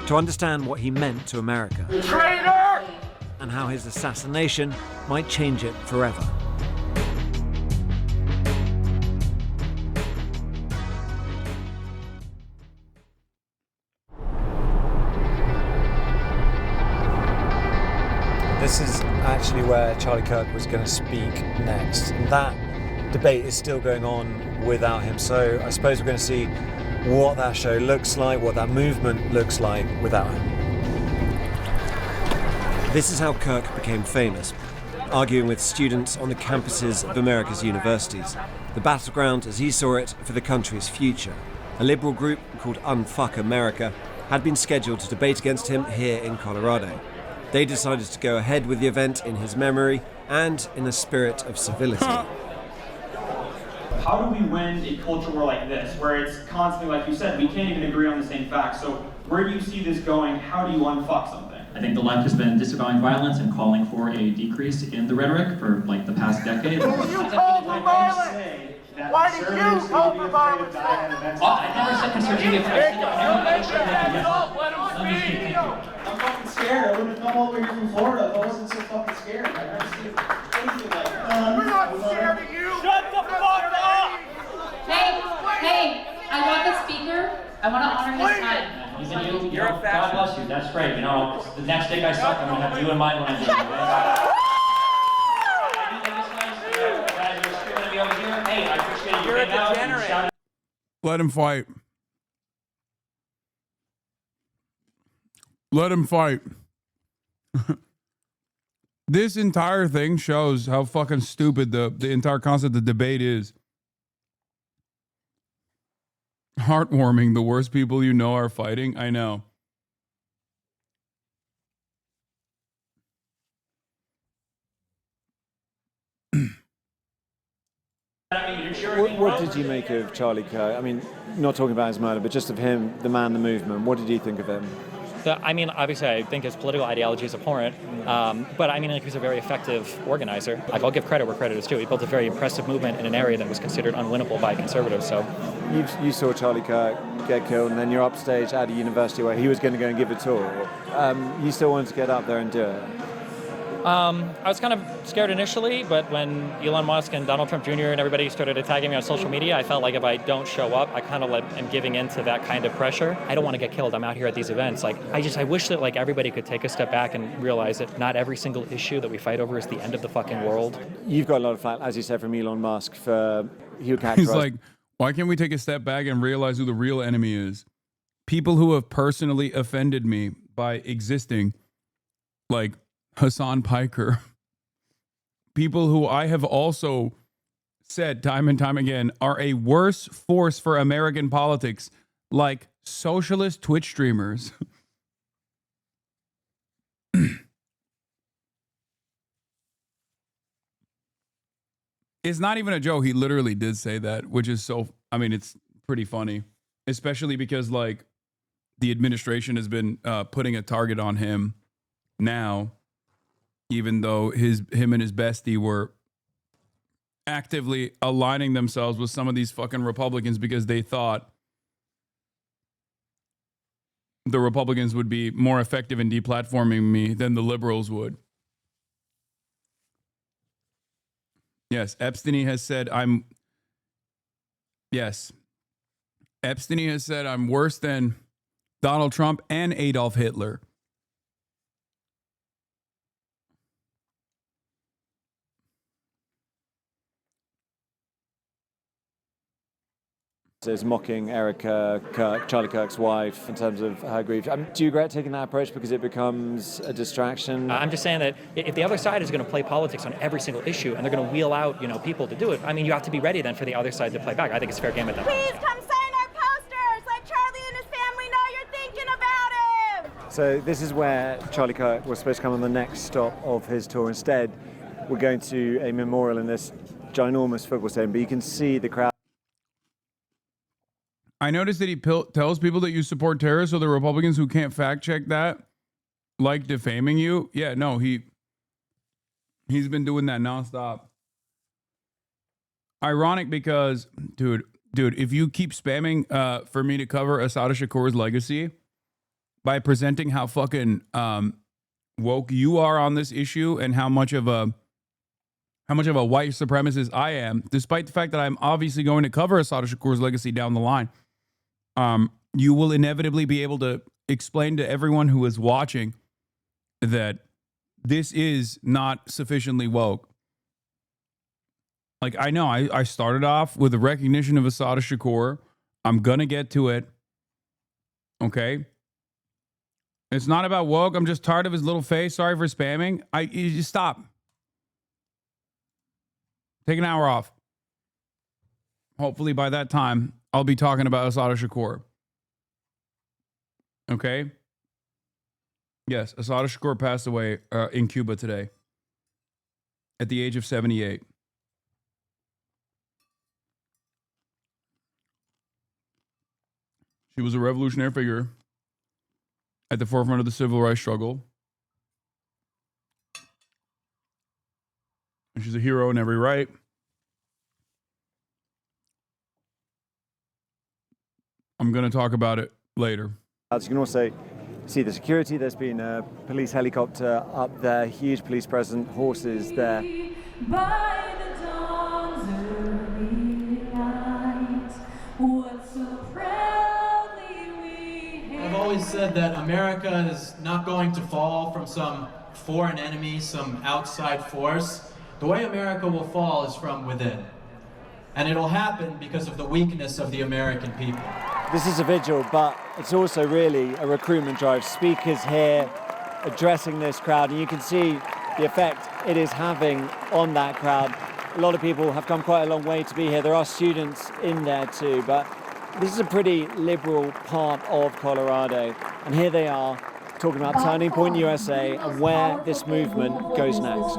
to understand what he meant to America. Traitor! And how his assassination might change it forever. This is actually where Charlie Kirk was going to speak next. And that debate is still going on without him. So I suppose we're going to see what that show looks like, what that movement looks like without him. This is how Kirk became famous, arguing with students on the campuses of America's universities. The battleground, as he saw it, for the country's future. A liberal group called Unfuck America had been scheduled to debate against him here in Colorado. They decided to go ahead with the event in his memory and in a spirit of civility. How do we win a culture war like this, where it's constantly, like you said, we can't even agree on the same facts? So where do you see this going? How do you unfuck something? I think the left has been disavowing violence and calling for a decrease in the rhetoric for like the past decade. You call for violence! Why did you call for violence? I never said conservative. I'm fucking scared. I wouldn't have come over here from Florida if I wasn't so fucking scared. I've never seen anything like that. We're not scared of you! Shut the fuck up! Hey, I want the speaker. I want to honor his time. You're a God bless you. That's great. You know, the next day I suck, I'm going to have you in mind when I'm doing it. Hey, I appreciate you. You're a degenerate. Let him fight. Let him fight. This entire thing shows how fucking stupid the entire concept of debate is. Heartwarming. The worst people you know are fighting. I know. What did you make of Charlie Kirk? I mean, not talking about his murder, but just of him, the man, the movement. What did you think of him? I mean, obviously, I think his political ideology is abhorrent, but I mean, like, he's a very effective organizer. Like, I'll give credit where credit is due. He built a very impressive movement in an area that was considered unwinnable by conservatives. So, you saw Charlie Kirk get killed, and then you're upstage at a university where he was going to go and give a talk. You still wanted to get up there and do it. I was kind of scared initially, but when Elon Musk and Donald Trump Jr. and everybody started attacking me on social media, I felt like if I don't show up, I kind of am giving in to that kind of pressure. I don't want to get killed. I'm out here at these events. Like, I wish that like everybody could take a step back and realize that not every single issue that we fight over is the end of the fucking world. You've got a lot of flack, as you said, from Elon Musk for He's like, why can't we take a step back and realize who the real enemy is? People who have personally offended me by existing, like Hasan Piker. People who I have also said time and time again are a worse force for American politics, like socialist Twitch streamers. It's not even a joke. He literally did say that, which is so, I mean, it's pretty funny, especially because like the administration has been putting a target on him now, even though him and his bestie were actively aligning themselves with some of these fucking Republicans because they thought the Republicans would be more effective in deplatforming me than the liberals would. Yes, Epstein has said Epstein has said I'm worse than Donald Trump and Adolf Hitler. Is mocking Erica Kirk, Charlie Kirk's wife, in terms of her grief. Do you regret taking that approach because it becomes a distraction? I'm just saying that if the other side is going to play politics on every single issue and they're going to wheel out, people to do it, I mean, you have to be ready then for the other side to play back. I think it's fair game at that. Please come sign our posters. Let Charlie and his family know you're thinking about him. So this is where Charlie Kirk was supposed to come on the next stop of his tour. Instead, we're going to a memorial in this ginormous football stadium, but you can see the crowd. I noticed that he tells people that you support terrorists, so the Republicans who can't fact check that, like defaming you. Yeah, no, he's been doing that nonstop. Ironic because, dude, if you keep spamming for me to cover Assata Shakur's legacy by presenting how fucking woke you are on this issue and how much of a white supremacist I am, despite the fact that I'm obviously going to cover Assata Shakur's legacy down the line, you will inevitably be able to explain to everyone who is watching that this is not sufficiently woke. Like, I know I started off with a recognition of Assata Shakur. I'm going to get to it. Okay? It's not about woke. I'm just tired of his little face. Sorry for spamming. You just stop. Take an hour off. Hopefully by that time, I'll be talking about Assata Shakur. Okay? Yes, Assata Shakur passed away in Cuba today at the age of 78. She was a revolutionary figure at the forefront of the civil rights struggle. And she's a hero in every right. I'm going to talk about it later. As you can also see the security, there's been a police helicopter up there, huge police presence, horses there. By the dawn's early light, what so proudly we hailed. I've always said that America is not going to fall from some foreign enemy, some outside force. The way America will fall is from within. And it'll happen because of the weakness of the American people. This is a vigil, but it's also really a recruitment drive. Speakers here addressing this crowd, and you can see the effect it is having on that crowd. A lot of people have come quite a long way to be here. There are students in there too, but this is a pretty liberal part of Colorado. And here they are talking about Turning Point USA and where this movement goes next.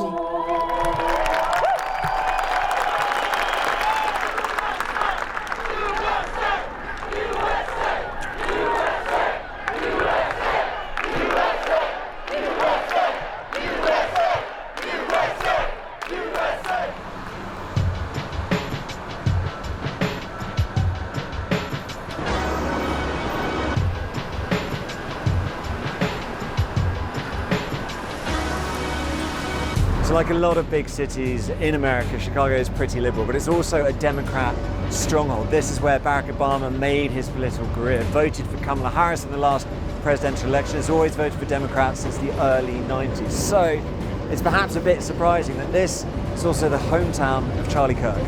Like a lot of big cities in America, Chicago is pretty liberal, but it's also a Democrat stronghold. This is where Barack Obama made his political career, voted for Kamala Harris in the last presidential election, has always voted for Democrats since the early 90s. So it's perhaps a bit surprising that this is also the hometown of Charlie Kirk.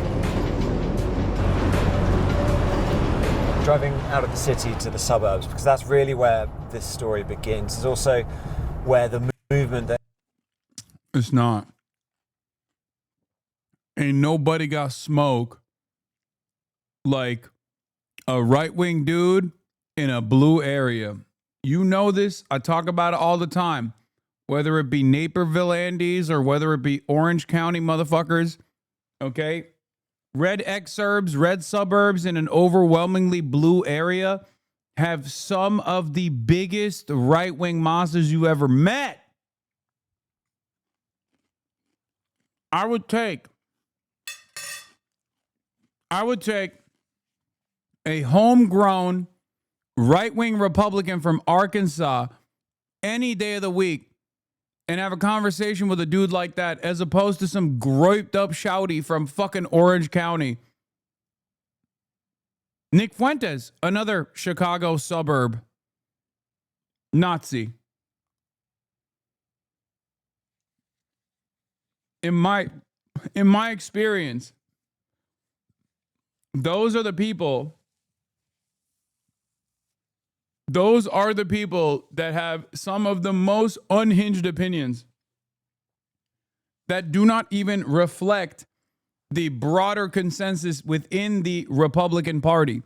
Driving out of the city to the suburbs, because that's really where this story begins. It's also where the movement that... It's not. Ain't nobody got smoke like a right-wing dude in a blue area. You know this. I talk about it all the time. Whether it be Naperville Andes or whether it be Orange County motherfuckers, okay? red exurbs, red suburbs in an overwhelmingly blue area have some of the biggest right-wing monsters you ever met. I would take a homegrown right-wing Republican from Arkansas any day of the week and have a conversation with a dude like that as opposed to some griped up shouty from fucking Orange County. Nick Fuentes, another Chicago suburb Nazi. In my experience, those are the people that have some of the most unhinged opinions that do not even reflect the broader consensus within the Republican Party.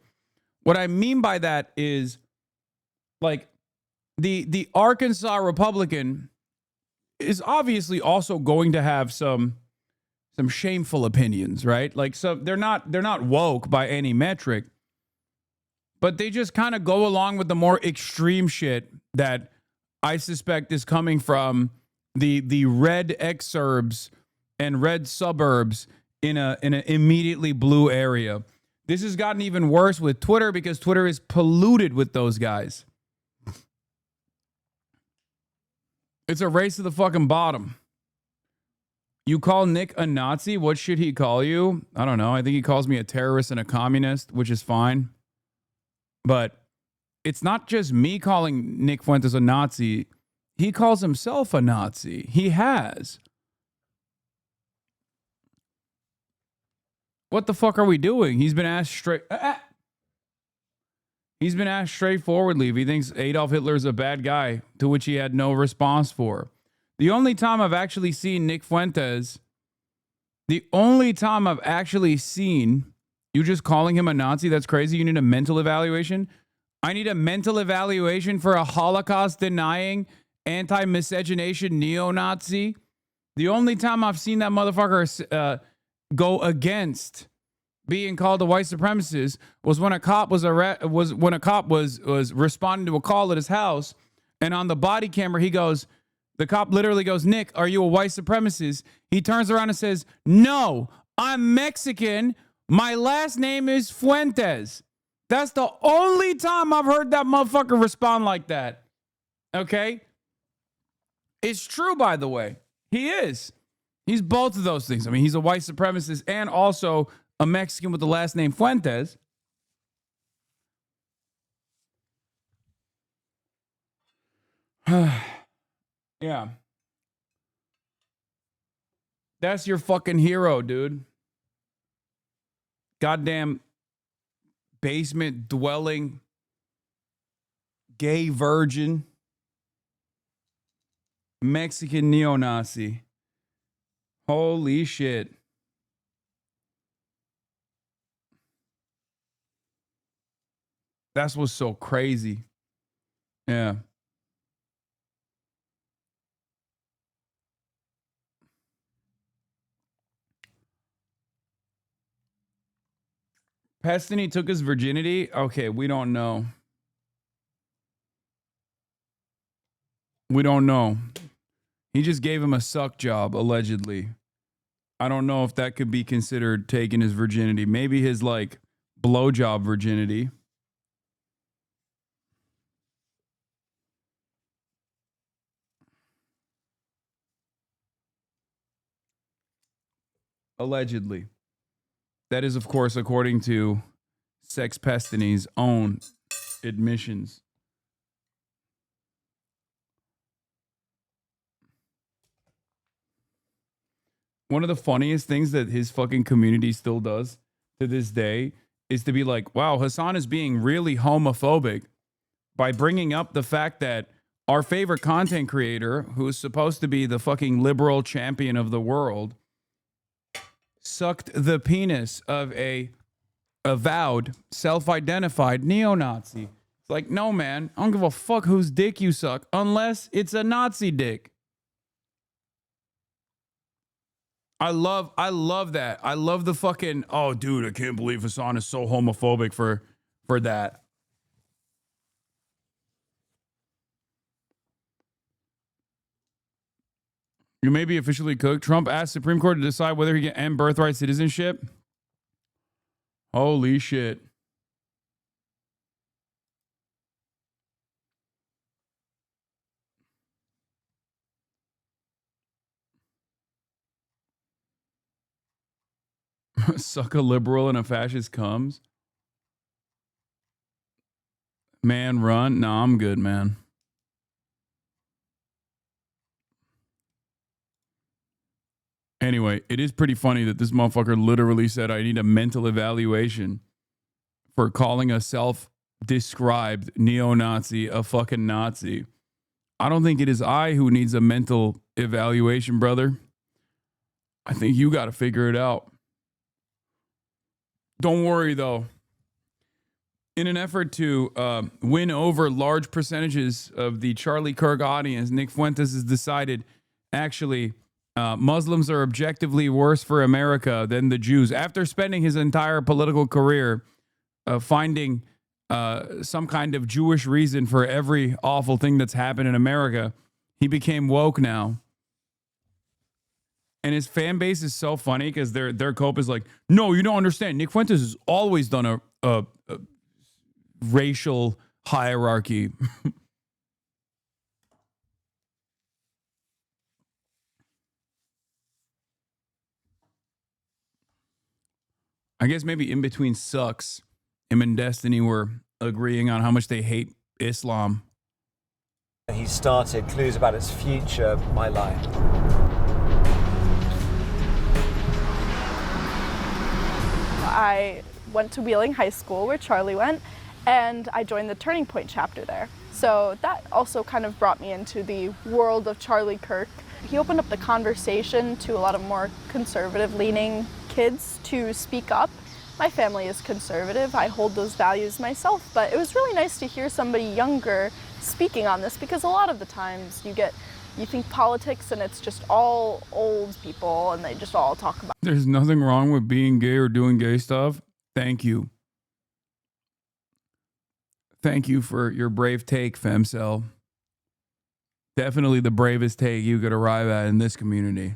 What I mean by that is, like, the Arkansas Republican is obviously also going to have some shameful opinions, right? Like, so they're not woke by any metric, but they just kind of go along with the more extreme shit that I suspect is coming from the red exurbs and red suburbs in an immediately blue area. This has gotten even worse with Twitter because Twitter is polluted with those guys. It's a race to the fucking bottom. You call Nick a Nazi? What should he call you? I don't know. I think he calls me a terrorist and a communist, which is fine. But it's not just me calling Nick Fuentes a Nazi. He calls himself a Nazi. He has. What the fuck are we doing? He's been asked straightforwardly if he thinks Adolf Hitler is a bad guy, to which he had no response for. The only time I've actually seen Nick Fuentes, you just calling him a Nazi, that's crazy. You need a mental evaluation. I need a mental evaluation for a Holocaust-denying, anti-miscegenation neo-Nazi. The only time I've seen that motherfucker go against being called a white supremacist was when a cop was responding to a call at his house, and on the body camera the cop literally goes, "Nick, are you a white supremacist?" He turns around and says, "No, I'm Mexican. My last name is Fuentes." That's the only time I've heard that motherfucker respond like that. Okay? It's true, by the way. He is. He's both of those things. I mean, he's a white supremacist and also a Mexican with the last name Fuentes. Yeah. That's your fucking hero, dude. Goddamn basement dwelling gay virgin Mexican neo-Nazi. Holy shit. That's what's so crazy. Yeah. Pestany took his virginity? Okay, we don't know. We don't know. He just gave him a suck job, allegedly. I don't know if that could be considered taking his virginity. Maybe his, like, blowjob virginity. Allegedly. That is, of course, according to Sex Pestany's own admissions. One of the funniest things that his fucking community still does to this day is to be like, wow, Hasan is being really homophobic by bringing up the fact that our favorite content creator, who is supposed to be the fucking liberal champion of the world, sucked the penis of a avowed, self-identified neo-Nazi. It's like, no, man, I don't give a fuck whose dick you suck unless it's a Nazi dick. I love that. I love the fucking, oh dude, I can't believe Hasan is so homophobic for that. You may be officially cooked. Trump asked Supreme Court to decide whether he can end birthright citizenship. Holy shit. Suck a liberal and a fascist comes. Man, run. No, I'm good, man. Anyway, it is pretty funny that this motherfucker literally said, I need a mental evaluation for calling a self-described neo-Nazi a fucking Nazi. I don't think it is I who needs a mental evaluation, brother. I think you got to figure it out. Don't worry, though. In an effort to win over large percentages of the Charlie Kirk audience, Nick Fuentes has decided, actually, Muslims are objectively worse for America than the Jews. After spending his entire political career finding some kind of Jewish reason for every awful thing that's happened in America, he became woke now. And his fan base is so funny because their cope is like, no, you don't understand. Nick Fuentes has always done a racial hierarchy. I guess maybe In Between sucks. Him and Destiny were agreeing on how much they hate Islam. He started Clues About Its Future, My Life. I went to Wheeling High School where Charlie went, and I joined the Turning Point chapter there. So that also kind of brought me into the world of Charlie Kirk. He opened up the conversation to a lot of more conservative-leaning kids to speak up. My family is conservative. I hold those values myself, but it was really nice to hear somebody younger speaking on this, because a lot of the times you think politics and it's just all old people and they just all talk about. There's nothing wrong with being gay or doing gay stuff. Thank you. Thank you for your brave take, Femcel. Definitely the bravest take you could arrive at in this community.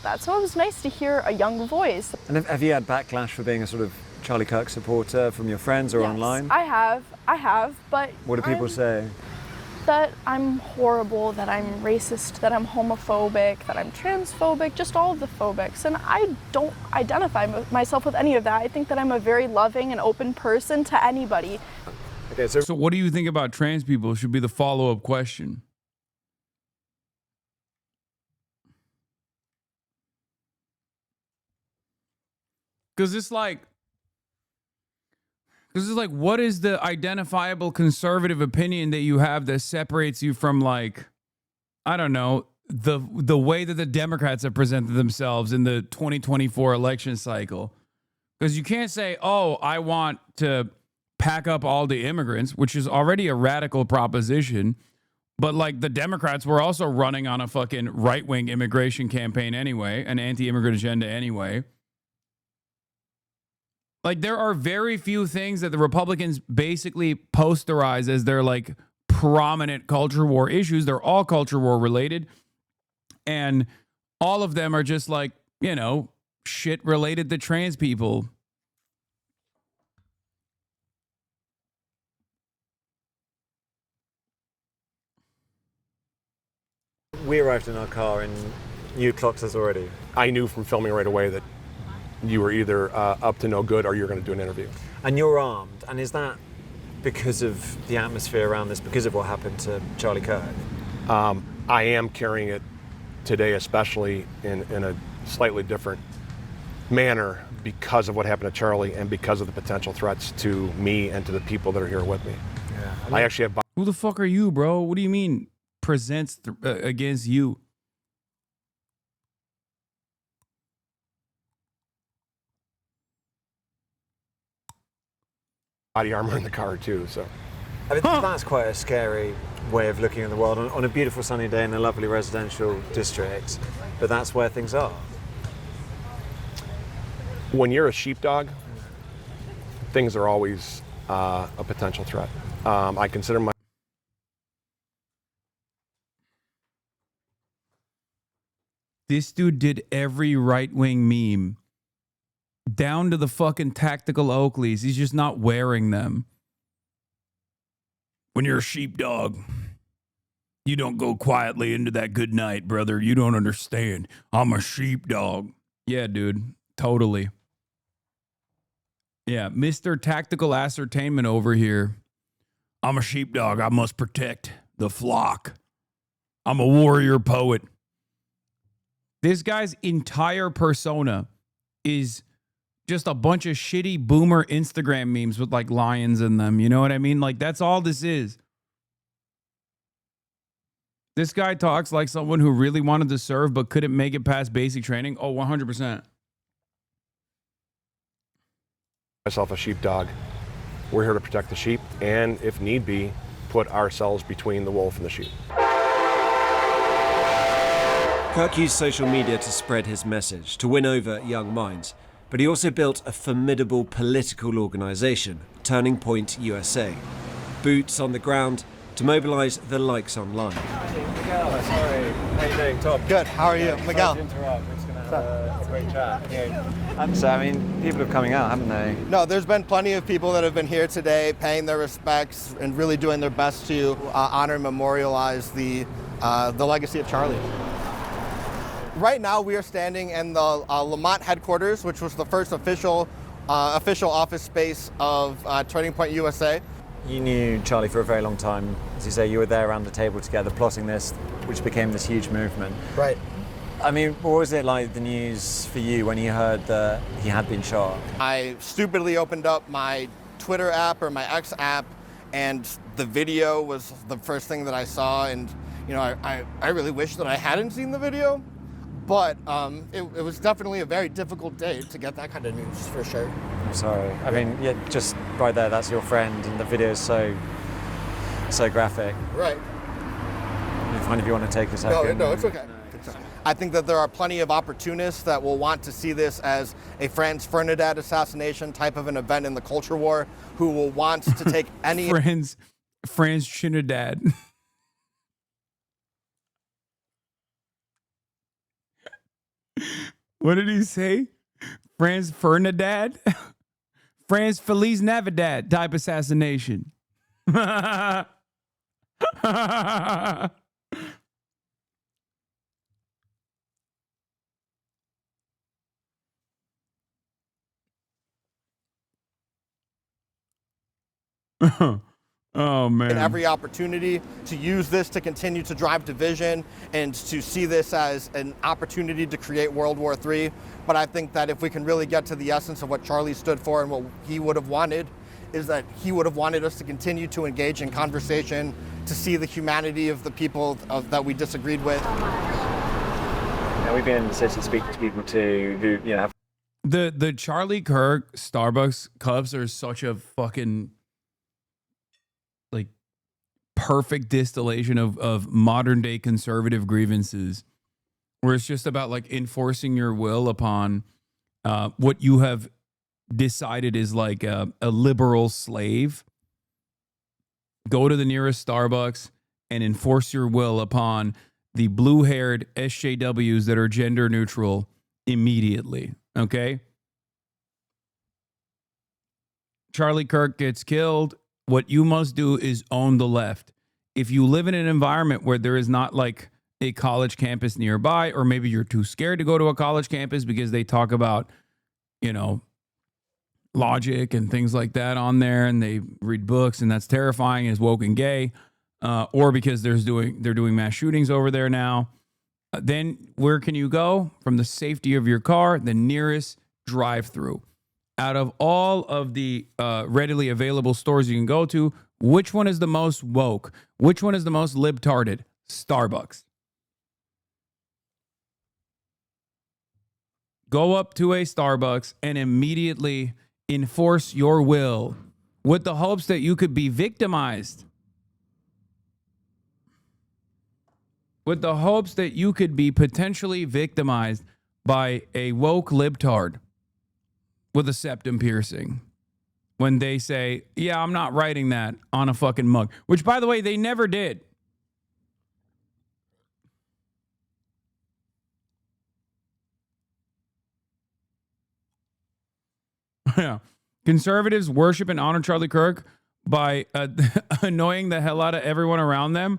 That. So it was nice to hear a young voice. And have you had backlash for being a sort of Charlie Kirk supporter from your friends or Yes, online? I have, but What do people say? That I'm horrible, that I'm racist, that I'm homophobic, that I'm transphobic, just all of the phobics. And I don't identify myself with any of that. I think that I'm a very loving and open person to anybody. Okay, so what do you think about trans people should be the follow-up question. Because it's like, what is the identifiable conservative opinion that you have that separates you from, like, I don't know, the way that the Democrats have presented themselves in the 2024 election cycle? Because you can't say, oh, I want to pack up all the immigrants, which is already a radical proposition. But, like, the Democrats were also running on a fucking right-wing immigration campaign anyway, an anti-immigrant agenda anyway. Like, there are very few things that the Republicans basically posterize as their, like, prominent culture war issues. They're all culture war related. And all of them are just, like, you know, shit related to trans people. We arrived in our car and you clocked us already. I knew from filming right away that you were either up to no good or you're going to do an interview. And you're armed, and is that because of the atmosphere around this, because of what happened to Charlie Kirk? I am carrying it today, especially in a slightly different manner because of what happened to Charlie and because of the potential threats to me and to the people that are here with me. Yeah, I actually have... Who the fuck are you, bro? What do you mean presents against you? body armor in the car too. So I mean, that's quite a scary way of looking at the world on a beautiful sunny day in a lovely residential district, but that's where things are. When you're a sheepdog, things are always a potential threat. I consider my This dude did every right-wing meme down to the fucking tactical Oakleys. He's just not wearing them. When you're a sheepdog, you don't go quietly into that good night, brother. You don't understand. I'm a sheepdog. Yeah, dude. Totally. Yeah, Mr. Tactical Ascertainment over here. I'm a sheepdog. I must protect the flock. I'm a warrior poet. This guy's entire persona is just a bunch of shitty boomer Instagram memes with like lions in them. You know what I mean? Like, that's all this is. This guy talks like someone who really wanted to serve but couldn't make it past basic training. Oh, 100%. myself a sheepdog. We're here to protect the sheep and, if need be, put ourselves between the wolf and the sheep. Kirk used social media to spread his message, to win over young minds, but he also built a formidable political organisation, Turning Point USA. Boots on the ground to mobilise the likes online. Miguel, sorry. How you doing, Tom? Good. How are you, Miguel? Sorry to interrupt. We're just going to have a great chat. Yeah. So, I mean, people are coming out, haven't they? No, there's been plenty of people that have been here today paying their respects and really doing their best to honor and memorialize the legacy of Charlie. Right now, we are standing in the Lamont headquarters, which was the first official office space of Turning Point USA. You knew Charlie for a very long time. As you say, you were there around the table together plotting this, which became this huge movement. Right. I mean, what was it like, the news for you, when you heard that he had been shot? I stupidly opened up my Twitter app or my X app, and the video was the first thing that I saw. And, you know, I really wish that I hadn't seen the video. But it was definitely a very difficult day to get that kind of news, for sure. I'm sorry. I mean, yeah, just right there, that's your friend, and the video is so graphic. Right. Fine if you want to take a second. No, it's okay. I think that there are plenty of opportunists that will want to see this as a Franz Ferdinand assassination type of an event in the culture war, who will want to take any... Franz Trinidad. What did he say? Franz Ferdinand? Franz Feliz Navidad type assassination. Oh, man. And every opportunity to use this to continue to drive division and to see this as an opportunity to create World War III. But I think that if we can really get to the essence of what Charlie stood for and what he would have wanted, is that he would have wanted us to continue to engage in conversation, to see the humanity of the people that we disagreed with. Yeah, we've been in the city speaking to people too who, you know, have... The Charlie Kirk Starbucks cups are such a fucking... like perfect distillation of modern day conservative grievances, where it's just about like enforcing your will upon what you have decided is like a liberal slave. Go to the nearest Starbucks and enforce your will upon the blue-haired SJWs that are gender neutral immediately. Okay? Charlie Kirk gets killed. What you must do is own the left. If you live in an environment where there is not like a college campus nearby, or maybe you're too scared to go to a college campus because they talk about, you know, logic and things like that on there, and they read books, and that's terrifying, is woke and gay, or because they're doing mass shootings over there now, then where can you go? From the safety of your car, the nearest drive-through. Out of all of the readily available stores you can go to, which one is the most woke? Which one is the most libtarded? Starbucks. Go up to a Starbucks and immediately enforce your will with the hopes that you could be victimized. With the hopes that you could be potentially victimized by a woke libtard with a septum piercing. When they say, yeah, I'm not writing that on a fucking mug. Which, by the way, they never did. Yeah. Conservatives worship and honor Charlie Kirk by annoying the hell out of everyone around them.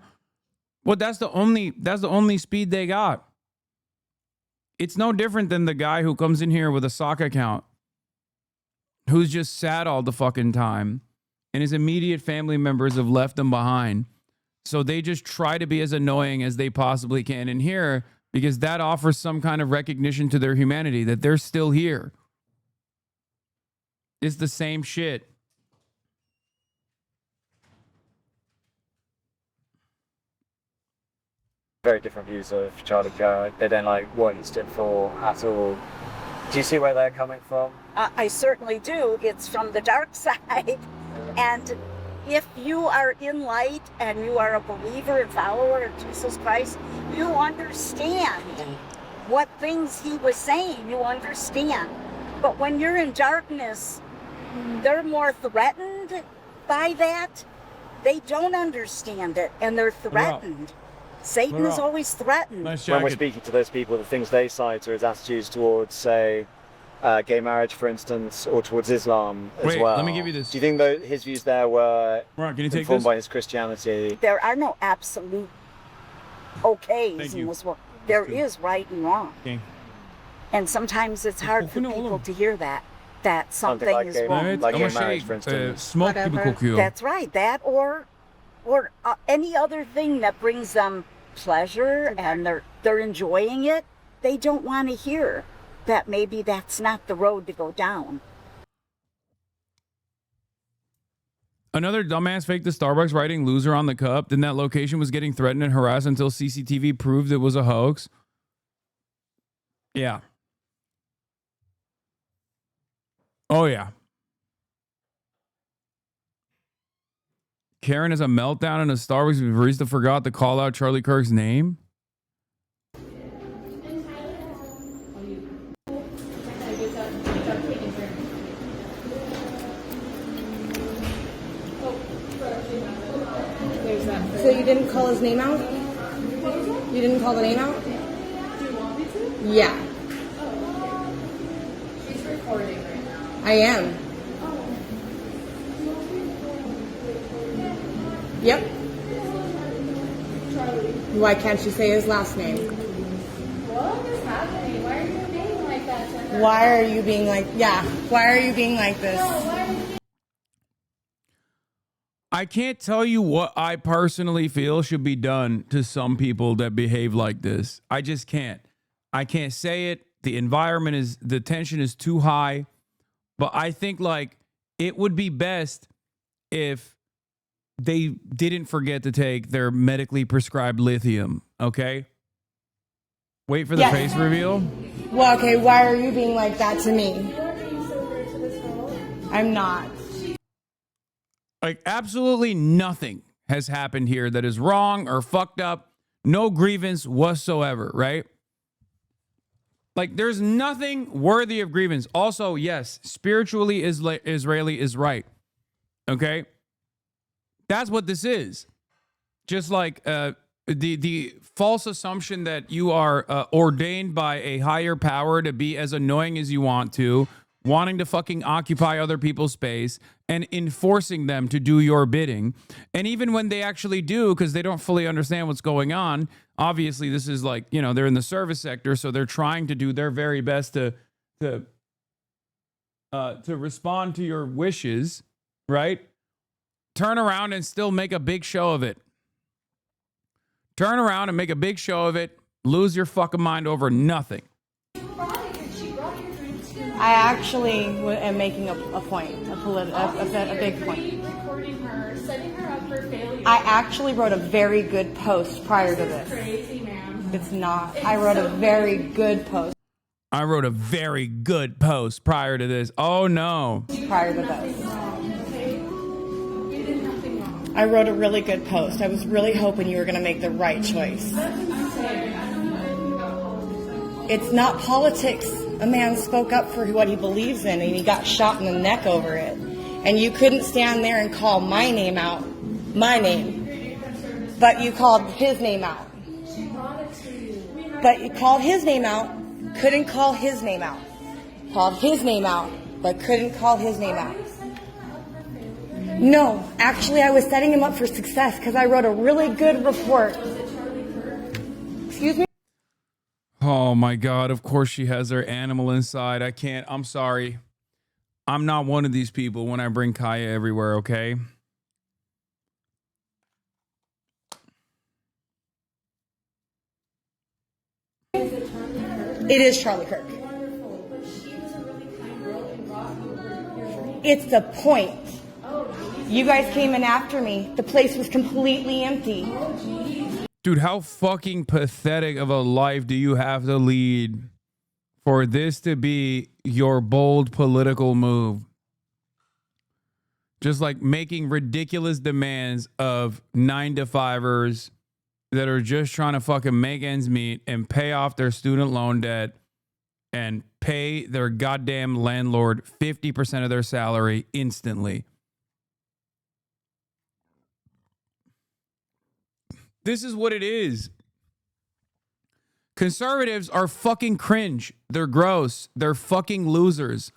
Well, that's the only speed they got. It's no different than the guy who comes in here with a sock account, who's just sad all the fucking time, and his immediate family members have left him behind. So they just try to be as annoying as they possibly can in here, because that offers some kind of recognition to their humanity, that they're still here. It's the same shit. Very different views of Charlie Kirk. They don't like what he stood for at all. Do you see where they're coming from? I certainly do. It's from the dark side. And if you are in light and you are a believer and follower of Jesus Christ, you understand what things he was saying. You understand. But when you're in darkness, they're more threatened by that. They don't understand it, and they're threatened. Satan is always threatened. When we're speaking to those people, the things they cite are his attitudes towards, say, gay marriage, for instance, or towards Islam as well. Let me give you this. Do you think his views there were informed by his Christianity? There are no absolute okays in this world. There is right and wrong. Okay. And sometimes it's hard for people to hear that something like is wrong. Like gay marriage, for instance. Smoke people. That's right. That or any other thing that brings them pleasure and they're enjoying it, they don't want to hear that maybe that's not the road to go down. Another dumbass faked the Starbucks writing loser on the cup. Then that location was getting threatened and harassed until CCTV proved it was a hoax. Yeah. Oh, yeah. Karen has a meltdown in a Starbucks because barista forgot to call out Charlie Kirk's name. So you didn't call his name out? You didn't call the name out? Do you want me to? Yeah. She's recording right now. I am. Yep. Charlie. Why can't you say his last name? What is happening? Why are you being like that to her? Why are you being like, why are you being like this? No, why are you... I can't tell you what I personally feel should be done to some people that behave like this. I just can't. I can't say it. The tension is too high. But I think like it would be best if they didn't forget to take their medically prescribed lithium, okay? Wait for the face reveal. Well, okay, why are you being like that to me? I'm not. Like, absolutely nothing has happened here that is wrong or fucked up. No grievance whatsoever, right? Like, there's nothing worthy of grievance. Also, yes, spiritually Israeli is right. Okay? That's what this is. Just like the false assumption that you are ordained by a higher power to be as annoying as you want to, wanting to fucking occupy other people's space and enforcing them to do your bidding. And even when they actually do, because they don't fully understand what's going on, obviously this is like, you know, they're in the service sector, so they're trying to do their very best to respond to your wishes, right? Turn around and still make a big show of it. Turn around and make a big show of it. Lose your fucking mind over nothing. I actually am making a point, a big point. Recording her, setting her up for failure. I actually wrote a very good post prior to this. Crazy, man. It's not. I wrote a very good post. I wrote a very good post prior to this. Oh, no. Prior to this. I wrote a really good post. I was really hoping you were going to make the right choice. It's not politics. A man spoke up for what he believes in, and he got shot in the neck over it. And you couldn't stand there and call my name out, my name, but you called his name out. But you called his name out, couldn't call his name out. Called his name out, but couldn't call his name out. No, actually I was setting him up for success because I wrote a really good report. Excuse me? Oh my God, of course she has her animal inside. I can't, I'm sorry. I'm not one of these people when I bring Kaya everywhere, okay? It is Charlie Kirk. It's the point. You guys came in after me. The place was completely empty. Dude, how fucking pathetic of a life do you have to lead for this to be your bold political move? Just like making ridiculous demands of 9-to-5ers that are just trying to fucking make ends meet and pay off their student loan debt and pay their goddamn landlord 50% of their salary instantly. This is what it is. Conservatives are fucking cringe. They're gross. They're fucking losers.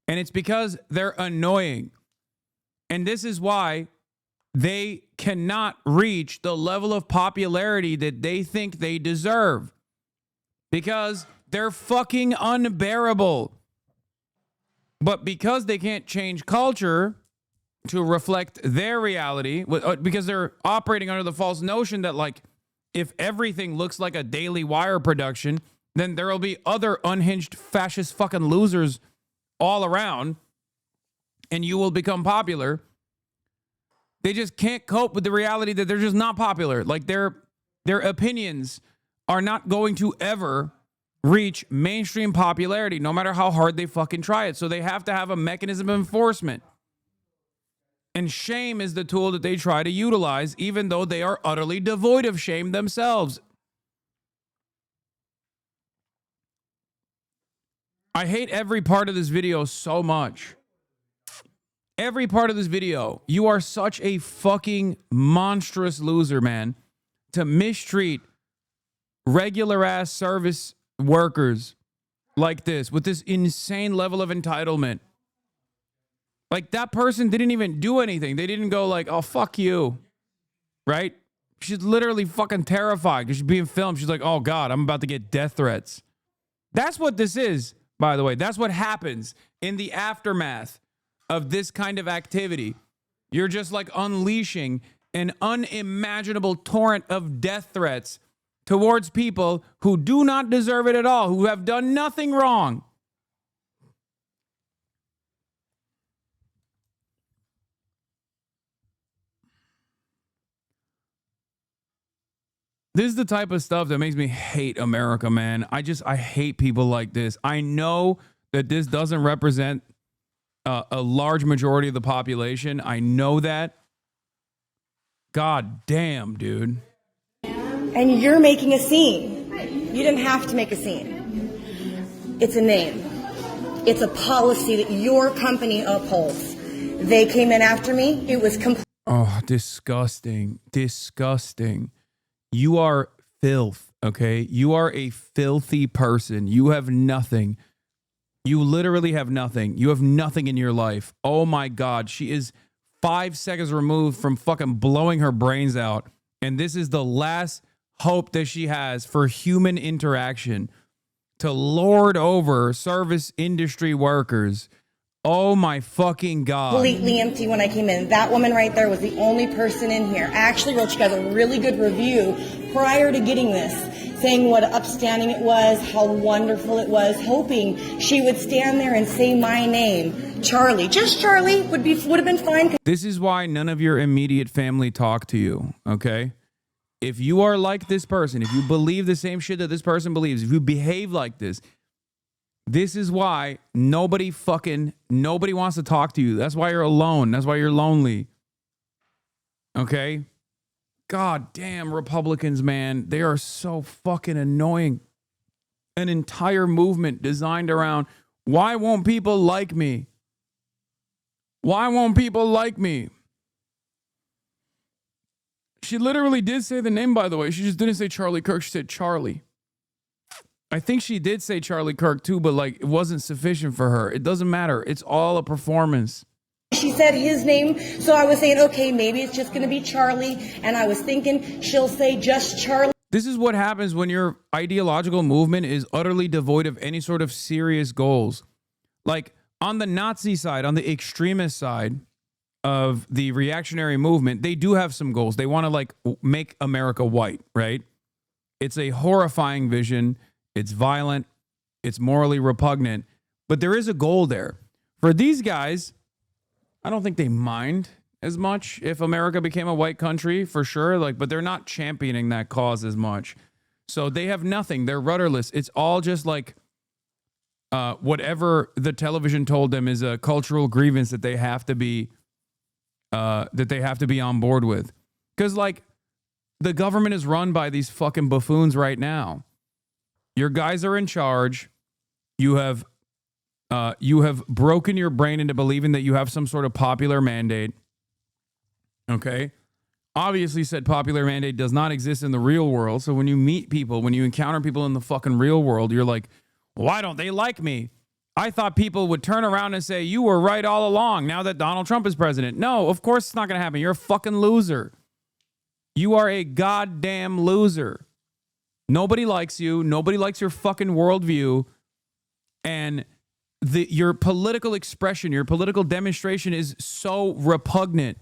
And it's because they're annoying. And this is why they cannot reach the level of popularity that they think they deserve. Because they're fucking unbearable. But because they can't change culture to reflect their reality, because they're operating under the false notion that, like, if everything looks like a Daily Wire production, then there will be other unhinged fascist fucking losers all around, and you will become popular. They just can't cope with the reality that they're just not popular. Like, their opinions are not going to ever reach mainstream popularity, no matter how hard they fucking try it. So they have to have a mechanism of enforcement. And shame is the tool that they try to utilize, even though they are utterly devoid of shame themselves. I hate every part of this video so much. Every part of this video. You are such a fucking monstrous loser, man. To mistreat regular ass service workers like this, with this insane level of entitlement. Like, that person didn't even do anything. They didn't go like, oh, fuck you. Right? She's literally fucking terrified because she's being filmed. She's like, oh, God, I'm about to get death threats. That's what this is, by the way. That's what happens in the aftermath of this kind of activity. You're just like unleashing an unimaginable torrent of death threats towards people who do not deserve it at all, who have done nothing wrong. This is the type of stuff that makes me hate America, man. I hate people like this. I know that this doesn't represent a large majority of the population. I know that. God damn, dude. And you're making a scene. You didn't have to make a scene. It's a name. It's a policy that your company upholds. They came in after me. It was complete. Oh, disgusting. Disgusting. You are filth, okay? You are a filthy person. You have nothing. You literally have nothing. You have nothing in your life. Oh my God. She is 5 seconds removed from fucking blowing her brains out. And this is the last hope that she has for human interaction, to lord over service industry workers. Oh my fucking God. Completely empty when I came in. That woman right there was the only person in here. I actually wrote you guys a really good review prior to getting this, saying what upstanding it was, how wonderful it was, hoping she would stand there and say my name, Charlie. Just Charlie would have been fine. This is why none of your immediate family talk to you, okay? If you are like this person, if you believe the same shit that this person believes, if you behave like this is why nobody wants to talk to you. That's why you're alone. That's why you're lonely. Okay? God damn Republicans, man. They are so fucking annoying. An entire movement designed around, why won't people like me? Why won't people like me? She literally did say the name, by the way. She just didn't say Charlie Kirk. She said Charlie. I think she did say Charlie Kirk too, but like it wasn't sufficient for her. It doesn't matter. It's all a performance. She said his name, so I was saying, okay, maybe it's just going to be Charlie. And I was thinking she'll say just Charlie. This is what happens when your ideological movement is utterly devoid of any sort of serious goals. Like on the Nazi side, on the extremist side of the reactionary movement, they do have some goals. They want to like make America white, right? It's a horrifying vision. It's violent. It's morally repugnant. But there is a goal there. For these guys, I don't think they mind as much if America became a white country, for sure. Like, but they're not championing that cause as much. So they have nothing. They're rudderless. It's all just like whatever the television told them is a cultural grievance that they have to be on board with. Because like the government is run by these fucking buffoons right now. Your guys are in charge. You have broken your brain into believing that you have some sort of popular mandate. Okay. Obviously, said popular mandate does not exist in the real world. So when you meet people, when you encounter people in the fucking real world, you're like, why don't they like me? I thought people would turn around and say, you were right all along now that Donald Trump is president. No, of course it's not going to happen. You're a fucking loser. You are a goddamn loser. Nobody likes you. Nobody likes your fucking worldview. And your political expression, your political demonstration is so repugnant,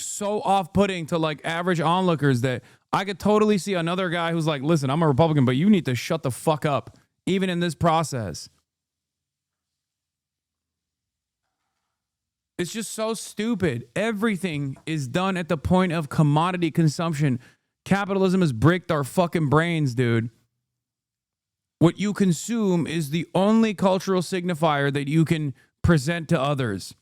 so off-putting to like average onlookers that I could totally see another guy who's like, listen, I'm a Republican, but you need to shut the fuck up, even in this process. It's just so stupid. Everything is done at the point of commodity consumption. Capitalism has bricked our fucking brains, dude. What you consume is the only cultural signifier that you can present to others.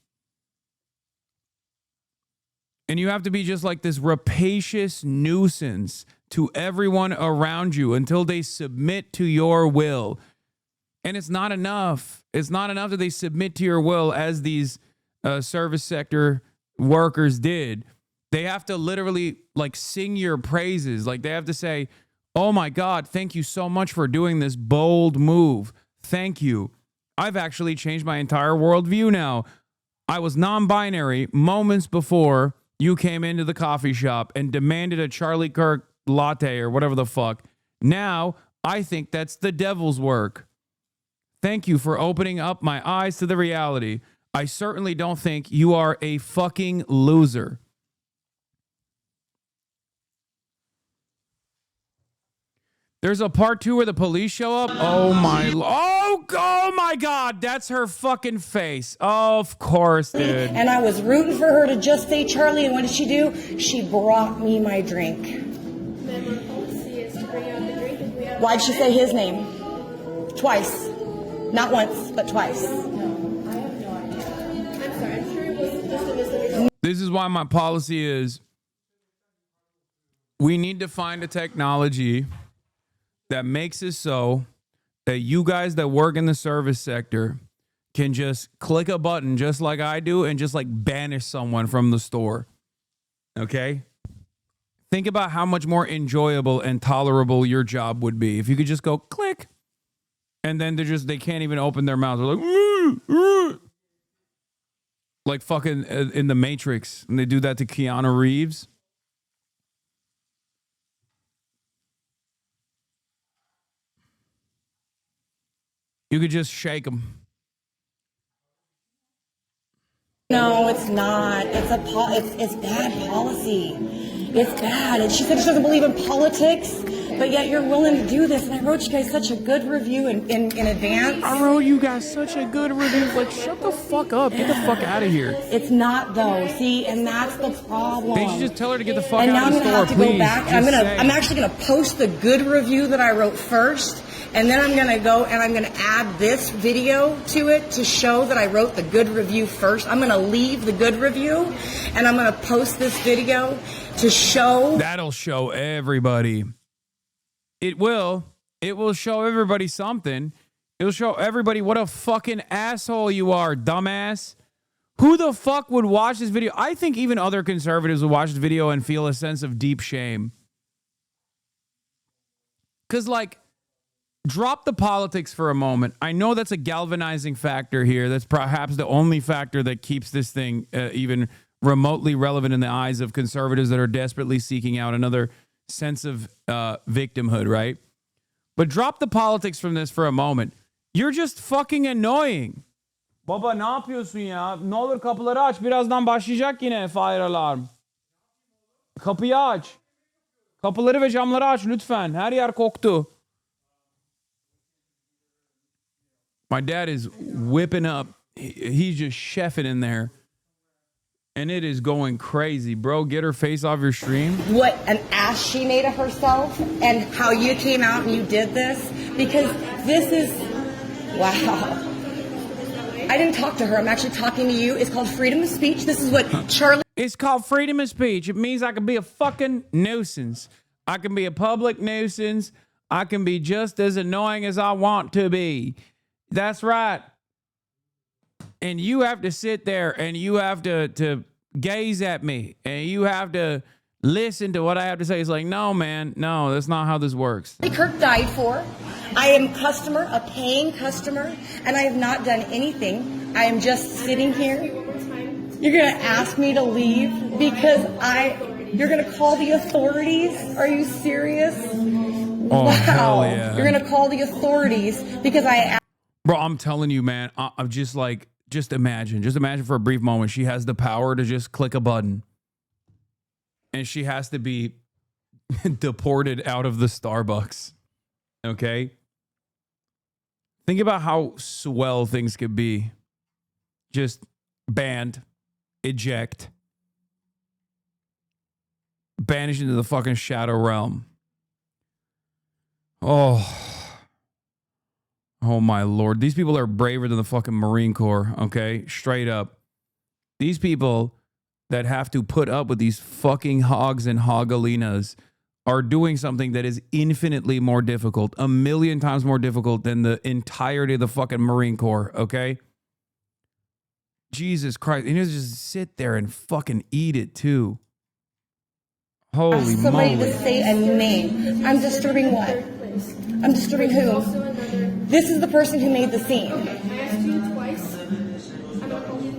And you have to be just like this rapacious nuisance to everyone around you until they submit to your will. And it's not enough. It's not enough that they submit to your will as these service sector workers did. They have to literally like sing your praises. Like they have to say, oh my God, thank you so much for doing this bold move. Thank you. I've actually changed my entire worldview now. I was non-binary moments before you came into the coffee shop and demanded a Charlie Kirk latte or whatever the fuck. Now, I think that's the devil's work. Thank you for opening up my eyes to the reality. I certainly don't think you are a fucking loser. There's a part 2 where the police show up. Oh my God, that's her fucking face. Of course, dude. And I was rooting for her to just say Charlie, and what did she do? She brought me my drink. Why'd she say his name? Twice. Not once, but twice. This is why my policy is we need to find a technology that makes it so that you guys that work in the service sector can just click a button just like I do and just like banish someone from the store. Okay? Think about how much more enjoyable and tolerable your job would be if you could just go click and then they can't even open their mouths. They're like fucking in the Matrix, and they do that to Keanu Reeves. You could just shake them. No, it's not. It's bad policy. It's bad. And she said she doesn't believe in politics. but yet you're willing to do this. And I wrote you guys such a good review in advance. I wrote you guys such a good review. Like, shut the fuck up. Get the fuck out of here. It's not though. See, and that's the problem. They should just tell her to get the fuck and out of the store, now I'm gonna have to please. go back. And I'm actually gonna post the good review that I wrote first. And then I'm going to go and I'm going to add this video to it to show that I wrote the good review first. I'm going to leave the good review and I'm going to post this video to show. That'll show everybody. It will. It will show everybody something. It'll show everybody what a fucking asshole you are, dumbass. Who the fuck would watch this video? I think even other conservatives would watch this video and feel a sense of deep shame. Because, like, drop the politics for a moment. I know that's a galvanizing factor here. That's perhaps the only factor that keeps this thing even remotely relevant in the eyes of conservatives that are desperately seeking out another sense of victimhood, right? But drop the politics from this for a moment. You're just fucking annoying. Baba ne yapıyorsun ya? Ne olur kapıları aç. Birazdan başlayacak yine fire alarm. Kapıyı aç. Kapıları ve camları aç lütfen. Her yer koktu. My dad is whipping up. He's just chefing in there. And it is going crazy. Bro, get her face off your stream. What an ass she made of herself and how you came out and you did this. Because this is, wow. I didn't talk to her. I'm actually talking to you. It's called freedom of speech. This is what Charlie... It's called freedom of speech. It means I can be a fucking nuisance. I can be a public nuisance. I can be just as annoying as I want to be. That's right. And you have to sit there and you have to gaze at me and you have to listen to what I have to say. It's like, no, man, no, that's not how this works. Kirk died for. I am a paying customer, and I have not done anything. I am just sitting here. You're going to ask me to leave because you're going to call the authorities? Are you serious? Oh, wow. Hell yeah. You're going to call the authorities because Bro, I'm telling you, man, I'm just like, just imagine for a brief moment, she has the power to just click a button and she has to be deported out of the Starbucks. Okay? Think about how swell things could be. Just banned, eject, banished into the fucking shadow realm. Oh my Lord. These people are braver than the fucking Marine Corps, okay? Straight up. These people that have to put up with these fucking hogs and hogalinas are doing something that is infinitely more difficult, 1,000,000 times more difficult than the entirety of the fucking Marine Corps, okay? Jesus Christ. And you just sit there and fucking eat it too. Holy somebody moly. to say a name. I'm disturbing what? I'm disturbing who? This is the person who made the scene.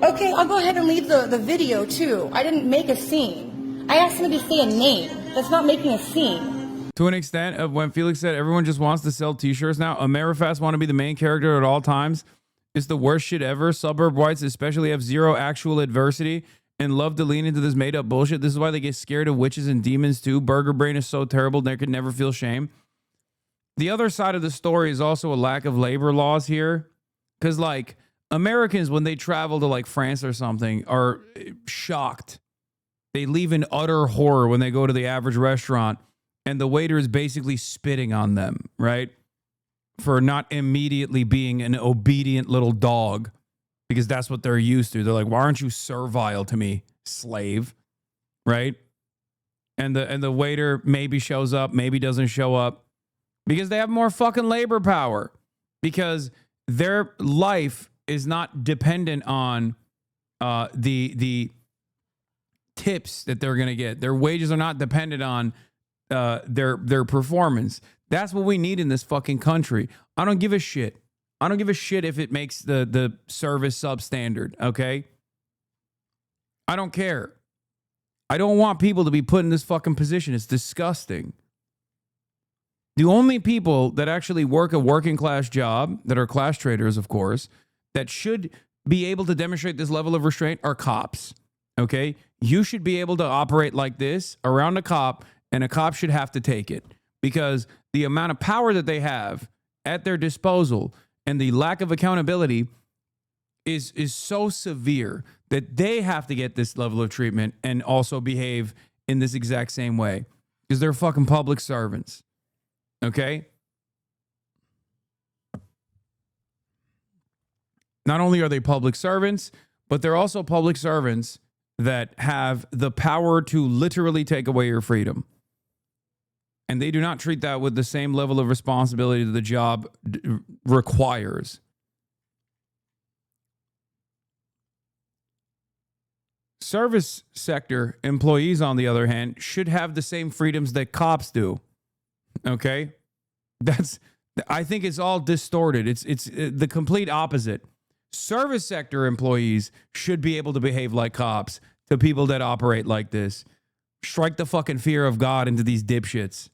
Okay, I'll go ahead and leave the video too. I didn't make a scene. I asked somebody to say a name. That's not making a scene. To an extent of when Felix said everyone just wants to sell t-shirts now, Amerifast want to be the main character at all times. It's the worst shit ever. Suburb whites especially have zero actual adversity and love to lean into this made up bullshit. This is why they get scared of witches and demons too. Burger brain is so terrible they could never feel shame. The other side of the story is also a lack of labor laws here. Because, like, Americans, when they travel to, like, France or something, are shocked. They leave in utter horror when they go to the average restaurant, and the waiter is basically spitting on them, right? For not immediately being an obedient little dog. Because that's what they're used to. They're like, why aren't you servile to me, slave? Right? And the waiter maybe shows up, maybe doesn't show up. Because they have more fucking labor power. Because their life is not dependent on the tips that they're going to get. Their wages are not dependent on their performance. That's what we need in this fucking country. I don't give a shit. I don't give a shit if it makes the service substandard, okay? I don't care. I don't want people to be put in this fucking position. It's disgusting. The only people that actually work a working class job, that are class traders, of course, that should be able to demonstrate this level of restraint are cops. Okay? You should be able to operate like this around a cop, and a cop should have to take it. because the amount of power that they have at their disposal and the lack of accountability is so severe that they have to get this level of treatment and also behave in this exact same way because they're fucking public servants. Okay? Not only are they public servants, but they're also public servants that have the power to literally take away your freedom. And they do not treat that with the same level of responsibility that the job requires. Service sector employees, on the other hand, should have the same freedoms that cops do. Okay? I think it's all distorted. It's the complete opposite. Service sector employees should be able to behave like cops to people that operate like this. Strike the fucking fear of God into these dipshits.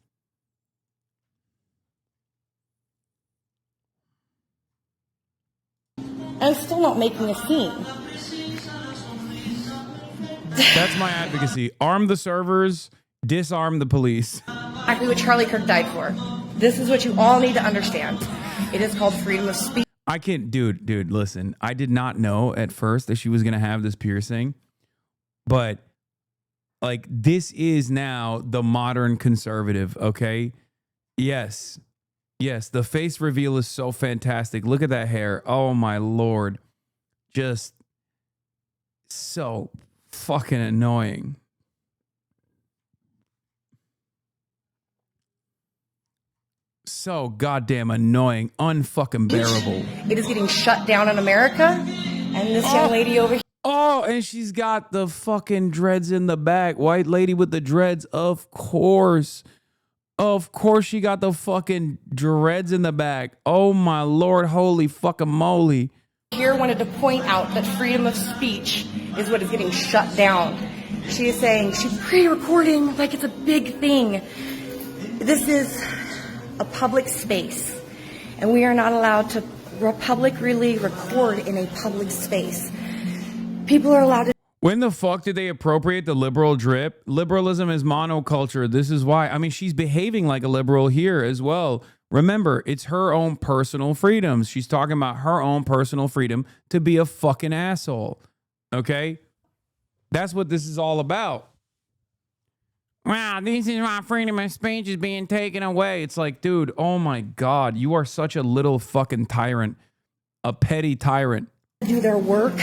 I'm still not making a scene. That's my advocacy. Arm the servers, disarm the police. Exactly what Charlie Kirk died for. This is what you all need to understand. It is called freedom of speech. I can't, dude, listen. I did not know at first that she was going to have this piercing, but like this is now the modern conservative, okay? Yes, the face reveal is so fantastic. Look at that hair. Oh my Lord. Just so fucking annoying. So goddamn annoying, unfucking bearable. It is getting shut down in America, and this young lady over here. Oh, and she's got the fucking dreads in the back. White lady with the dreads, of course. Of course she got the fucking dreads in the back. Oh my Lord, holy fucking moly. Here wanted to point out that freedom of speech is what is getting shut down. She is saying she's pre-recording like it's a big thing. This is a public space, and we are not allowed to publicly record in a public space. People are allowed to. When the fuck did they appropriate the liberal drip? Liberalism is monoculture. This is why. I mean, she's behaving like a liberal here as well. Remember, it's her own personal freedoms. She's talking about her own personal freedom to be a fucking asshole. Okay? That's what this is all about. Wow, this is why freedom of speech is being taken away. It's like, dude, oh my God, you are such a little fucking tyrant. A petty tyrant. Do their work.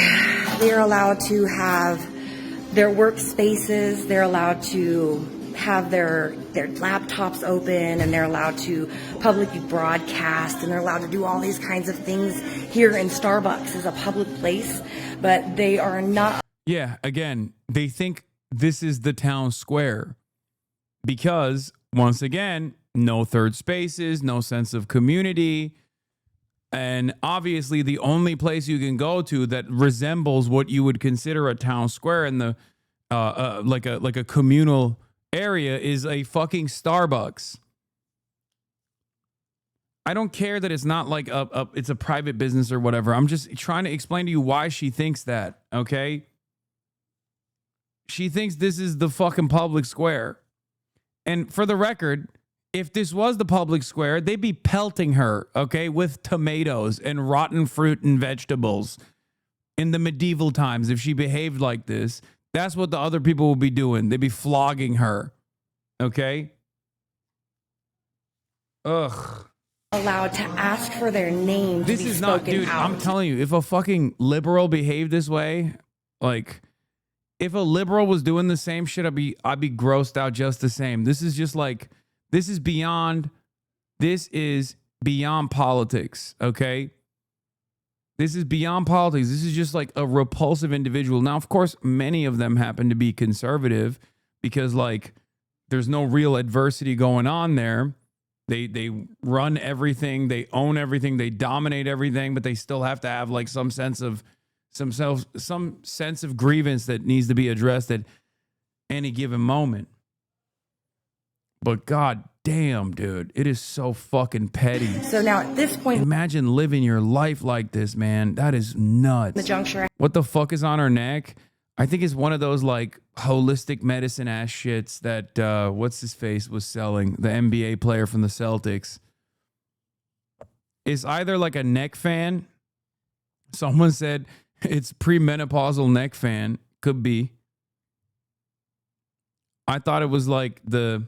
They're allowed to have their workspaces. They're allowed to have their laptops open, and they're allowed to publicly broadcast, and they're allowed to do all these kinds of things. Here in Starbucks is a public place, but they are not. Yeah, again, they think this is the town square because, once again, no third spaces, no sense of community. And obviously, the only place you can go to that resembles what you would consider a town square in the like a communal area is a fucking Starbucks. I don't care that it's not like it's a private business or whatever. I'm just trying to explain to you why she thinks that. Okay, she thinks this is the fucking public square. And for the record, if this was the public square, they'd be pelting her, okay, with tomatoes and rotten fruit and vegetables. In the medieval times, if she behaved like this, that's what the other people would be doing. They'd be flogging her, okay? Ugh. Allowed to ask for their name. This to be is not, dude, out. I'm telling you, if a fucking liberal behaved this way, like, if a liberal was doing the same shit, I'd be grossed out just the same. This is just like, this is beyond politics, okay? This is beyond politics. This is just like a repulsive individual. Now, of course, many of them happen to be conservative because, like, there's no real adversity going on there. They run everything, they own everything, they dominate everything, but they still have to have like some sense of grievance that needs to be addressed at any given moment. But god damn, dude, it is so fucking petty. So now at this point, imagine living your life like this, man. That is nuts. the juncture. What the fuck is on her neck? I think it's one of those like holistic medicine ass shits that what's his face was selling, the NBA player from the Celtics. It's either like a neck fan. Someone said it's premenopausal neck fan. Could be. I thought it was like their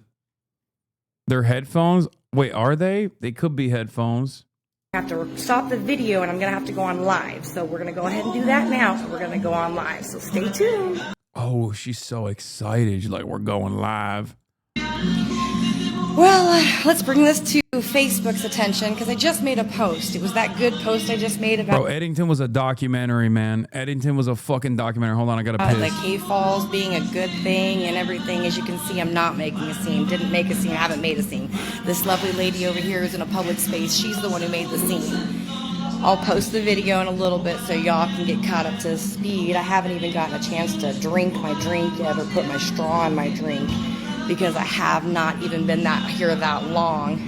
headphones. Wait, are they? They could be headphones. I have to stop the video and I'm going to have to go on live. So we're going to go ahead and do that now. So we're going to go on live. So stay tuned. Oh, she's so excited. She's like, we're going live. Well, let's bring this to Facebook's attention because I just made a post. It was that good post I just made about Bro, Eddington was a documentary, man. Eddington was a fucking documentary. Hold on, I gotta piss. like Cave Falls being a good thing and everything. As you can see, I'm not making a scene. Didn't make a scene. I haven't made a scene. This lovely lady over here is in a public space. She's the one who made the scene. I'll post the video in a little bit so y'all can get caught up to speed. I haven't even gotten a chance to drink my drink yet or put my straw in my drink, because I have not even been here that long.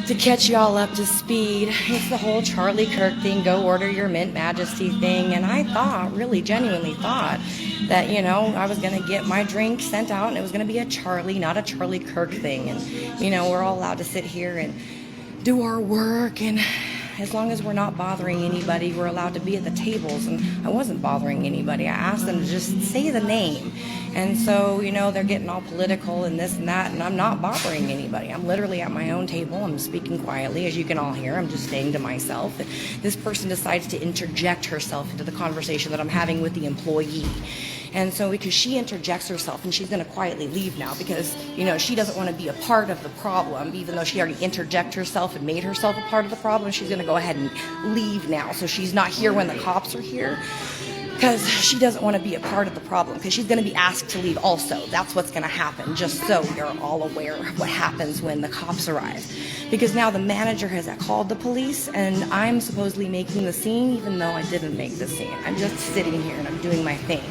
To catch y'all up to speed, it's the whole Charlie Kirk thing, go order your Mint Majesty thing, and I thought, really genuinely thought, that, you know, I was gonna get my drink sent out and it was gonna be a Charlie, not a Charlie Kirk thing, and, you know, we're all allowed to sit here and do our work, and as long as we're not bothering anybody, we're allowed to be at the tables, and I wasn't bothering anybody. I asked them to just say the name. And so, you know, they're getting all political and this and that, and I'm not bothering anybody. I'm literally at my own table. I'm speaking quietly, as you can all hear. I'm just staying to myself. And this person decides to interject herself into the conversation that I'm having with the employee. And so because she interjects herself, and she's going to quietly leave now because, you know, she doesn't want to be a part of the problem, even though she already interjected herself and made herself a part of the problem. She's going to go ahead and leave now. So she's not here when the cops are here, because she doesn't want to be a part of the problem, because she's going to be asked to leave also. That's what's going to happen, just so you're all aware of what happens when the cops arrive. Because now the manager has called the police, and I'm supposedly making the scene, even though I didn't make the scene. I'm just sitting here and I'm doing my thing.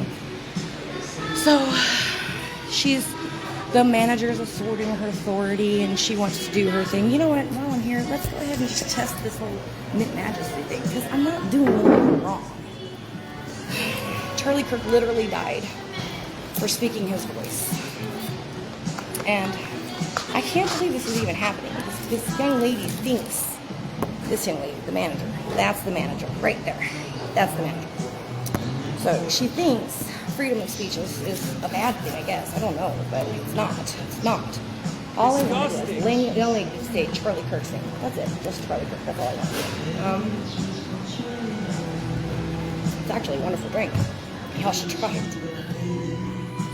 So the manager is asserting her authority, and she wants to do her thing. You know what, while I'm here, let's go ahead and just test this whole Mint Majesty thing, because I'm not doing anything wrong. Charlie Kirk literally died for speaking his voice. And I can't believe this is even happening. This young lady thinks, this young lady, the manager, that's the manager, right there. That's the manager. So she thinks freedom of speech is a bad thing, I guess. I don't know, but it's not. It's not. All I want to do is only say Charlie Kirk's name. That's it. Just Charlie Kirk. That's all I want to do. It's actually a wonderful drink. Y'all should try it.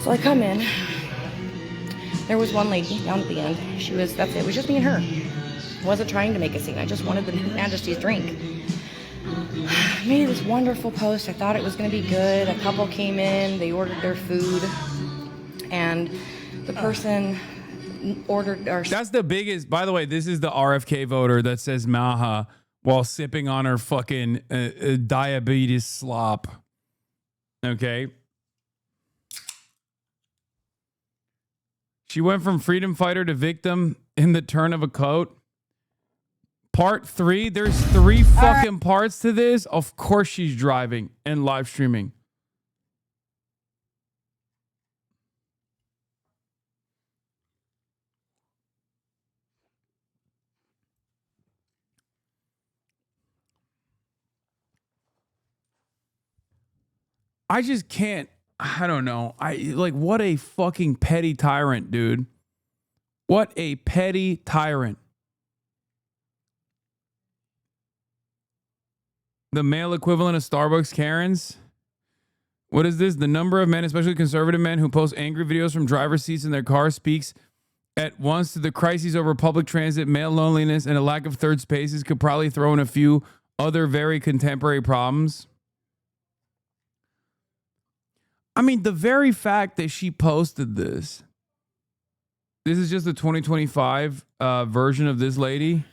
So I come in. There was one lady down at the end. That's it. It was just me and her. I wasn't trying to make a scene. I just wanted the Majesty's drink. I made this wonderful post. I thought it was going to be good. A couple came in. They ordered their food. And the person ordered our... That's the biggest... By the way, this is the RFK voter that says Maha while sipping on her fucking diabetes slop. Okay. She went from freedom fighter to victim in the turn of a coat. Part 3, there's 3 fucking parts to this. Of course she's driving and live streaming. I just can't. I don't know. What a fucking petty tyrant, dude. What a petty tyrant. The male equivalent of Starbucks Karens. What is this? The number of men, especially conservative men, who post angry videos from driver's seats in their cars speaks at once to the crises over public transit, male loneliness, and a lack of third spaces. Could probably throw in a few other very contemporary problems. I mean, the very fact that she posted this. This is just the 2025 version of this lady.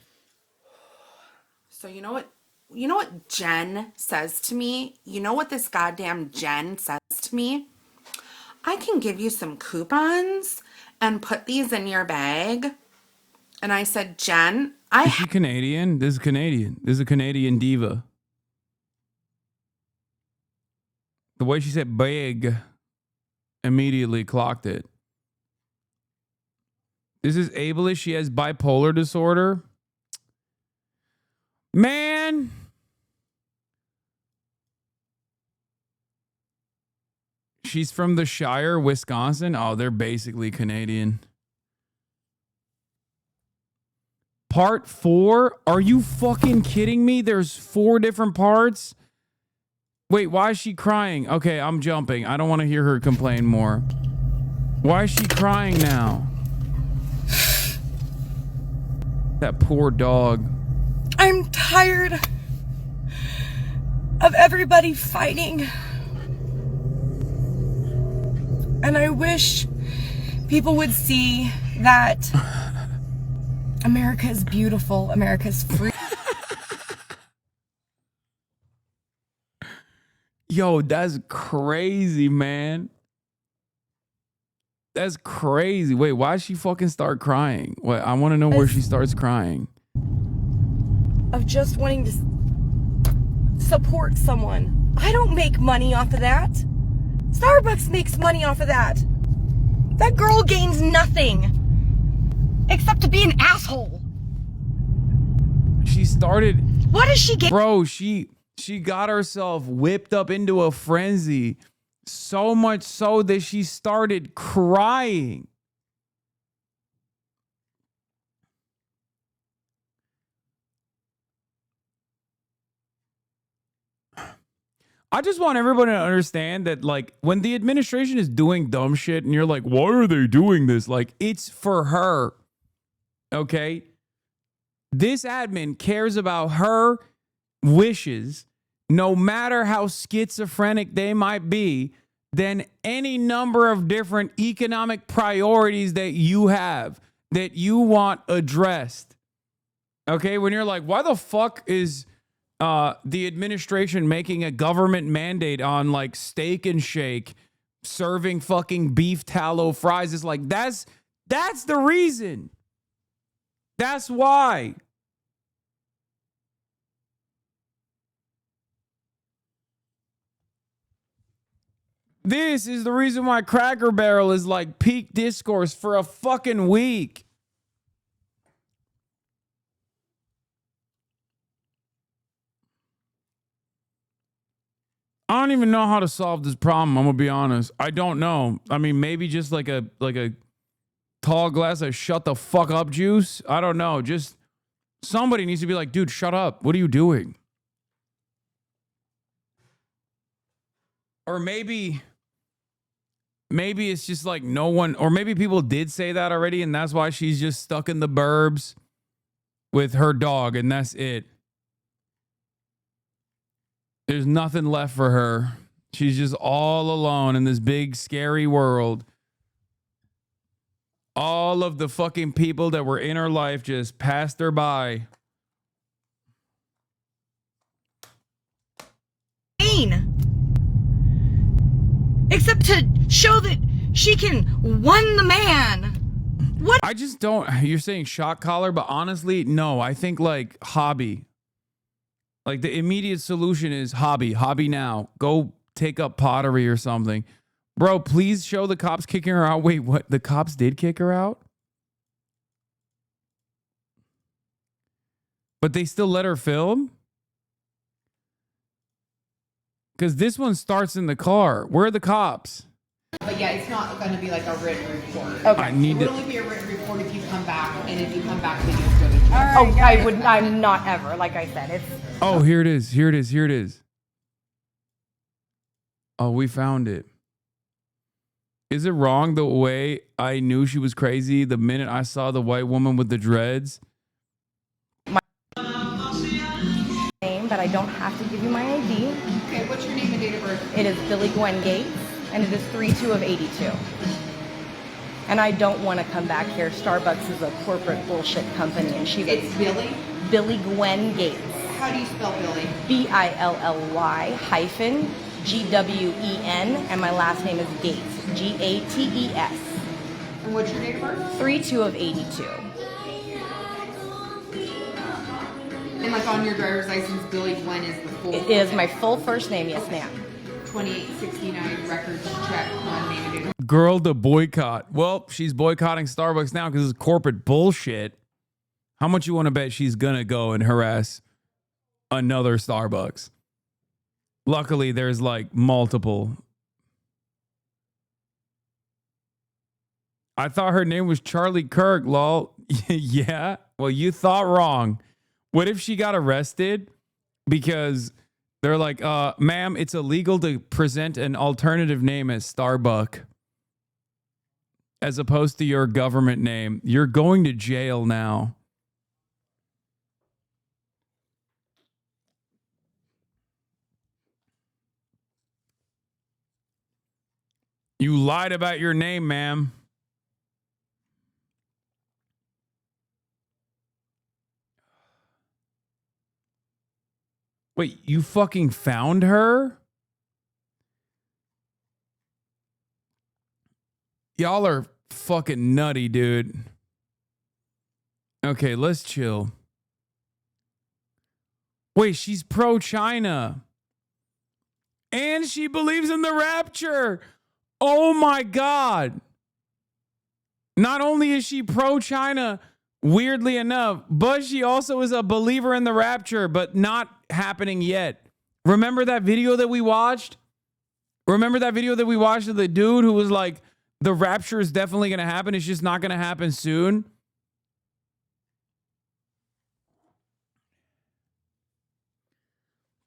So you know what? You know what Jen says to me? You know what this goddamn Jen says to me? I can give you some coupons and put these in your bag. And I said, Jen, Is she Canadian? This is Canadian. This is a Canadian diva. The way she said big, immediately clocked it. This is ableist. She has bipolar disorder. Man. She's from the Shire, Wisconsin. Oh, they're basically Canadian. Part 4? Are you fucking kidding me? There's 4 different parts? Wait, why is she crying? Okay, I'm jumping. I don't want to hear her complain more. Why is she crying now? That poor dog. I'm tired of everybody fighting. And I wish people would see that America is beautiful. America is free. Yo, that's crazy, man. That's crazy. Wait, why did she fucking start crying? What? I want to know where she starts crying. Of just wanting to support someone. I don't make money off of that. Starbucks makes money off of that. That girl gains nothing except to be an asshole. She started. What does she get? Bro, she got herself whipped up into a frenzy. So much so that she started crying. I just want everybody to understand that, like, when the administration is doing dumb shit and you're like, why are they doing this? Like, it's for her. Okay? This admin cares about her wishes, no matter how schizophrenic they might be, than any number of different economic priorities that you have, that you want addressed. Okay? When you're like, why the fuck is the administration making a government mandate on like Steak and Shake serving fucking beef tallow fries? It's like, that's the reason. That's why. This is the reason why Cracker Barrel is like peak discourse for a fucking week. I don't even know how to solve this problem. I'm gonna be honest. I don't know. I mean, maybe just like a tall glass of shut the fuck up juice. I don't know. Just somebody needs to be like, dude, shut up. What are you doing? Or maybe it's just like no one, or maybe people did say that already, and that's why she's just stuck in the burbs with her dog, and that's it. There's nothing left for her. She's just all alone in this big, scary world. All of the fucking people that were in her life just passed her by. Except to show that she can won the man. What? I just don't. You're saying shock collar, but honestly, no. I think like hobby. Like the immediate solution is hobby. Hobby now. Go take up pottery or something. Bro, please show the cops kicking her out. Wait, what? The cops did kick her out? But they still let her film? Because this one starts in the car. Where are the cops? But yeah, it's not going to be like a written report. Okay. I need it would to- only be a written report if you come back, and if you come back, then you just go to jail. Oh, I would. I'm not ever. Like I said, it's. Oh, here it is. Here it is. Here it is. Oh, we found it. Is it wrong the way I knew she was crazy the minute I saw the white woman with the dreads? Name, but I don't have to give you my ID. Okay, what's your name and date of birth? It is Billy Gwen Gates, and it is 3/2 of 82. And I don't want to come back here. Starbucks is a corporate bullshit company, and she. It's Billy? Billy Gwen Gates. How do you spell Billy? BILLY-GWEN, and my last name is Gates. GATES. And what's your date of birth? 3/2 of 82. And like on your driver's license, Billy Gwen is the full. It is my full first name, yes, ma'am. 2869 records check on name and date. Girl to boycott. Well, she's boycotting Starbucks now because it's corporate bullshit. How much you want to bet she's gonna go and harass another Starbucks? Luckily, there's like multiple. I thought her name was Charlie Kirk, lol. Yeah, well, you thought wrong. What if she got arrested because they're like, ma'am, it's illegal to present an alternative name as Starbuck as opposed to your government name. You're going to jail now. You lied about your name, ma'am. Wait, you fucking found her? Y'all are fucking nutty, dude. Okay, let's chill. Wait, she's pro-China. And she believes in the rapture. Oh my God. Not only is she pro-China, weirdly enough, but she also is a believer in the rapture, but not happening yet. Remember that video that we watched? Remember that video that we watched of the dude who was like, the rapture is definitely going to happen. It's just not going to happen soon.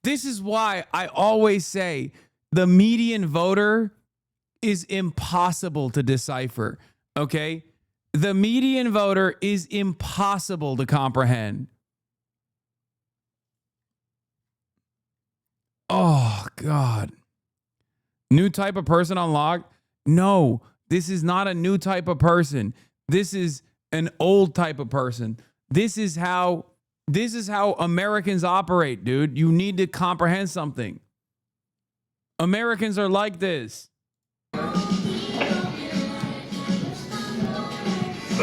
This is why I always say the median voter is impossible to decipher. Okay? The median voter is impossible to comprehend. Oh, God. New type of person unlocked? No, this is not a new type of person. This is an old type of person. This is how Americans operate, dude. You need to comprehend something. Americans are like this.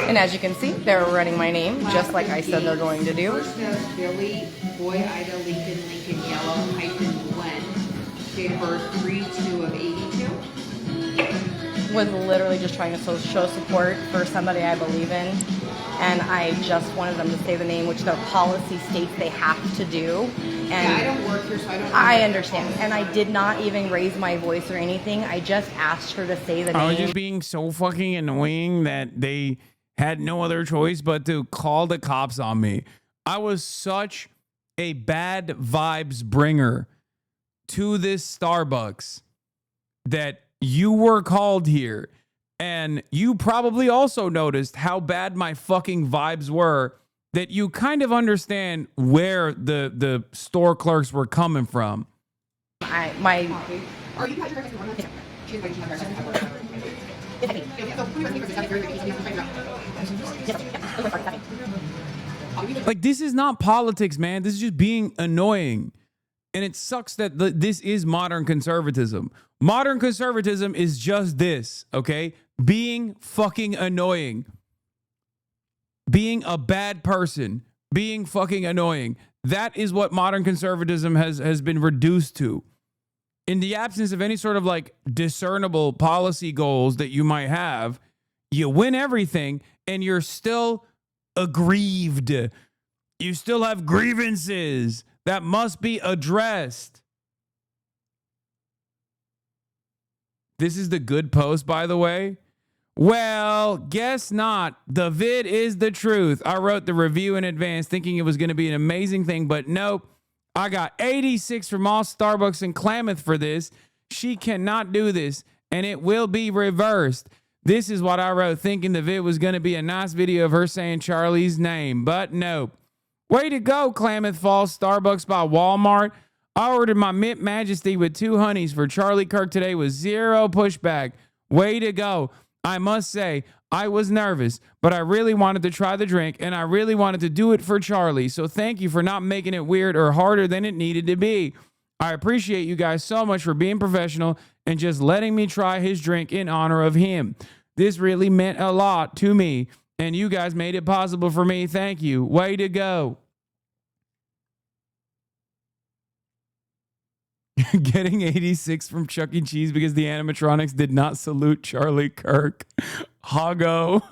And as you can see, they're running my name just like I said they're going to do. First note, Billy, Boy, Ida, Lincoln, Yellow, hyphen, Glenn. Date of birth, 3/2 of 82. Was literally just trying to show support for somebody I believe in. And I just wanted them to say the name, which their policy states they have to do. And yeah, I don't work here, so I don't know. I understand. And I did not even raise my voice or anything. I just asked her to say the name. I was just being so fucking annoying that they had no other choice but to call the cops on me. I was such a bad vibes bringer to this Starbucks that you were called here. And you probably also noticed how bad my fucking vibes were, that you kind of understand where the store clerks were coming from. Like, this is not politics, man. This is just being annoying. And it sucks that this is modern conservatism. Modern conservatism is just this, okay? Being fucking annoying. Being a bad person. Being fucking annoying. That is what modern conservatism has been reduced to. In the absence of any sort of like discernible policy goals that you might have, you win everything and you're still aggrieved. You still have grievances that must be addressed. This is the good post, by the way. Well, guess not. The vid is the truth. I wrote the review in advance thinking it was going to be an amazing thing, but nope. I got 86 from all Starbucks in Klamath for this. She cannot do this, and it will be reversed. This is what I wrote thinking the vid was going to be a nice video of her saying Charlie's name, but nope. Way to go, Klamath Falls Starbucks by Walmart. I ordered my Mint Majesty with 2 honeys for Charlie Kirk today with 0 pushback. Way to go. I must say, I was nervous, but I really wanted to try the drink, and I really wanted to do it for Charlie. So thank you for not making it weird or harder than it needed to be. I appreciate you guys so much for being professional and just letting me try his drink in honor of him. This really meant a lot to me, and you guys made it possible for me. Thank you. Way to go. Getting 86 from Chuck E. Cheese because the animatronics did not salute Charlie Kirk. Hoggo.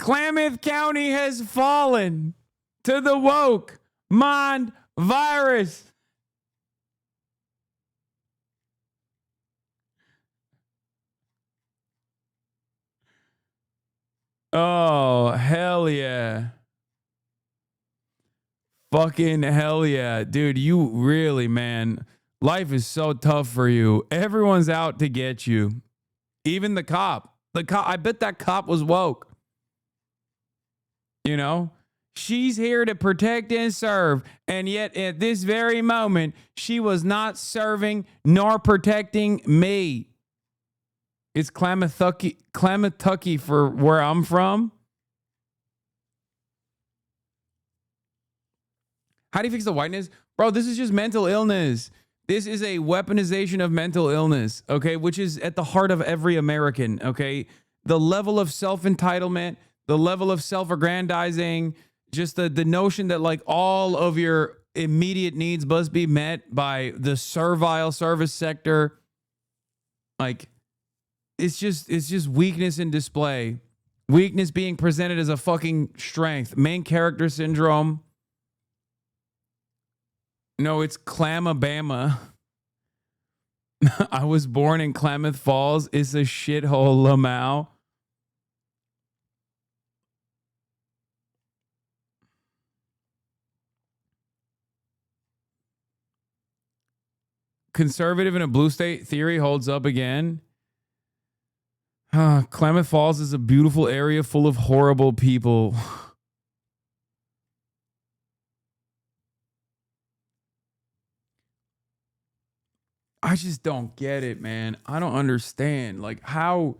Klamath County has fallen to the woke mind virus. Oh, hell yeah. Fucking hell yeah. Dude, you really, man, life is so tough for you. Everyone's out to get you. Even the cop. I bet that cop was woke. You know? She's here to protect and serve. And yet at this very moment, she was not serving nor protecting me. It's Klamath for where I'm from. How do you fix the whiteness? Bro, this is just mental illness. This is a weaponization of mental illness, okay, which is at the heart of every American, okay? The level of self-entitlement, the level of self-aggrandizing, just the notion that like all of your immediate needs must be met by the servile service sector. Like, it's just weakness in display. Weakness being presented as a fucking strength. Main character syndrome. No, it's Clamabama. I was born in Klamath Falls. It's a shithole, Lamau. Conservative in a blue state theory holds up again. Klamath Falls is a beautiful area full of horrible people. I just don't get it, man. I don't understand. Like, how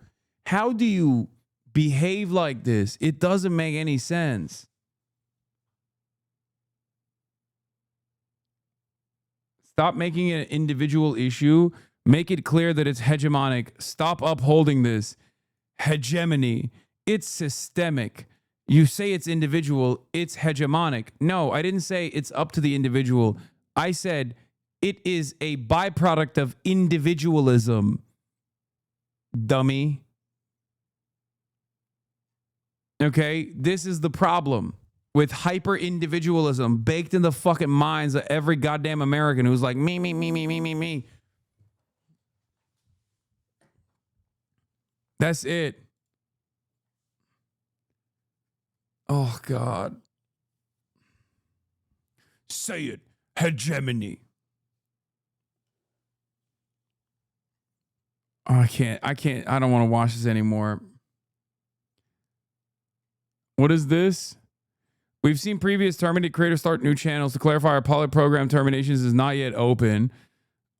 do you behave like this? It doesn't make any sense. Stop making it an individual issue. Make it clear that it's hegemonic. Stop upholding this hegemony. It's systemic. You say it's individual, it's hegemonic. No, I didn't say it's up to the individual. I said it is a byproduct of individualism. Dummy. Okay, this is the problem with hyper individualism baked in the fucking minds of every goddamn American who's like me, me, me, me, me, me, me. That's it. Oh, God. Say it. Hegemony. Oh, I can't. I don't want to watch this anymore. What is this? We've seen previous terminated creators start new channels. To clarify, our pilot program terminations is not yet open.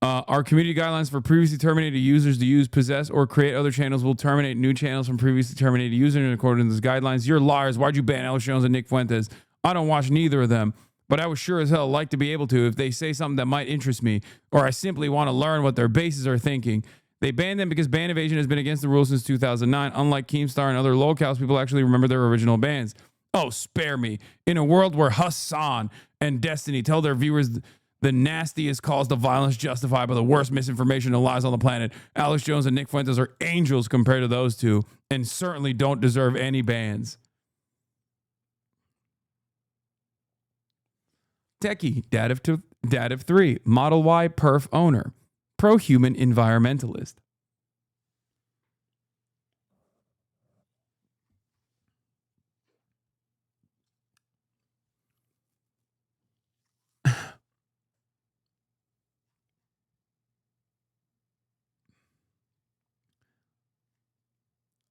Our community guidelines for previously terminated users to use, possess, or create other channels will terminate new channels from previously terminated users in accordance with these guidelines. You're liars. Why'd you ban Alex Jones and Nick Fuentes? I don't watch neither of them, but I would sure as hell like to be able to if they say something that might interest me, or I simply want to learn what their bases are thinking. They banned them because ban evasion has been against the rules since 2009. Unlike Keemstar and other locales, people actually remember their original bans. Oh, spare me. In a world where Hasan and Destiny tell their viewers the nastiest calls to violence justified by the worst misinformation and lies on the planet, Alex Jones and Nick Fuentes are angels compared to those two, and certainly don't deserve any bans. Techie, Dad of 3, Model Y perf owner, pro-human environmentalist.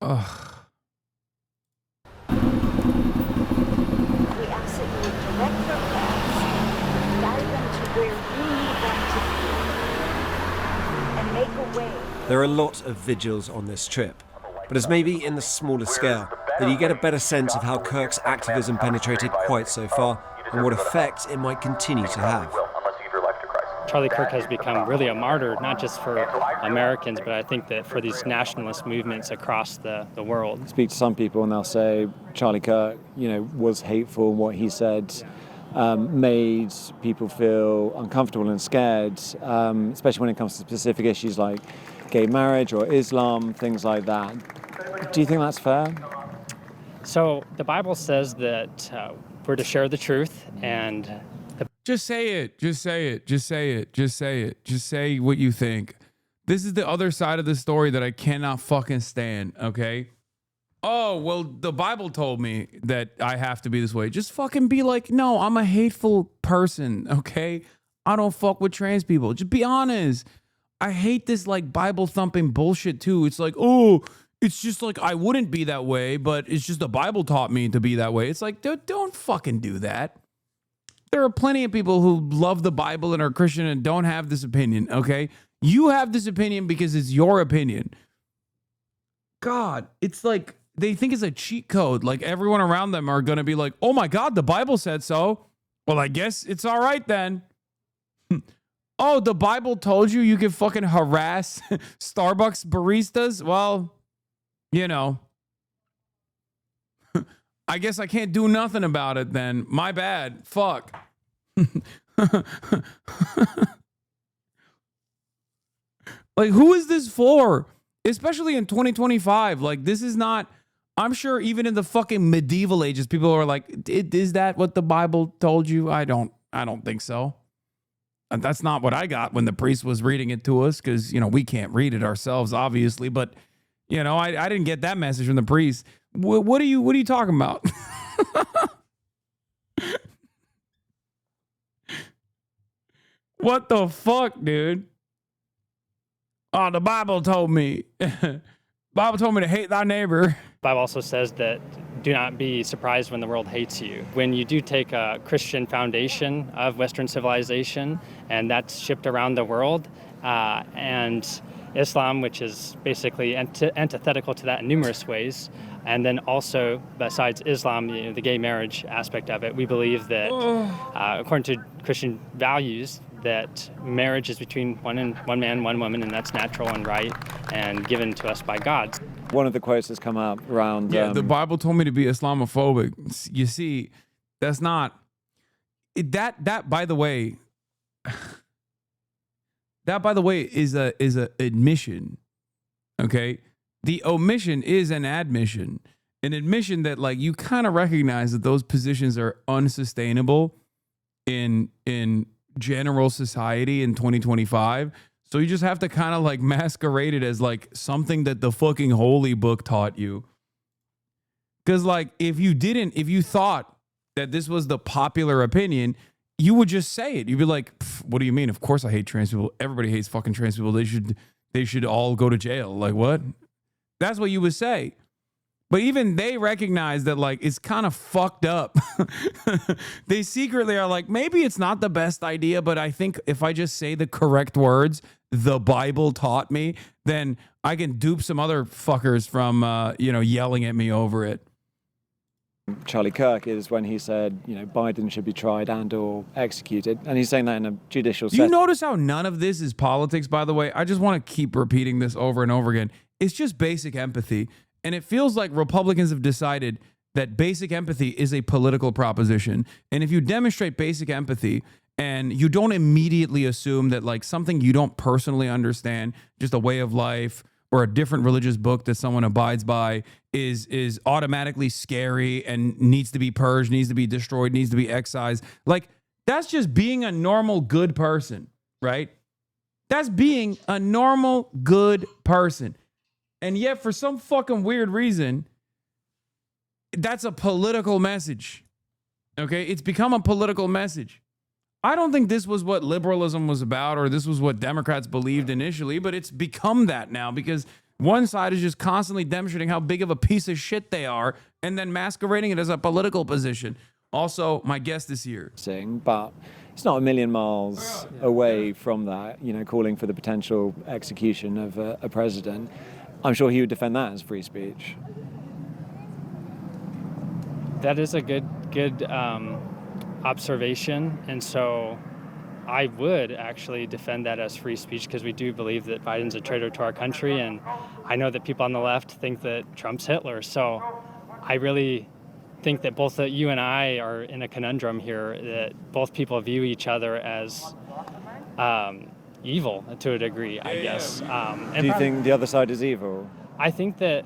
Ugh. We ask that you direct their paths, guide them to where you need them to be, and make a way. There are a lot of vigils on this trip, but it's maybe in the smaller scale that you get a better sense of how Kirk's activism penetrated quite so far and what effect it might continue to have. Charlie Kirk has become really a martyr, not just for Americans, but I think that for these nationalist movements across the world. Speak to some people and they'll say Charlie Kirk, was hateful in what he said, made people feel uncomfortable and scared, especially when it comes to specific issues like gay marriage or Islam, things like that. Do you think that's fair? So the Bible says that we're to share the truth, and just say it. Just say it. Just say it. Just say it. Just say what you think. This is the other side of the story that I cannot fucking stand, okay? Oh, well, the Bible told me that I have to be this way. Just fucking be like, no, I'm a hateful person, okay? I don't fuck with trans people. Just be honest. I hate this like Bible thumping bullshit too. It's like, oh, it's just like I wouldn't be that way, but it's just the Bible taught me to be that way. It's like, don't fucking do that. There are plenty of people who love the Bible and are Christian and don't have this opinion, okay? You have this opinion because it's your opinion. God, it's like they think it's a cheat code. Like everyone around them are going to be like, oh my God, the Bible said so. Well, I guess it's all right then. Oh, the Bible told you can fucking harass Starbucks baristas? Well, you know, I guess I can't do nothing about it then. My bad. Fuck. Like, who is this for? Especially in 2025. Like, this is not, I'm sure even in the fucking medieval ages, people are like, is that what the Bible told you? I don't think so. And that's not what I got when the priest was reading it to us, because, you know, we can't read it ourselves, obviously. But, you know, I didn't get that message from the priest. What are you talking about? What the fuck, dude? Oh, the Bible told me. Bible told me to hate thy neighbor. Bible also says that do not be surprised when the world hates you. When you do take a Christian foundation of Western civilization and that's shipped around the world, and Islam, which is basically antithetical to that in numerous ways, and then also, besides Islam, you know, the gay marriage aspect of it, we believe that, according to Christian values, that marriage is between one man, one woman, and that's natural and right and given to us by God. One of the quotes that's come up around... Yeah, the Bible told me to be Islamophobic. You see, that's not... That by the way... That, by the way, is a admission, okay? The omission is an admission. An admission that, like, you kind of recognize that those positions are unsustainable in general society in 2025. So you just have to kind of like masquerade it as like something that the fucking holy book taught you. Because like if you thought that this was the popular opinion, you would just say it. You'd be like, what do you mean? Of course I hate trans people. Everybody hates fucking trans people. They should all go to jail. Like what? That's what you would say. But even they recognize that, like, it's kind of fucked up. They secretly are like, maybe it's not the best idea, but I think if I just say the correct words, the Bible taught me, then I can dupe some other fuckers from, yelling at me over it. Charlie Kirk is when he said, you know, Biden should be tried and or executed. And he's saying that in a judicial Do you notice how none of this is politics, by the way? I just want to keep repeating this over and over again. It's just basic empathy. And it feels like Republicans have decided that basic empathy is a political proposition. And if you demonstrate basic empathy and you don't immediately assume that like something you don't personally understand, just a way of life or a different religious book that someone abides by is automatically scary and needs to be purged, needs to be destroyed, needs to be excised. Like that's just being a normal good person, right? That's being a normal good person. And yet, for some fucking weird reason, that's a political message. Okay? It's become a political message. I don't think this was what liberalism was about or this was what Democrats believed initially, but it's become that now because one side is just constantly demonstrating how big of a piece of shit they are and then masquerading it as a political position. Also, my guest is here. But it's not a million miles away from that, you know, calling for the potential execution of a president. I'm sure he would defend that as free speech. That is a good observation, and so I would actually defend that as free speech because we do believe that Biden's a traitor to our country, and I know that people on the left think that Trump's Hitler. So I really think that both you and I are in a conundrum here, that both people view each other as evil to a degree, I guess. Do you think the other side is evil? I think that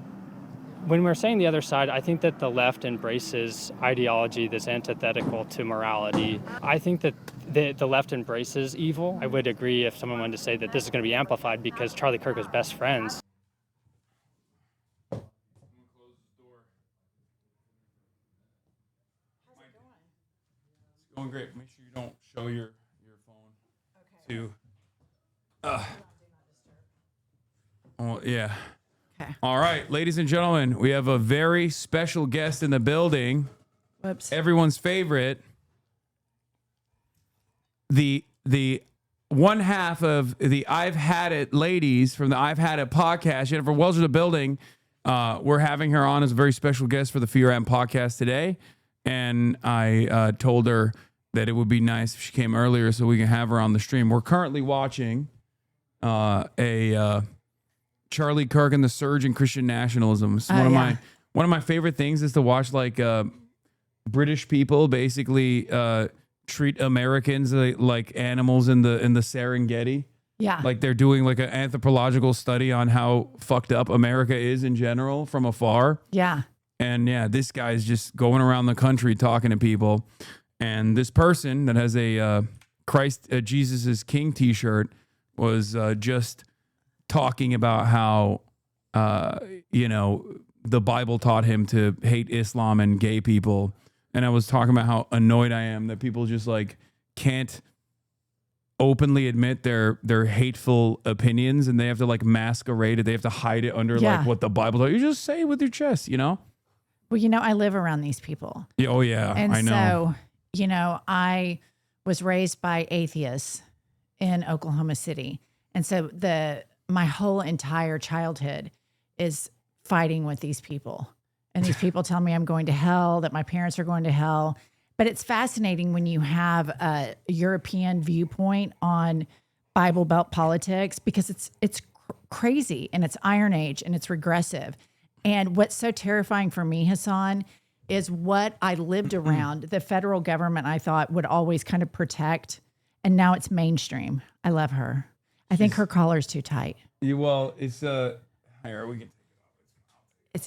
when we're saying the other side, I think that the left embraces ideology that's antithetical to morality. I think that the left embraces evil. I would agree if someone wanted to say that this is going to be amplified because Charlie Kirk was best friends. It's going great. Make sure you don't show your phone to. Oh, yeah. Okay. All right, ladies and gentlemen, we have a very special guest in the building. Whoops. Everyone's favorite. The one half of the I've Had It ladies from the I've Had It podcast, Jennifer Wells, in the building. We're having her on as a very special guest for the Fear Am podcast today. And I told her that it would be nice if she came earlier so we can have her on the stream. We're currently watching a Charlie Kirk and the Surge in Christian Nationalism. It's one of my favorite things is to watch like British people basically treat Americans like animals in the Serengeti. Yeah. Like they're doing like an anthropological study on how fucked up America is in general from afar. Yeah. And yeah, this guy's just going around the country talking to people. And this person that has a Jesus is King t-shirt was just talking about how, the Bible taught him to hate Islam and gay people. And I was talking about how annoyed I am that people just like can't openly admit their hateful opinions and they have to like masquerade it. They have to hide it under like what the Bible taught. You just say it with your chest, Well, I live around these people. Yeah, oh yeah, And I know. so, I was raised by atheists in Oklahoma City. And so my whole entire childhood is fighting with these people. And these people tell me I'm going to hell, that my parents are going to hell. But it's fascinating when you have a European viewpoint on Bible Belt politics because it's crazy and it's Iron Age and it's regressive. And what's so terrifying for me, Hasan, is what I lived around. The federal government, I thought, would always kind of protect. And now it's mainstream. I love her. I think her collar's too tight. It's here we can.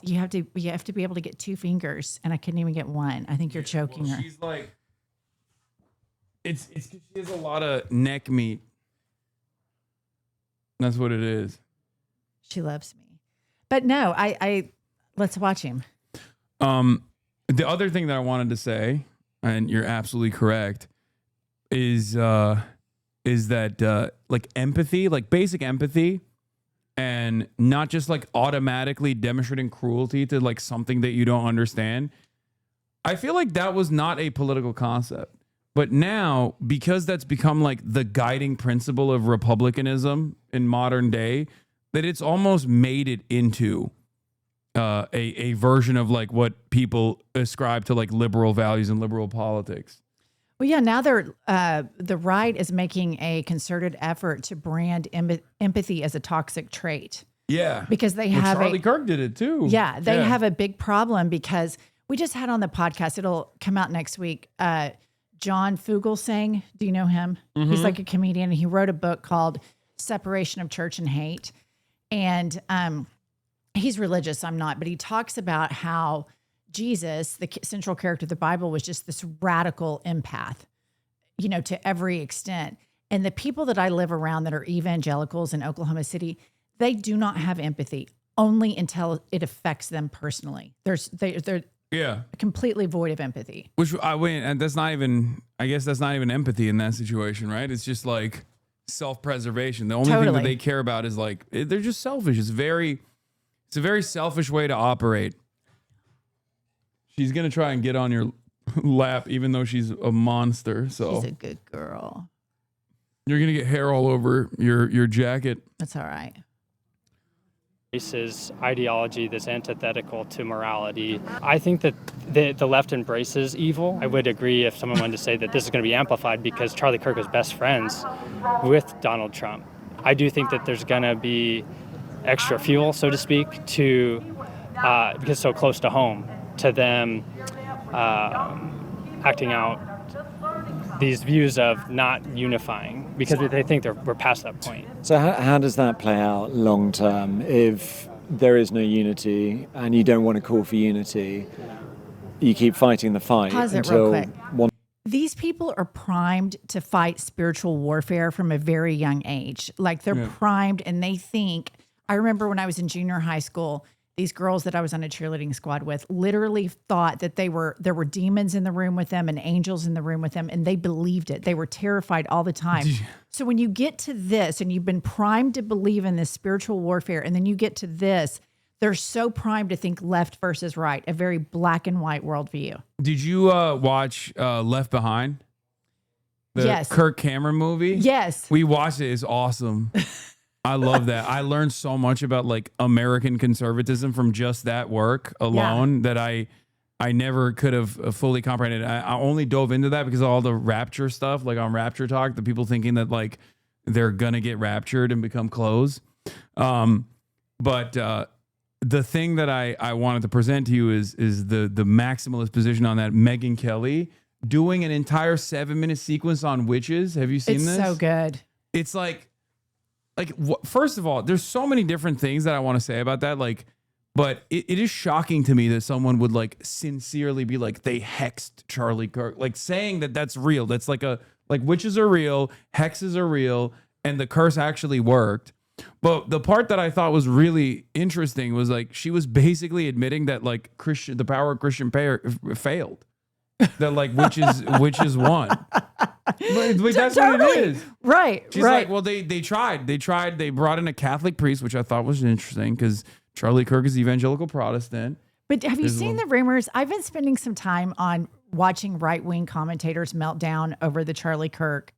You have to be able to get 2 fingers, and I couldn't even get one. I think you're choking her. She's like, it's because she has a lot of neck meat. That's what it is. She loves me, but no, I let's watch him. The other thing that I wanted to say, and you're absolutely correct, is that like empathy, like basic empathy. And not just like automatically demonstrating cruelty to like something that you don't understand. I feel like that was not a political concept. But now, because that's become like the guiding principle of republicanism in modern day, that it's almost made it into a version of like what people ascribe to like liberal values and liberal politics. Well, yeah, now the right is making a concerted effort to brand empathy as a toxic trait. Yeah. Because they have Charlie Kirk did it too. Yeah, they have a big problem because we just had on the podcast, it'll come out next week, John Fugelsang. Do you know him? Mm-hmm. He's like a comedian. He wrote a book called Separation of Church and Hate. And he's religious, I'm not, but he talks about how Jesus, the central character of the Bible, was just this radical empath, to every extent. And the people that I live around that are evangelicals in Oklahoma City, they do not have empathy only until it affects them personally. They're completely void of empathy. Which and that's not even, I guess that's not even empathy in that situation, right? It's just like self-preservation. The only thing that they care about is like, they're just selfish. It's a very selfish way to operate. She's going to try and get on your lap, even though she's a monster. So she's a good girl. You're going to get hair all over your jacket. That's all right. This is ideology that's antithetical to morality. I think that the left embraces evil. I would agree if someone wanted to say that this is going to be amplified because Charlie Kirk was best friends with Donald Trump. I do think that there's going to be extra fuel, so to speak, because it's so close to home, to them acting out these views of not unifying because they think we're past that point. So how does that play out long term if there is no unity and you don't want to call for unity? You keep fighting the fight Pause it until real quick. These people are primed to fight spiritual warfare from a very young age. Like they're primed and they think, I remember when I was in junior high school, these girls that I was on a cheerleading squad with literally thought that there were demons in the room with them and angels in the room with them, and they believed it. They were terrified all the time. So when you get to this and you've been primed to believe in this spiritual warfare, and then you get to this, they're so primed to think left versus right, a very black and white worldview. Did you watch Left Behind? The Yes. Kirk Cameron movie? Yes. We watched it. It's awesome. I love that. I learned so much about like American conservatism from just that work alone that I never could have fully comprehended. I only dove into that because of all the rapture stuff, like on Rapture Talk, the people thinking that like they're going to get raptured and become clothes. But the thing that I wanted to present to you is the maximalist position on that. Megyn Kelly doing an entire 7-minute sequence on witches. Have you seen this? It's so good. It's like first of all, there's so many different things that I want to say about that. Like, but it is shocking to me that someone would like sincerely be like, they hexed Charlie Kirk, like saying that that's real. That's like witches are real, hexes are real, and the curse actually worked. But the part that I thought was really interesting was like she was basically admitting that like the power of Christian prayer failed. That like witches won. But that's Totally. what it is. Right. She's like, well, they tried. They brought in a Catholic priest, which I thought was interesting because Charlie Kirk is evangelical Protestant. But have you seen the rumors? I've been spending some time on watching right-wing commentators melt down over the Charlie Kirk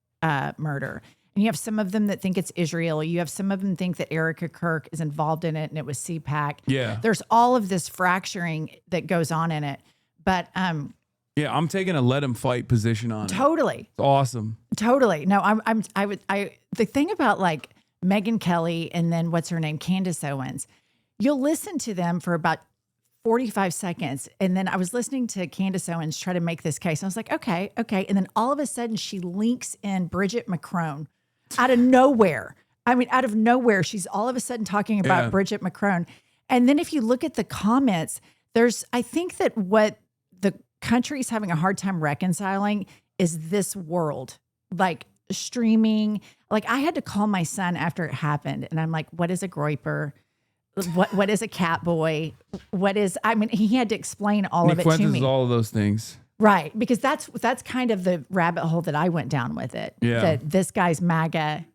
murder. And you have some of them that think it's Israel. You have some of them think that Erica Kirk is involved in it and it was CPAC. Yeah. There's all of this fracturing that goes on in it. But yeah, I'm taking a let him fight position on it. Totally. It's awesome. Totally. No, the thing about like Megyn Kelly and then what's her name? Candace Owens, you'll listen to them for about 45 seconds. And then I was listening to Candace Owens try to make this case. I was like, okay. And then all of a sudden she links in Bridget McCrone out of nowhere. I mean, out of nowhere, she's all of a sudden talking about Bridget McCrone. And then if you look at the comments, I think that what the country's having a hard time reconciling is this world, like streaming. Like I had to call my son after it happened. And I'm like, what is a groiper? What is a cat boy? He had to explain all of it to me. All of those things. Right. Because that's kind of the rabbit hole that I went down with it. Yeah. That this guy's MAGA,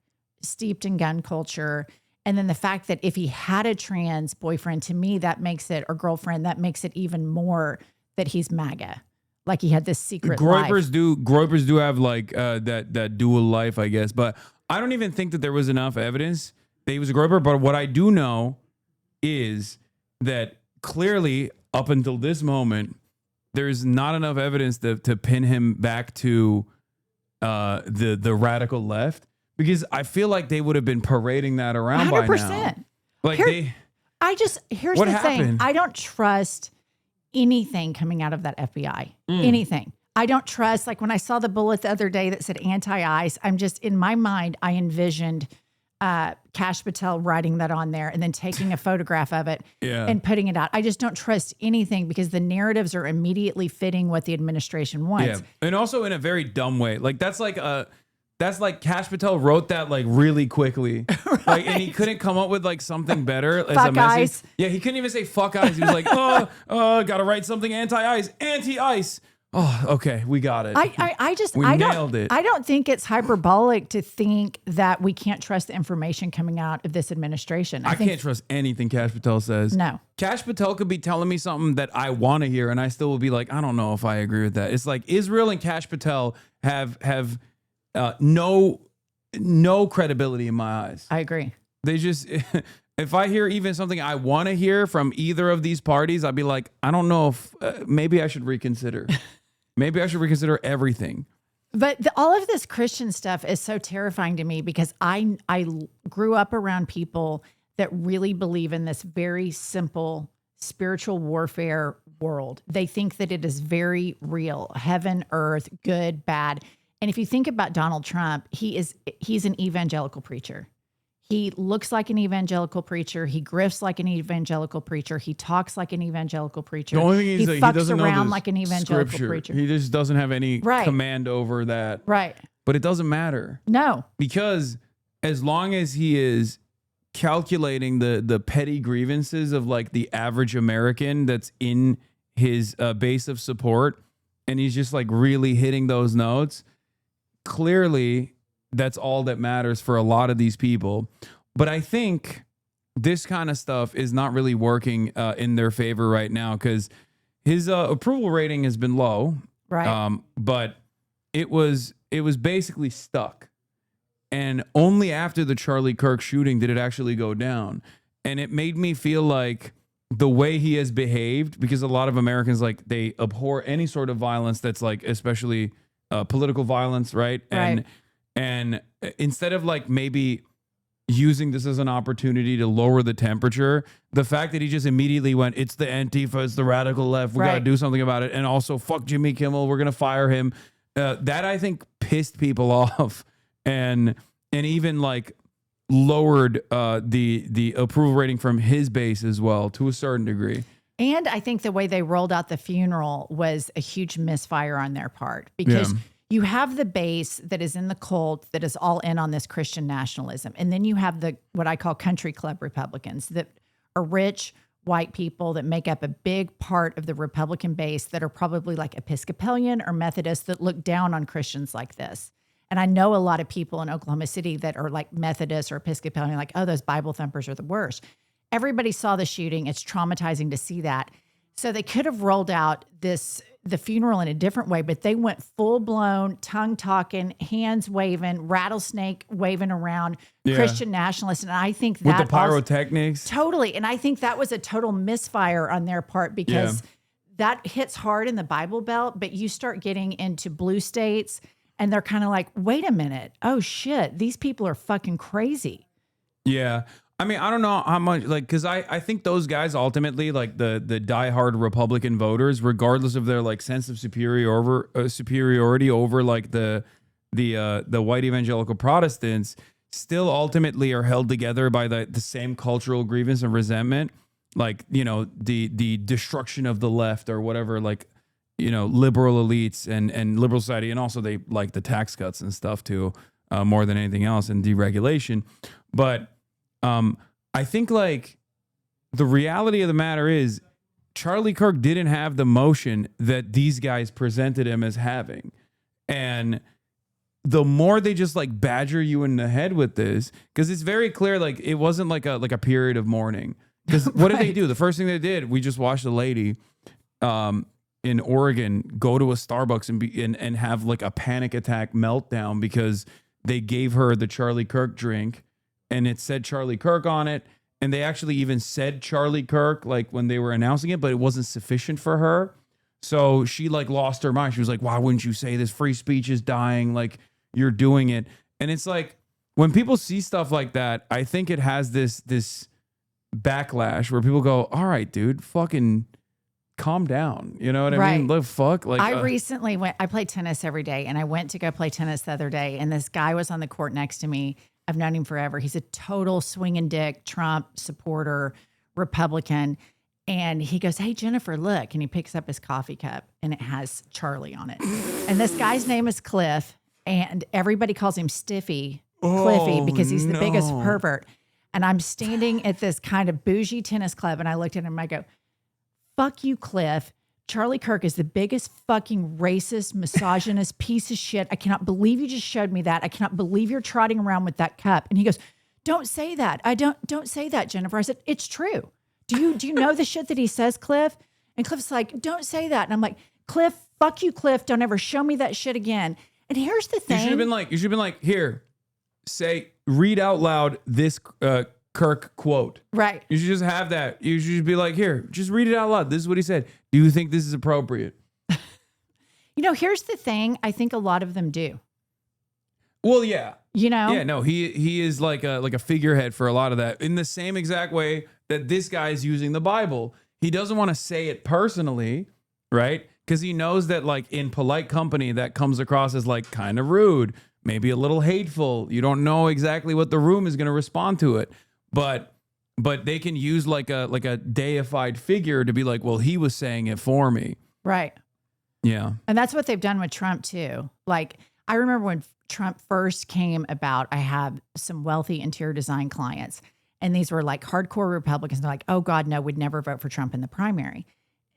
steeped in gun culture. And then the fact that if he had a trans boyfriend, to me, that makes it, or girlfriend, that makes it even more that he's MAGA. Like he had this secret life. Groypers do have like that dual life, I guess. But I don't even think that there was enough evidence that he was a groyper. But what I do know is that clearly up until this moment, there's not enough evidence to pin him back to the radical left, because I feel like they would have been parading that around 100%. By now. Like here's the thing. I don't trust anything coming out of that FBI. Anything. I don't trust, like when I saw the bullet the other day that said anti-ICE, I'm just, in my mind, I envisioned Kash Patel writing that on there and then taking a photograph of it and putting it out. I just don't trust anything because the narratives are immediately fitting what the administration wants. Yeah. And also in a very dumb way. Like that's like Kash Patel wrote that like really quickly. Right. Like, and he couldn't come up with like something better as a message. Ice. Yeah, he couldn't even say fuck ice. He was like, gotta write something anti-ice, anti-ice. Oh, okay, we got it. I nailed it. I don't think it's hyperbolic to think that we can't trust the information coming out of this administration. I can't trust anything Kash Patel says. No. Kash Patel could be telling me something that I want to hear, and I still will be like, I don't know if I agree with that. It's like Israel and Kash Patel have no credibility in my eyes. I agree. They just, if I hear even something I want to hear from either of these parties, I'd be like, I don't know if maybe I should reconsider. Maybe I should reconsider everything. But all of this Christian stuff is so terrifying to me because I grew up around people that really believe in this very simple spiritual warfare world. They think that it is very real, heaven, earth, good, bad. And if you think about Donald Trump, he's an evangelical preacher. He looks like an evangelical preacher. He grifts like an evangelical preacher. He talks like an evangelical preacher. The only thing he is fucks he doesn't around know like an evangelical scripture. preacher. He just doesn't have any command over that. Right. But it doesn't matter. No. Because as long as he is calculating the petty grievances of like the average American that's in his base of support, and he's just like really hitting those notes, clearly that's all that matters for a lot of these people. But I think this kind of stuff is not really working in their favor right now, because his approval rating has been low. Right. But it was basically stuck. And only after the Charlie Kirk shooting did it actually go down. And it made me feel like the way he has behaved, because a lot of Americans, like, they abhor any sort of violence that's like, especially political violence, right? And instead of like maybe using this as an opportunity to lower the temperature, the fact that he just immediately went, it's the Antifa, it's the radical left, we got to do something about it. And also, fuck Jimmy Kimmel, we're going to fire him. That, I think, pissed people off and even like lowered the approval rating from his base as well, to a certain degree. And I think the way they rolled out the funeral was a huge misfire on their part, because you have the base that is in the cult that is all in on this Christian nationalism. And then you have the what I call country club Republicans that are rich white people that make up a big part of the Republican base that are probably like Episcopalian or Methodist that look down on Christians like this. And I know a lot of people in Oklahoma City that are like Methodist or Episcopalian, like, oh, those Bible thumpers are the worst. Everybody saw the shooting. It's traumatizing to see that. So they could have rolled out the funeral in a different way, but they went full blown, tongue talking, hands waving, rattlesnake waving around, Christian nationalists. And I think that with the pyrotechnics. Totally. And I think that was a total misfire on their part, because that hits hard in the Bible Belt, but you start getting into blue states and they're kind of like, wait a minute. Oh shit. These people are fucking crazy. Yeah. I mean, I don't know how much, like, because I think those guys ultimately, like the diehard Republican voters, regardless of their like sense of superiority over like the white evangelical Protestants, still ultimately are held together by the same cultural grievance and resentment, like, you know, the destruction of the left or whatever, like, you know, liberal elites and liberal society, and also they like the tax cuts and stuff too, more than anything else, and deregulation, but. I think like the reality of the matter is Charlie Kirk didn't have the motion that these guys presented him as having. And the more they just like badger you in the head with this, because it's very clear, like it wasn't like a period of mourning. Because what did they do? The first thing they did, we just watched a lady in Oregon go to a Starbucks and have like a panic attack meltdown because they gave her the Charlie Kirk drink. And it said Charlie Kirk on it. And they actually even said Charlie Kirk, like when they were announcing it, but it wasn't sufficient for her. So she like lost her mind. She was like, why wouldn't you say this? Free speech is dying. Like you're doing it. And it's like, when people see stuff like that, I think it has this backlash where people go, all right, dude, fucking calm down. You know what I mean? Like, fuck. Like I recently I play tennis every day, and I went to go play tennis the other day, and this guy was on the court next to me. I've known him forever. He's a total swinging dick, Trump supporter, Republican. And he goes, hey, Jennifer, look. And he picks up his coffee cup and it has Charlie on it. And this guy's name is Cliff. And everybody calls him Cliffy because he's the biggest pervert. And I'm standing at this kind of bougie tennis club. And I looked at him and I go, fuck you, Cliff. Charlie Kirk is the biggest fucking racist, misogynist piece of shit. I cannot believe you just showed me that. I cannot believe you're trotting around with that cup. And he goes, don't say that. Don't say that, Jennifer. I said, it's true. Do you know the shit that he says, Cliff? And Cliff's like, don't say that. And I'm like, Cliff, fuck you, Cliff. Don't ever show me that shit again. And here's the thing. You should have been like, here, read out loud this Kirk quote. Right. You should just have that. You should just be like, here, just read it out loud. This is what he said. Do you think this is appropriate? You know, here's the thing. I think a lot of them do. Well, yeah. You know? Yeah, no, he is like a figurehead for a lot of that. In the same exact way that this guy is using the Bible. he doesn't want to say it personally, right? Because he knows that like in polite company that comes across as like kind of rude, maybe a little hateful. You don't know exactly what the room is going to respond to it, but they can use like a deified figure to be like, well, he was saying it for me. Right. Yeah. And that's what they've done with Trump too. Like I remember when Trump first came about, I have some wealthy interior design clients, and these were like hardcore Republicans. They're like, oh God, no, would never vote for Trump in the primary.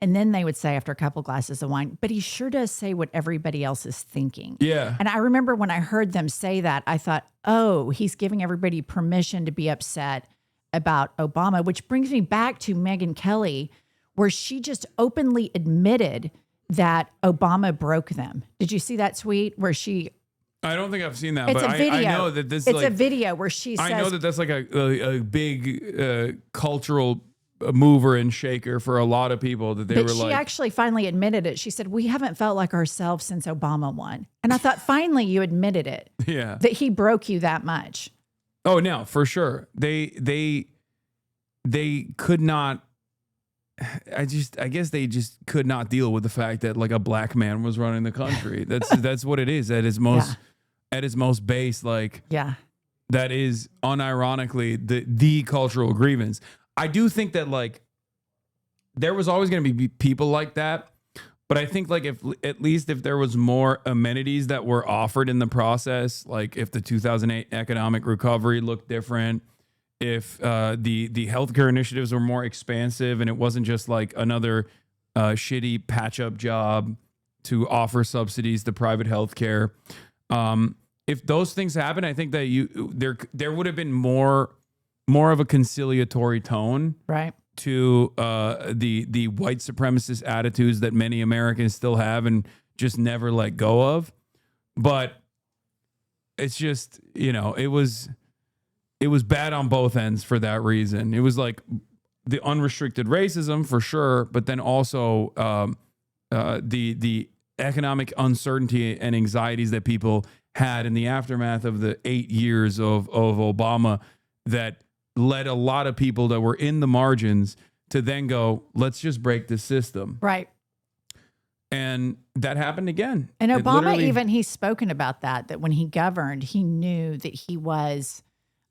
And then they would say after a couple glasses of wine, but he sure does say what everybody else is thinking. Yeah. And I remember when I heard them say that, I thought, oh, he's giving everybody permission to be upset about Obama, which brings me back to Megyn Kelly, where she just openly admitted that Obama broke them. Did you see that tweet where she... I don't think I've seen that, It's but a video. I know that this It's like, a video where she says... I know that that's like a big cultural mover and shaker for a lot of people that they But were she like... actually finally admitted it. She said, we haven't felt like ourselves since Obama won. And I thought, finally, you admitted it. Yeah. That he broke you that much. Oh, no, for sure. They could not... I guess they just could not deal with the fact that like a black man was running the country. That's what it is at its most at its most base. Like that is unironically the cultural grievance. I do think that like there was always going to be people like that, but I think like if at least if there was more amenities that were offered in the process, like if the 2008 economic recovery looked different. If the healthcare initiatives were more expansive and it wasn't just like another shitty patch-up job to offer subsidies to private healthcare, if those things happen, I think that there would have been more of a conciliatory tone, right, to the white supremacist attitudes that many Americans still have and just never let go of. But it's just, it was bad on both ends for that reason. It was like the unrestricted racism for sure, but then also the economic uncertainty and anxieties that people had in the aftermath of the 8 years of Obama that led a lot of people that were in the margins to then go, let's just break the system. Right. And that happened again. And Obama, he's spoken about that when he governed, he knew that he was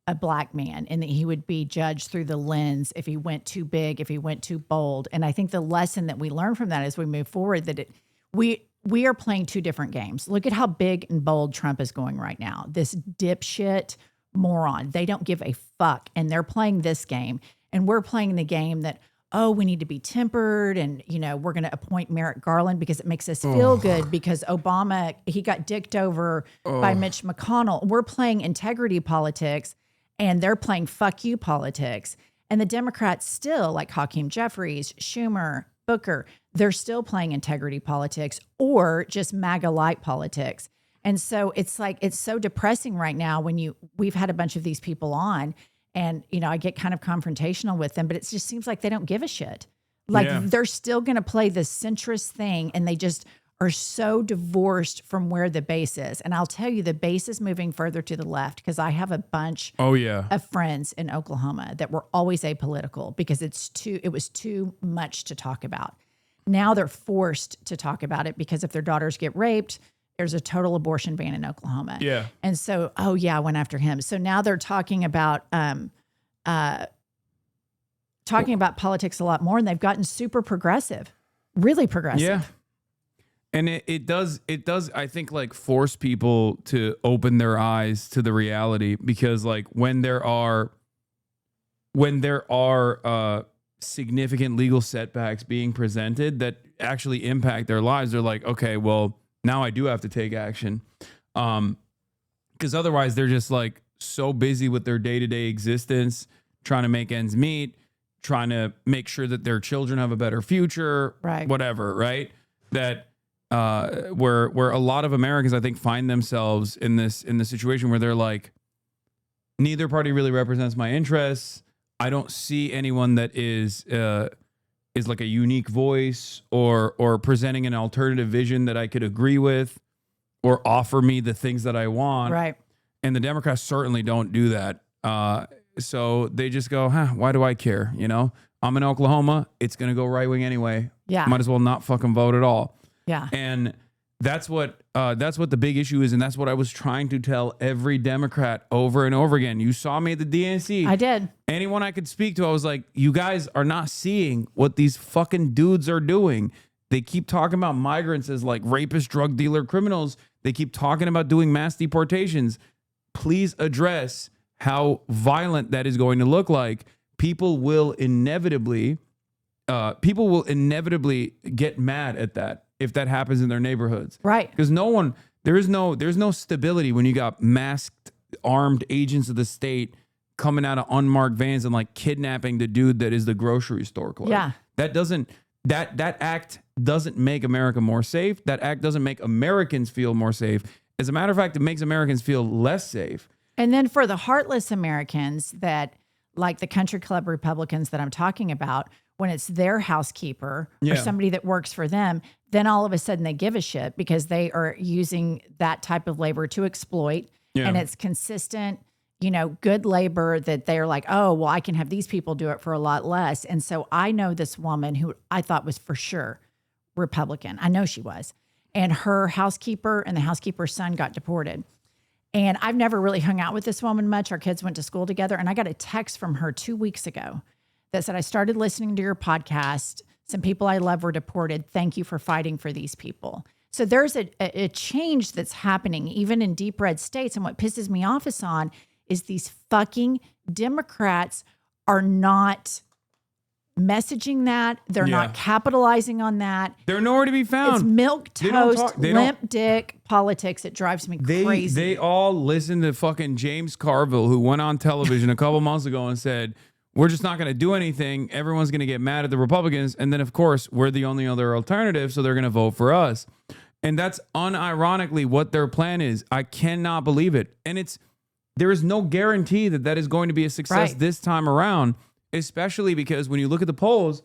a black man and that he would be judged through the lens if he went too big, if he went too bold. And I think the lesson that we learn from that as we move forward, that we are playing two different games. Look at how big and bold Trump is going right now. This dipshit moron. They don't give a fuck. And they're playing this game. And we're playing the game that, oh, we need to be tempered. And, we're going to appoint Merrick Garland because it makes us feel good because Obama, he got dicked over by Mitch McConnell. We're playing integrity politics. And they're playing fuck you politics. And the Democrats still, like Hakeem Jeffries, Schumer, Booker, they're still playing integrity politics or just MAGA light politics. And so it's like, it's so depressing right now when we've had a bunch of these people on and, I get kind of confrontational with them, but it just seems like they don't give a shit. Like they're still going to play this centrist thing and they just are so divorced from where the base is. And I'll tell you, the base is moving further to the left because I have a bunch of friends in Oklahoma that were always apolitical because it was too much to talk about. Now they're forced to talk about it because if their daughters get raped, there's a total abortion ban in Oklahoma. Yeah. And so, I went after him. So now they're talking about politics a lot more, and they've gotten super progressive, really progressive. Yeah. And it does, I think, like force people to open their eyes to the reality because like when there are significant legal setbacks being presented that actually impact their lives, they're like, okay, well, now I do have to take action. Because otherwise they're just like so busy with their day-to-day existence, trying to make ends meet, trying to make sure that their children have a better future, right? Whatever, right? That where a lot of Americans, I think, find themselves in this situation where they're like, neither party really represents my interests. I don't see anyone that is like a unique voice or presenting an alternative vision that I could agree with or offer me the things that I want. Right. And the Democrats certainly don't do that. So they just go, why do I care? I'm in Oklahoma. It's going to go right wing anyway. Yeah. Might as well not fucking vote at all. Yeah. And that's what the big issue is. And that's what I was trying to tell every Democrat over and over again. You saw me at the DNC. I did. Anyone I could speak to, I was like, you guys are not seeing what these fucking dudes are doing. They keep talking about migrants as like rapists, drug dealer, criminals. They keep talking about doing mass deportations. Please address how violent that is going to look like. People will inevitably get mad at that if that happens in their neighborhoods. Right. Because there's no stability when you got masked, armed agents of the state coming out of unmarked vans and like kidnapping the dude that is the grocery store clerk. Yeah. That act doesn't make America more safe. That act doesn't make Americans feel more safe. As a matter of fact, it makes Americans feel less safe. And then for the heartless Americans that, like the country club Republicans that I'm talking about, when it's their housekeeper or somebody that works for them, then all of a sudden they give a shit because they are using that type of labor to exploit. Yeah. And it's consistent, good labor that they're like, oh, well, I can have these people do it for a lot less. And so I know this woman who I thought was for sure Republican. I know she was. And her housekeeper and the housekeeper's son got deported. And I've never really hung out with this woman much. Our kids went to school together. And I got a text from her 2 weeks ago that said, I started listening to your podcast. Some people I love were deported. Thank you for fighting for these people. So there's a change that's happening even in deep red states. And what pisses me off, Hasan, is these fucking Democrats are not messaging that. They're not capitalizing on that. They're nowhere to be found. It's milquetoast, limp dick politics. It drives me crazy. They all listen to fucking James Carville, who went on television a couple months ago and said, we're just not going to do anything. Everyone's going to get mad at the Republicans. And then, of course, we're the only other alternative, so they're going to vote for us. And that's unironically what their plan is. I cannot believe it. And there is no guarantee that is going to be a success this time around, especially because when you look at the polls,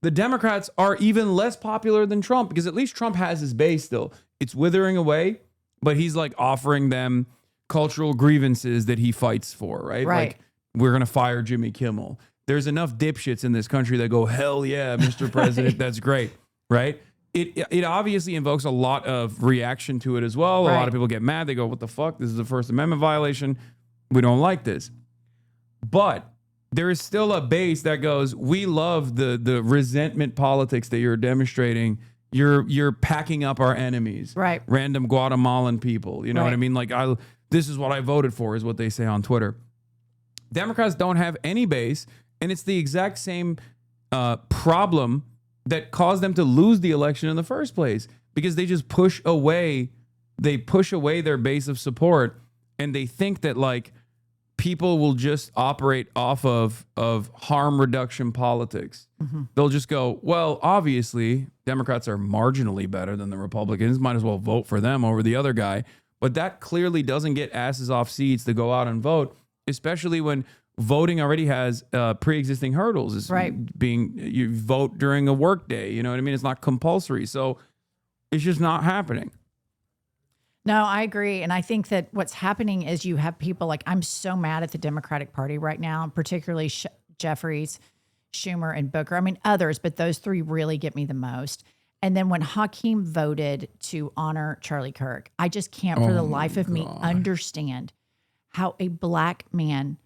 the Democrats are even less popular than Trump, because at least Trump has his base still. It's withering away, but he's like offering them cultural grievances that he fights for, right? Like, we're going to fire Jimmy Kimmel. There's enough dipshits in this country that go, hell yeah, Mr. President, that's great, right? It obviously invokes a lot of reaction to it as well. A lot of people get mad. They go, what the fuck? This is a First Amendment violation. We don't like this. But there is still a base that goes, we love the resentment politics that you're demonstrating. You're packing up our enemies. Right. Random Guatemalan people. You know what I mean? Like, this is what I voted for, is what they say on Twitter. Democrats don't have any base, and it's the exact same problem that caused them to lose the election in the first place, because they just push away their base of support, and they think that like people will just operate off of harm reduction politics. Mm-hmm. They'll just go, well, obviously Democrats are marginally better than the Republicans, might as well vote for them over the other guy. But that clearly doesn't get asses off seats to go out and vote, especially when voting already has pre-existing hurdles. It's you vote during a work day. You know what I mean? It's not compulsory. So it's just not happening. No, I agree. And I think that what's happening is you have people like, I'm so mad at the Democratic Party right now, particularly Jeffries, Schumer, and Booker. I mean, others, but those three really get me the most. And then when Hakeem voted to honor Charlie Kirk, I just can't for the life of me understand how a black man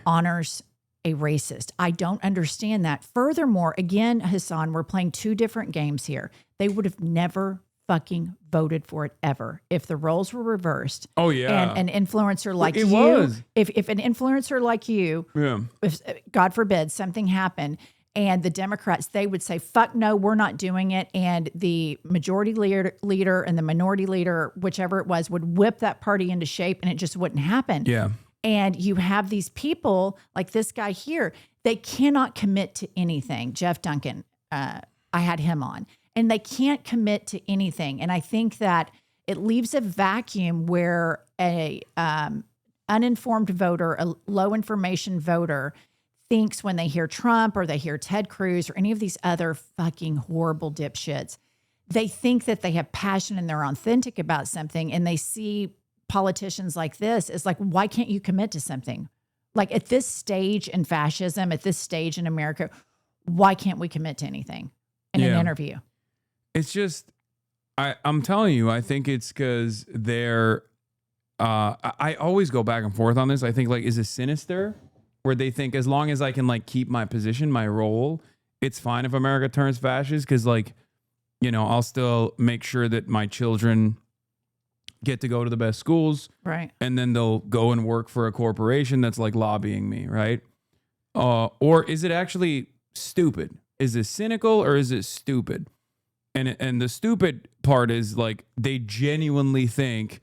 honors a racist. I don't understand that. Furthermore, again, Hasan, we're playing two different games here. They would have never fucking voted for it ever if the roles were reversed. Oh yeah. And an influencer like it you, was. If an influencer like you, if God forbid something happened, and the Democrats, they would say, fuck no, we're not doing it. And the majority leader and the minority leader, whichever it was, would whip that party into shape, and it just wouldn't happen. Yeah. And you have these people like this guy here, they cannot commit to anything. Jeff Duncan, I had him on, and they can't commit to anything. And I think that it leaves a vacuum where a uninformed voter, a low information voter, thinks when they hear Trump or they hear Ted Cruz or any of these other fucking horrible dipshits, they think that they have passion and they're authentic about something, and they see politicians like this. It's like, why can't you commit to something? Like at this stage in fascism, at this stage in America, why can't we commit to anything in an interview? It's just, I'm telling you, I think it's because they're, I always go back and forth on this. I think like, is it sinister where they think as long as I can like keep my position, my role, it's fine if America turns fascist? Because like, you know, I'll still make sure that my children get to go to the best schools. Right. And then they'll go and work for a corporation that's like lobbying me. Right. Or is it actually stupid? Is it cynical or is it stupid? And the stupid part is like they genuinely think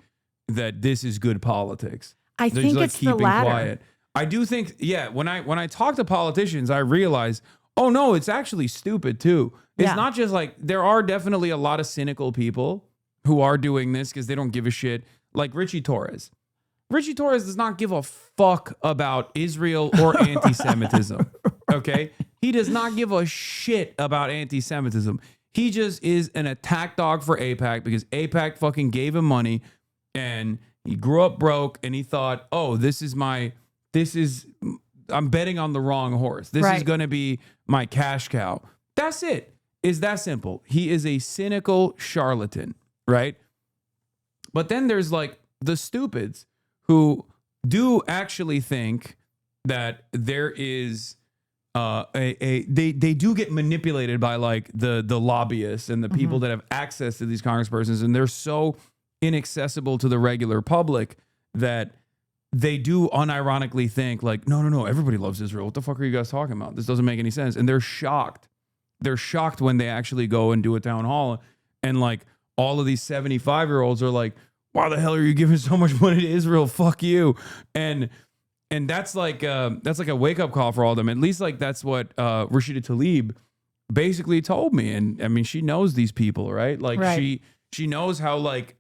that this is good politics. I They're think just, like, it's the latter. I do think, yeah, when I talk to politicians, I realize, oh no, it's actually stupid too. It's not just like, there are definitely a lot of cynical people who are doing this because they don't give a shit. Like Richie Torres. Richie Torres does not give a fuck about Israel or anti-Semitism. Okay? He does not give a shit about anti-Semitism. He just is an attack dog for AIPAC because AIPAC fucking gave him money and he grew up broke and he thought, oh, I'm betting on the wrong horse. This is going to be my cash cow. That's it. It's that simple. He is a cynical charlatan, right? But then there's like the stupids who do actually think that there is they do get manipulated by like the lobbyists and the people that have access to these congresspersons, and they're so inaccessible to the regular public that they do unironically think like, no, everybody loves Israel. What the fuck are you guys talking about? This doesn't make any sense. And they're shocked. They're shocked when they actually go and do a town hall and like all of these 75-year-olds are like, why the hell are you giving so much money to Israel? Fuck you. And that's like a wake up call for all of them. At least like that's what Rashida Tlaib basically told me. And I mean, she knows these people, right? Like she knows how like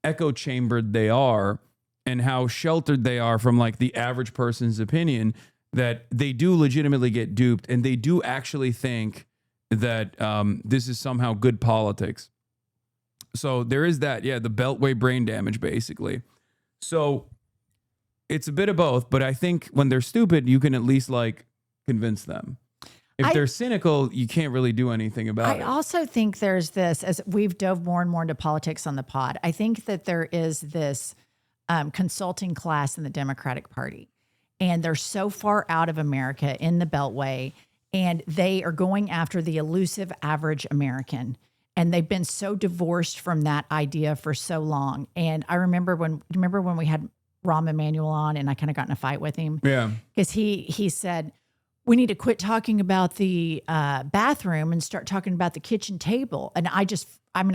echo chambered they are and how sheltered they are from like the average person's opinion, that they do legitimately get duped and they do actually think that this is somehow good politics. So there is that, the beltway brain damage, basically. So it's a bit of both, but I think when they're stupid, you can at least like convince them. If they're cynical, you can't really do anything about it. I also think there's this, as we've dove more and more into politics on the pod, I think that there is this consulting class in the Democratic Party, and they're so far out of America in the beltway, and they are going after the elusive average American. And they've been so divorced from that idea for so long. And I remember when we had Rahm Emanuel on and I kind of got in a fight with him. Yeah. Because he said, we need to quit talking about the bathroom and start talking about the kitchen table. And I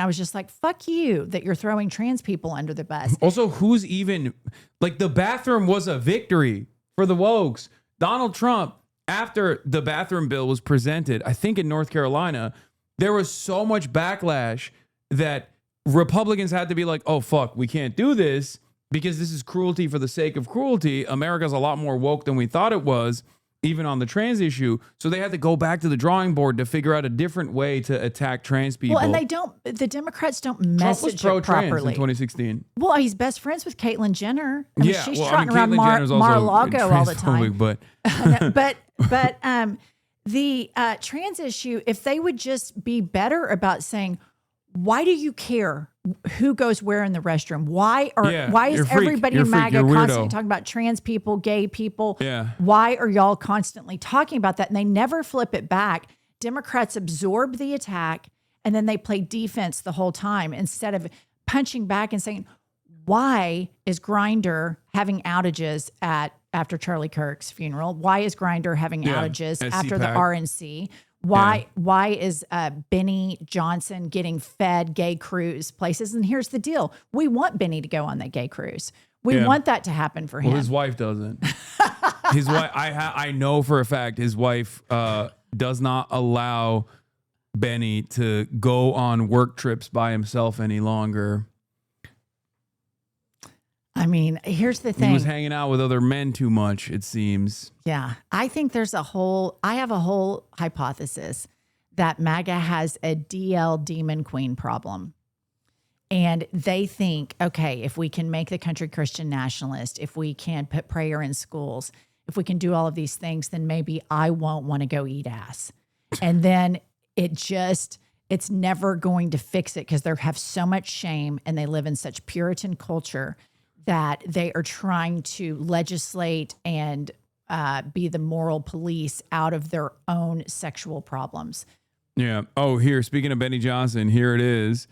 was just like, fuck you that you're throwing trans people under the bus. Also, who's even, like, the bathroom was a victory for the wokes. Donald Trump, after the bathroom bill was presented, I think in North Carolina, there was so much backlash that Republicans had to be like, oh, fuck, we can't do this because this is cruelty for the sake of cruelty. America's a lot more woke than we thought it was, even on the trans issue. So they had to go back to the drawing board to figure out a different way to attack trans people. Well, and the Democrats don't message it Trump was pro-trans properly. in 2016. Well, he's best friends with Caitlyn Jenner. I mean, she's trotting Caitlyn around Jenner's also Mar-a-Lago all the time. transphobic, But the trans issue, if they would just be better about saying, why do you care who goes where in the restroom? Why is everybody in MAGA constantly talking about trans people, gay people? Yeah. Why are y'all constantly talking about that? And they never flip it back. Democrats absorb the attack and then they play defense the whole time instead of punching back and saying, why is Grindr having outages after Charlie Kirk's funeral? Why is Grindr having outages after the RNC? Why is Benny Johnson getting fed gay cruise places? And here's the deal. We want Benny to go on that gay cruise. We want that to happen for him. Well, his wife doesn't. His wife, I know for a fact his wife does not allow Benny to go on work trips by himself any longer. I mean, here's the thing. He was hanging out with other men too much, it seems. Yeah. I think I have a whole hypothesis that MAGA has a DL demon queen problem. And they think, okay, if we can make the country Christian nationalist, if we can put prayer in schools, if we can do all of these things, then maybe I won't want to go eat ass. And then it's never going to fix it because they have so much shame and they live in such Puritan culture that they are trying to legislate and be the moral police out of their own sexual problems. Yeah. Oh, here, speaking of Benny Johnson, here it is.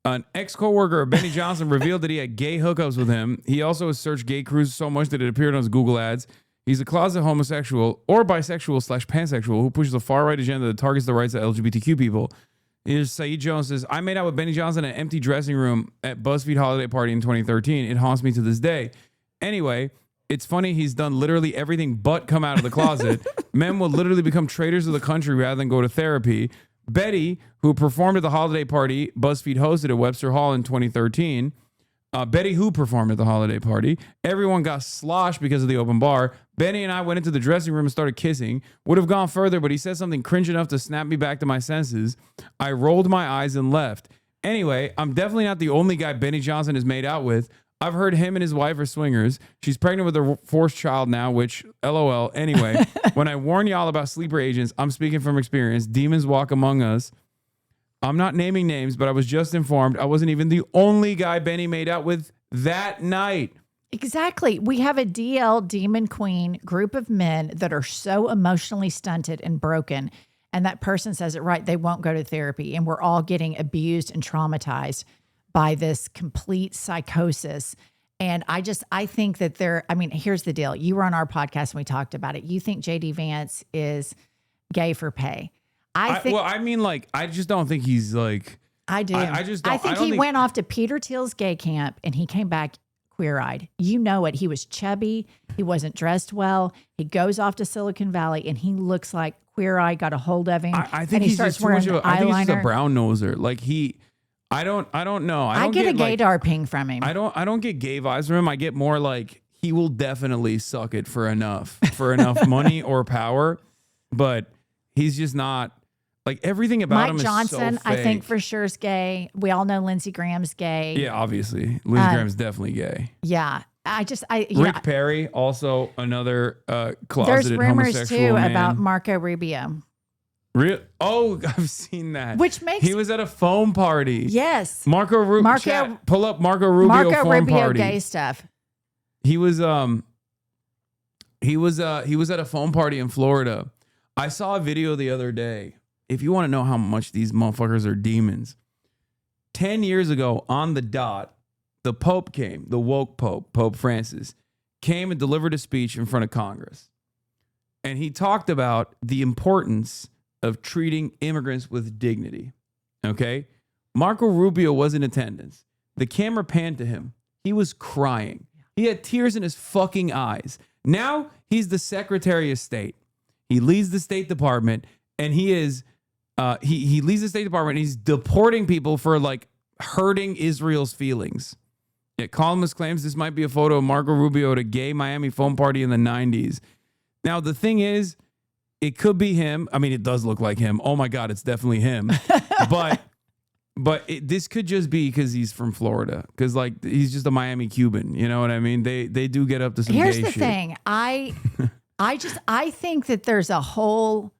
An ex-coworker of Benny Johnson revealed that he had gay hookups with him. He also has searched gay cruises so much that it appeared on his Google ads. He's a closet homosexual or bisexual/pansexual who pushes a far-right agenda that targets the rights of LGBTQ people. Here's Saeed Jones says, I made out with Benny Johnson in an empty dressing room at BuzzFeed holiday party in 2013. It haunts me to this day. Anyway, it's funny he's done literally everything but come out of the closet. Men will literally become traitors of the country rather than go to therapy. Betty, who performed at the holiday party BuzzFeed hosted at Webster Hall in 2013, Betty, who performed at the holiday party, everyone got sloshed because of the open bar. Benny and I went into the dressing room and started kissing. Would have gone further, but he said something cringe enough to snap me back to my senses. I rolled my eyes and left. Anyway, I'm definitely not the only guy Benny Johnson has made out with. I've heard him and his wife are swingers. She's pregnant with her fourth child now, which, LOL. Anyway, when I warn y'all about sleeper agents, I'm speaking from experience. Demons walk among us. I'm not naming names, but I was just informed I wasn't even the only guy Benny made out with that night. Exactly. We have a DL Demon Queen group of men that are so emotionally stunted and broken. And that person says it right. They won't go to therapy. And we're all getting abused and traumatized by this complete psychosis. And I think that here's the deal. You were on our podcast and we talked about it. You think JD Vance is gay for pay. I just don't think he's like. I do. I think he went off to Peter Thiel's gay camp and he came back queer-eyed. You know it. He was chubby. He wasn't dressed well. He goes off to Silicon Valley and he looks like queer-eye got a hold of him. I think he's just too much of I think he's just a brown noser. Like I don't know. I get a gaydar ping from him. I don't get gay vibes from him. I get more like he will definitely suck it for enough money or power, but he's just not. Like everything about him is Johnson, so fake. I think for sure is gay. We all know Lindsey Graham's gay. Yeah, obviously. Lindsey Graham's definitely gay. Yeah. Rick Perry, also another closeted there's rumors homosexual too man. about Marco Rubio. Oh, I've seen that. Which makes he was at a foam party. Yes. Marco Rubio. Pull up Marco Rubio foam party. Gay stuff. He was at a foam party in Florida. I saw a video the other day. If you want to know how much these motherfuckers are demons, 10 years ago on the dot, the Pope came, the woke Pope, Pope Francis, came and delivered a speech in front of Congress. And he talked about the importance of treating immigrants with dignity. Okay? Marco Rubio was in attendance. The camera panned to him. He was crying. He had tears in his fucking eyes. Now he's the Secretary of State. He leads the State Department and he is... he leads the State Department and he's deporting people for like hurting Israel's feelings. Yet columnist claims this might be a photo of Marco Rubio at a gay Miami foam party in the 90s. Now, the thing is, it could be him. I mean, it does look like him. Oh my God, it's definitely him. But this could just be because he's from Florida. Because like he's just a Miami Cuban. You know what I mean? They do get up to some Here's gay the shit. thing. I think that there's a whole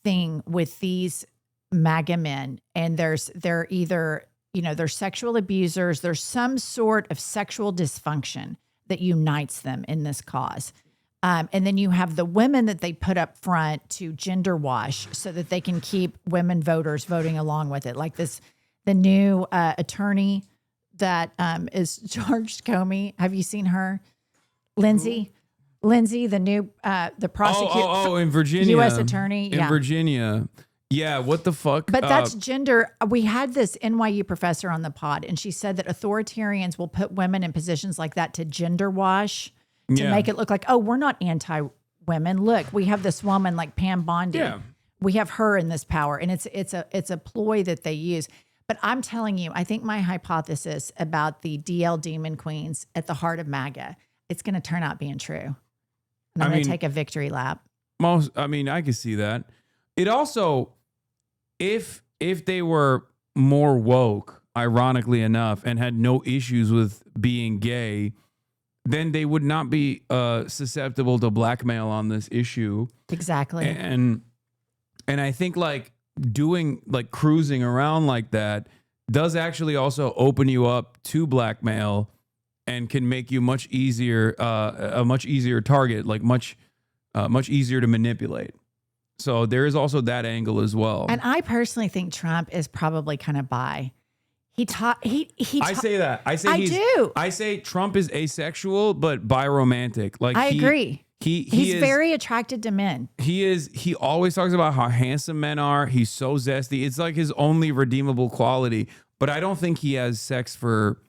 thing with these MAGA men, and they're either, they're sexual abusers. There's some sort of sexual dysfunction that unites them in this cause. And then you have the women that they put up front to gender wash so that they can keep women voters voting along with it. Like the new attorney that is charged Comey. Have you seen her? Lindsay, the new, the prosecutor. In Virginia. U.S. attorney. In Virginia. Yeah, what the fuck? But that's gender. We had this NYU professor on the pod, and she said that authoritarians will put women in positions like that to gender wash, to make it look like, oh, we're not anti-women. Look, we have this woman like Pam Bondi. Yeah. We have her in this power, and it's a ploy that they use. But I'm telling you, I think my hypothesis about the DL Demon Queens at the heart of MAGA, it's going to turn out being true. And I'm going to take a victory lap. I can see that. It also, if they were more woke, ironically enough, and had no issues with being gay, then they would not be susceptible to blackmail on this issue. Exactly. And And I think like doing like cruising around like that does actually also open you up to blackmail and can make you much easier, a much easier target, like much easier to manipulate. So there is also that angle as well. And I personally think Trump is probably kind of bi. I say that. I say Trump is asexual, but biromantic. Like I agree. He's is very attracted to men. He always talks about how handsome men are. He's so zesty. It's like his only redeemable quality. But I don't think he has sex for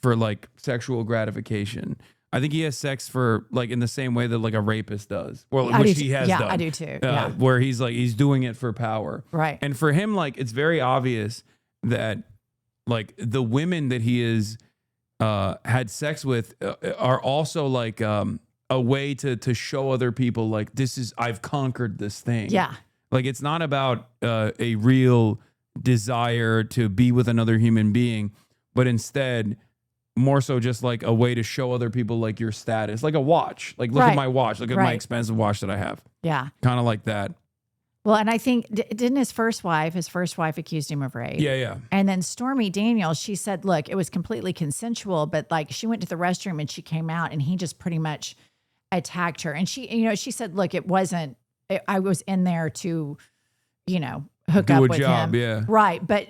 like sexual gratification. I think he has sex for like in the same way that like a rapist does. Well, which he has done. Yeah, I do too. Where he's doing it for power. Right. And for him, like it's very obvious that like the women that he is had sex with are also like a way to show other people like I've conquered this thing. Yeah. Like it's not about a real desire to be with another human being, but instead more so just like a way to show other people like your status, like a watch, like look at my watch, look at my expensive watch that I have. Yeah. Kind of like that. Well, and I think, didn't his first wife accused him of rape? Yeah. And then Stormy Daniels, she said, look, it was completely consensual, but like she went to the restroom and she came out and he just pretty much attacked her. And she said, look, I was in there to, hook up with him. Yeah. Right. But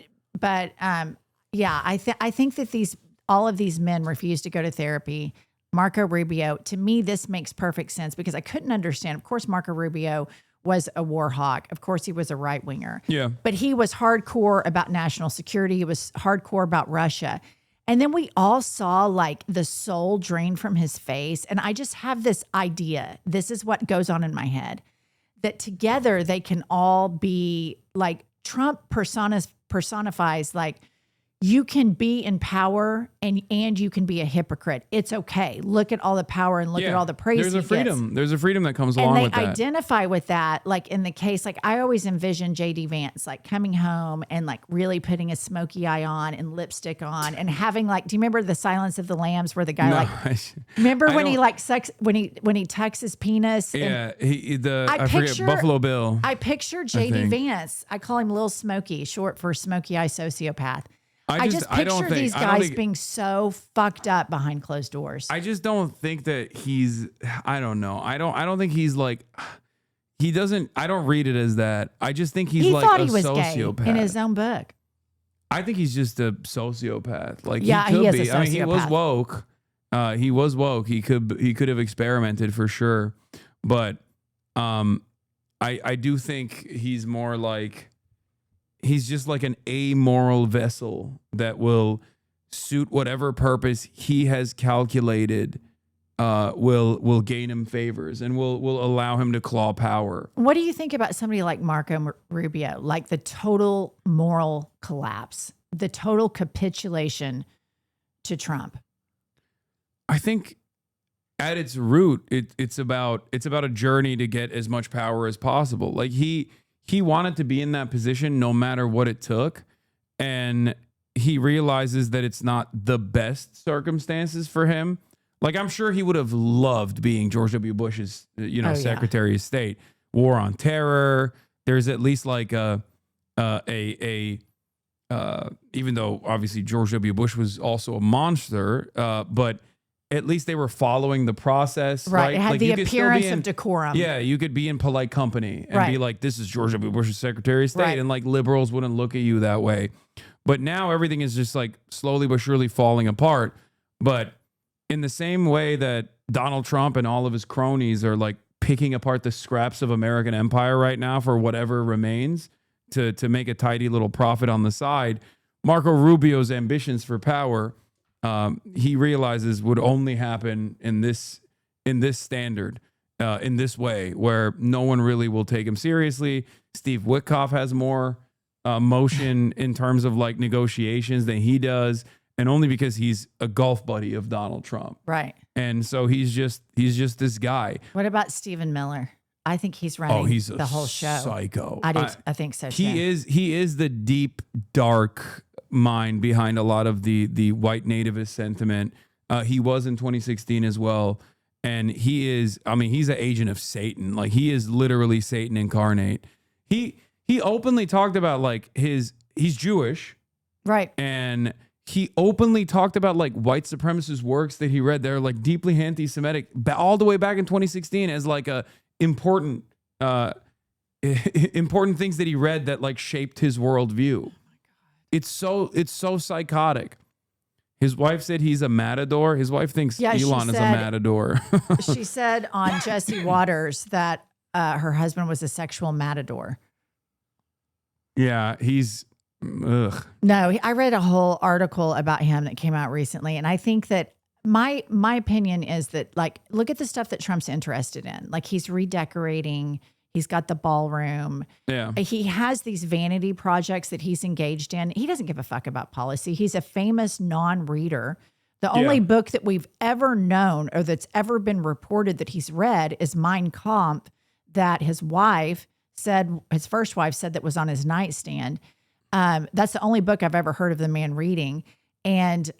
yeah, I think that all of these men refuse to go to therapy. Marco Rubio, to me, this makes perfect sense because I couldn't understand. Of course, Marco Rubio was a war hawk. Of course, he was a right winger. Yeah. But he was hardcore about national security. He was hardcore about Russia. And then we all saw like the soul drain from his face. And I just have this idea. This is what goes on in my head, that together they can all be like Trump personifies like, you can be in power and you can be a hypocrite. It's okay. Look at all the power and look at all the praise. There's a freedom. Gets. There's a freedom that comes along with that. And they identify with that. Like in the case, like I always envision JD Vance, like coming home and like really putting a smoky eye on and lipstick on and having like, do you remember the Silence of the Lambs where the guy remember when he like when he tucks his penis? Yeah. I forget, Buffalo Bill. I picture JD Vance. I call him Lil Smokey, short for Smokey Eye Sociopath. I just picture these guys being so fucked up behind closed doors. I just don't think that he's, I don't know. I don't think he's like, he doesn't, I don't read it as that. I just think he's like a sociopath. Gay in his own book. I think he's just a sociopath. Like yeah, he could be. A sociopath. I mean, he was woke. He could have experimented for sure. But I do think he's more like, he's just like an amoral vessel that will suit whatever purpose he has calculated will gain him favors and will allow him to claw power. What do you think about somebody like Marco Rubio, like the total moral collapse, the total capitulation to Trump? I think at its root, it's about a journey to get as much power as possible. Like he wanted to be in that position no matter what it took. And he realizes that it's not the best circumstances for him. Like, I'm sure he would have loved being George W. Bush's, Secretary of State. War on Terror. There's at least like even though obviously George W. Bush was also a monster, but at least they were following the process. Right. It had like the appearance of decorum. Yeah. You could be in polite company and be like, this is George W. Bush's Secretary of State. And like liberals wouldn't look at you that way. But now everything is just like slowly but surely falling apart. But in the same way that Donald Trump and all of his cronies are like picking apart the scraps of American empire right now for whatever remains to make a tidy little profit on the side, Marco Rubio's ambitions for power, he realizes would only happen in this standard, in this way, where no one really will take him seriously. Steve Witkoff has more motion in terms of like negotiations than he does, and only because he's a golf buddy of Donald Trump. Right. And so he's just this guy. What about Stephen Miller? I think he's running the whole show. Psycho. I think so too. He is the deep, dark mind behind a lot of the white nativist sentiment. He was in 2016 as well. And he's an agent of Satan. Like he is literally Satan incarnate. He he openly talked about like he's Jewish. Right. And he openly talked about like white supremacist works that he read. They're like deeply anti-Semitic all the way back in 2016 as like a important things that he read that like shaped his worldview. It's so psychotic. His wife said he's a matador. His wife thinks Elon is a matador. She said on Jesse Waters that her husband was a sexual matador. Yeah, he's ugh. No, I read a whole article about him that came out recently, and I think that my opinion is that, like, look at the stuff that Trump's interested in. Like, he's redecorating. He's got the ballroom. Yeah. He has these vanity projects that he's engaged in. He doesn't give a fuck about policy. He's a famous non-reader. The only book that we've ever known or that's ever been reported that he's read is Mein Kampf, that his first wife said that was on his nightstand. That's the only book I've ever heard of the man reading. And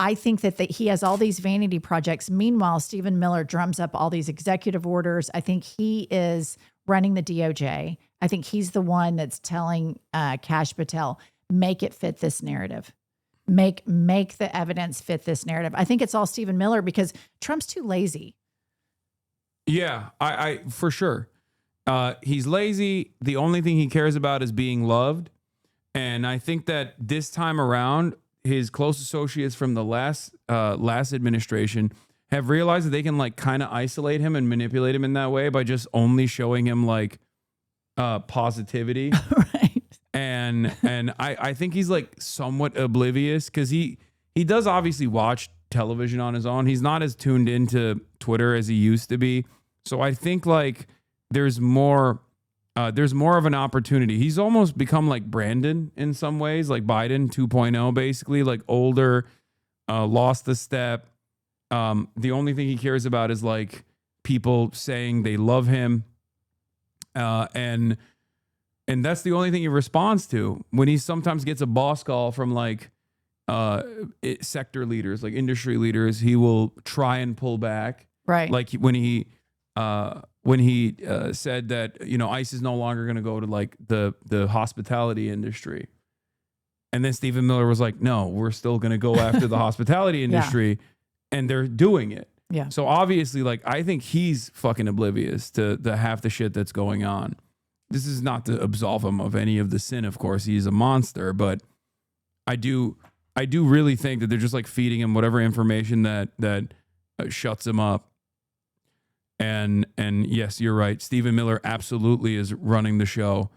I think that he has all these vanity projects. Meanwhile, Stephen Miller drums up all these executive orders. I think he is running the DOJ. I think he's the one that's telling Kash Patel, make it fit this narrative. Make the evidence fit this narrative. I think it's all Stephen Miller because Trump's too lazy. Yeah, I for sure. He's lazy. The only thing he cares about is being loved. And I think that this time around, his close associates from the last administration have realized that they can like kind of isolate him and manipulate him in that way by just only showing him like positivity. Right. And I think he's like somewhat oblivious because he does obviously watch television on his own. He's not as tuned into Twitter as he used to be. So I think like there's more of an opportunity. He's almost become like Brandon in some ways, like Biden 2.0, basically, like older, lost the step. The only thing he cares about is like people saying they love him. And that's the only thing he responds to. When he sometimes gets a boss call from like sector leaders, like industry leaders, he will try and pull back. Right. Like when he said that, you know, ICE is no longer going to go to like the hospitality industry. And then Stephen Miller was like, no, we're still going to go after the hospitality industry. And they're doing it. Yeah. So obviously, like, I think he's fucking oblivious to the half the shit that's going on. This is not to absolve him of any of the sin, of course. He's a monster. But I do really think that they're just like feeding him whatever information that shuts him up. And yes, you're right. Stephen Miller absolutely is running the show.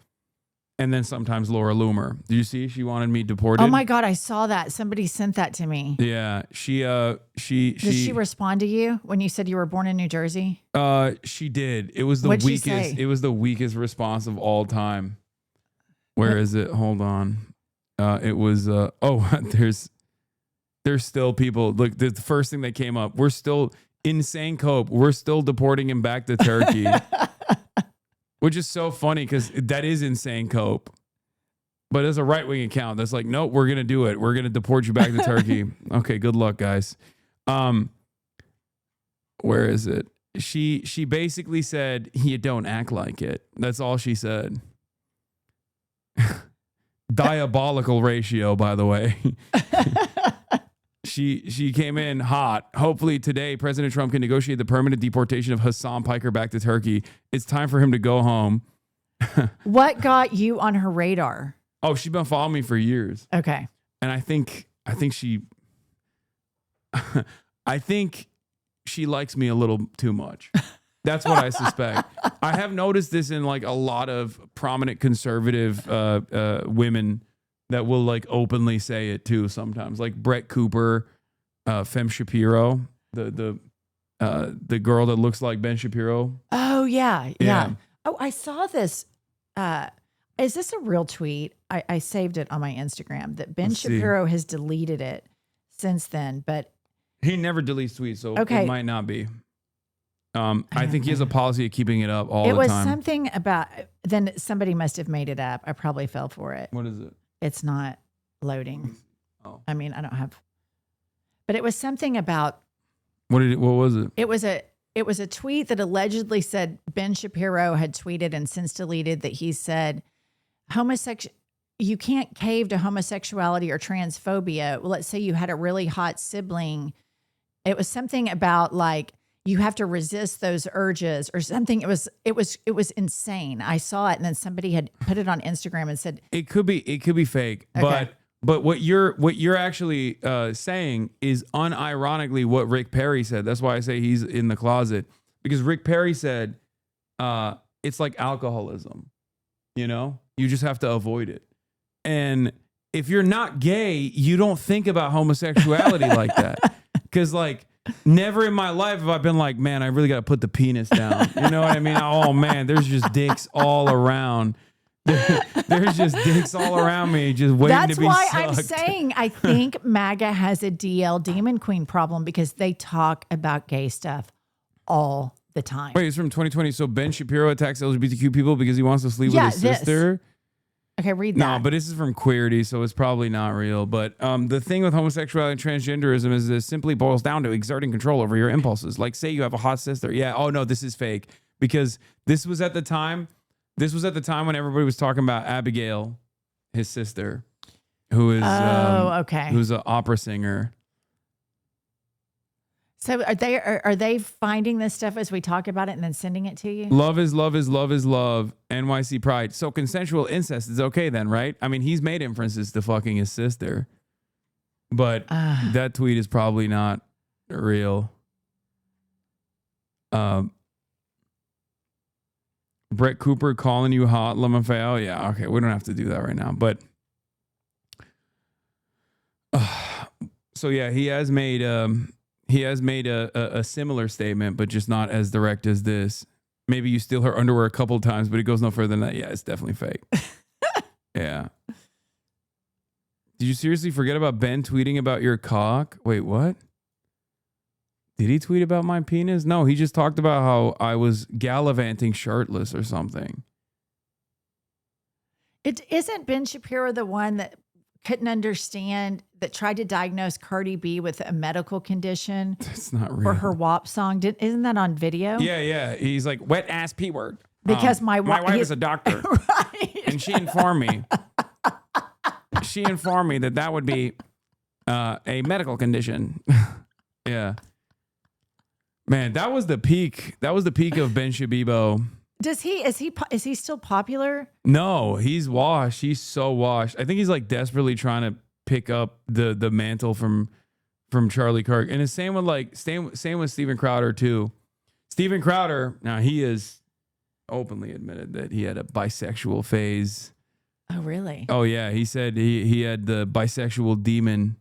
And then sometimes Laura Loomer. Did you see? She wanted me deported. Oh my God, I saw that. Somebody sent that to me. Yeah, she Did she respond to you when you said you were born in New Jersey? She did. It was the What'd she weakest. say? It was the weakest response of all time. Where is it? Hold on. It was. There's still people. Look, the first thing that came up. We're still insane cope. We're still deporting him back to Turkey. Which is so funny because that is insane cope. But as a right-wing account, that's like, nope, we're going to do it. We're going to deport you back to Turkey. Okay, good luck, guys. Where is it? She basically said, you don't act like it. That's all she said. Diabolical ratio, by the way. She came in hot. Hopefully today, President Trump can negotiate the permanent deportation of Hasan Piker back to Turkey. It's time for him to go home. What got you on her radar? Oh, she's been following me for years. Okay. And I think she likes me a little too much. That's what I suspect. I have noticed this in like a lot of prominent conservative women that will like openly say it too sometimes, like Brett Cooper, Fem Shapiro, the girl that looks like Ben Shapiro. Oh yeah. Oh, I saw this. Is this a real tweet? I saved it on my Instagram that Ben Shapiro has deleted it since then, but he never deletes tweets, so okay. It might not be. I think he has a policy of keeping it up all the time. It was something about, then somebody must have made it up. I probably fell for it. What is it? It's not loading. Oh. I mean, I don't have, but it was something about. What was it? It was a tweet that allegedly said Ben Shapiro had tweeted and since deleted that he said you can't cave to homosexuality or transphobia. Well, let's say you had a really hot sibling. It was something about like you have to resist those urges or something. It was insane. I saw it, and then somebody had put it on Instagram and said it could be fake, Okay. but what you're actually saying is unironically what Rick Perry said. That's why I say he's in the closet, because Rick Perry said it's like alcoholism. You know, you just have to avoid it. And if you're not gay, you don't think about homosexuality like that. Because like never in my life have I been like, man, I really got to put the penis down. You know what I mean? Oh man, there's just dicks all around. There's just dicks all around me, just waiting That's to be why sucked. I'm saying I think MAGA has a DL Demon Queen problem because they talk about gay stuff all the time. Wait, it's from 2020. So Ben Shapiro attacks LGBTQ people because he wants to sleep with his sister. Okay, read that. No, but this is from Queerty, so it's probably not real. But the thing with homosexuality and transgenderism is it simply boils down to exerting control over your impulses. Like, say you have a hot sister. Yeah, oh no, this is fake. Because this was at the time when everybody was talking about Abigail, his sister, who is okay. who's an opera singer. So are they finding this stuff as we talk about it and then sending it to you? Love is love is love is love. NYC Pride. So consensual incest is okay then, right? I mean, he's made inferences to fucking his sister, but that tweet is probably not real. Brett Cooper calling you hot, LMFAO. Yeah, okay, we don't have to do that right now, but so yeah, he has made a similar statement, but just not as direct as this. Maybe you steal her underwear a couple of times, but it goes no further than that. Yeah, it's definitely fake. Yeah. Did you seriously forget about Ben tweeting about your cock? Wait, what? Did he tweet about my penis? No, he just talked about how I was gallivanting shirtless or something. It isn't Ben Shapiro the one that couldn't understand, that tried to diagnose Cardi B with a medical condition. It's not real. For her WAP song. Isn't that on video? Yeah. He's like, wet ass P word. Because my wife is a doctor. Right. And she informed me. that would be a medical condition. Yeah. Man, that was the peak. That was the peak of Ben Shabibo. Is he still popular? No, he's washed. He's so washed. I think he's like desperately trying to pick up the mantle from Charlie Kirk. And the same with same with Steven Crowder too. Steven Crowder, now he has openly admitted that he had a bisexual phase. Oh, really? Oh yeah, he said he had the bisexual demon.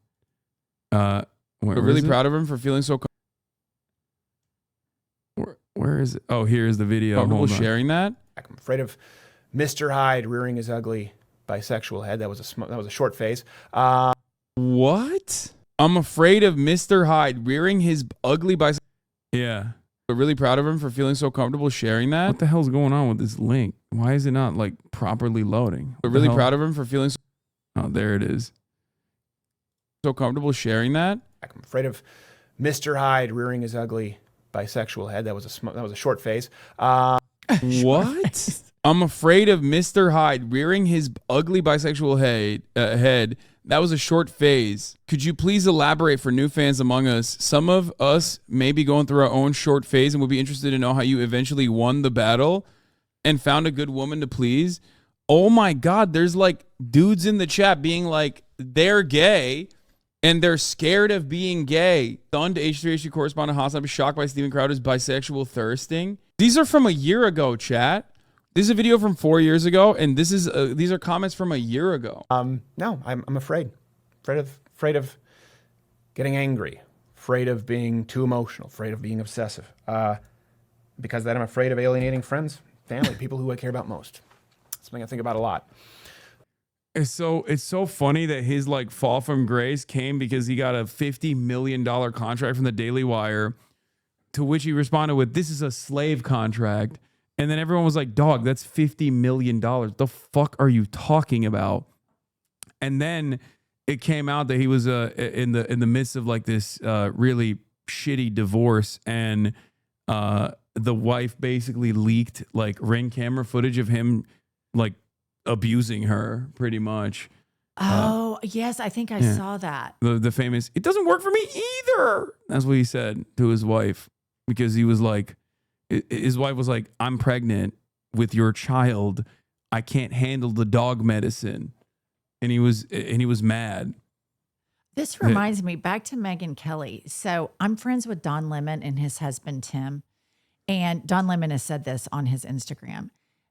We're really proud of him for feeling so. Where is it? Oh, here's the video. Comfortable sharing that. I'm afraid of Mr. Hyde rearing his ugly bisexual head. That was a short phase. What? I'm afraid of Mr. Hyde rearing his ugly bisexual. Yeah. We're really proud of him for feeling so comfortable sharing that. What the hell's going on with this link? Why is it not like properly loading? We're really proud of him for feeling so. Oh, there it is. So comfortable sharing that. I'm afraid of Mr. Hyde rearing his ugly bisexual head. That was a short phase. What? I'm afraid of Mr. Hyde rearing his ugly bisexual head. That was a short phase. Could you please elaborate for new fans among us? Some of us may be going through our own short phase and would be interested to know how you eventually won the battle and found a good woman to please. Oh my God, there's like dudes in the chat being like, they're gay and they're scared of being gay. Stunned H3H2 correspondent Hasan was shocked by Steven Crowder's bisexual thirsting. These are from a year ago, chat. This is a video from 4 years ago, and these are comments from a year ago. No, I'm afraid of getting angry, afraid of being too emotional, afraid of being obsessive. Because of that, I'm afraid of alienating friends, family, people who I care about most. It's something I think about a lot. It's so funny that his like fall from grace came because he got a $50 million contract from the Daily Wire, to which he responded with, "This is a slave contract." And then everyone was like, "Dog, that's $50 million. The fuck are you talking about?" And then it came out that he was in the midst of like this really shitty divorce, and the wife basically leaked like Ring camera footage of him like abusing her pretty much. Oh, yes, I think I saw that. The famous, it doesn't work for me either. That's what he said to his wife, because he was like, his wife was like, I'm pregnant with your child. I can't handle the dog medicine. And he was mad. This reminds me back to Megyn Kelly. So I'm friends with Don Lemon and his husband, Tim. And Don Lemon has said this on his Instagram.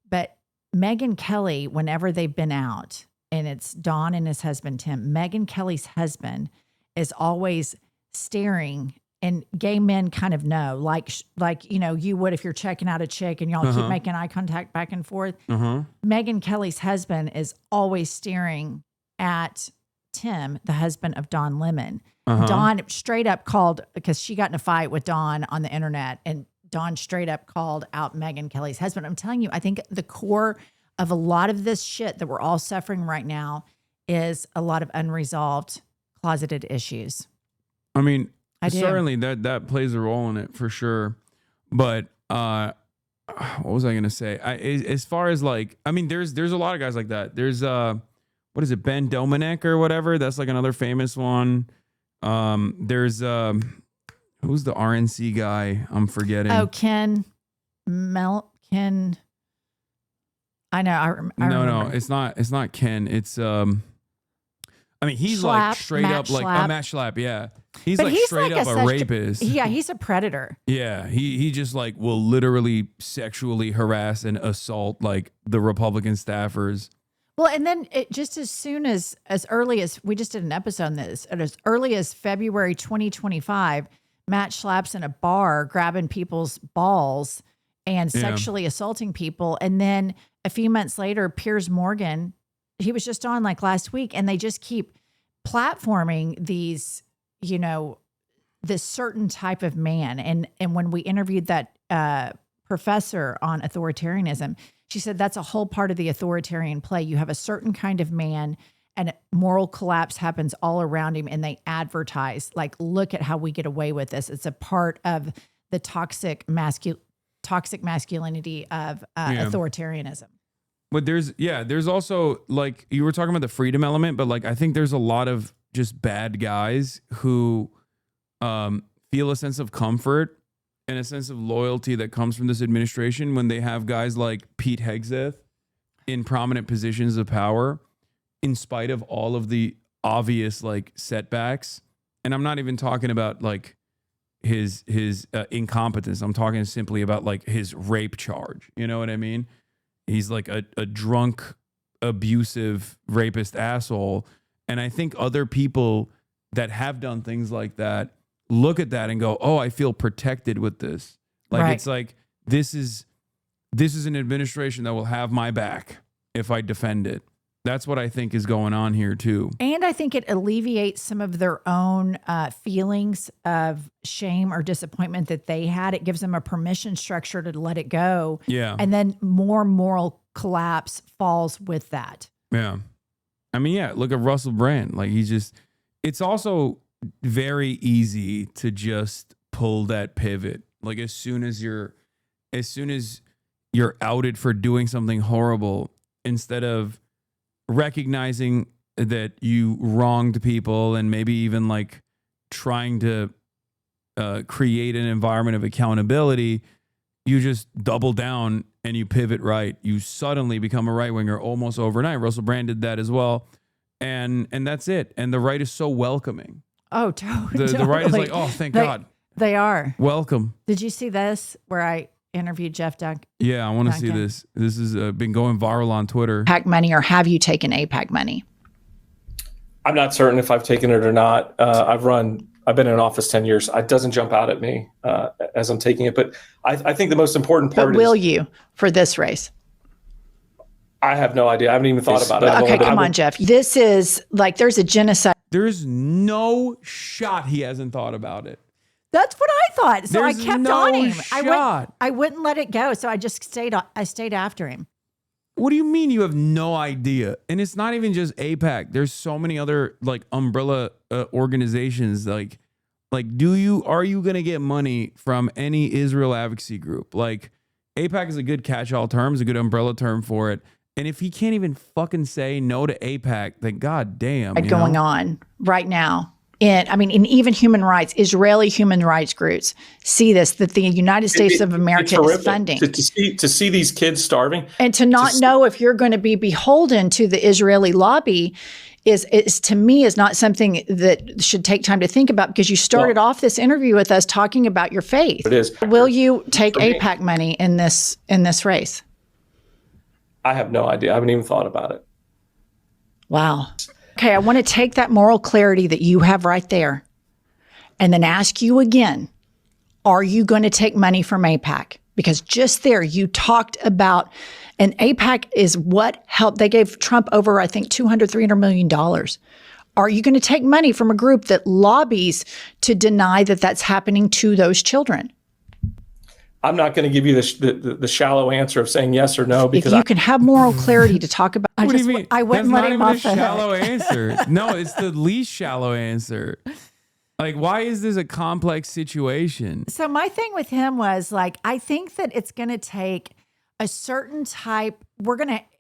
But Megyn Kelly, whenever they've been out, and it's Don and his husband, Tim, Megyn Kelly's husband is always staring, and gay men kind of know, like, you know, you would if you're checking out a chick and y'all keep making eye contact back and forth. Megyn Kelly's husband is always staring at Tim, the husband of Don Lemon. Don straight up called, because she got in a fight with Don on the internet, and Don straight up called out Megyn Kelly's husband. I'm telling you, I think the core of a lot of this shit that we're all suffering right now is a lot of unresolved closeted issues. I mean, certainly that plays a role in it for sure. But what was I going to say? As far as like, I mean, there's a lot of guys like that. There's what is it, Ben Dominic or whatever? That's like another famous one. There's who's the RNC guy? I'm forgetting. Oh, Ken. I know. I remember. No, it's not Ken. It's I mean, he's like straight up like Matt Schlapp. Yeah, he's straight up a rapist. Yeah, he's a predator. Yeah, he just like will literally sexually harass and assault like the Republican staffers. Well, and then just as early as we just did an episode on this, as early as February 2025, Matt Schlapp's in a bar grabbing people's balls and sexually assaulting people, and then a few months later, Piers Morgan, he was just on like last week, and they just keep platforming these, you know, this certain type of man. And when we interviewed that professor on authoritarianism, she said that's a whole part of the authoritarian play. You have a certain kind of man, and moral collapse happens all around him, and they advertise, like, look at how we get away with this. It's a part of the toxic masculinity of authoritarianism. But there's also, like, you were talking about the freedom element, but like, I think there's a lot of just bad guys who feel a sense of comfort and a sense of loyalty that comes from this administration when they have guys like Pete Hegseth in prominent positions of power, in spite of all of the obvious like setbacks. And I'm not even talking about like his incompetence. I'm talking simply about like his rape charge. You know what I mean? He's like a drunk, abusive, rapist asshole. And I think other people that have done things like that look at that and go, oh, I feel protected with this. Like, It's like, this is an administration that will have my back if I defend it. That's what I think is going on here too. And I think it alleviates some of their own feelings of shame or disappointment that they had. It gives them a permission structure to let it go. Yeah. And then more moral collapse falls with that. Yeah. I mean, yeah, look at Russell Brand. Like, it's also very easy to just pull that pivot. Like, as soon as you're outed for doing something horrible, instead of recognizing that you wronged people and maybe even like trying to create an environment of accountability, you just double down and you pivot right. You suddenly become a right winger almost overnight. Russell Brand did that as well. And that's it. And the right is so welcoming. Oh, totally. The right is like, oh, thank God. They are. Welcome. Did you see this where I interviewed Jeff Duncan? Yeah, I want to see this. This has been going viral on Twitter. AIPAC money, or have you taken AIPAC money? I'm not certain if I've taken it or not. I've been in office 10 years. It doesn't jump out at me as I'm taking it. But I think the most important part will you for this race? I have no idea. I haven't even thought about it. Okay, come on, Jeff. This is like, there's a genocide. There's no shot he hasn't thought about it. That's what I thought. So I kept on him. Shot. I wouldn't let it go. So I just stayed after him. What do you mean you have no idea? And it's not even just AIPAC. There's so many other like umbrella organizations. Like, are you going to get money from any Israel advocacy group? Like, AIPAC is a good catch-all term, is a good umbrella term for it. And if he can't even fucking say no to AIPAC, then goddamn, you going know? on right now. And even human rights, Israeli human rights groups see this, that the United States of America is funding. To see these kids starving. And to not know if you're going to be beholden to the Israeli lobby is to me is not something that should take time to think about, because you started off this interview with us talking about your faith. It is. Will you take AIPAC money in this race? I have no idea. I haven't even thought about it. Wow. Okay, I want to take that moral clarity that you have right there and then ask you again, are you going to take money from AIPAC? Because just there you talked about, and AIPAC is what helped. They gave Trump over, I think, $200-300 million. Are you going to take money from a group that lobbies to deny that that's happening to those children? I'm not going to give you the shallow answer of saying yes or no, because if you can have moral clarity to talk about, What do you mean? I wouldn't That's let not him even off a the shallow hook. answer. No, it's the least shallow answer. Like, why is this a complex situation? So my thing with him was like, I think that it's going to take a certain type.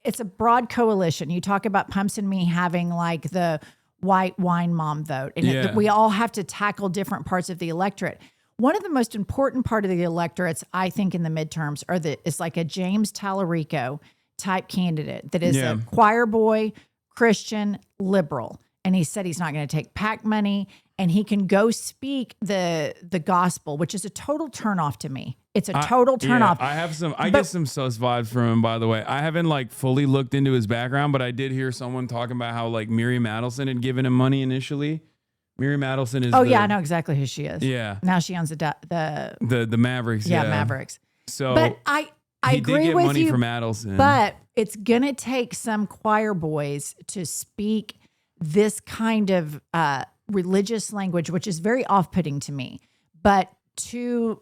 It's a broad coalition. You talk about Pumps and me having like the white wine mom vote, and we all have to tackle different parts of the electorate. One of the most important part of the electorates, I think, in the midterms is like a James Tallarico type candidate that is a choir boy, Christian, liberal. And he said he's not going to take PAC money, and he can go speak the gospel, which is a total turnoff to me. It's a total turnoff. I get some sus vibes from him, by the way. I haven't like fully looked into his background, but I did hear someone talking about how like Miriam Adelson had given him money initially. Miriam Adelson is. I know exactly who she is. Yeah. Now she owns the Mavericks. Yeah, Mavericks. So, but I agree did get with money you. from Adelson. But it's gonna take some choir boys to speak this kind of religious language, which is very off-putting to me. But to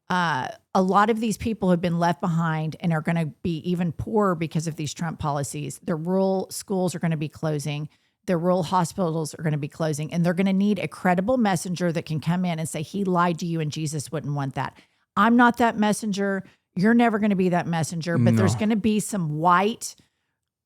a lot of these people have been left behind and are going to be even poorer because of these Trump policies. The rural schools are going to be closing. The rural hospitals are going to be closing, and they're going to need a credible messenger that can come in and say, he lied to you and Jesus wouldn't want that. I'm not that messenger. You're never going to be that messenger, but there's going to be some white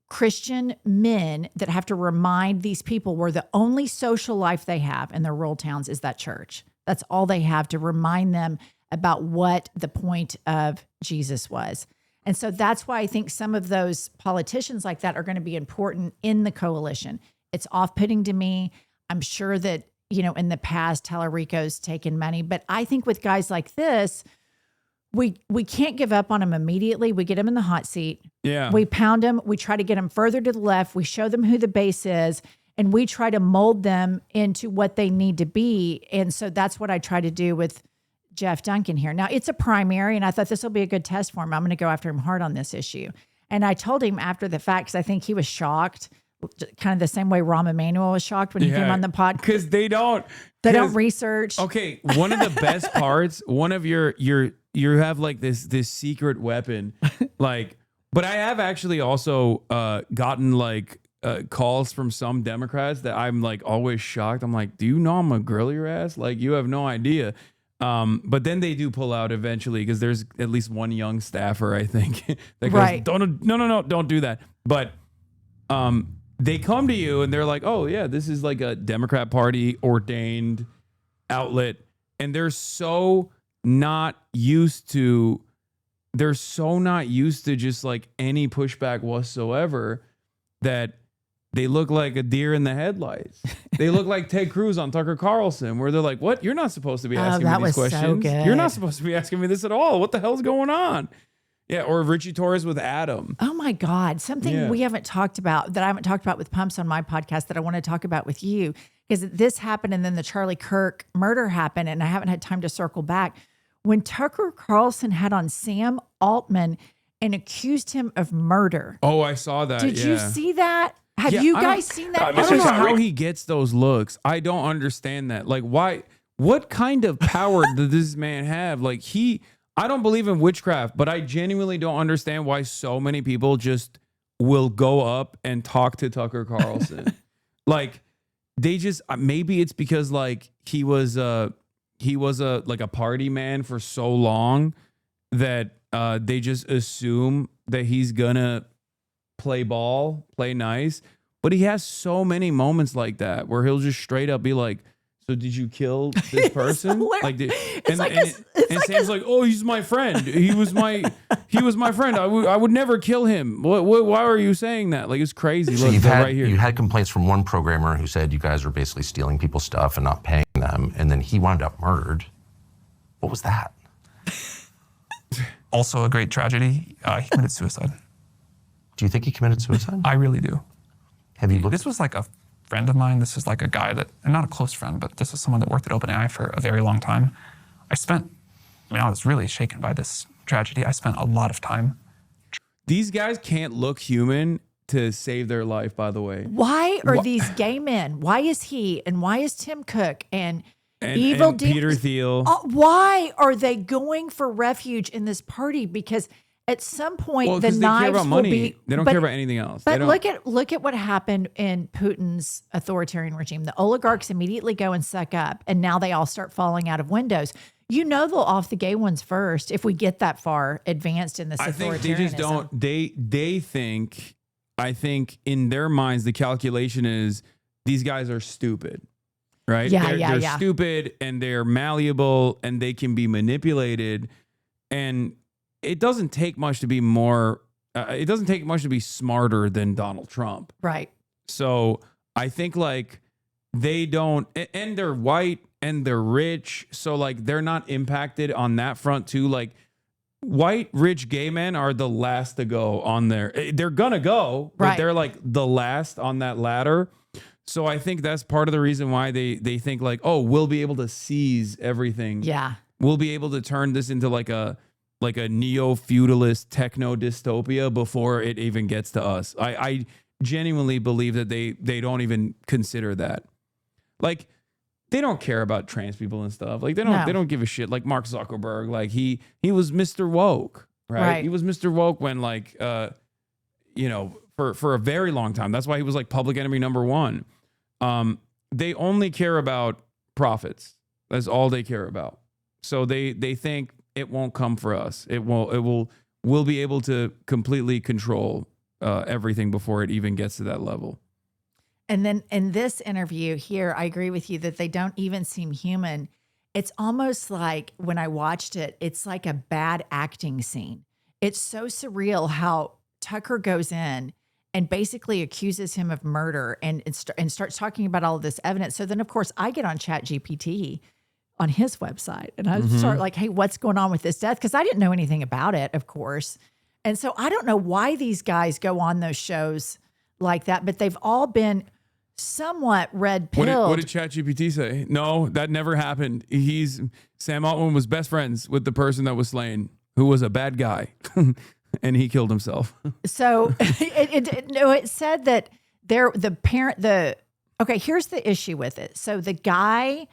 Christian men that have to remind these people where the only social life they have in their rural towns is that church. That's all they have to remind them about what the point of Jesus was. And so that's why I think some of those politicians like that are going to be important in the coalition. It's off-putting to me. I'm sure that, in the past, Tallarico's taken money. But I think with guys like this, we can't give up on them immediately. We get them in the hot seat. Yeah. We pound them. We try to get them further to the left. We show them who the base is. And we try to mold them into what they need to be. And so that's what I try to do with Jeff Duncan here. Now, it's a primary, and I thought this will be a good test for him. I'm going to go after him hard on this issue. And I told him after the fact, because I think he was shocked, kind of the same way Rahm Emanuel was shocked when he came on the podcast. Because they don't research. Okay, one of the best parts, one of you have like this secret weapon, like, but I have actually also gotten like calls from some Democrats that I'm like always shocked. I'm like, do you know I'm gonna grill your ass? Like, you have no idea. But then they do pull out eventually, because there's at least one young staffer, I think, that goes, no, don't do that. But they come to you and they're like, oh yeah, this is like a Democrat Party ordained outlet, and they're so not used to just like any pushback whatsoever, that they look like a deer in the headlights. They look like Ted Cruz on Tucker Carlson, where they're like, what? You're not supposed to be asking me these questions. So good. You're not supposed to be asking me this at all. What the hell's going on? Yeah, or Richie Torres with Adam. Oh my God. Something we haven't talked about, that I haven't talked about with Pumps on my podcast, that I want to talk about with you, because this happened and then the Charlie Kirk murder happened, and I haven't had time to circle back. When Tucker Carlson had on Sam Altman and accused him of murder. Oh, I saw that. Did you see that? Have you guys seen that? I don't know how he gets those looks. I don't understand that. Like, why? What kind of power does this man have? Like, I don't believe in witchcraft, but I genuinely don't understand why so many people just will go up and talk to Tucker Carlson. Like, they just, maybe it's because like he was a party man for so long that they just assume that he's gonna play ball, play nice. But he has so many moments like that where he'll just straight up be like, so did you kill this person? Like, and Sam's like, oh, he's my friend. He was my friend. I would never kill him. Why are you saying that? Like, it's crazy. So Look, you right here. had complaints from one programmer who said you guys were basically stealing people's stuff and not paying them, and then he wound up murdered. What was that? Also a great tragedy. He committed suicide. Do you think he committed suicide? I really do. Have you looked? This was like a friend of mine. This is like a guy that, and not a close friend, but this is someone that worked at OpenAI for a very long time. I was really shaken by this tragedy. I spent a lot of time. These guys can't look human to save their life, by the way. Why are these gay men? Why is he and why is Tim Cook and evil and Peter Thiel? Why are they going for refuge in this party? Because at some point the they care knives about will money. be. They don't care about anything else. But look at what happened in Putin's authoritarian regime. The oligarchs immediately go and suck up, and now they all start falling out of windows. You know they'll off the gay ones first if we get that far advanced in this authoritarianism. I think they just don't. They think. I think in their minds the calculation is these guys are stupid, right? They're stupid and they're malleable and they can be manipulated, and it doesn't take much to be more. It doesn't take much to be smarter than Donald Trump, right? So I think like they don't, and they're white and they're rich, so like they're not impacted on that front too. Like white rich gay men are the last to go on there. They're gonna go, but they're like the last on that ladder. So I think that's part of the reason why they think like, oh, we'll be able to seize everything. Yeah, we'll be able to turn this into like a neo-feudalist techno dystopia before it even gets to us. I genuinely believe that they don't even consider that. Like they don't care about trans people and stuff. Like they don't give a shit. Like Mark Zuckerberg, like he was Mr. Woke, right? He was Mr. Woke when like for a very long time. That's why he was like public enemy number one. They only care about profits. That's all they care about. So they think it won't come for us. We'll be able to completely control everything before it even gets to that level. And then in this interview here, I agree with you that they don't even seem human. It's almost like when I watched it, it's like a bad acting scene. It's so surreal how Tucker goes in and basically accuses him of murder and starts talking about all of this evidence. So then, of course, I get on ChatGPT on his website and I start like, hey, what's going on with this death? Because I didn't know anything about it, of course. And so I don't know why these guys go on those shows like that, but they've all been somewhat red-pilled. What did ChatGPT say? No, that never happened. Sam Altman was best friends with the person that was slain, who was a bad guy, and he killed himself. So it said that okay, here's the issue with it. So the guy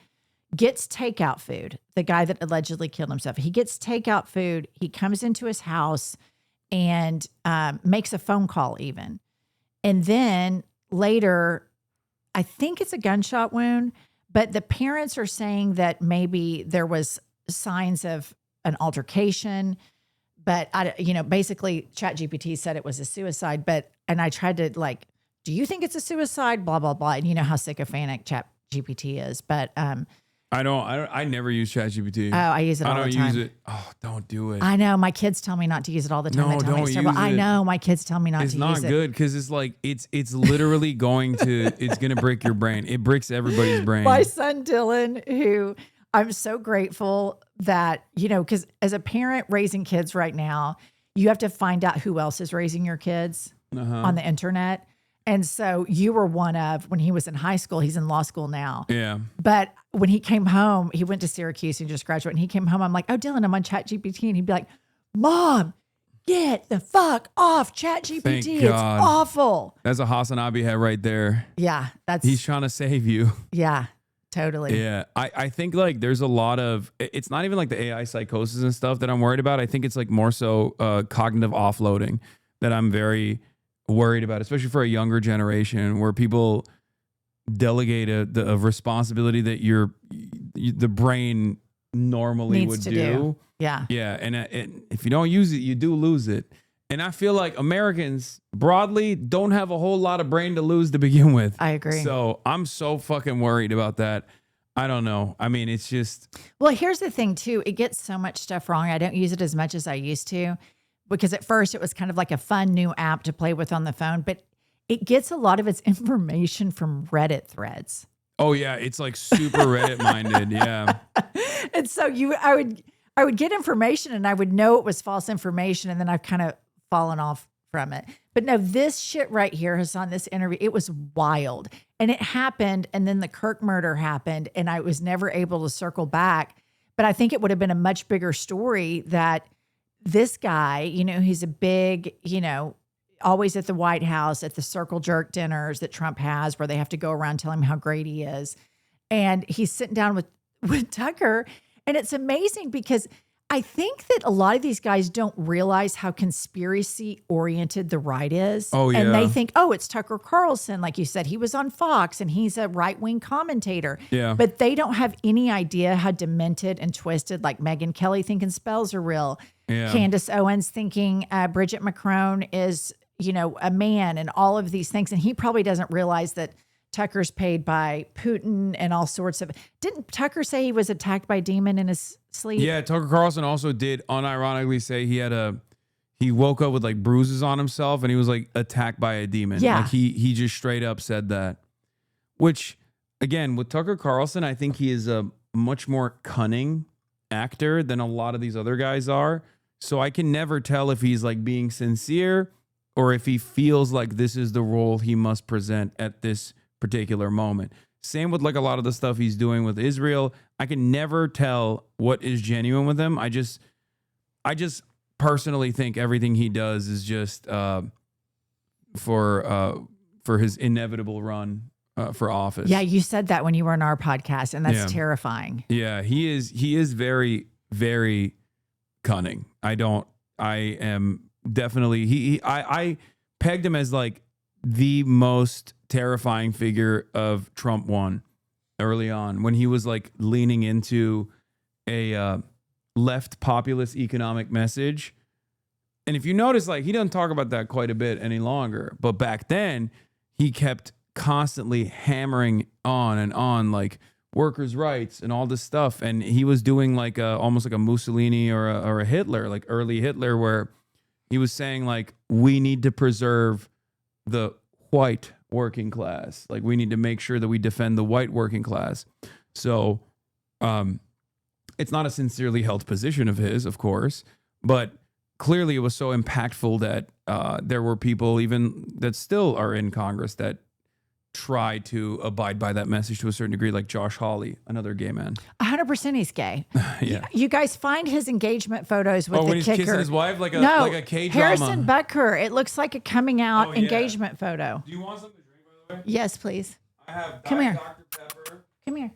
gets takeout food, the guy that allegedly killed himself. He gets takeout food. He comes into his house and makes a phone call even. And then later, I think it's a gunshot wound, but the parents are saying that maybe there was signs of an altercation, but basically ChatGPT said it was a suicide, and I tried to like, do you think it's a suicide? Blah, blah, blah. And you know how sycophantic ChatGPT is, but I never use ChatGPT. Oh, I use it all the time. I don't use it. Oh, don't do it. I know. My kids tell me not to use it all the time. No, they tell me don't it's use terrible. it. I know. My kids tell me not to use it. It's not good because it's like it's literally going to break your brain. It breaks everybody's brain. My son Dylan, who I'm so grateful that, because as a parent raising kids right now, you have to find out who else is raising your kids on the internet. And so you were one of, when he was in high school, he's in law school now. Yeah. But when he came home, he went to Syracuse and just graduated. And he came home, I'm like, oh, Dylan, I'm on ChatGPT. And he'd be like, Mom, get the fuck off ChatGPT. It's awful. That's a Hasanabi head right there. Yeah. He's trying to save you. Yeah, totally. Yeah. I think like there's a lot of, it's not even like the AI psychosis and stuff that I'm worried about. I think it's like more so cognitive offloading that I'm very worried about, especially for a younger generation where people delegate a responsibility that the brain normally needs would to do. Yeah. Yeah. And if you don't use it, you do lose it. And I feel like Americans broadly don't have a whole lot of brain to lose to begin with. I agree. So I'm so fucking worried about that. I don't know. I mean, it's just. Well, here's the thing, too. It gets so much stuff wrong. I don't use it as much as I used to because at first it was kind of like a fun new app to play with on the phone, but it gets a lot of its information from Reddit threads. Oh, yeah. It's like super Reddit minded. Yeah. And so I would get information and I would know it was false information. And then I've kind of fallen off from it. But no, this shit right here, Hasan, this interview, it was wild. And it happened. And then the Kirk murder happened. And I was never able to circle back. But I think it would have been a much bigger story that this guy, you know, he's a big, you know, always at the White House, at the circle jerk dinners that Trump has where they have to go around telling him how great he is. And he's sitting down with Tucker. And it's amazing because I think that a lot of these guys don't realize how conspiracy oriented the right is. Oh, yeah. And they think, oh, it's Tucker Carlson. Like you said, he was on Fox and he's a right wing commentator. Yeah. But they don't have any idea how demented and twisted, like Megyn Kelly thinking spells are real. Yeah. Candace Owens thinking Bridget Macron is, you know, a man and all of these things. And he probably doesn't realize that Tucker's paid by Putin and all sorts of. Didn't Tucker say he was attacked by a demon in his sleep? Yeah, Tucker Carlson also did unironically say he woke up with like bruises on himself and he was like attacked by a demon. Yeah. Like he just straight up said that. Which again, with Tucker Carlson, I think he is a much more cunning actor than a lot of these other guys are. So I can never tell if he's like being sincere or if he feels like this is the role he must present at this particular moment. Same with like a lot of the stuff he's doing with Israel. I can never tell what is genuine with him. I just personally think everything he does is just for his inevitable run for office. Yeah, you said that when you were on our podcast, and that's Yeah. terrifying. Yeah, he is very, very cunning. I am definitely I pegged him as like the most terrifying figure of Trump 1 early on when he was like leaning into a left populist economic message. And if you notice, like he doesn't talk about that quite a bit any longer, but back then he kept constantly hammering on and on like workers' rights and all this stuff. And he was doing like almost like a Mussolini or a Hitler, like early Hitler, where he was saying like, we need to preserve the white working class. Like we need to make sure that we defend the white working class. So it's not a sincerely held position of his, of course, but clearly it was so impactful that there were people even that still are in Congress that try to abide by that message to a certain degree, like Josh Hawley, another gay man. 100% he's gay. Yeah. You guys find his engagement photos with the when he's kicker. kissing his wife like a no, like a K-drama. Harrison Butker. It looks like a coming out Oh, yeah. engagement photo. Do you want something to drink, by the way? Yes, please. I have Come Diet here. Dr. Pepper, Come here.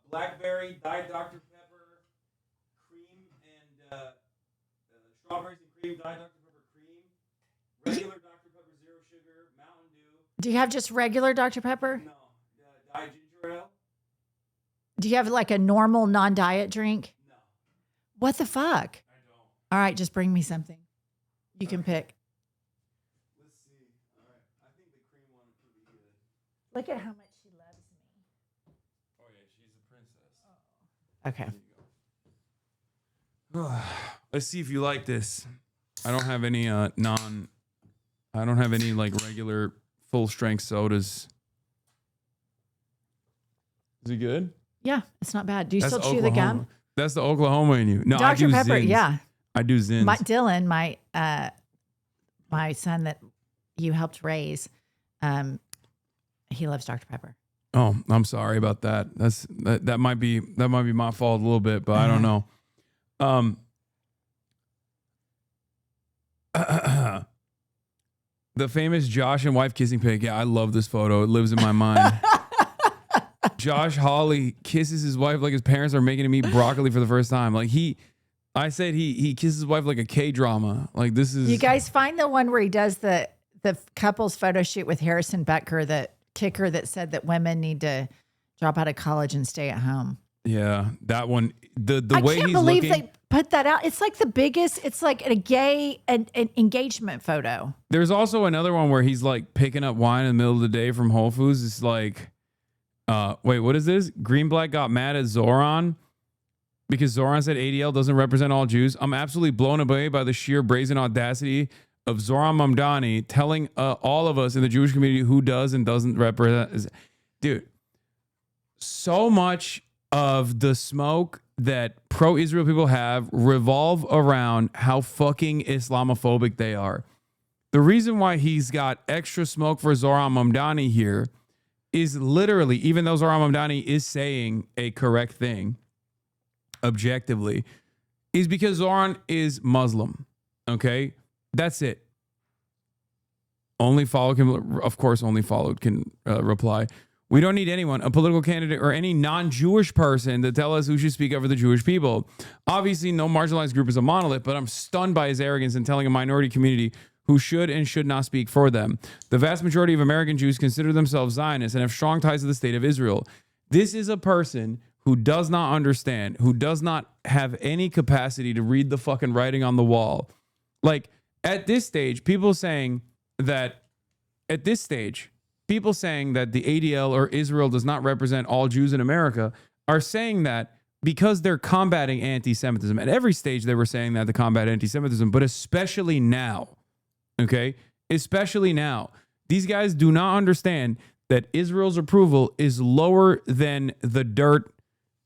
blackberry, Diet Dr. Pepper, cream, and strawberries and cream, Diet Dr. Pepper cream, regular Dr. Pepper zero sugar, Mountain Dew. Do you have just regular Dr. Pepper? No, Diet Ginger Ale. Do you have like a normal non-diet drink? No. What the fuck? I don't. All right, just bring me something. You can pick. Let's see. All right. I think the cream one could be good. Look at how much she loves me. Oh yeah, she's a princess. Okay. Let's see if you like this. I don't have any I don't have any like regular full strength sodas. Is it good? Yeah, it's not bad. Do you That's still chew the gum? That's the Oklahoma in you. No, I Dr. do Pepper, Zins. yeah. I do Zins. Dylan, my son that you helped raise, he loves Dr. Pepper. Oh, I'm sorry about that. That might be my fault a little bit, but I don't know. The famous Josh and wife kissing pic. Yeah, I love this photo. It lives in my mind. Josh Hawley kisses his wife like his parents are making him eat broccoli for the first time. Like I said he kisses his wife like a K-drama. Like this is. You guys find the one where he does the couple's photo shoot with Harrison Butker, the kicker that said that women need to drop out of college and stay at home. Yeah, that one. The I way can't he's believe looking. put that out. It's like the biggest. It's like a gay an engagement photo. There's also another one where he's like picking up wine in the middle of the day from Whole Foods. It's like, wait, what is this? Greenblatt got mad at Zoran because Zoran said ADL doesn't represent all Jews. I'm absolutely blown away by the sheer brazen audacity of Zoran Mamdani telling all of us in the Jewish community who does and doesn't represent. Dude, so much of the smoke that pro-Israel people have revolve around how fucking Islamophobic they are. The reason why he's got extra smoke for Zoran Mamdani here is literally, even though Zoran Mamdani is saying a correct thing objectively, is because Zoran is Muslim. Okay? That's it. Only Followed can, of course, Only Followed can reply. We don't need anyone, a political candidate or any non-Jewish person to tell us who should speak up for the Jewish people. Obviously, no marginalized group is a monolith, but I'm stunned by his arrogance in telling a minority community who should and should not speak for them. The vast majority of American Jews consider themselves Zionists and have strong ties to the state of Israel. This is a person who does not understand, who does not have any capacity to read the fucking writing on the wall. Like, at this stage, people saying that the ADL or Israel does not represent all Jews in America are saying that because they're combating anti-Semitism. At every stage, they were saying that to combat anti-Semitism, but especially now. Okay? Especially now. These guys do not understand that Israel's approval is lower than the dirt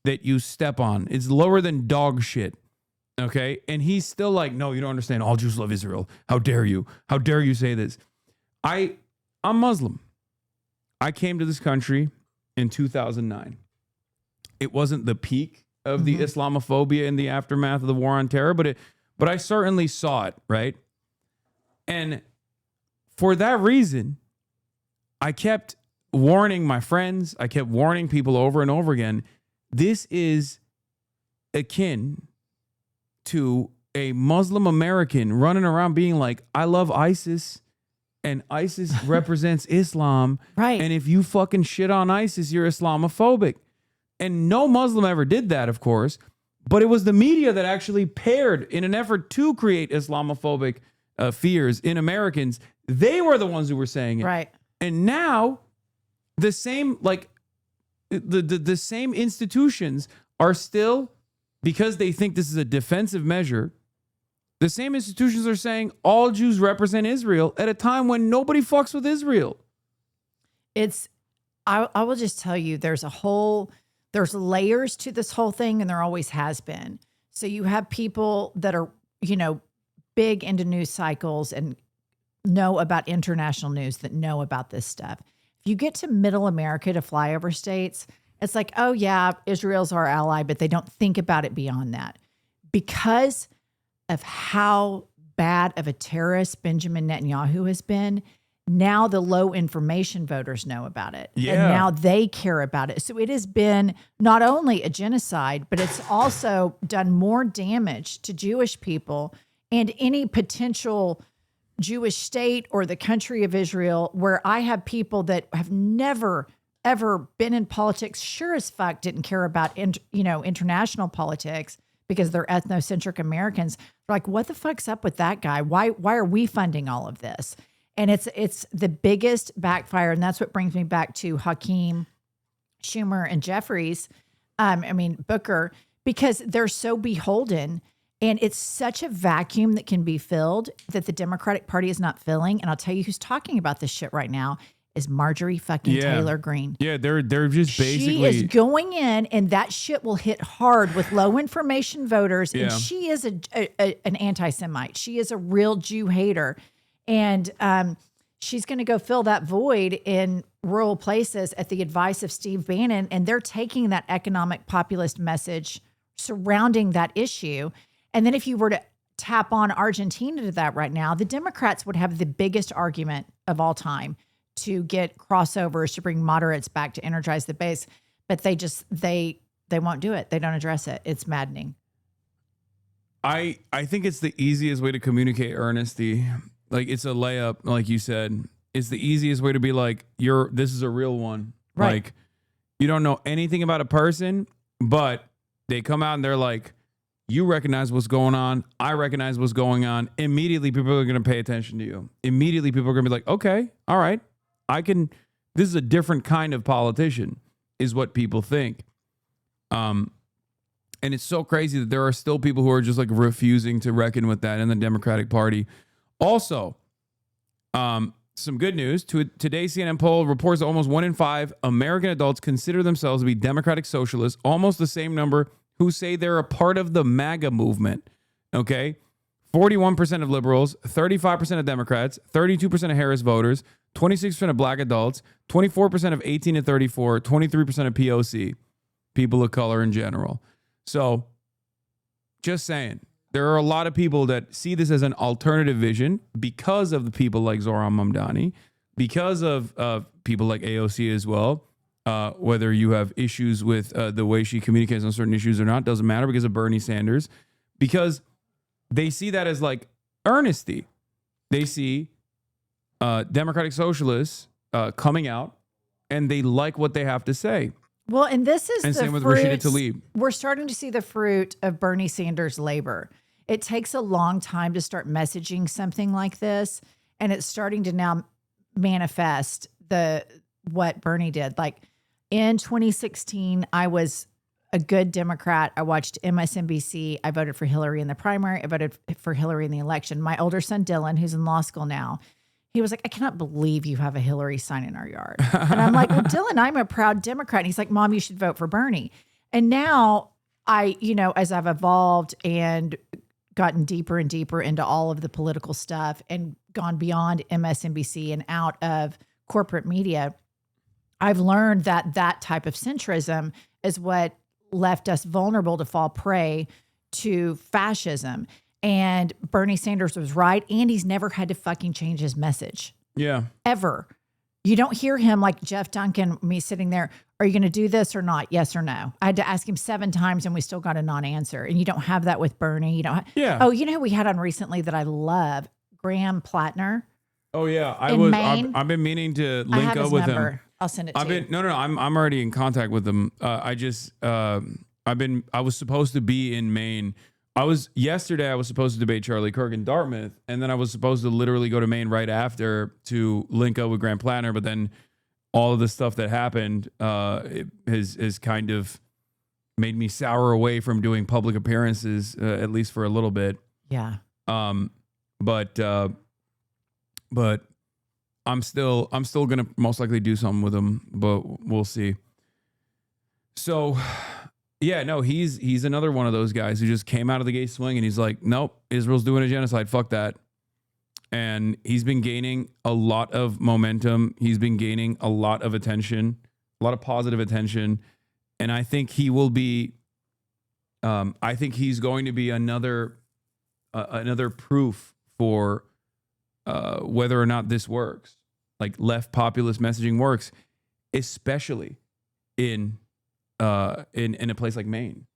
that you step on. It's lower than dog shit. Okay? And he's still like, no, you don't understand. All Jews love Israel. How dare you? How dare you say this? I'm Muslim. I came to this country in 2009. It wasn't the peak of the Islamophobia in the aftermath of the war on terror, but I certainly saw it, right? And for that reason, I kept warning my friends, I kept warning people over and over again, this is akin to a Muslim American running around being like, I love ISIS. And ISIS represents Islam. Right. And if you fucking shit on ISIS, you're Islamophobic. And no Muslim ever did that, of course. But it was the media that actually paired in an effort to create Islamophobic fears in Americans. They were the ones who were saying it. Right. And now the same, like, the same institutions are still, because they think this is a defensive measure, the same institutions are saying all Jews represent Israel at a time when nobody fucks with Israel. I will just tell you, there's layers to this whole thing, and there always has been. So you have people that are, big into news cycles and know about international news that know about this stuff. If you get to middle America, to flyover states, it's like, oh yeah, Israel's our ally, but they don't think about it beyond that. Because of how bad of a terrorist Benjamin Netanyahu has been, now the low information voters know about it. Yeah. And now they care about it. So it has been not only a genocide, but it's also done more damage to Jewish people and any potential Jewish state or the country of Israel, where I have people that have never, ever been in politics, sure as fuck didn't care about, international politics, because they're ethnocentric Americans. They're like, what the fuck's up with that guy? Why are we funding all of this? And it's the biggest backfire. And that's what brings me back to Hakeem, Schumer, and Booker, because they're so beholden, and it's such a vacuum that can be filled that the Democratic Party is not filling. And I'll tell you who's talking about this shit right now is Marjorie fucking Taylor Greene. Yeah, they're just basically... She is going in, and that shit will hit hard with low information voters. Yeah. And she is an anti-Semite. She is a real Jew hater. And she's going to go fill that void in rural places at the advice of Steve Bannon. And they're taking that economic populist message surrounding that issue. And then if you were to tap on Argentina to that right now, the Democrats would have the biggest argument of all time to get crossovers, to bring moderates back, to energize the base. But they won't do it. They don't address it. It's maddening. I think it's the easiest way to communicate earnesty. Like, it's a layup, like you said. It's the easiest way to be like, this is a real one. Right. Like, you don't know anything about a person, but they come out and they're like, You recognize what's going on. I recognize what's going on. Immediately, people are going to pay attention to you. Immediately, people are going to be like, okay, all right, this is a different kind of politician, is what people think. And it's so crazy that there are still people who are just like refusing to reckon with that in the Democratic Party. Also, some good news. Today's CNN poll reports that almost 1 in 5 American adults consider themselves to be Democratic Socialists, almost the same number who say they're a part of the MAGA movement. Okay? 41% of liberals, 35% of Democrats, 32% of Harris voters, 26% of black adults, 24% of 18 to 34, 23% of POC, people of color in general. So, just saying, there are a lot of people that see this as an alternative vision because of the people like Zohran Mamdani, because of people like AOC as well. Whether you have issues with the way she communicates on certain issues or not, doesn't matter, because of Bernie Sanders, because they see that as like earnesty. They see Democratic Socialists coming out and they like what they have to say. Well, and this is and the same with fruits, Rashida Tlaib. We're starting to see the fruit of Bernie Sanders' labor. It takes a long time to start messaging something like this, and it's starting to now manifest what Bernie did. Like in 2016, I was a good Democrat. I watched MSNBC. I voted for Hillary in the primary. I voted for Hillary in the election. My older son, Dylan, who's in law school now, he was like, I cannot believe you have a Hillary sign in our yard. And I'm like, well, Dylan, I'm a proud Democrat. And he's like, Mom, you should vote for Bernie. And now as I've evolved and gotten deeper and deeper into all of the political stuff and gone beyond MSNBC and out of corporate media, I've learned that type of centrism is what left us vulnerable to fall prey to fascism. And Bernie Sanders was right. And he's never had to fucking change his message. Yeah. Ever. You don't hear him like Jeff Duncan, me sitting there. Are you going to do this or not? Yes or no? I had to ask him 7 times and we still got a non-answer. And you don't have that with Bernie. You don't. Yeah. Oh, you know who we had on recently that I love? Graham Plattner. Oh yeah, Maine. I've been meaning to I link have up his with number. him. I'll send it to you. No, I'm already in contact with him. I was supposed to be in Maine. Yesterday I was supposed to debate Charlie Kirk in Dartmouth, and then I was supposed to literally go to Maine right after to link up with Graham Plattner, but then all of the stuff that happened has kind of made me sour away from doing public appearances, at least for a little bit. Yeah. But I'm still gonna most likely do something with him, but we'll see. So yeah, no, he's another one of those guys who just came out of the gate swinging. He's like, nope, Israel's doing a genocide. Fuck that. And he's been gaining a lot of momentum. He's been gaining a lot of attention, a lot of positive attention. And I think he will be, I think he's going to be another proof for whether or not this works. Like left populist messaging works, especially in a place like Maine,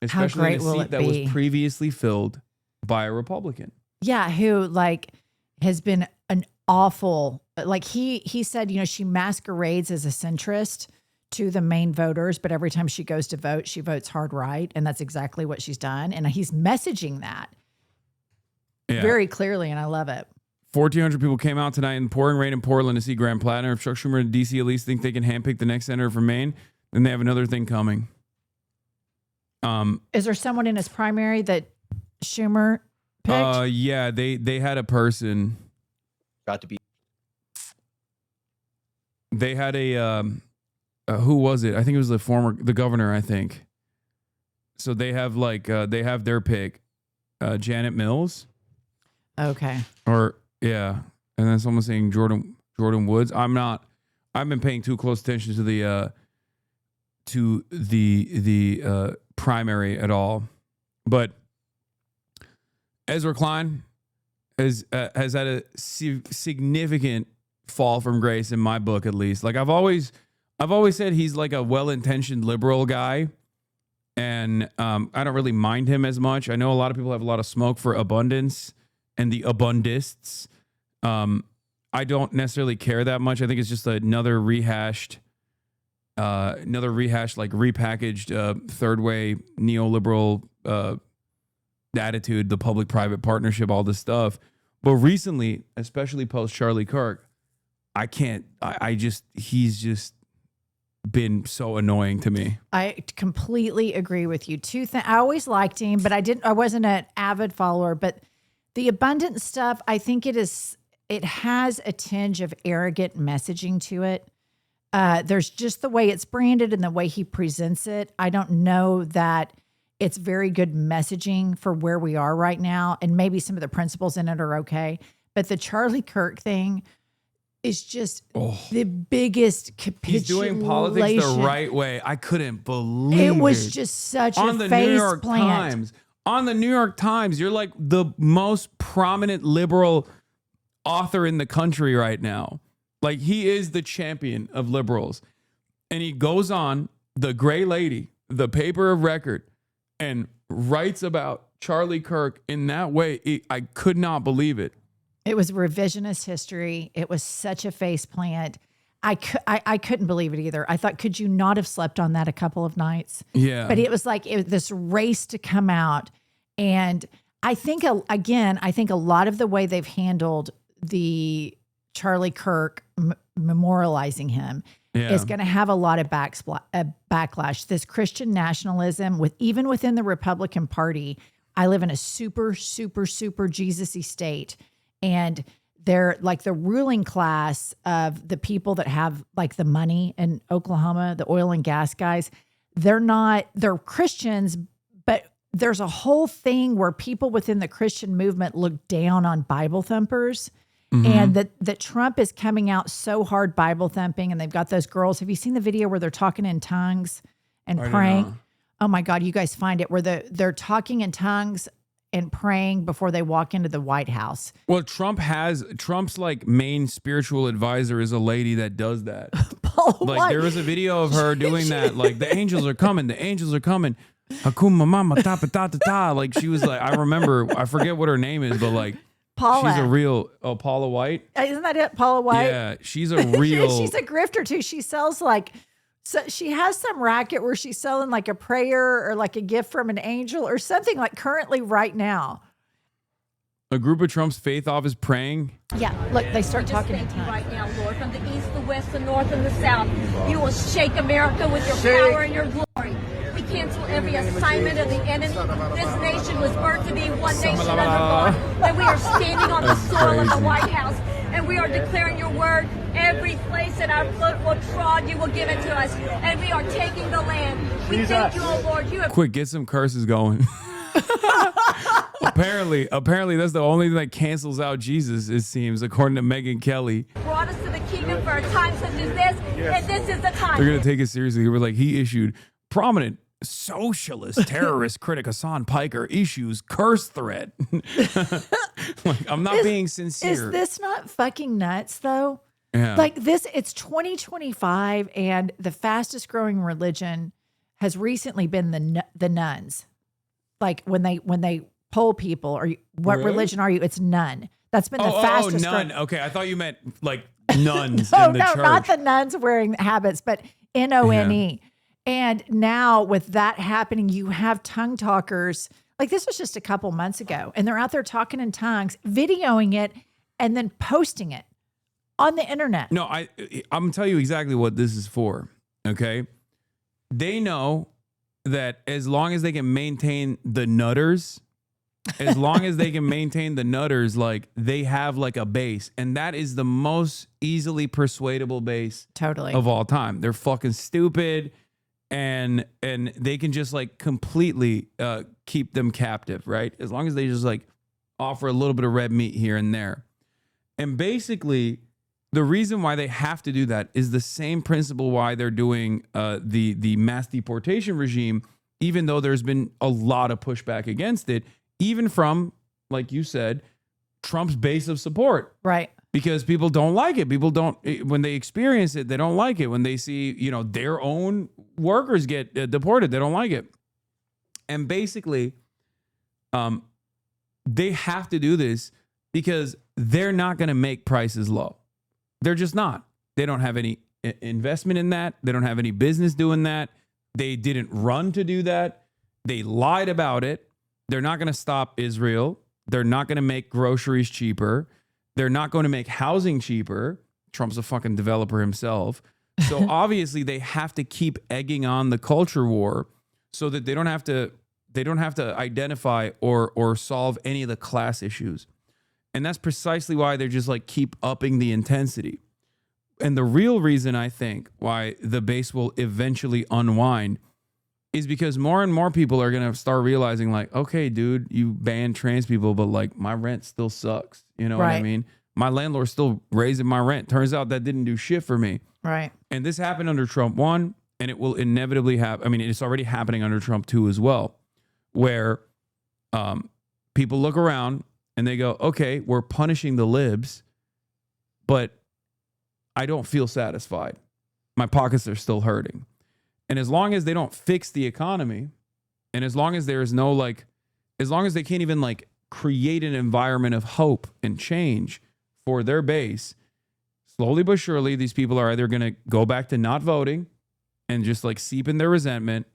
especially in a seat that was previously filled by a Republican. Yeah, who has been an awful, he said, she masquerades as a centrist to the Maine voters, but every time she goes to vote, she votes hard right, and that's exactly what she's done. And he's messaging that very clearly, and I love it. 1,400 people came out tonight in pouring rain in Portland to see Graham Plattner. If Chuck Schumer and DC at least think they can handpick the next senator from Maine, then they have another thing coming. Is there someone in his primary that Schumer picked? Yeah, they had a person. Got to be. They had a who was it? I think it was the governor, I think. So they have they have their pick, Janet Mills. Okay. Or yeah, and then someone saying Jordan Woods. I've been paying too close attention to the primary at all, but Ezra Klein has had a significant fall from grace in my book, at least. Like I've always said, he's like a well-intentioned liberal guy, and I don't really mind him as much. I know a lot of people have a lot of smoke for abundance and the abundists. I don't necessarily care that much. I think it's just another rehashed, repackaged third way neoliberal attitude, the public-private partnership, all this stuff. But recently, especially post Charlie Kirk, he's just been so annoying to me. I completely agree with you. I always liked him, but I wasn't an avid follower, but the abundant stuff, I think it has a tinge of arrogant messaging to it. There's just the way it's branded and the way he presents it. I don't know that it's very good messaging for where we are right now. And maybe some of the principles in it are okay. But the Charlie Kirk thing is just the biggest capitulation. He's doing politics the right way. I couldn't believe it. Was just such on a the face New York plant. Times. On the New York Times, you're like the most prominent liberal author in the country right now. Like, he is the champion of liberals. And he goes on the Gray Lady, the paper of record, and writes about Charlie Kirk in that way. I could not believe it. It was revisionist history. It was such a face plant. I couldn't believe it either. I thought, could you not have slept on that a couple of nights? Yeah. But it was like this race to come out. And I think, again, I think a lot of the way they've handled the Charlie Kirk memorializing him is going to have a lot of backlash. This Christian nationalism, even within the Republican Party. I live in a super, super, super Jesus-y state. And they're like the ruling class of the people that have like the money in Oklahoma, the oil and gas guys. They're Christians, but there's a whole thing where people within the Christian movement look down on Bible thumpers. Mm-hmm. And that Trump is coming out so hard Bible thumping, and they've got those girls. Have you seen the video where they're talking in tongues and praying? Oh my God, you guys find it where they're talking in tongues and praying before they walk into the White House. Well, Trump's like main spiritual advisor is a lady that does that. Like, there was a video of her doing that. Like, the angels are coming. The angels are coming. Hakuma mama ta ta ta ta. Like, she was like, I forget what her name is, but like, Paula. She's a real Paula White. Isn't that it, Paula White? Yeah, she's a real. She's a grifter too. She sells she has some racket where she's selling like a prayer or like a gift from an angel or something, like currently right now. A group of Trump's faith office praying. Yeah, look, they start talking in tongues. Right now, Lord, from the east, the west, the north, and the south, you will shake America with your power and your glory. We cancel every assignment of the enemy. This nation was birthed to be one nation under God, and we are standing on the soil of the White House, and we are declaring your word. Every place that our foot will trod, you will give it to us, and we are taking the land. We thank you, oh Lord. You have Quick, get some curses going. Apparently, that's the only thing that cancels out Jesus, it seems, according to Megyn Kelly. brought us to the kingdom for a time such as this, and this is the time. They're going to take it seriously. They were like, he issued prominent socialist terrorist critic Hasan Piker issues curse threat. Like, I'm not being sincere. Is this not fucking nuts though? Yeah. Like this, it's 2025 and the fastest growing religion has recently been the nuns. Like when they poll people, what religion are you? It's none. That's been the fastest. Oh, none. Okay, I thought you meant like nuns no, in the church. not the nuns wearing habits, but NONE. Yeah. And now with that happening, you have tongue talkers. Like this was just a couple months ago, and they're out there talking in tongues, videoing it, and then posting it on the internet. No, I'm gonna tell you exactly what this is for. Okay, they know that as long as they can maintain the nutters, like they have like a base, and that is the most easily persuadable base totally of all time. They're fucking stupid, and they can just like completely keep them captive, right? As long as they just like offer a little bit of red meat here and there. And basically, the reason why they have to do that is the same principle why they're doing the mass deportation regime, even though there's been a lot of pushback against it, even from, like you said, Trump's base of support. Right. Because people don't like it. People don't, when they experience it, they don't like it. When they see, their own workers get deported, they don't like it. And basically, they have to do this because they're not going to make prices low. They're just not. They don't have any investment in that. They don't have any business doing that. They didn't run to do that. They lied about it. They're not going to stop Israel. They're not going to make groceries cheaper. They're not going to make housing cheaper. Trump's a fucking developer himself. So obviously they have to keep egging on the culture war so that they don't have to identify or solve any of the class issues. And that's precisely why they're just like keep upping the intensity. And the real reason I think why the base will eventually unwind is because more and more people are going to start realizing like, okay, dude, you banned trans people, but like my rent still sucks. You know what I mean? My landlord's still raising my rent. Turns out that didn't do shit for me. Right. And this happened under Trump 1, and it will inevitably happen. I mean, it's already happening under Trump 2 as well, where people look around and they go, okay, we're punishing the libs, but I don't feel satisfied. My pockets are still hurting. And as long as they don't fix the economy, and as long as there is no like, as long as they can't even like create an environment of hope and change for their base, slowly but surely, these people are either going to go back to not voting and just like seep in their resentment,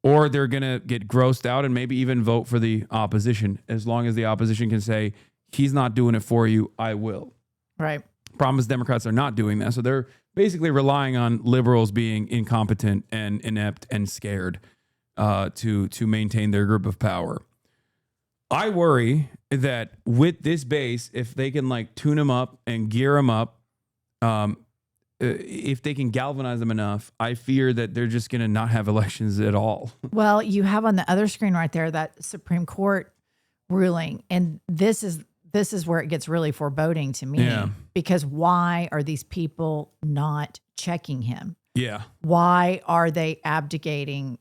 or they're going to get grossed out and maybe even vote for the opposition, as long as the opposition can say, he's not doing it for you, I will. Right. Problem is Democrats are not doing that. So they're basically relying on liberals being incompetent and inept and scared to maintain their grip of power. I worry that with this base, if they can like tune them up and gear them up, if they can galvanize them enough, I fear that they're just going to not have elections at all. Well, you have on the other screen right there that Supreme Court ruling, and this is where it gets really foreboding to me. Yeah. Because why are these people not checking him? Yeah. Why are they abdicating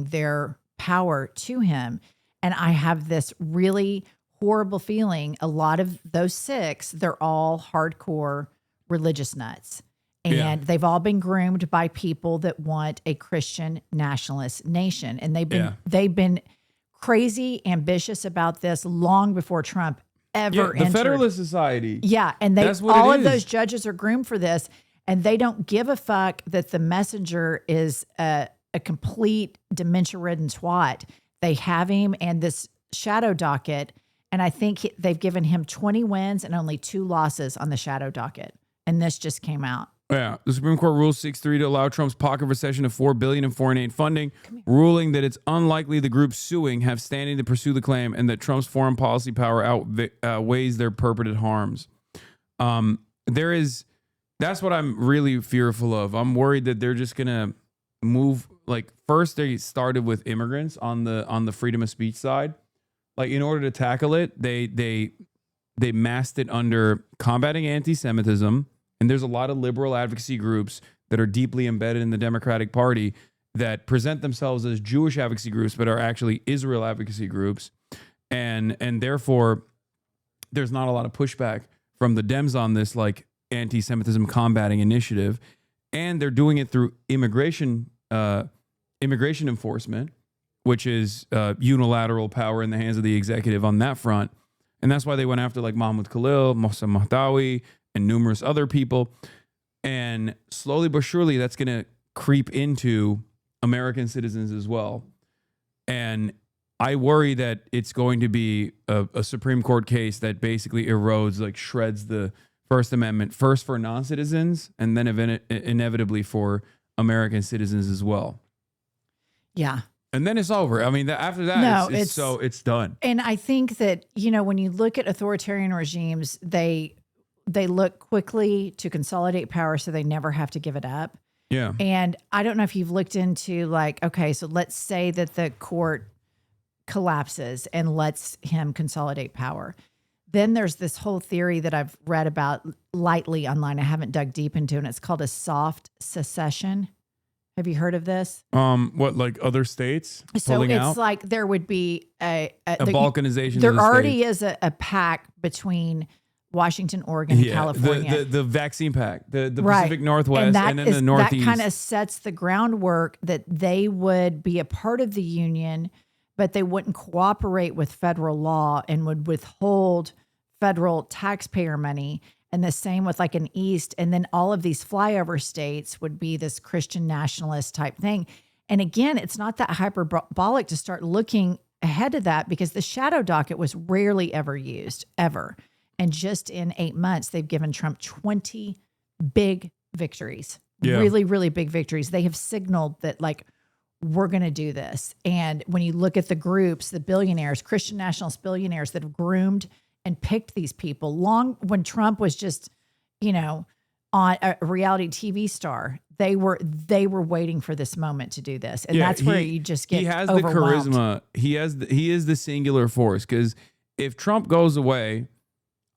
their power to him? And I have this really horrible feeling. A lot of those 6, they're all hardcore religious nuts. And they've all been groomed by people that want a Christian nationalist nation. And they've been crazy ambitious about this long before Trump ever the entered. Federalist Society. Yeah. And all of those judges are groomed for this. And they don't give a fuck that the messenger is a complete dementia-ridden twat. They have him and this shadow docket. And I think they've given him 20 wins and only 2 losses on the shadow docket. And this just came out. Yeah, the Supreme Court ruled 6-3 to allow Trump's pocket recession of $4 billion in foreign aid funding, ruling that it's unlikely the group suing have standing to pursue the claim, and that Trump's foreign policy power outweighs their purported harms. That's what I'm really fearful of. I'm worried that they're just gonna move. Like first, they started with immigrants on the freedom of speech side. Like in order to tackle it, they masked it under combating anti-Semitism. And there's a lot of liberal advocacy groups that are deeply embedded in the Democratic Party that present themselves as Jewish advocacy groups, but are actually Israel advocacy groups. And therefore, there's not a lot of pushback from the Dems on this like anti-Semitism combating initiative. And they're doing it through immigration enforcement, which is unilateral power in the hands of the executive on that front. And that's why they went after like Mahmoud Khalil, Mohsen Mahdawi, and numerous other people. And slowly but surely, that's going to creep into American citizens as well. And I worry that it's going to be a Supreme Court case that basically erodes, like shreds the First Amendment, first for non-citizens, and then inevitably for American citizens as well. Yeah. And then it's over. I mean, after that, it's done. And I think that, when you look at authoritarian regimes, they look quickly to consolidate power so they never have to give it up. Yeah. And I don't know if you've looked into like, okay, so let's say that the court collapses and lets him consolidate power. Then there's this whole theory that I've read about lightly online. I haven't dug deep into it. And it's called a soft secession. Have you heard of this? What, like other states pulling out? So it's like there would be a balkanization. There already is a pact between Washington, Oregon, and California. The vaccine pact, the Pacific Northwest, and then the Northeast. That kind of sets the groundwork that they would be a part of the union, but they wouldn't cooperate with federal law and would withhold federal taxpayer money. And the same with like an East. And then all of these flyover states would be this Christian nationalist type thing. And again, it's not that hyperbolic to start looking ahead of that because the shadow docket was rarely ever used, ever. And just in 8 months, they've given Trump 20 big victories, really, really big victories. They have signaled that, like, we're going to do this. And when you look at the groups, the billionaires, Christian nationalist billionaires that have groomed and picked these people long when Trump was just, you know, on a reality TV star, they were waiting for this moment to do this. And that's where you just get he has overwhelmed. the charisma. He is the singular force. Because if Trump goes away,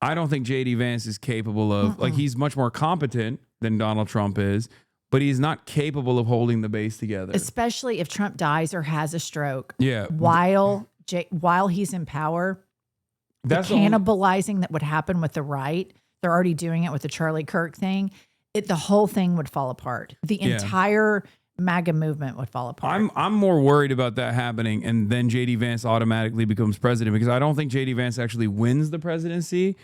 I don't think JD Vance is capable of, like, he's much more competent than Donald Trump is, but he's not capable of holding the base together. Especially if Trump dies or has a stroke. Yeah. While he's in power, That's the cannibalizing that would happen with the right, they're already doing it with the Charlie Kirk thing. The whole thing would fall apart. The entire MAGA movement would fall apart. I'm more worried about that happening, and then JD Vance automatically becomes president, because I don't think JD Vance actually wins the presidency,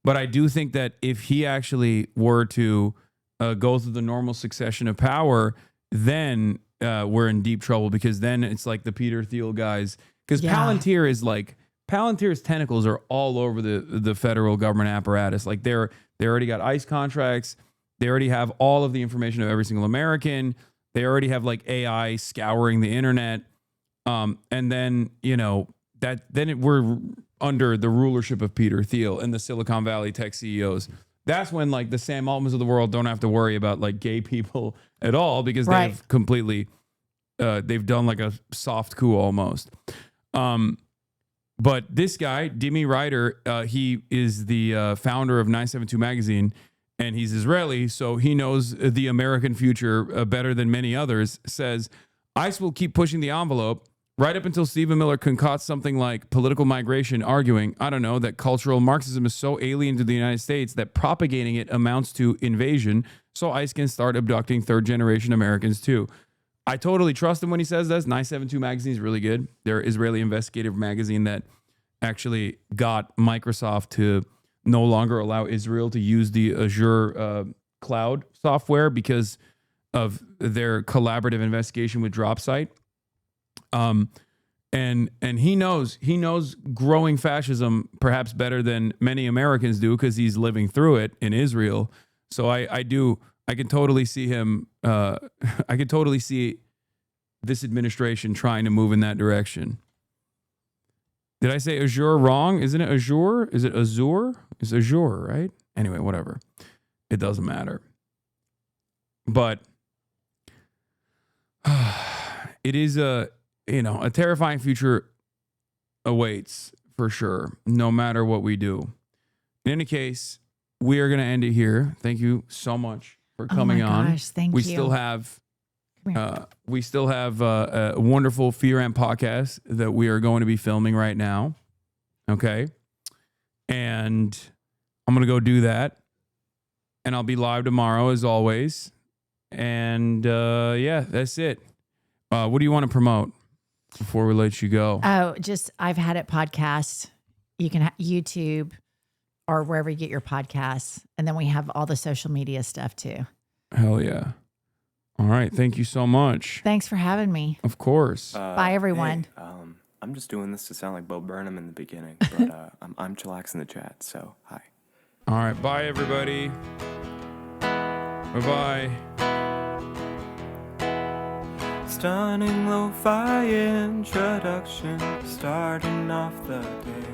but I do think that if he actually were to go through the normal succession of power, then we're in deep trouble, because then it's like the Peter Thiel guys, because Palantir's tentacles are all over the federal government apparatus. Like they already got ICE contracts. They already have all of the information of every single American. They already have like AI scouring the internet. And then, you know, we're under the rulership of Peter Thiel and the Silicon Valley tech CEOs. That's when like the Sam Altmans of the world don't have to worry about like gay people at all, because they've completely, they've done like a soft coup almost. But this guy, Dimi Ryder, he is the founder of 972 magazine, and he's Israeli, so he knows the American future better than many others, says, ICE will keep pushing the envelope right up until Stephen Miller concocts something like political migration, arguing, I don't know, that cultural Marxism is so alien to the United States that propagating it amounts to invasion, so ICE can start abducting third-generation Americans too. I totally trust him when he says this. 972 magazine is really good. They're an Israeli investigative magazine that actually got Microsoft to no longer allow Israel to use the Azure cloud software because of their collaborative investigation with DropSite. And he knows growing fascism perhaps better than many Americans do, because he's living through it in Israel. So I can totally see him. I can totally see this administration trying to move in that direction. Did I say Azure wrong? Isn't it Azure? Is it Azure? It's Azure, right? Anyway, whatever. It doesn't matter. But it is a terrifying future awaits for sure, no matter what we do. In any case, we are going to end it here. Thank you so much for coming on. Gosh, thank you. We still have a wonderful Fear and podcast that we are going to be filming right now. Okay. And I'm going to go do that. And I'll be live tomorrow as always. And that's it. What do you want to promote before we let you go? Oh, just I've Had It podcast. You can YouTube or wherever you get your podcasts. And then we have all the social media stuff too. Hell yeah. All right. Thank you so much. Thanks for having me. Of course. Bye, everyone. Hey, I'm just doing this to sound like Bo Burnham in the beginning, but I'm chillaxing the chat, so hi. All right. Bye, everybody. Bye-bye. Stunning lo-fi introduction, starting off the day.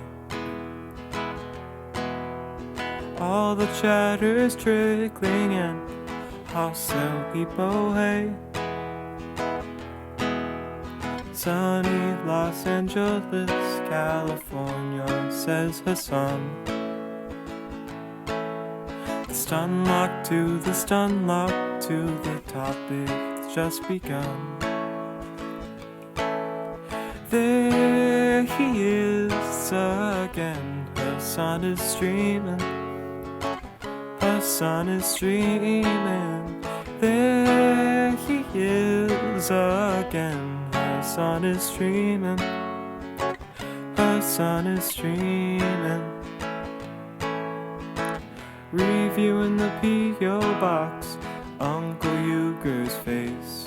All the chatter's trickling in, hostile people hate. Sunny Los Angeles, California, says Hasan. The stun lock to the stun lock to the topic that's just begun. There he is again, Hasan is streaming. Hasan is streaming. There he is again. Hasan is streaming. Hasan is streaming. Reviewing the P.O. box, Uncle Uger's face.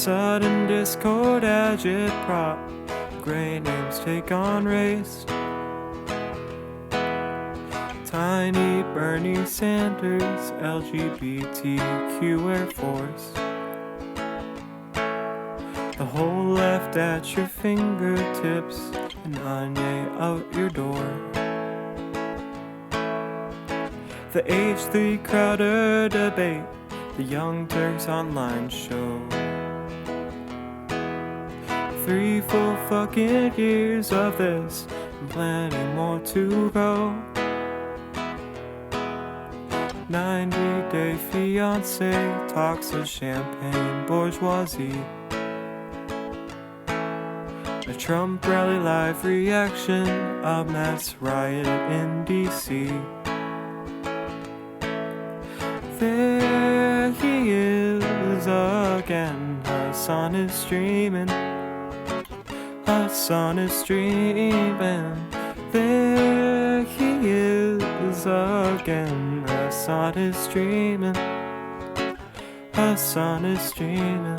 Sudden discord agitprop, great names take on race. Tiny Bernie Sanders, LGBTQ Air Force. The whole left at your fingertips, and Anye out your door. The H3 Crowder debate, the Young Turks online show. 3 full fucking years of this, and plenty more to go. 90-day fiance, talks of champagne bourgeoisie. A Trump rally live reaction, a mass riot in DC. There he is again, Hasan is streaming. Hasan is streaming. There he is again, Hasan is streaming. Hasan is streaming.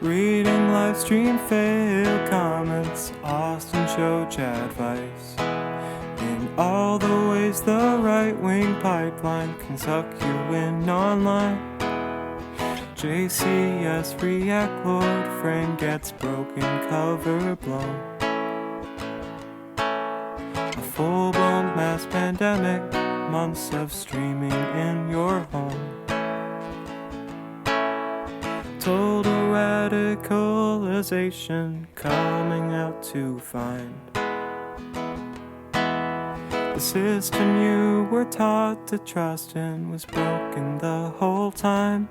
Reading live stream fail comments, Austin show chat advice. In all the ways the right-wing pipeline can suck you in online. JCS react, Lord frame gets broken, cover blown. A full-blown mass pandemic, months of streaming in your home. Total radicalization coming out to find. The system you were taught to trust in was broken the whole time.